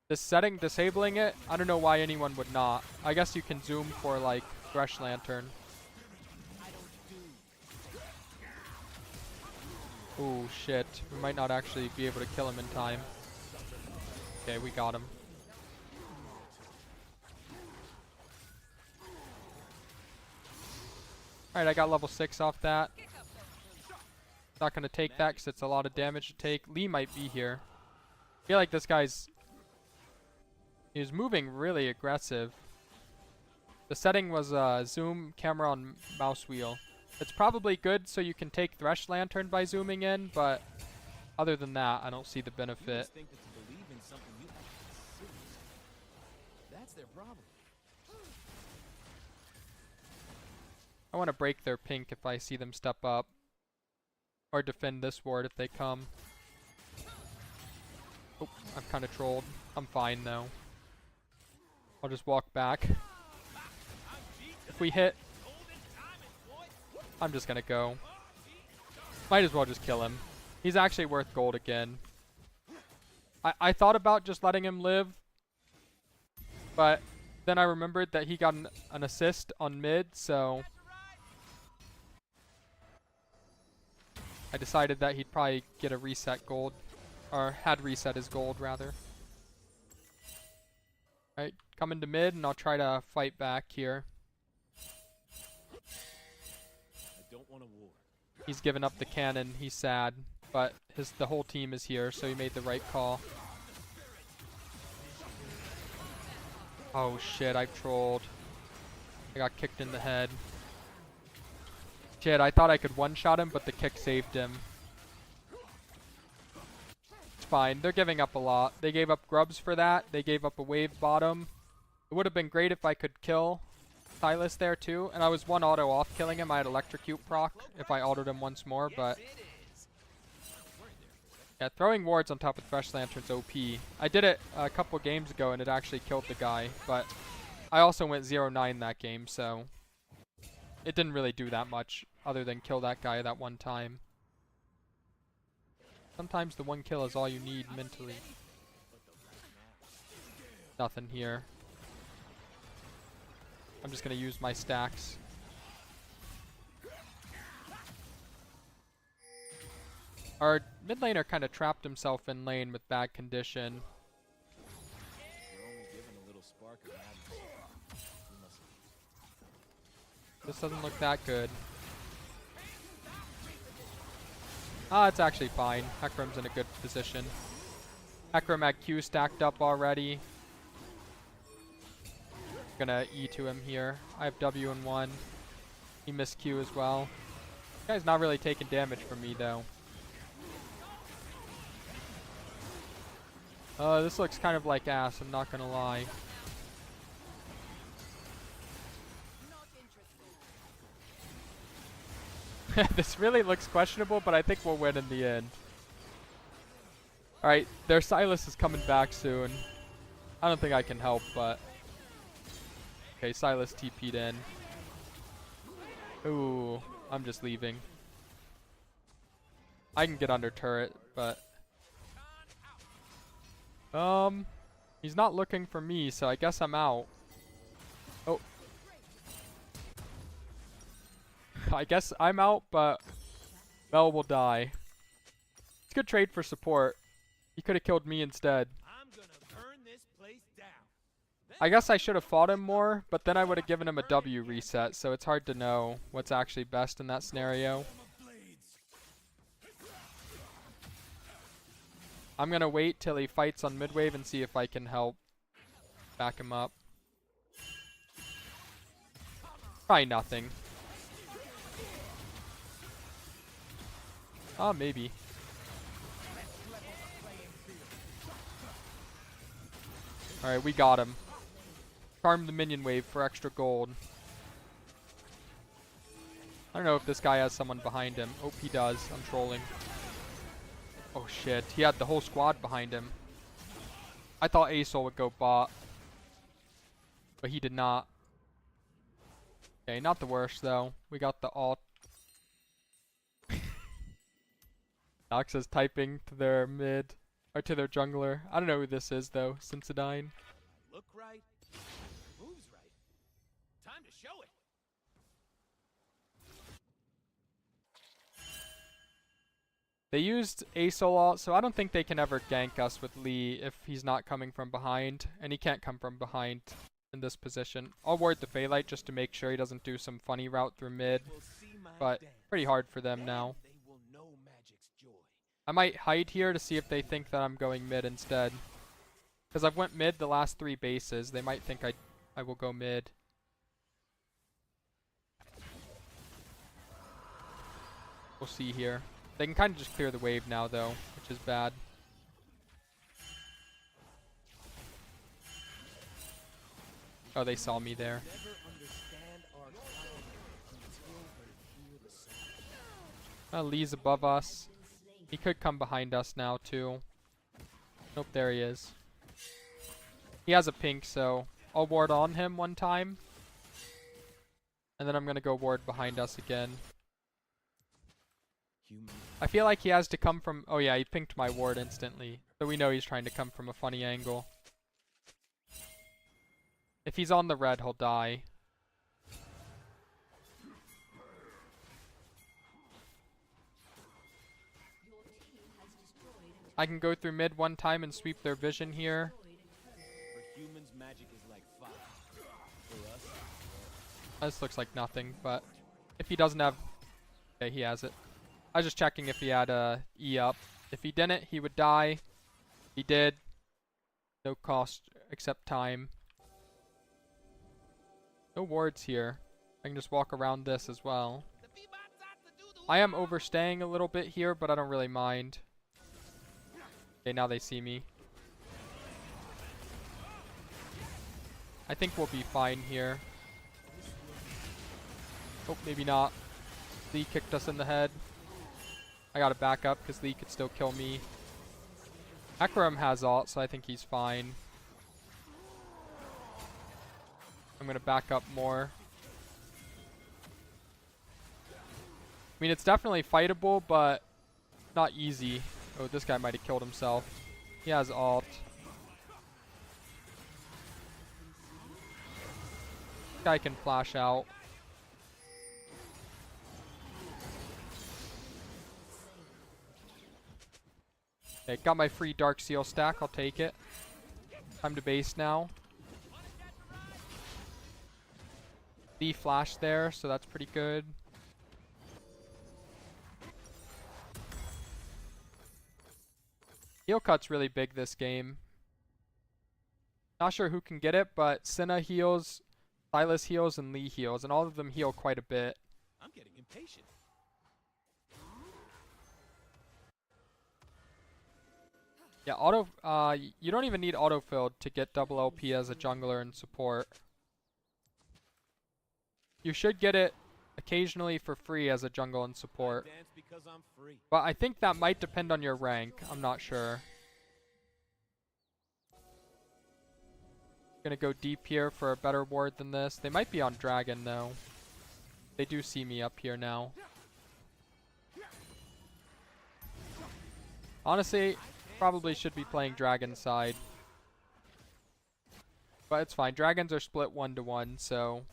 This setting, disabling it, I don't know why anyone would not. I guess you can zoom for like Thresh Lantern. Oh shit, we might not actually be able to kill him in time. Okay, we got him. Alright, I got level 6 off that. Not gonna take that because it's a lot of damage to take. Lee might be here. I feel like this guy's... He's moving really aggressive. The setting was zoom, camera, on mouse wheel. It's probably good so you can take Thresh Lantern by zooming in, but other than that, I don't see the benefit. Humans think that to believe in something you have to be serious. That's their problem. I want to break their pink if I see them step up. Or defend this ward if they come. Oh, I'm kind of trolled. I'm fine though. I'll just walk back. If we hit, I'm just gonna go. Might as well just kill him. He's actually worth gold again. I thought about just letting him live, but then I remembered that he got an assist on mid, so I decided that he'd probably get a reset gold, or had reset his gold rather. Alright, come into mid and I'll try to fight back here. I don't want a war. He's given up the cannon, he's sad, but the whole team is here, so he made the right call. Oh shit, I trolled. I got kicked in the head. Shit, I thought I could one-shot him, but the kick saved him. It's fine, they're giving up a lot. They gave up grubs for that, they gave up a wave bottom. It would have been great if I could kill Silas there too, and I was one auto off killing him. I had electrocute proc if I autoed him once more, but yeah, throwing wards on top of Thresh Lantern's OP. I did it a couple games ago and it actually killed the guy, but I also went 0-9 that game, so it didn't really do that much other than kill that guy that one time. Sometimes the one kill is all you need mentally. Nothing here. I'm just gonna use my stacks. Our mid laner kind of trapped himself in lane with bad condition. We're only given a little spark of madness. We must leave. This doesn't look that good. Ah, it's actually fine. Hecarim's in a good position. Hecarim had Q stacked up already. Gonna E to him here. I have W in one. He missed Q as well. This guy's not really taking damage from me though. This looks kind of like ass, I'm not gonna lie. This really looks questionable, but I think we'll win in the end. Alright, their Silas is coming back soon. I don't think I can help, but okay, Silas TP'd in. Ooh, I'm just leaving. I can get under turret, but he's not looking for me, so I guess I'm out. Oh. I guess I'm out, but Mel will die. It's a good trade for support. He could have killed me instead. I'm gonna burn this place down. I guess I should have fought him more, but then I would have given him a W reset, so it's hard to know what's actually best in that scenario. I'm gonna wait till he fights on midwave and see if I can help back him up. Probably nothing. Oh, maybe. Alright, we got him. Charm the minion wave for extra gold. I don't know if this guy has someone behind him. Oh, he does. I'm trolling. Oh shit, he had the whole squad behind him. I thought Asol would go bot, but he did not. Okay, not the worst though. We got the ult. Nox is typing to their mid, or to their jungler. I don't know who this is though, Sensodyne. Look right, moves right. Time to show it. They used Asol ult, so I don't think they can ever gank us with Lee if he's not coming from behind, and he can't come from behind in this position. I'll ward the Phaelite just to make sure he doesn't do some funny route through mid, Will see my but dance. pretty hard for them now. They will know magic's joy. I might hide here to see if they think that I'm going mid instead. Because I've went mid the last 3 bases, they might think I will go mid. We'll see here. They can kind of just clear the wave now, though, which is bad. Oh, they saw me there. Never understand our kind until they hear the sound. Lee's above us. He could come behind us now, too. Nope, there he is. He has a pink, so I'll ward on him one time. And then I'm going to go ward behind us again. I feel like he has to come from... Oh yeah, he pinked my ward instantly. So we know he's trying to come from a funny angle. If he's on the red, he'll die. I can go through mid one time and sweep their vision here. For humans, magic is like fire. For us, This looks like nothing, but if he doesn't have... Okay, he has it. I was just checking if he had a E up. If he didn't, he would die. He did. No cost except time. No wards here. I can just walk around this as well. I am overstaying a little bit here, but I don't really mind. Okay, now they see me. I think we'll be fine here. Oh, maybe not. Lee kicked us in the head. I gotta back up because Lee could still kill me. Hecarim has ult, so I think he's fine. I'm gonna back up more. I mean, it's definitely fightable, but not easy. Oh, this guy might have killed himself. He has ult. This guy can flash out. Okay, got my free Dark Seal stack. I'll take it. Time to base now. The flash there, so that's pretty good. Heal cut's really big this game. Not sure who can get it, but Senna heals, Sylas heals, and Lee heals, and all of them heal quite a bit. I'm getting impatient. Yeah, you don't even need autofilled to get double LP as a jungler and support. You should get it occasionally for free as a jungle and support. Dance because I'm free. But I think that might depend on your rank. I'm not sure. Gonna go deep here for a better ward than this. They might be on dragon though. They do see me up here now. Honestly, probably should be playing dragon side. But it's fine. Dragons are split 1-to-1, so...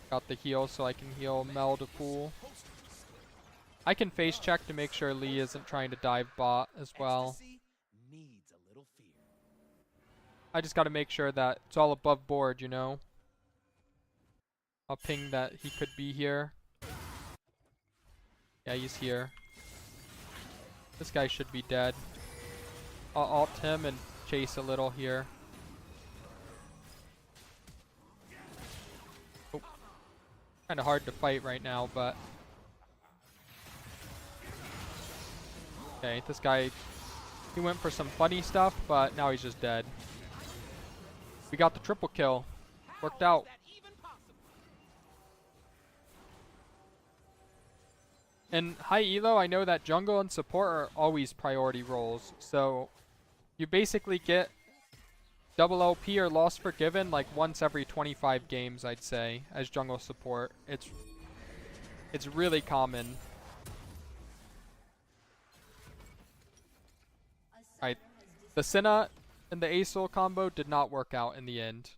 Got the heal so I can heal Mel to full. I can face check to make sure Lee isn't trying to dive bot as well. Ecstasy needs a little fear. I just gotta make sure that it's all above board, you know? I'll ping that he could be here. Yeah, he's here. This guy should be dead. I'll ult him and chase a little here. Oh. Kinda hard to fight right now, but... Okay, this guy... He went for some funny stuff, but now he's just dead. We got the triple kill. Worked out. In high elo, I know that jungle and support are always priority roles. So you basically get double LP or Lost Forgiven like once every 25 games, I'd say, as jungle support. It's really common. Alright, the Senna and the Aesol combo did not work out in the end.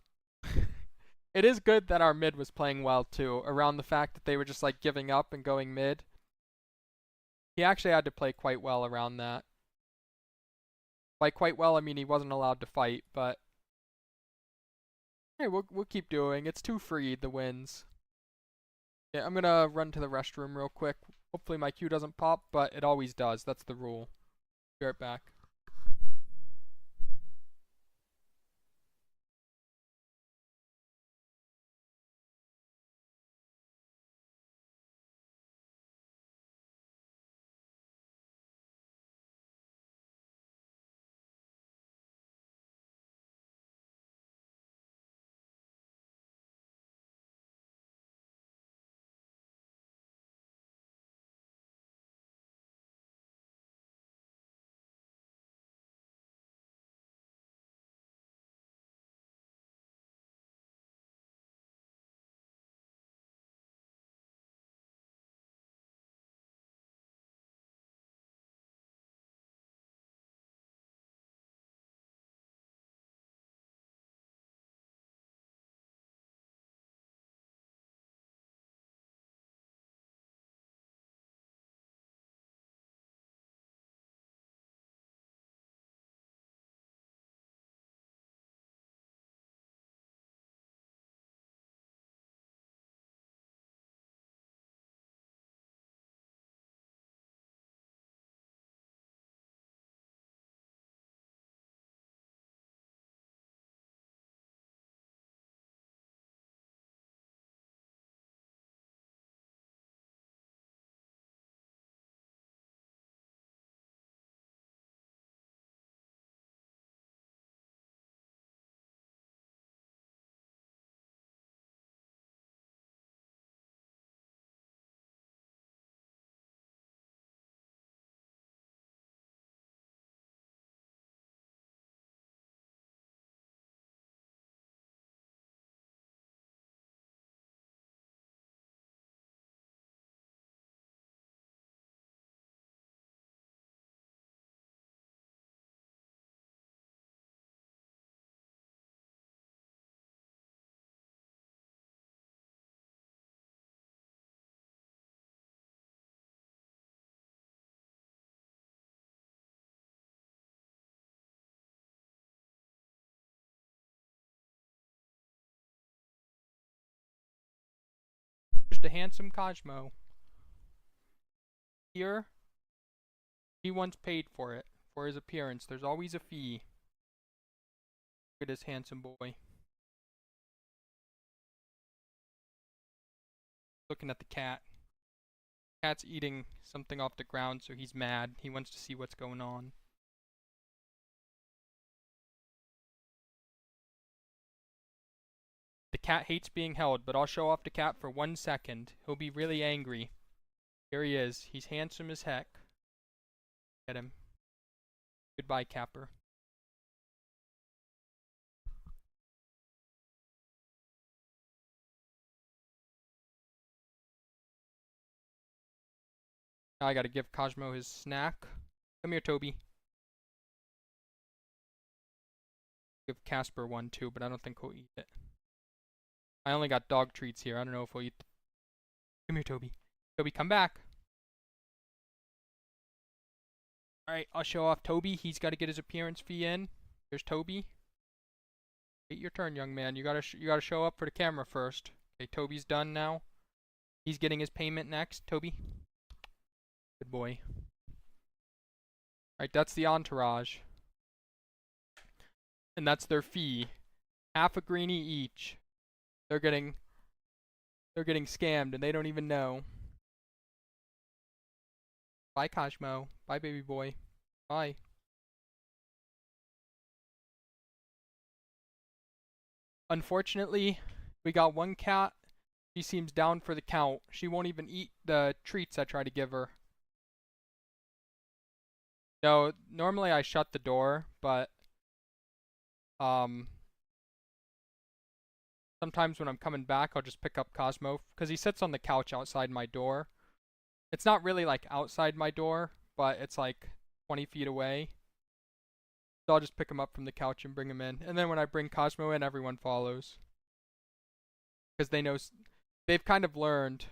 It is good that our mid was playing well too, around the fact that they were just like giving up and going mid. He actually had to play quite well around that. By quite well, I mean he wasn't allowed to fight, but... Hey, we'll keep doing. It's too free, the wins. Yeah, I'm gonna run to the restroom real quick. Hopefully my Q doesn't pop, but it always does. That's the rule. Be right back. to handsome Cosmo. Here, he once paid for it, for his appearance. There's always a fee. Look at this handsome boy. Looking at the cat. Cat's eating something off the ground, so he's mad. He wants to see what's going on. The cat hates being held, but I'll show off the cat for 1 second. He'll be really angry. Here he is. He's handsome as heck. Get him. Goodbye, Capper. Now I gotta give Cosmo his snack. Come here, Toby. Give Casper one too, but I don't think he'll eat it. I only got dog treats here. I don't know if he'll eat. Come here, Toby. Toby, come back. Alright, I'll show off Toby. He's got to get his appearance fee in. Here's Toby. Wait your turn, young man. You gotta show up for the camera first. Okay, Toby's done now. He's getting his payment next. Toby. Good boy. Alright, that's the entourage. And that's their fee. Half a greenie each. They're getting scammed and they don't even know. Bye, Cosmo. Bye, baby boy. Bye. Unfortunately, we got one cat. She seems down for the count. She won't even eat the treats I try to give her. No, normally I shut the door, but sometimes when I'm coming back, I'll just pick up Cosmo because he sits on the couch outside my door. It's not really like outside my door, but it's like 20 feet away. So I'll just pick him up from the couch and bring him in. And then when I bring Cosmo in, everyone follows. Because they know, they've kind of learned.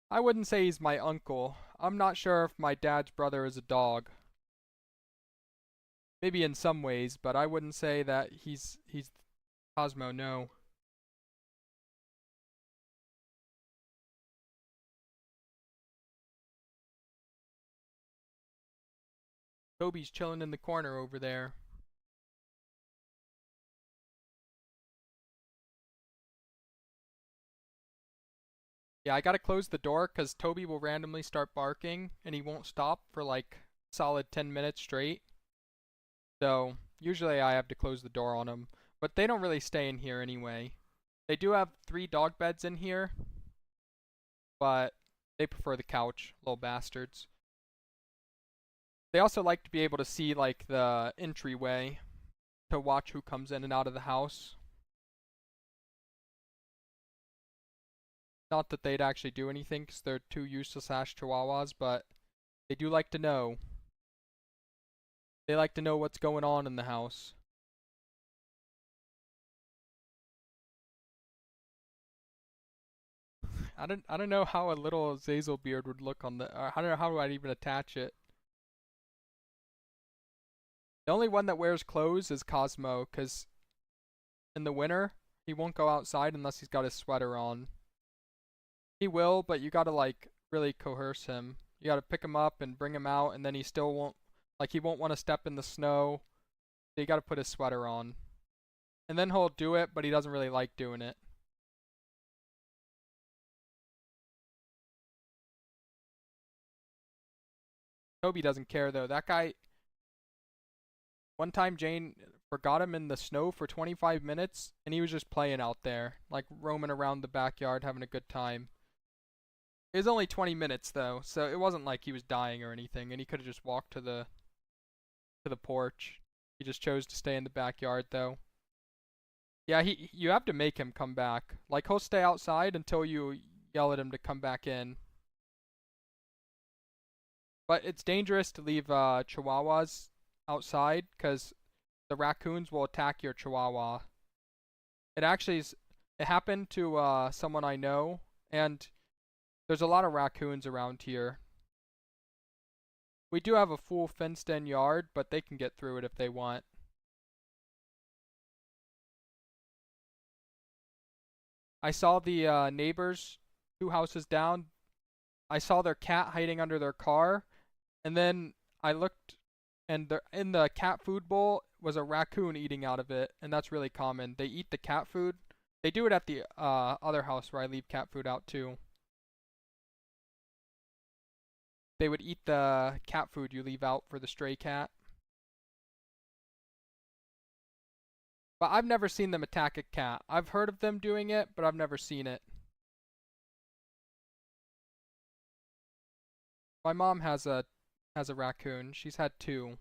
I wouldn't say he's my uncle. I'm not sure if my dad's brother is a dog. Maybe in some ways, but I wouldn't say that he's Cosmo, no. Toby's chilling in the corner over there. Yeah, I gotta close the door because Toby will randomly start barking and he won't stop for like solid 10 minutes straight. So usually I have to close the door on him, but they don't really stay in here anyway. They do have 3 dog beds in here, but they prefer the couch, little bastards. They also like to be able to see like the entryway to watch who comes in and out of the house. Not that they'd actually do anything because they're 2 useless-ass chihuahuas, but they do like to know. They like to know what's going on in the house. I don't know how a little Zazel beard would look on the. I don't know how I'd even attach it. The only one that wears clothes is Cosmo, because in the winter, he won't go outside unless he's got his sweater on. He will, but you gotta, like, really coerce him. You gotta pick him up and bring him out, and then he still won't, like, he won't want to step in the snow. So you gotta put his sweater on. And then he'll do it, but he doesn't really like doing it. Toby doesn't care, though. That guy... One time Jane forgot him in the snow for 25 minutes, and he was just playing out there, like roaming around the backyard, having a good time. It was only 20 minutes, though, so it wasn't like he was dying or anything, and he could have just walked to the porch. He just chose to stay in the backyard, though. Yeah, you have to make him come back. Like, he'll stay outside until you yell at him to come back in. But it's dangerous to leave chihuahuas outside because the raccoons will attack your chihuahua. It happened to someone I know, and there's a lot of raccoons around here. We do have a full fenced-in yard, but they can get through it if they want. I saw the neighbors 2 houses down. I saw their cat hiding under their car, and then I looked, and in the cat food bowl was a raccoon eating out of it, and that's really common. They eat the cat food. They do it at the other house where I leave cat food out too. They would eat the cat food you leave out for the stray cat. But I've never seen them attack a cat. I've heard of them doing it, but I've never seen it. My mom has a raccoon. She's had 2.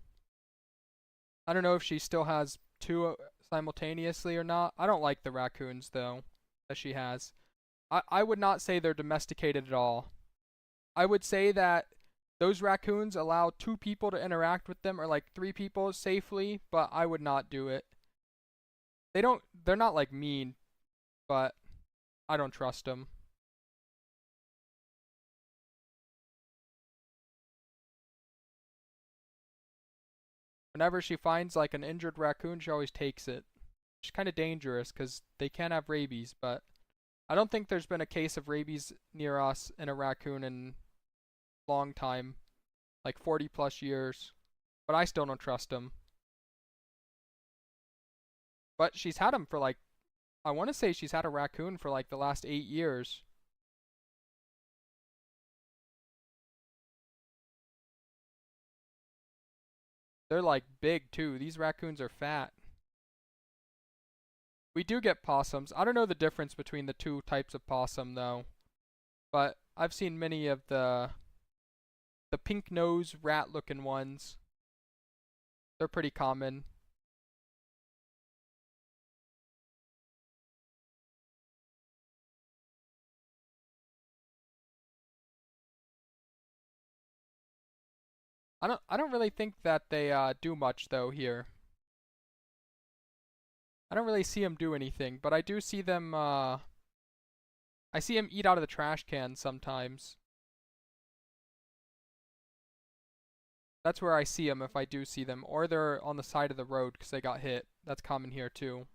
I don't know if she still has 2 simultaneously or not. I don't like the raccoons though that she has. I would not say they're domesticated at all. I would say that those raccoons allow 2 people to interact with them, or like 3 people safely, but I would not do it. They're not like mean, but I don't trust them. Whenever she finds like an injured raccoon, she always takes it. It's kind of dangerous because they can have rabies, but I don't think there's been a case of rabies near us in a raccoon in a long time, like 40 plus years, but I still don't trust them. But she's had them for like, I want to say she's had a raccoon for like the last 8 years. They're like big too. These raccoons are fat. We do get possums. I don't know the difference between the 2 types of possum though, but I've seen many of the pink nose rat looking ones. They're pretty common. I don't really think that they do much though here. I don't really see them do anything, but I do see them I see them eat out of the trash can sometimes. That's where I see them if I do see them, or they're on the side of the road because they got hit. That's common here too.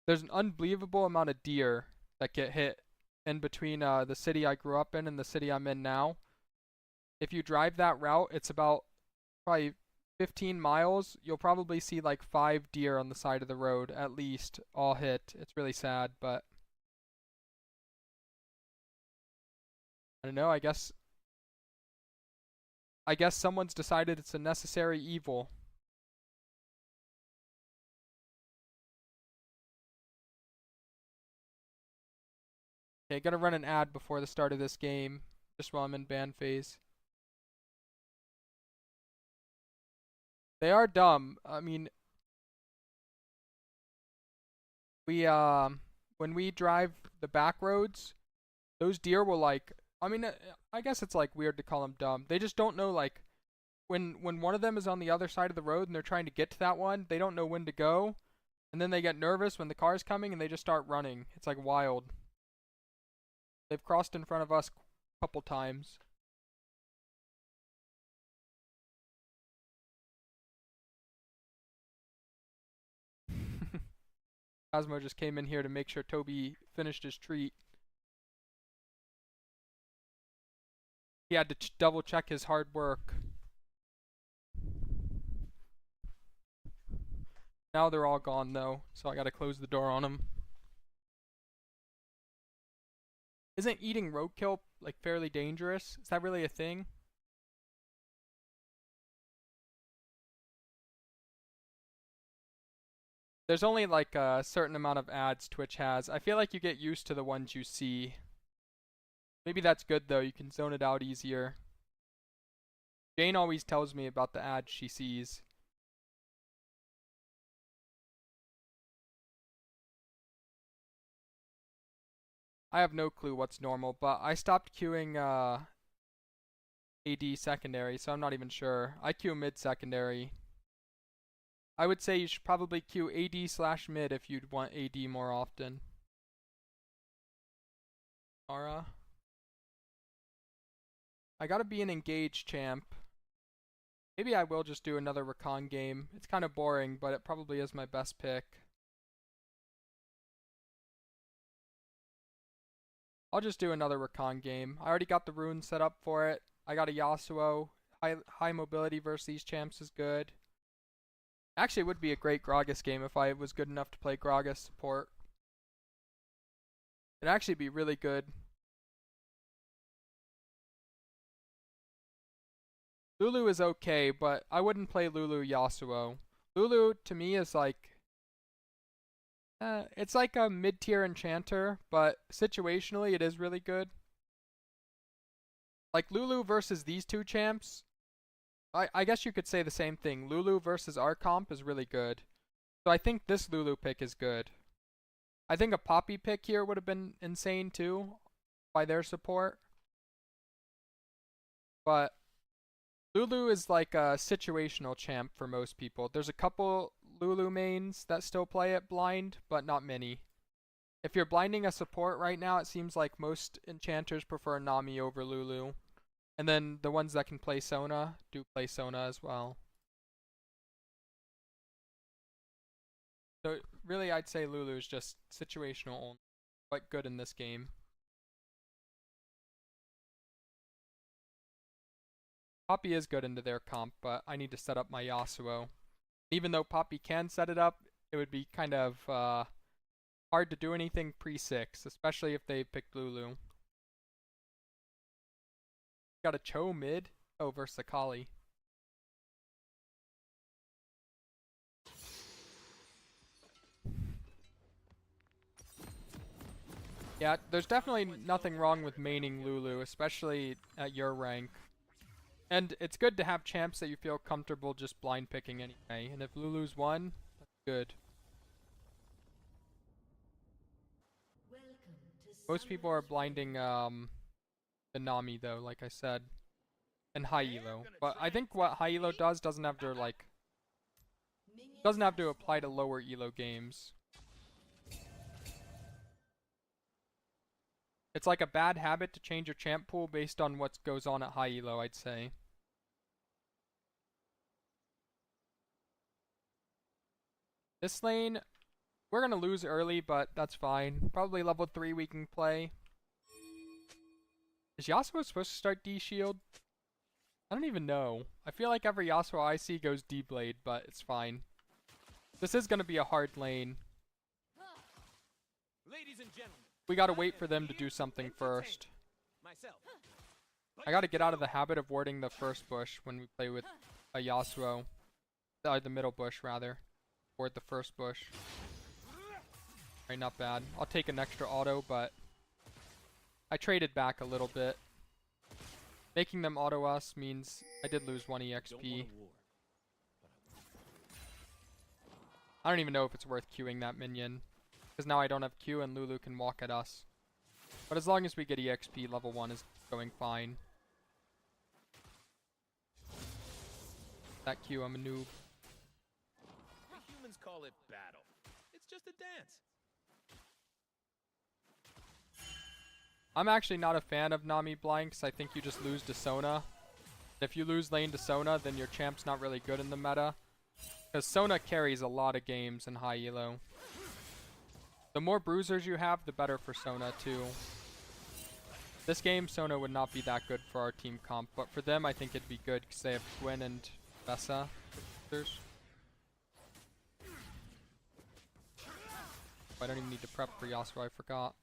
There's an unbelievable amount of deer that get hit in between the city I grew up in and the city I'm in now. If you drive that route, it's about probably 15 miles. You'll probably see like 5 deer on the side of the road at least, all hit. It's really sad, but I don't know. I guess someone's decided it's a necessary evil. Okay, gotta run an ad before the start of this game, just while I'm in ban phase. They are dumb. I mean, when we drive the back roads, those deer will like, I mean, I guess it's like weird to call them dumb. They just don't know like when one of them is on the other side of the road and they're trying to get to that one, they don't know when to go, and then they get nervous when the car's coming and they just start running. It's like wild. They've crossed in front of us a couple times. Cosmo just came in here to make sure Toby finished his treat. He had to double check his hard work. Now they're all gone though, so I gotta close the door on them. Isn't eating roadkill like fairly dangerous? Is that really a thing? There's only like a certain amount of ads Twitch has. I feel like you get used to the ones you see. Maybe that's good though, you can zone it out easier. Jane always tells me about the ads she sees. I have no clue what's normal, but I stopped queuing AD secondary, so I'm not even sure. I queue mid secondary. I would say you should probably queue AD/mid if you'd want AD more often. Ara. I gotta be an engaged champ. Maybe I will just do another Rakan game. It's kind of boring, but it probably is my best pick. I'll just do another Rakan game. I already got the rune set up for it. I got a Yasuo. High mobility versus these champs is good. Actually, it would be a great Gragas game if I was good enough to play Gragas support. It'd actually be really good. Lulu is okay, but I wouldn't play Lulu Yasuo. Lulu, to me, is like... it's like a mid-tier enchanter, but situationally it is really good. Like Lulu versus these two champs, I guess you could say the same thing. Lulu versus our comp is really good. So I think this Lulu pick is good. I think a Poppy pick here would have been insane too, by their support. But Lulu is like a situational champ for most people. There's a couple Lulu mains that still play it blind, but not many. If you're blinding a support right now, it seems like most enchanters prefer Nami over Lulu. And then the ones that can play Sona do play Sona as well. So really I'd say Lulu is just situational only, but good in this game. Poppy is good into their comp, but I need to set up my Yasuo. Even though Poppy can set it up, it would be kind of hard to do anything pre-6, especially if they picked Lulu. Got a Cho mid? Oh, versus Akali. Yeah, there's definitely nothing wrong with maining Lulu, especially at your rank. And it's good to have champs that you feel comfortable just blind picking anyway. And if Lulu's one, that's good. Most people are blinding the Nami though, like I said. And high elo. But I think what high elo does doesn't have to apply to lower elo games. It's like a bad habit to change your champ pool based on what goes on at high elo, I'd say. This lane, we're gonna lose early, but that's fine. Probably level 3 we can play. Is Yasuo supposed to start D-Shield? I don't even know. I feel like every Yasuo I see goes D-Blade, but it's fine. This is gonna be a hard lane. Ladies and gentlemen, We gotta wait for them to do something first. I gotta get out of the habit of warding the first bush when we play with a Yasuo. The middle bush, rather. Ward the first bush. Alright, not bad. I'll take an extra auto, but I traded back a little bit. Making them auto us means I did lose 1 EXP. I don't even know if it's worth queuing that minion. Because now I don't have Q and Lulu can walk at us. But as long as we get EXP, level 1 is going fine. That Q, I'm a noob. the humans call it battle. It's just a dance. I'm actually not a fan of Nami blind because I think you just lose to Sona. If you lose lane to Sona, then your champ's not really good in the meta. Because Sona carries a lot of games in high elo. The more bruisers you have, the better for Sona too. This game, Sona would not be that good for our team comp, but for them I think it'd be good because they have Twin and Vesa. I don't even need to prep for Yasuo, I forgot.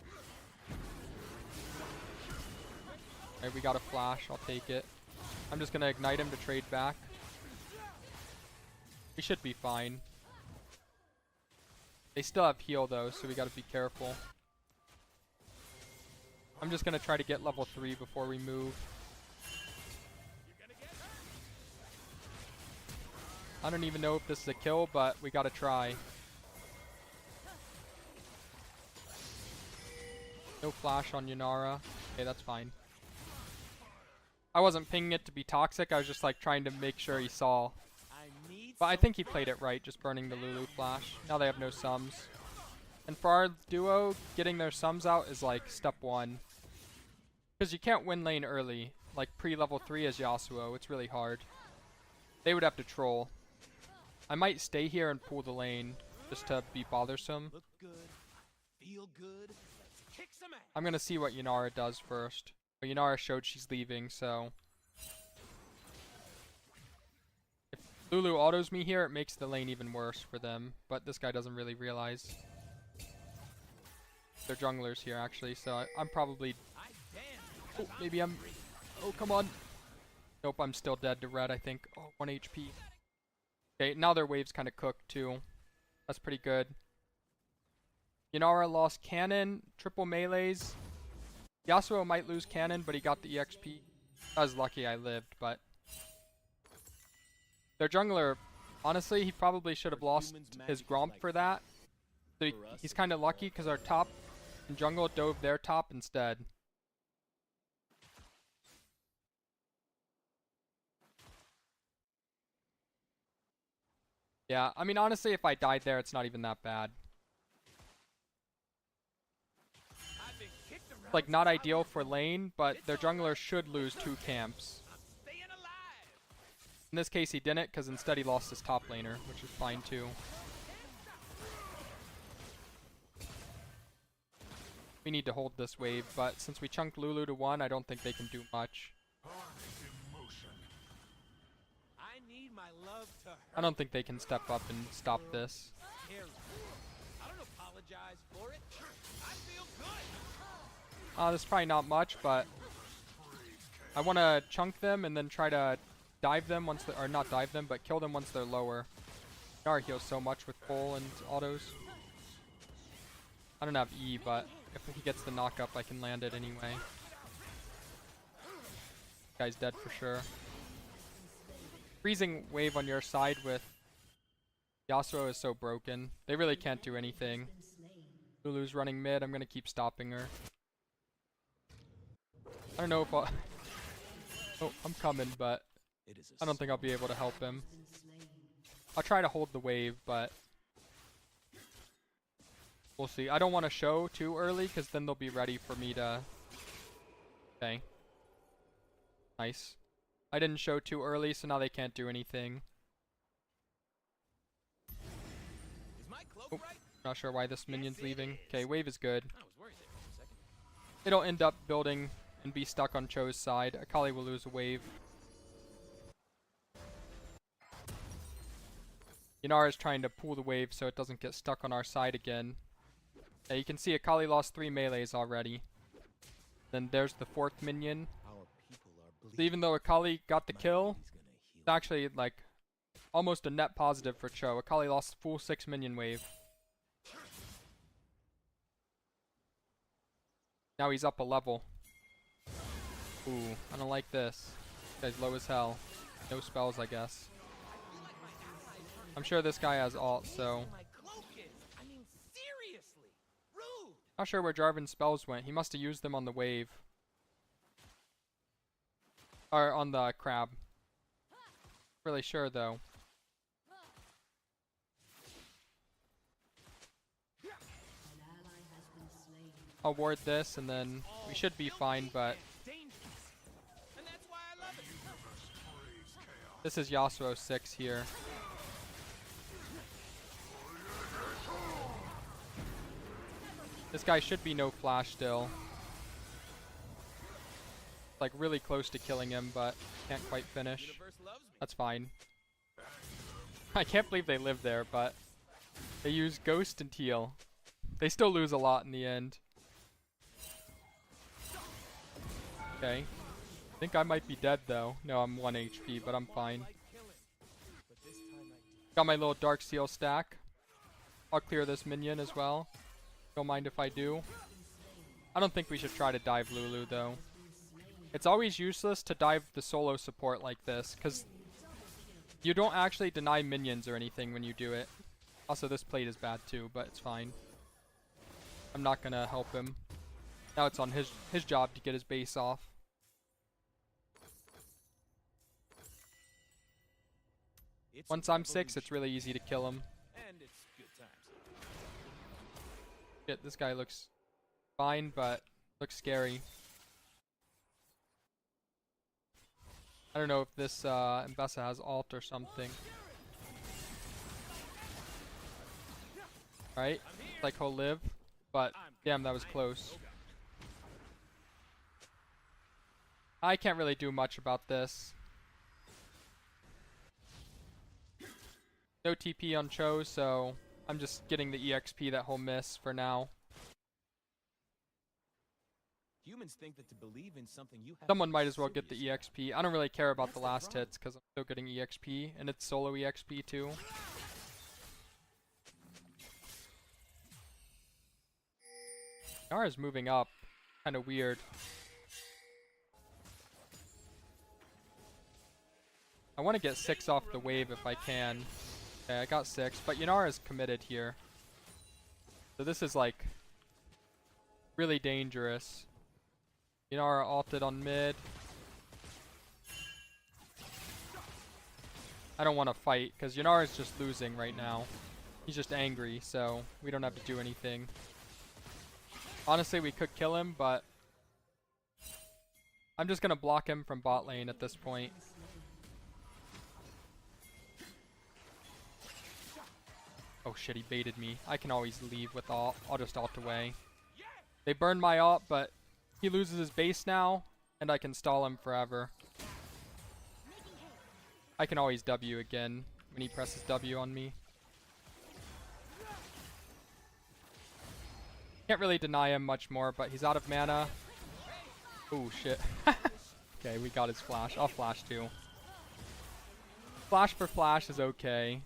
Alright, we got a flash, I'll take it. I'm just gonna ignite him to trade back. We should be fine. They still have heal though, so we gotta be careful. I'm just gonna try to get level 3 before we move. I don't even know if this is a kill, but we gotta try. No flash on Yanara. Okay, that's fine. I wasn't pinging it to be toxic, I was just like trying to make sure he saw. But I think he played it right, just burning the Lulu flash. Now they have no sums. And for our duo, getting their sums out is like step 1. Because you can't win lane early. Like pre-level 3 as Yasuo, it's really hard. They would have to troll. I might stay here and pull the lane, just to be bothersome. Look good, feel good, kick some ass. I'm gonna see what Yanara does first. But Yanara showed she's leaving, so if Lulu autos me here, it makes the lane even worse for them. But this guy doesn't really realize. They're junglers here, actually, so I'm probably... I dance Oh, because I'm maybe I'm... free. Oh, come on. Nope, I'm still dead to red, I think. Oh, 1 HP. Okay, now their wave's kind of cooked, too. That's pretty good. Yanara lost cannon, triple melees. Yasuo might lose cannon, but he got the EXP. I was lucky I lived, but... Their jungler, honestly, he probably should have lost his Gromp for that. So he's kind of lucky because our top and jungle dove their top instead. Yeah, I mean, honestly, if I died there, it's not even that bad. I've been kicked around Like, not since I ideal was for lane, but their jungler should lose 2 camps. I'm staying alive. In this case, he didn't, because instead he lost his top laner, which is fine too. We need to hold this wave, but since we chunked Lulu to 1, I don't think they can do much. I need my love to hurt. I don't think they can step up and stop this. Carry. I don't apologize for it. I feel good. This is probably not much, but I want to chunk them and then try to dive them once they, or not dive them, but kill them once they're lower. Nara heals so much with full and autos. I don't have E, but if he gets the knock up, I can land it anyway. Guy's dead for sure. Freezing wave on your side with Yasuo is so broken. They really can't do anything. Lulu's running mid. I'm gonna keep stopping her. I don't know if I'll... Oh, I'm coming, but It is I don't think I'll be able to help him. I'll try to hold the wave, but we'll see. I don't want to show too early, because then they'll be ready for me to... Okay. Nice. I didn't show too early, so now they can't do anything. Is my cloak Oh. right? Not sure why this minion's leaving. Okay, wave is good. I was worried there for a second. It'll end up building and be stuck on Cho's side. Akali will lose a wave. Yanara is trying to pull the wave so it doesn't get stuck on our side again. Yeah, you can see Akali lost 3 melees already. Then there's the 4th minion. Our people are So even though Akali got the kill, He's gonna heal. it's actually like almost a net positive for Cho. Akali lost full 6 minion wave. Now he's up a level. Ooh, I don't like this. This guy's low as hell. No spells, I guess. I'm sure this guy has ult, so... My cloak is. I mean, seriously. Rude. Not sure where Jarvan's spells went. He must have used them on the wave. Or on the crab. Really sure, though. I'll ward this, and then we should be fine, but... Dangerous. And that's why I love it. This is Yasuo 6 here. This guy should be no flash still. Like really close to killing him, but can't quite finish. Universe loves me. That's fine. I can't believe they live there, but they use Ghost and Teal. They still lose a lot in the end. Okay. I think I might be dead though. No, I'm 1 HP, but I'm fine. Like killing. But this time I do. Got my little Dark Seal stack. I'll clear this minion as well. Don't mind if I do. I don't think we should try to dive Lulu though. It's always useless to dive the solo support like this, because you don't actually deny minions or anything when you do it. Also, this plate is bad too, but it's fine. I'm not gonna help him. Now it's on his job to get his base off. It's Once a I'm 6, revolution. it's really easy to kill him. And it's good times. Shit, this guy looks fine, but looks scary. I don't know if this Mbessa has ult or something. Right? Like he'll live. But damn, that was close. I can't really do much about this. No TP on Cho, so I'm just getting the EXP that he'll miss for now. Humans think that to believe in something you have Someone to might be as well get the serious EXP. I don't really care about That's the the last problem. hits because I'm still getting EXP, and it's solo EXP too. Yara's moving up. Kind of weird. I want to get 6 off the wave if I can. Okay, I got 6, but Yanara's committed here. So this is like really dangerous. Yanara ulted on mid. I don't want to fight because Yanara's just losing right now. He's just angry, so we don't have to do anything. Honestly, we could kill him, but I'm just gonna block him from bot lane at this point. Oh shit, he baited me. I can always leave with ult. I'll just ult away. They burned my ult, but he loses his base now, and I can stall him forever. I can always W again when he presses W on me. Can't really deny him much more, but he's out of mana. Oh shit. Okay, we got his flash. I'll flash too. Flash for flash is okay.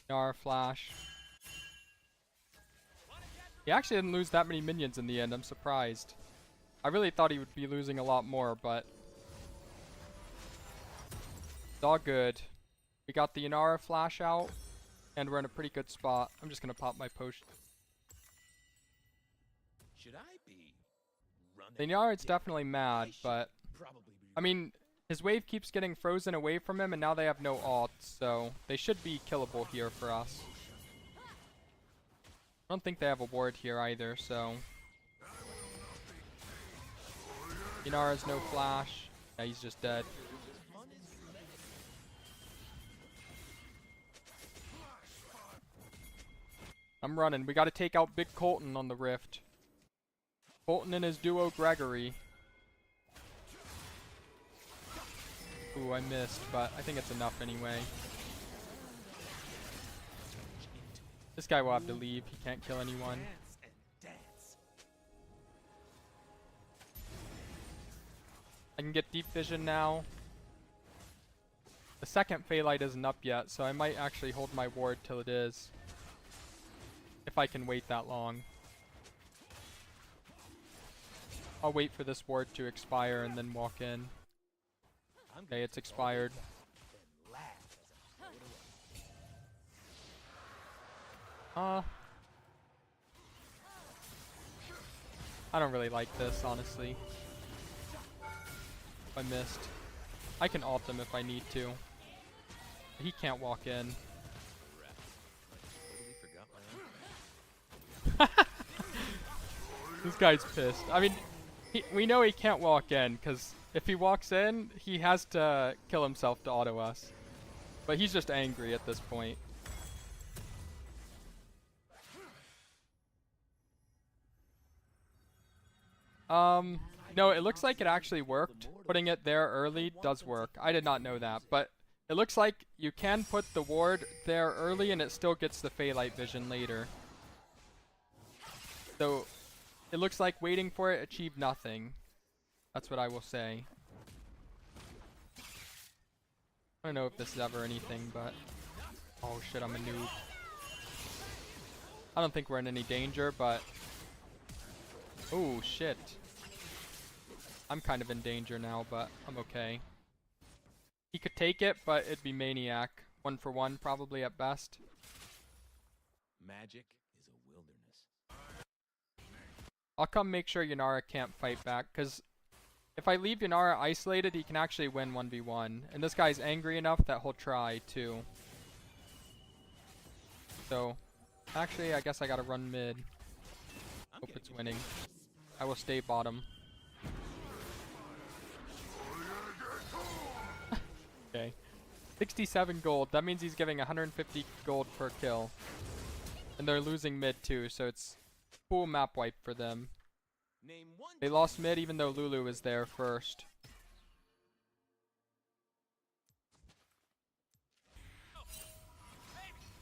Yara flash. He actually didn't lose that many minions in the end. I'm surprised. I really thought he would be losing a lot more, but it's all good. We got the Yanara flash out, and we're in a pretty good spot. I'm just gonna pop my potion. Should I be running? The Yanara's definitely mad, but Probably be I mean, his wave keeps getting frozen away from him, and now they have no ult, so they should be killable here for us. I don't think they have a ward here either, so Yanara's no flash. Yeah, he's just dead. I'm running. We gotta take out Big Colton on the Rift. Colton and his duo Gregory. Ooh, I missed, but I think it's enough anyway. This guy will have to leave. He can't kill anyone. dance and dance. I can get deep vision now. The second Phalite isn't up yet, so I might actually hold my ward till it is. If I can wait that long. I'll wait for this ward to expire and then walk in. I'm Okay, it's expired. gonna laugh as I throw it away. I don't really like this, honestly. I missed. I can ult him if I need to. He can't walk in. Totally forgot my own. This guy's pissed. I mean, we know he can't walk in, because if he walks in, he has to kill himself to auto us. But he's just angry at this point. No, it looks like it actually worked. Putting it there early does work. I did not know that, but it looks like you can put the ward there early and it still gets the Phalite vision later. So, it looks like waiting for it achieved nothing. That's what I will say. I don't know if this is ever anything, but oh shit, I'm a noob. I don't think we're in any danger, but oh shit. I'm kind of in danger now, but I'm okay. He could take it, but it'd be Maniac. 1 for 1 probably at best. Magic is a wilderness. I'll come make sure Yanara can't fight back, because if I leave Yanara isolated, he can actually win 1v1. And this guy's angry enough that he'll try, too. So, actually, I guess I gotta run mid. I'm Hope getting it's winning. I will stay bottom. Okay. 67 gold. That means he's giving 150 gold per kill. And they're losing mid, too, so it's full map wipe for them. Name one. They lost mid even though Lulu was there first.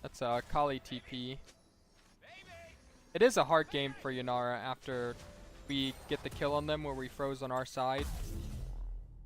That's a Kali TP. It is a hard game for Yanara after we get the kill on them where we froze on our side.